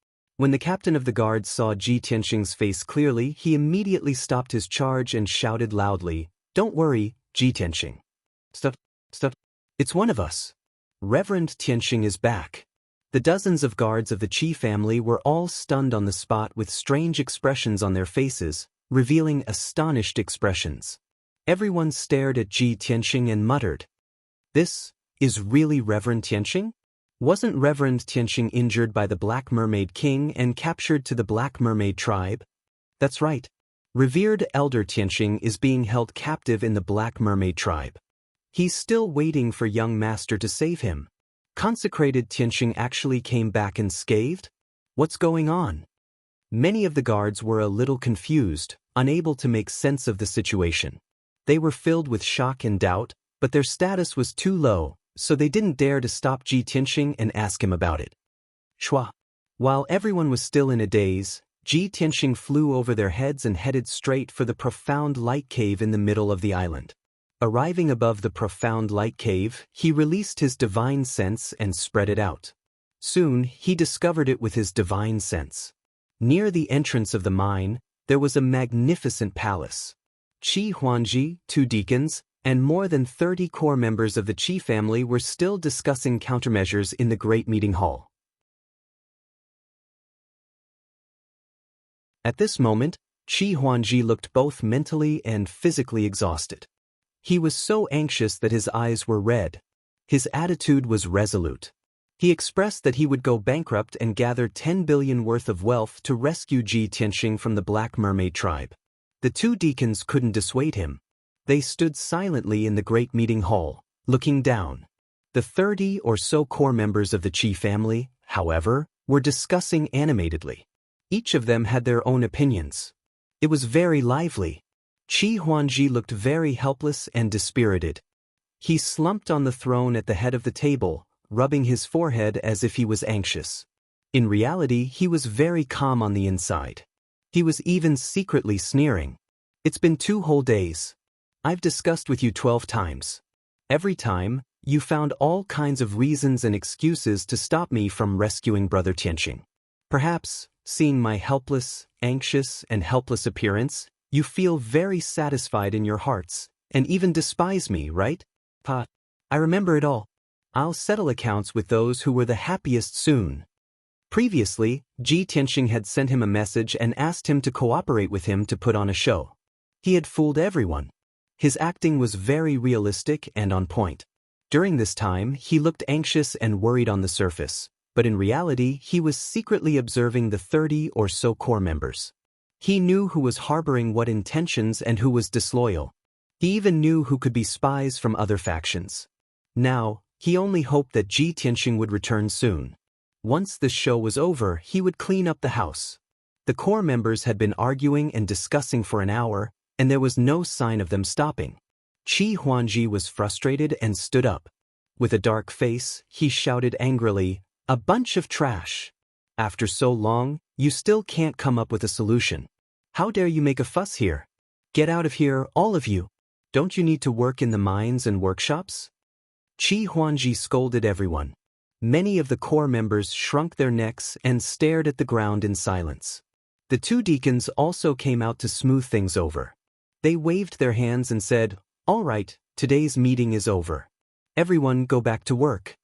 When the captain of the guards saw Ji Tianxing's face clearly, he immediately stopped his charge and shouted loudly, "Don't worry, Ji Tianxing. Stop. It's one of us. Reverend Tianxing is back." The dozens of guards of the Qi family were all stunned on the spot with strange expressions on their faces, revealing astonished expressions. Everyone stared at Ji Tianxing and muttered, "This is really Reverend Tianxing? Wasn't Reverend Tianxing injured by the Black Mermaid King and captured to the Black Mermaid tribe?" "That's right. Revered Elder Tianxing is being held captive in the Black Mermaid tribe. He's still waiting for young master to save him. Consecrated Tianxing actually came back unscathed? What's going on?" Many of the guards were a little confused, unable to make sense of the situation. They were filled with shock and doubt, but their status was too low, so they didn't dare to stop Ji Tianxing and ask him about it. Shua. While everyone was still in a daze, Ji Tianxing flew over their heads and headed straight for the profound light cave in the middle of the island. Arriving above the profound light cave, he released his divine sense and spread it out. Soon, he discovered it with his divine sense. Near the entrance of the mine, there was a magnificent palace. Qi Huangji, 2 deacons, and more than 30 core members of the Qi family were still discussing countermeasures in the Great Meeting Hall. At this moment, Qi Huangji looked both mentally and physically exhausted. He was so anxious that his eyes were red. His attitude was resolute. He expressed that he would go bankrupt and gather 10 billion worth of wealth to rescue Ji Tianxing from the Black Mermaid tribe. The 2 deacons couldn't dissuade him. They stood silently in the Great Meeting Hall, looking down. The 30 or so core members of the Qi family, however, were discussing animatedly. Each of them had their own opinions. It was very lively. Qi Huangji looked very helpless and dispirited. He slumped on the throne at the head of the table, rubbing his forehead as if he was anxious. In reality, he was very calm on the inside. He was even secretly sneering. "It's been 2 whole days. I've discussed with you 12 times. Every time, you found all kinds of reasons and excuses to stop me from rescuing Brother Tianxing. Perhaps, seeing my helpless, anxious, and helpless appearance, you feel very satisfied in your hearts, and even despise me, right? Pa, I remember it all. I'll settle accounts with those who were the happiest soon." Previously, Ji Tianxing had sent him a message and asked him to cooperate with him to put on a show. He had fooled everyone. His acting was very realistic and on point. During this time, he looked anxious and worried on the surface, but in reality, he was secretly observing the 30 or so core members. He knew who was harboring what intentions and who was disloyal. He even knew who could be spies from other factions. Now, he only hoped that Ji Tianxing would return soon. Once the show was over, he would clean up the house. The core members had been arguing and discussing for an hour, and there was no sign of them stopping. Qi Huangji was frustrated and stood up. With a dark face, he shouted angrily, "A bunch of trash! After so long, you still can't come up with a solution. How dare you make a fuss here? Get out of here, all of you! Don't you need to work in the mines and workshops?" Qi Huangji scolded everyone. Many of the core members shrunk their necks and stared at the ground in silence. The 2 deacons also came out to smooth things over. They waved their hands and said, "All right, today's meeting is over. Everyone go back to work."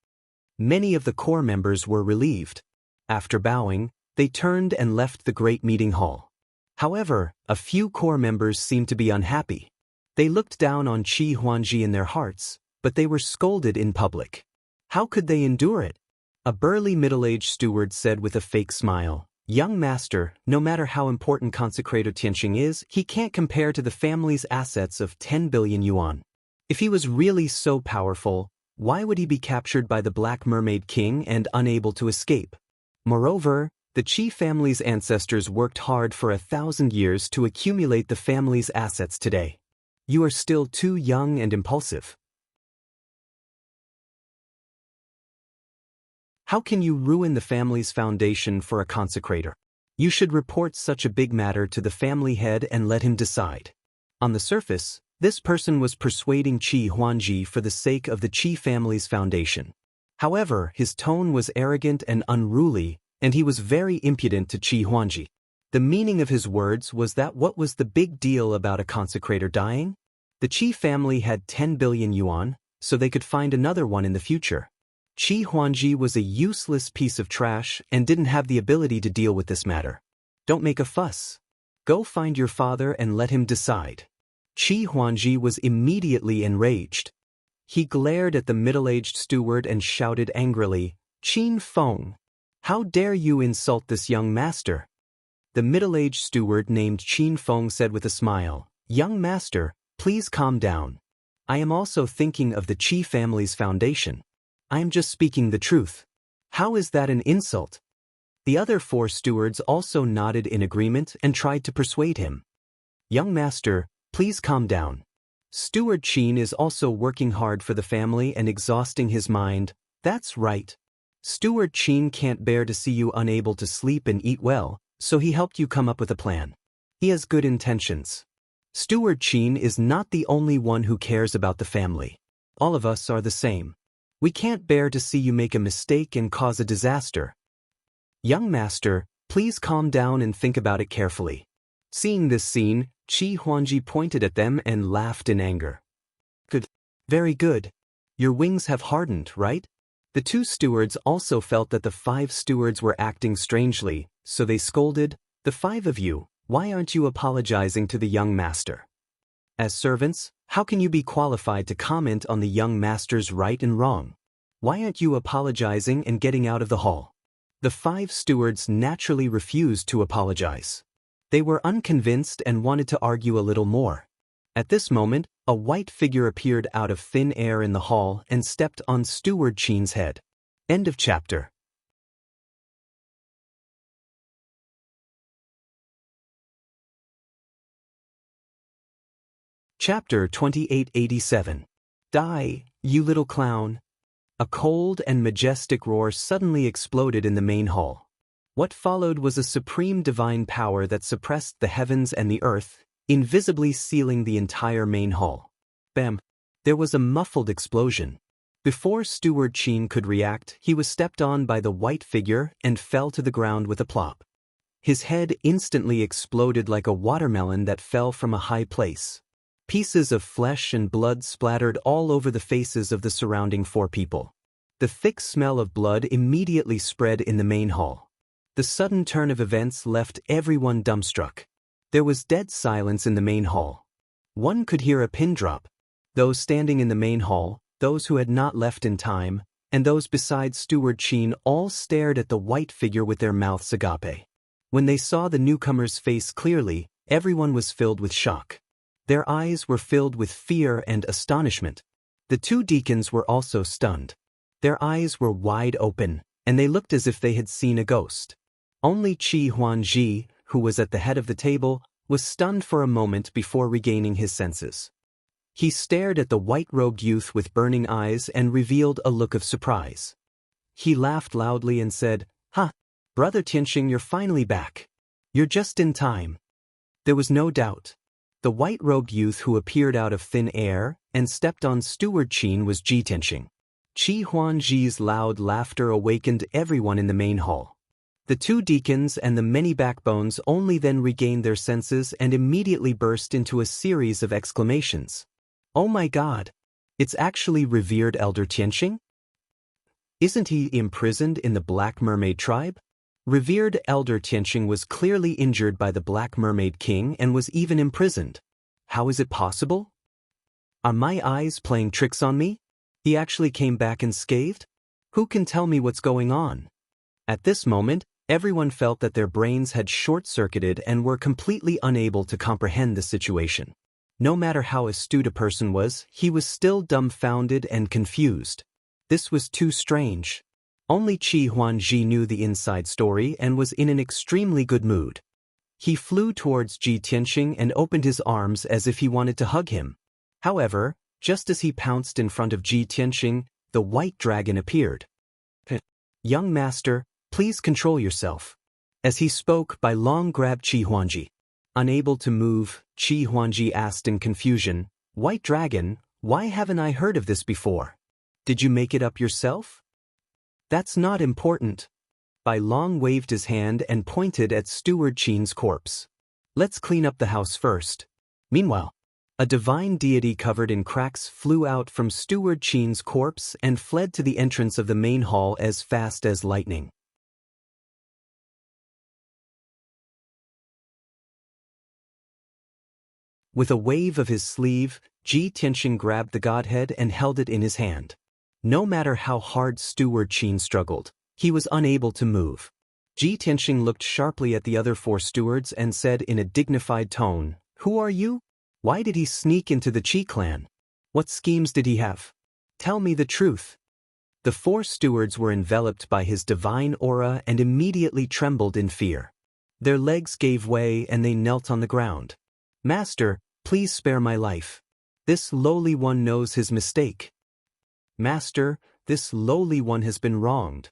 Many of the core members were relieved. After bowing, they turned and left the Great Meeting Hall. However, a few core members seemed to be unhappy. They looked down on Qi Huangji in their hearts, but they were scolded in public. How could they endure it? A burly middle-aged steward said with a fake smile, "Young master, no matter how important Consecrator Tianxing is, he can't compare to the family's assets of 10 billion yuan. If he was really so powerful, why would he be captured by the Black Mermaid King and unable to escape? Moreover, the Qi family's ancestors worked hard for 1,000 years to accumulate the family's assets today. You are still too young and impulsive. How can you ruin the family's foundation for a consecrator? You should report such a big matter to the family head and let him decide." On the surface, this person was persuading Qi Huangji for the sake of the Qi family's foundation. However, his tone was arrogant and unruly, and he was very impudent to Qi Huangji. The meaning of his words was that what was the big deal about a consecrator dying? The Qi family had 10 billion yuan, so they could find another one in the future. Qi Huangji was a useless piece of trash and didn't have the ability to deal with this matter. Don't make a fuss. Go find your father and let him decide. Qi Huangji was immediately enraged. He glared at the middle-aged steward and shouted angrily, "Qin Feng, how dare you insult this young master?" The middle-aged steward named Qin Feng said with a smile, "Young master, please calm down. I am also thinking of the Qi family's foundation. I am just speaking the truth. How is that an insult?" The other 4 stewards also nodded in agreement and tried to persuade him. "Young master, please calm down. Steward Qin is also working hard for the family and exhausting his mind. That's right. Steward Qin can't bear to see you unable to sleep and eat well, so he helped you come up with a plan. He has good intentions. Steward Qin is not the only one who cares about the family. All of us are the same. We can't bear to see you make a mistake and cause a disaster. Young master, please calm down and think about it carefully." Seeing this scene, Qi Huangji pointed at them and laughed in anger. "Good. Very good. Your wings have hardened, right?" The 2 stewards also felt that the 5 stewards were acting strangely, so they scolded, "The 5 of you, why aren't you apologizing to the young master? As servants, how can you be qualified to comment on the young master's right and wrong? Why aren't you apologizing and getting out of the hall?" The 5 stewards naturally refused to apologize. They were unconvinced and wanted to argue a little more. At this moment, a white figure appeared out of thin air in the hall and stepped on Steward Qin's head. End of chapter. Chapter 2887. Die, you little clown. A cold and majestic roar suddenly exploded in the main hall. What followed was a supreme divine power that suppressed the heavens and the earth, invisibly sealing the entire main hall. Bam! There was a muffled explosion. Before Steward Qin could react, he was stepped on by the white figure and fell to the ground with a plop. His head instantly exploded like a watermelon that fell from a high place. Pieces of flesh and blood splattered all over the faces of the surrounding 4 people. The thick smell of blood immediately spread in the main hall. The sudden turn of events left everyone dumbstruck. There was dead silence in the main hall. One could hear a pin drop. Those standing in the main hall, those who had not left in time, and those beside Steward Qin all stared at the white figure with their mouths agape. When they saw the newcomer's face clearly, everyone was filled with shock. Their eyes were filled with fear and astonishment. The 2 deacons were also stunned. Their eyes were wide open, and they looked as if they had seen a ghost. Only Qi Huangji, who was at the head of the table, was stunned for a moment before regaining his senses. He stared at the white-robed youth with burning eyes and revealed a look of surprise. He laughed loudly and said, "Ha! Brother Tianxing, you're finally back. You're just in time." There was no doubt. The white-robed youth who appeared out of thin air and stepped on Steward Qin was Ji Tianxing. Qi Huangji's loud laughter awakened everyone in the main hall. The 2 deacons and the many backbones only then regained their senses and immediately burst into a series of exclamations. "Oh my God! It's actually revered Elder Tianxing? Isn't he imprisoned in the Black Mermaid tribe?" Revered Elder Tianxing was clearly injured by the Black Mermaid King and was even imprisoned. How is it possible? Are my eyes playing tricks on me? He actually came back unscathed? Who can tell me what's going on? At this moment, everyone felt that their brains had short-circuited and were completely unable to comprehend the situation. No matter how astute a person was, he was still dumbfounded and confused. This was too strange. Only Qi Huangji knew the inside story and was in an extremely good mood. He flew towards Ji Tianxing and opened his arms as if he wanted to hug him. However, just as he pounced in front of Ji Tianxing, the white dragon appeared. "Young master, please control yourself." As he spoke, Bai Long grabbed Qi Huangji. Unable to move, Qi Huangji asked in confusion, "White dragon, why haven't I heard of this before? Did you make it up yourself?" "That's not important." Bai Long waved his hand and pointed at Steward Qin's corpse. Let's clean up the house first. Meanwhile, a divine deity covered in cracks flew out from Steward Qin's corpse and fled to the entrance of the main hall as fast as lightning. With a wave of his sleeve, Ji Tianxing grabbed the godhead and held it in his hand. No matter how hard Steward Qin struggled, he was unable to move. Ji Tianxing looked sharply at the other 4 stewards and said in a dignified tone, "Who are you? Why did he sneak into the Qi clan? What schemes did he have? Tell me the truth." The 4 stewards were enveloped by his divine aura and immediately trembled in fear. Their legs gave way and they knelt on the ground. "Master, please spare my life. This lowly one knows his mistake. Master, this lowly one has been wronged.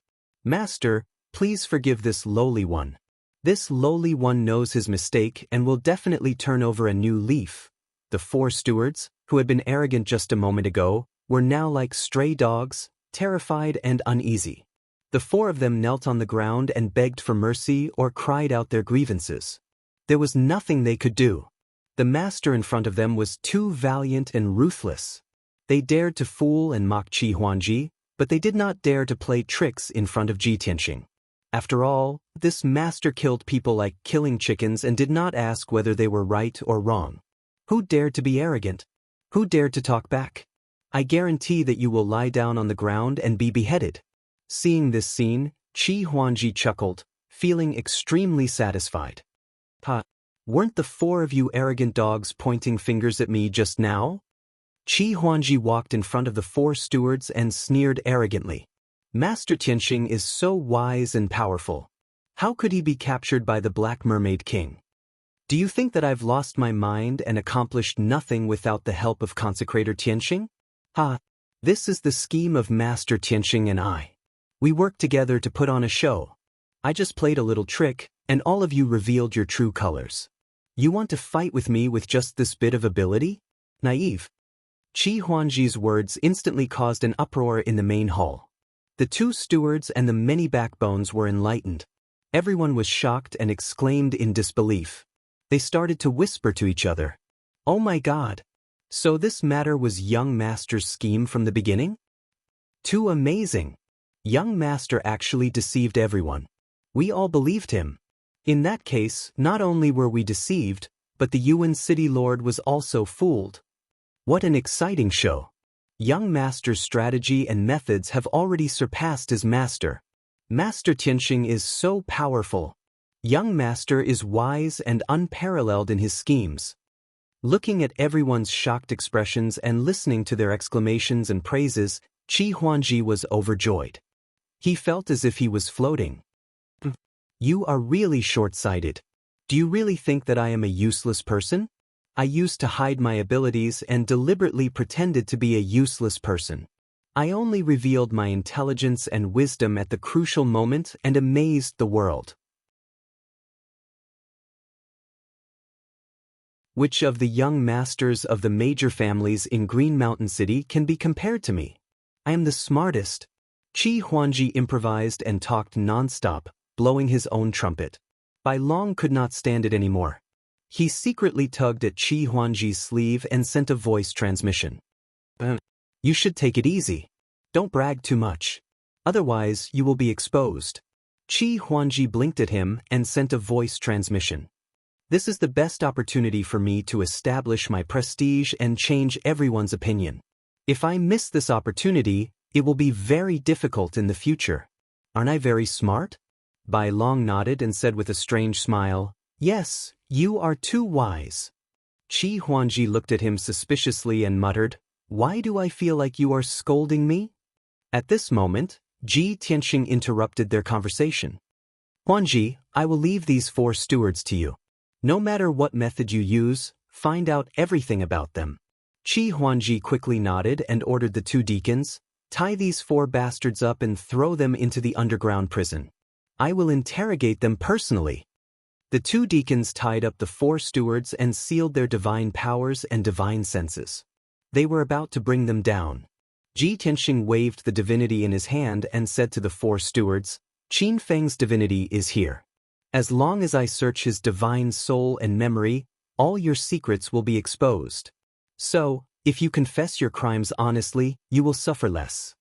Master, please forgive this lowly one. This lowly one knows his mistake and will definitely turn over a new leaf." The 4 stewards, who had been arrogant just a moment ago, were now like stray dogs, terrified and uneasy. The 4 of them knelt on the ground and begged for mercy or cried out their grievances. There was nothing they could do. The master in front of them was too valiant and ruthless. They dared to fool and mock Qi Huangji, but they did not dare to play tricks in front of Ji Tianxing. After all, this master killed people like killing chickens and did not ask whether they were right or wrong. Who dared to be arrogant? Who dared to talk back? I guarantee that you will lie down on the ground and be beheaded. Seeing this scene, Qi Huangji chuckled, feeling extremely satisfied. "Ha! Weren't the 4 of you arrogant dogs pointing fingers at me just now?" Qi Huangji walked in front of the 4 stewards and sneered arrogantly. "Master Tianxing is so wise and powerful. How could he be captured by the Black Mermaid King? Do you think that I've lost my mind and accomplished nothing without the help of Consecrator Tianxing? Ha! This is the scheme of Master Tianxing and I. We worked together to put on a show. I just played a little trick, and all of you revealed your true colors. You want to fight with me with just this bit of ability? Naive." Qi Huangji's words instantly caused an uproar in the main hall. The 2 stewards and the many backbones were enlightened. Everyone was shocked and exclaimed in disbelief. They started to whisper to each other. "Oh my God! So this matter was young master's scheme from the beginning? Too amazing! Young master actually deceived everyone. We all believed him. In that case, not only were we deceived, but the Yuan City Lord was also fooled. What an exciting show! Young master's strategy and methods have already surpassed his master. Master Tianxing is so powerful. Young master is wise and unparalleled in his schemes." Looking at everyone's shocked expressions and listening to their exclamations and praises, Qi Huangji was overjoyed. He felt as if he was floating. "You are really short-sighted. Do you really think that I am a useless person? I used to hide my abilities and deliberately pretended to be a useless person. I only revealed my intelligence and wisdom at the crucial moment and amazed the world. Which of the young masters of the major families in Green Mountain City can be compared to me? I am the smartest." Qi Huangji improvised and talked non-stop, blowing his own trumpet. Bai Long could not stand it anymore. He secretly tugged at Qi Huangji's sleeve and sent a voice transmission. "You should take it easy. Don't brag too much. Otherwise, you will be exposed." Qi Huangji blinked at him and sent a voice transmission. "This is the best opportunity for me to establish my prestige and change everyone's opinion. If I miss this opportunity, it will be very difficult in the future. Aren't I very smart?" Bai Long nodded and said with a strange smile, "Yes, you are too wise." Qi Huangji looked at him suspiciously and muttered, "Why do I feel like you are scolding me?" At this moment, Ji Tianxing interrupted their conversation. "Huangji, I will leave these 4 stewards to you. No matter what method you use, find out everything about them." Qi Huangji quickly nodded and ordered the 2 deacons, "Tie these 4 bastards up and throw them into the underground prison. I will interrogate them personally." The 2 deacons tied up the 4 stewards and sealed their divine powers and divine senses. They were about to bring them down. Ji Tianxing waved the divinity in his hand and said to the 4 stewards, Qin Feng's divinity is here. As long as I search his divine soul and memory, all your secrets will be exposed. So, if you confess your crimes honestly, you will suffer less.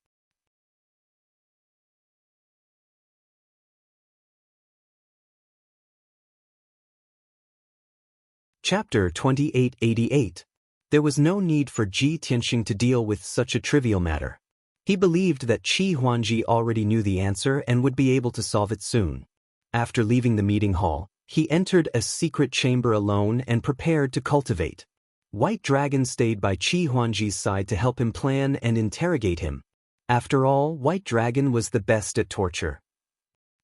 Chapter 2888. There was no need for Ji Tianxing to deal with such a trivial matter. He believed that Qi Huangji already knew the answer and would be able to solve it soon. After leaving the meeting hall, he entered a secret chamber alone and prepared to cultivate. White Dragon stayed by Qi Huangji's side to help him plan and interrogate him. After all, White Dragon was the best at torture.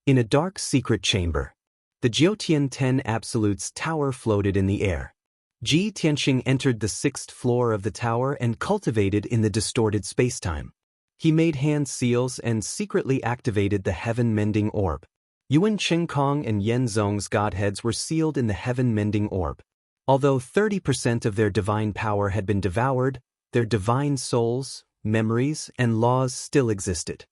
In a dark secret chamber, the Jiutian 10 Absolutes tower floated in the air. Ji Tianxing entered the 6th floor of the tower and cultivated in the distorted spacetime. He made hand seals and secretly activated the heaven-mending orb. Yuan Qingkong and Yen Zong's godheads were sealed in the heaven-mending orb. Although 30% of their divine power had been devoured, their divine souls, memories, and laws still existed.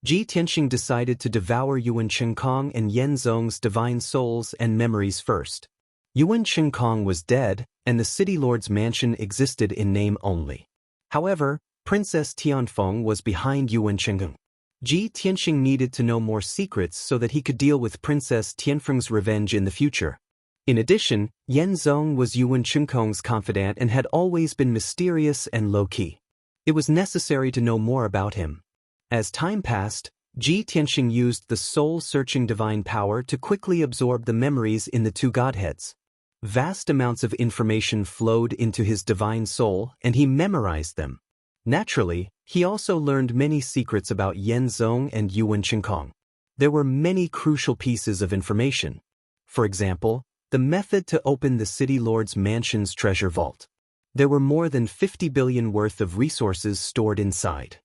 Ji Tianxing decided to devour Yuan Qingkong and Yen Zong's divine souls and memories first. Yuan Qingkong was dead, and the City Lord's mansion existed in name only. However, Princess Tianfeng was behind Yuan Qingkong. Ji Tianxing needed to know more secrets so that he could deal with Princess Tianfeng's revenge in the future. In addition, Yen Zong was Yuan Qingkong's confidant and had always been mysterious and low-key. It was necessary to know more about him. As time passed, Ji Tianxing used the soul-searching divine power to quickly absorb the memories in the two godheads. Vast amounts of information flowed into his divine soul, and he memorized them. Naturally, he also learned many secrets about Yen Zong and Yuan Qingkong. There were many crucial pieces of information. For example, the method to open the City Lord's mansion's treasure vault. There were more than 50 billion worth of resources stored inside.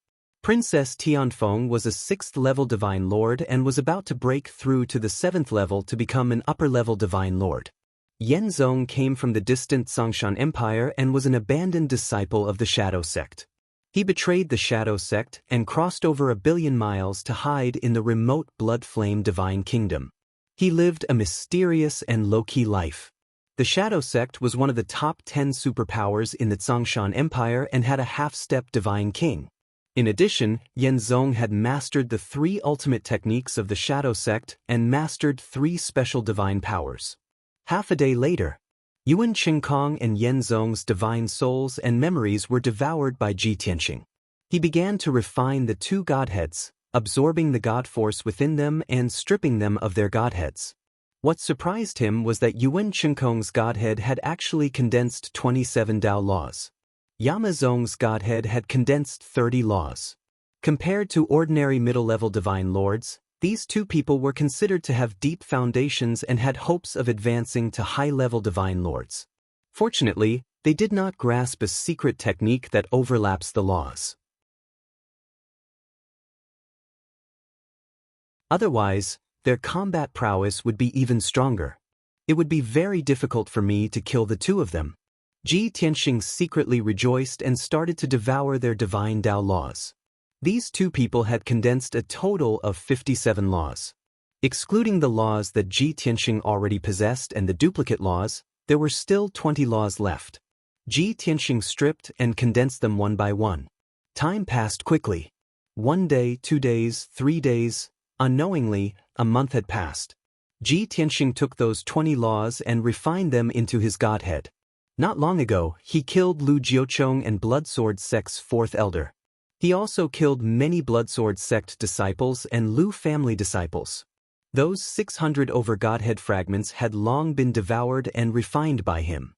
Princess Tianfeng was a 6th-level Divine Lord and was about to break through to the 7th level to become an upper-level Divine Lord. Yen Zong came from the distant Songshan Empire and was an abandoned disciple of the Shadow Sect. He betrayed the Shadow Sect and crossed over 1 billion miles to hide in the remote Blood Flame Divine Kingdom. He lived a mysterious and low-key life. The Shadow Sect was one of the top 10 superpowers in the Songshan Empire and had a half-step Divine King. In addition, Yen Zong had mastered the 3 ultimate techniques of the Shadow Sect and mastered 3 special divine powers. Half a day later, Yuan Qingkong and Yen Zong's divine souls and memories were devoured by Ji Tianxing. He began to refine the two godheads, absorbing the god force within them and stripping them of their godheads. What surprised him was that Yuan Qingkong's godhead had actually condensed 27 Dao laws. Yama Zong's godhead had condensed 30 laws. Compared to ordinary middle-level divine lords, these two people were considered to have deep foundations and had hopes of advancing to high-level divine lords. Fortunately, they did not grasp a secret technique that overlaps the laws. Otherwise, their combat prowess would be even stronger. It would be very difficult for me to kill the two of them. Ji Tianxing secretly rejoiced and started to devour their divine Dao laws. These two people had condensed a total of 57 laws. Excluding the laws that Ji Tianxing already possessed and the duplicate laws, there were still 20 laws left. Ji Tianxing stripped and condensed them one by one. Time passed quickly. 1 day, 2 days, 3 days. Unknowingly, a month had passed. Ji Tianxing took those 20 laws and refined them into his godhead. Not long ago, he killed Lu Jiuchong and Bloodsword Sect's 4th elder. He also killed many Bloodsword Sect disciples and Lu family disciples. Those 600 over-godhead fragments had long been devoured and refined by him.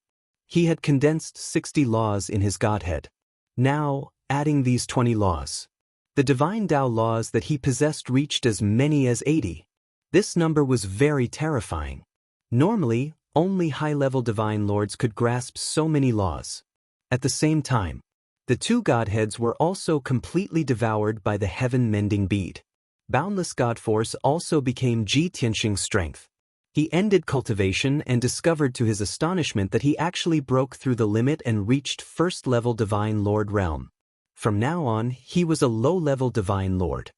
He had condensed 60 laws in his godhead. Now, adding these 20 laws. The divine Dao laws that he possessed reached as many as 80. This number was very terrifying. Normally, only high-level divine lords could grasp so many laws. At the same time, the two godheads were also completely devoured by the heaven-mending bead. Boundless God Force also became Ji Tianxing's strength. He ended cultivation and discovered to his astonishment that he actually broke through the limit and reached 1st-level Divine Lord realm. From now on, he was a low-level Divine Lord.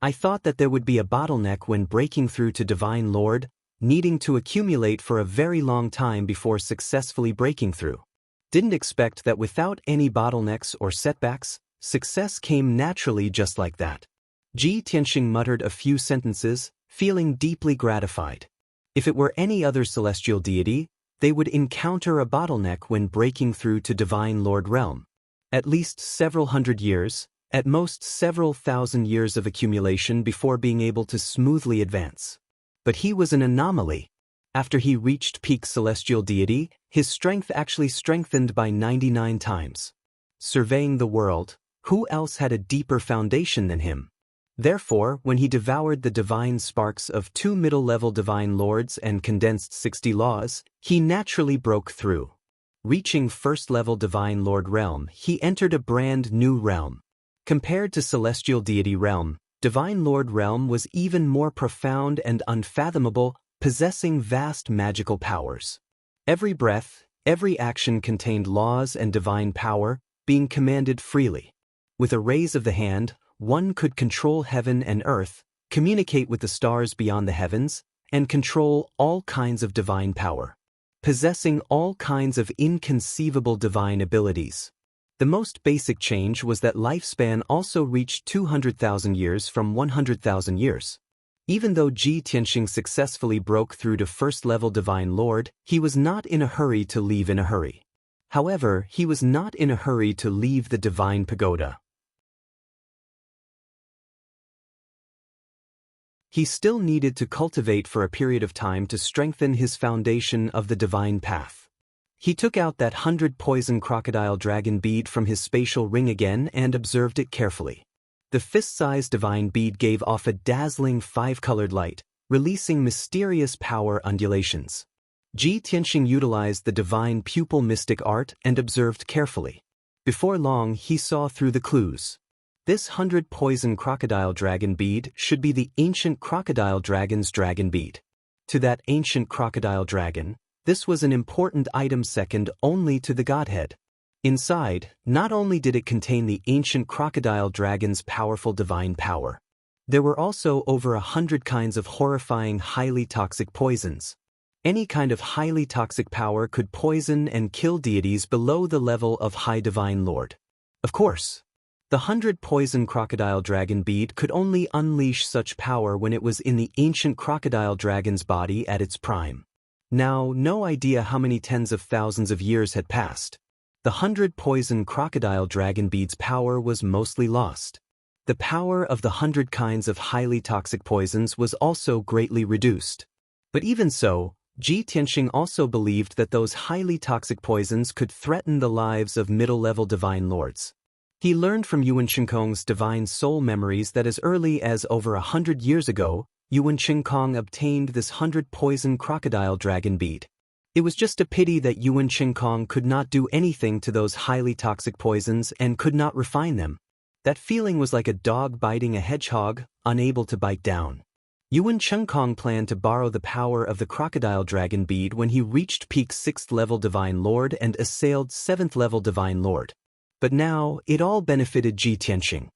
I thought that there would be a bottleneck when breaking through to Divine Lord, needing to accumulate for a very long time before successfully breaking through. Didn't expect that without any bottlenecks or setbacks, success came naturally just like that. Ji Tianxing muttered a few sentences, feeling deeply gratified. If it were any other celestial deity, they would encounter a bottleneck when breaking through to Divine Lord realm. At least several hundred years, at most several thousand years of accumulation before being able to smoothly advance. But he was an anomaly. After he reached peak celestial deity, his strength actually strengthened by 99 times. Surveying the world, who else had a deeper foundation than him? Therefore, when he devoured the divine sparks of 2 middle-level divine lords and condensed 60 laws, he naturally broke through. Reaching first-level divine lord realm, he entered a brand new realm. Compared to celestial deity realm, divine lord realm was even more profound and unfathomable, possessing vast magical powers. Every breath, every action contained laws and divine power, being commanded freely. With a raise of the hand, one could control heaven and earth, communicate with the stars beyond the heavens, and control all kinds of divine power. Possessing all kinds of inconceivable divine abilities. The most basic change was that lifespan also reached 200,000 years from 100,000 years. Even though Ji Tianxing successfully broke through to first-level Divine Lord, he was not in a hurry to leave in a hurry. However, he was not in a hurry to leave the Divine Pagoda. He still needed to cultivate for a period of time to strengthen his foundation of the Divine Path. He took out that 100 poison crocodile dragon bead from his spatial ring again and observed it carefully. The fist-sized divine bead gave off a dazzling 5-colored light, releasing mysterious power undulations. Ji Tianxing utilized the divine pupil mystic art and observed carefully. Before long, he saw through the clues. This 100 poison crocodile dragon bead should be the ancient crocodile dragon's dragon bead. To that ancient crocodile dragon, this was an important item second only to the godhead. Inside, not only did it contain the ancient crocodile dragon's powerful divine power, there were also over 100 kinds of horrifying highly toxic poisons. Any kind of highly toxic power could poison and kill deities below the level of High Divine Lord. Of course, the 100 poison crocodile dragon bead could only unleash such power when it was in the ancient crocodile dragon's body at its prime. Now, no idea how many tens of thousands of years had passed. The 100 poison crocodile dragon bead's power was mostly lost. The power of the 100 kinds of highly toxic poisons was also greatly reduced. But even so, Ji Tianxing also believed that those highly toxic poisons could threaten the lives of middle-level divine lords. He learned from Yuan Qingkong's divine soul memories that as early as over 100 years ago, Yuan Qingkong obtained this 100 poison crocodile dragon bead. It was just a pity that Yuan Qingkong could not do anything to those highly toxic poisons and could not refine them. That feeling was like a dog biting a hedgehog, unable to bite down. Yuan Qingkong planned to borrow the power of the crocodile dragon bead when he reached peak 6th level Divine Lord and assailed 7th level Divine Lord. But now, it all benefited Ji Tianxing.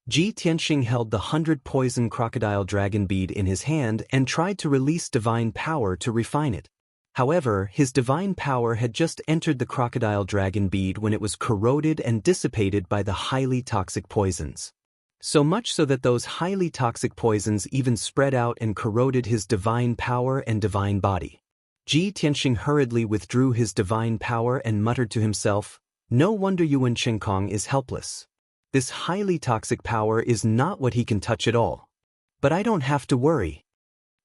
Ji Tianxing held the 100 poison crocodile dragon bead in his hand and tried to release divine power to refine it. However, his divine power had just entered the crocodile dragon bead when it was corroded and dissipated by the highly toxic poisons. So much so that those highly toxic poisons even spread out and corroded his divine power and divine body. Ji Tianxing hurriedly withdrew his divine power and muttered to himself, "No wonder Yuan Qingkong is helpless. This highly toxic power is not what he can touch at all. But I don't have to worry."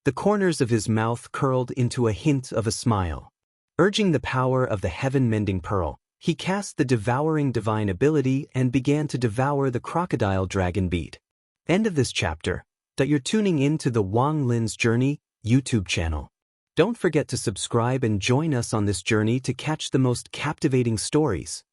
The corners of his mouth curled into a hint of a smile. Urging the power of the heaven-mending pearl, he cast the devouring divine ability and began to devour the crocodile dragon bead. End of this chapter. That you're tuning in to the Wang Lin's Journey YouTube channel. Don't forget to subscribe and join us on this journey to catch the most captivating stories.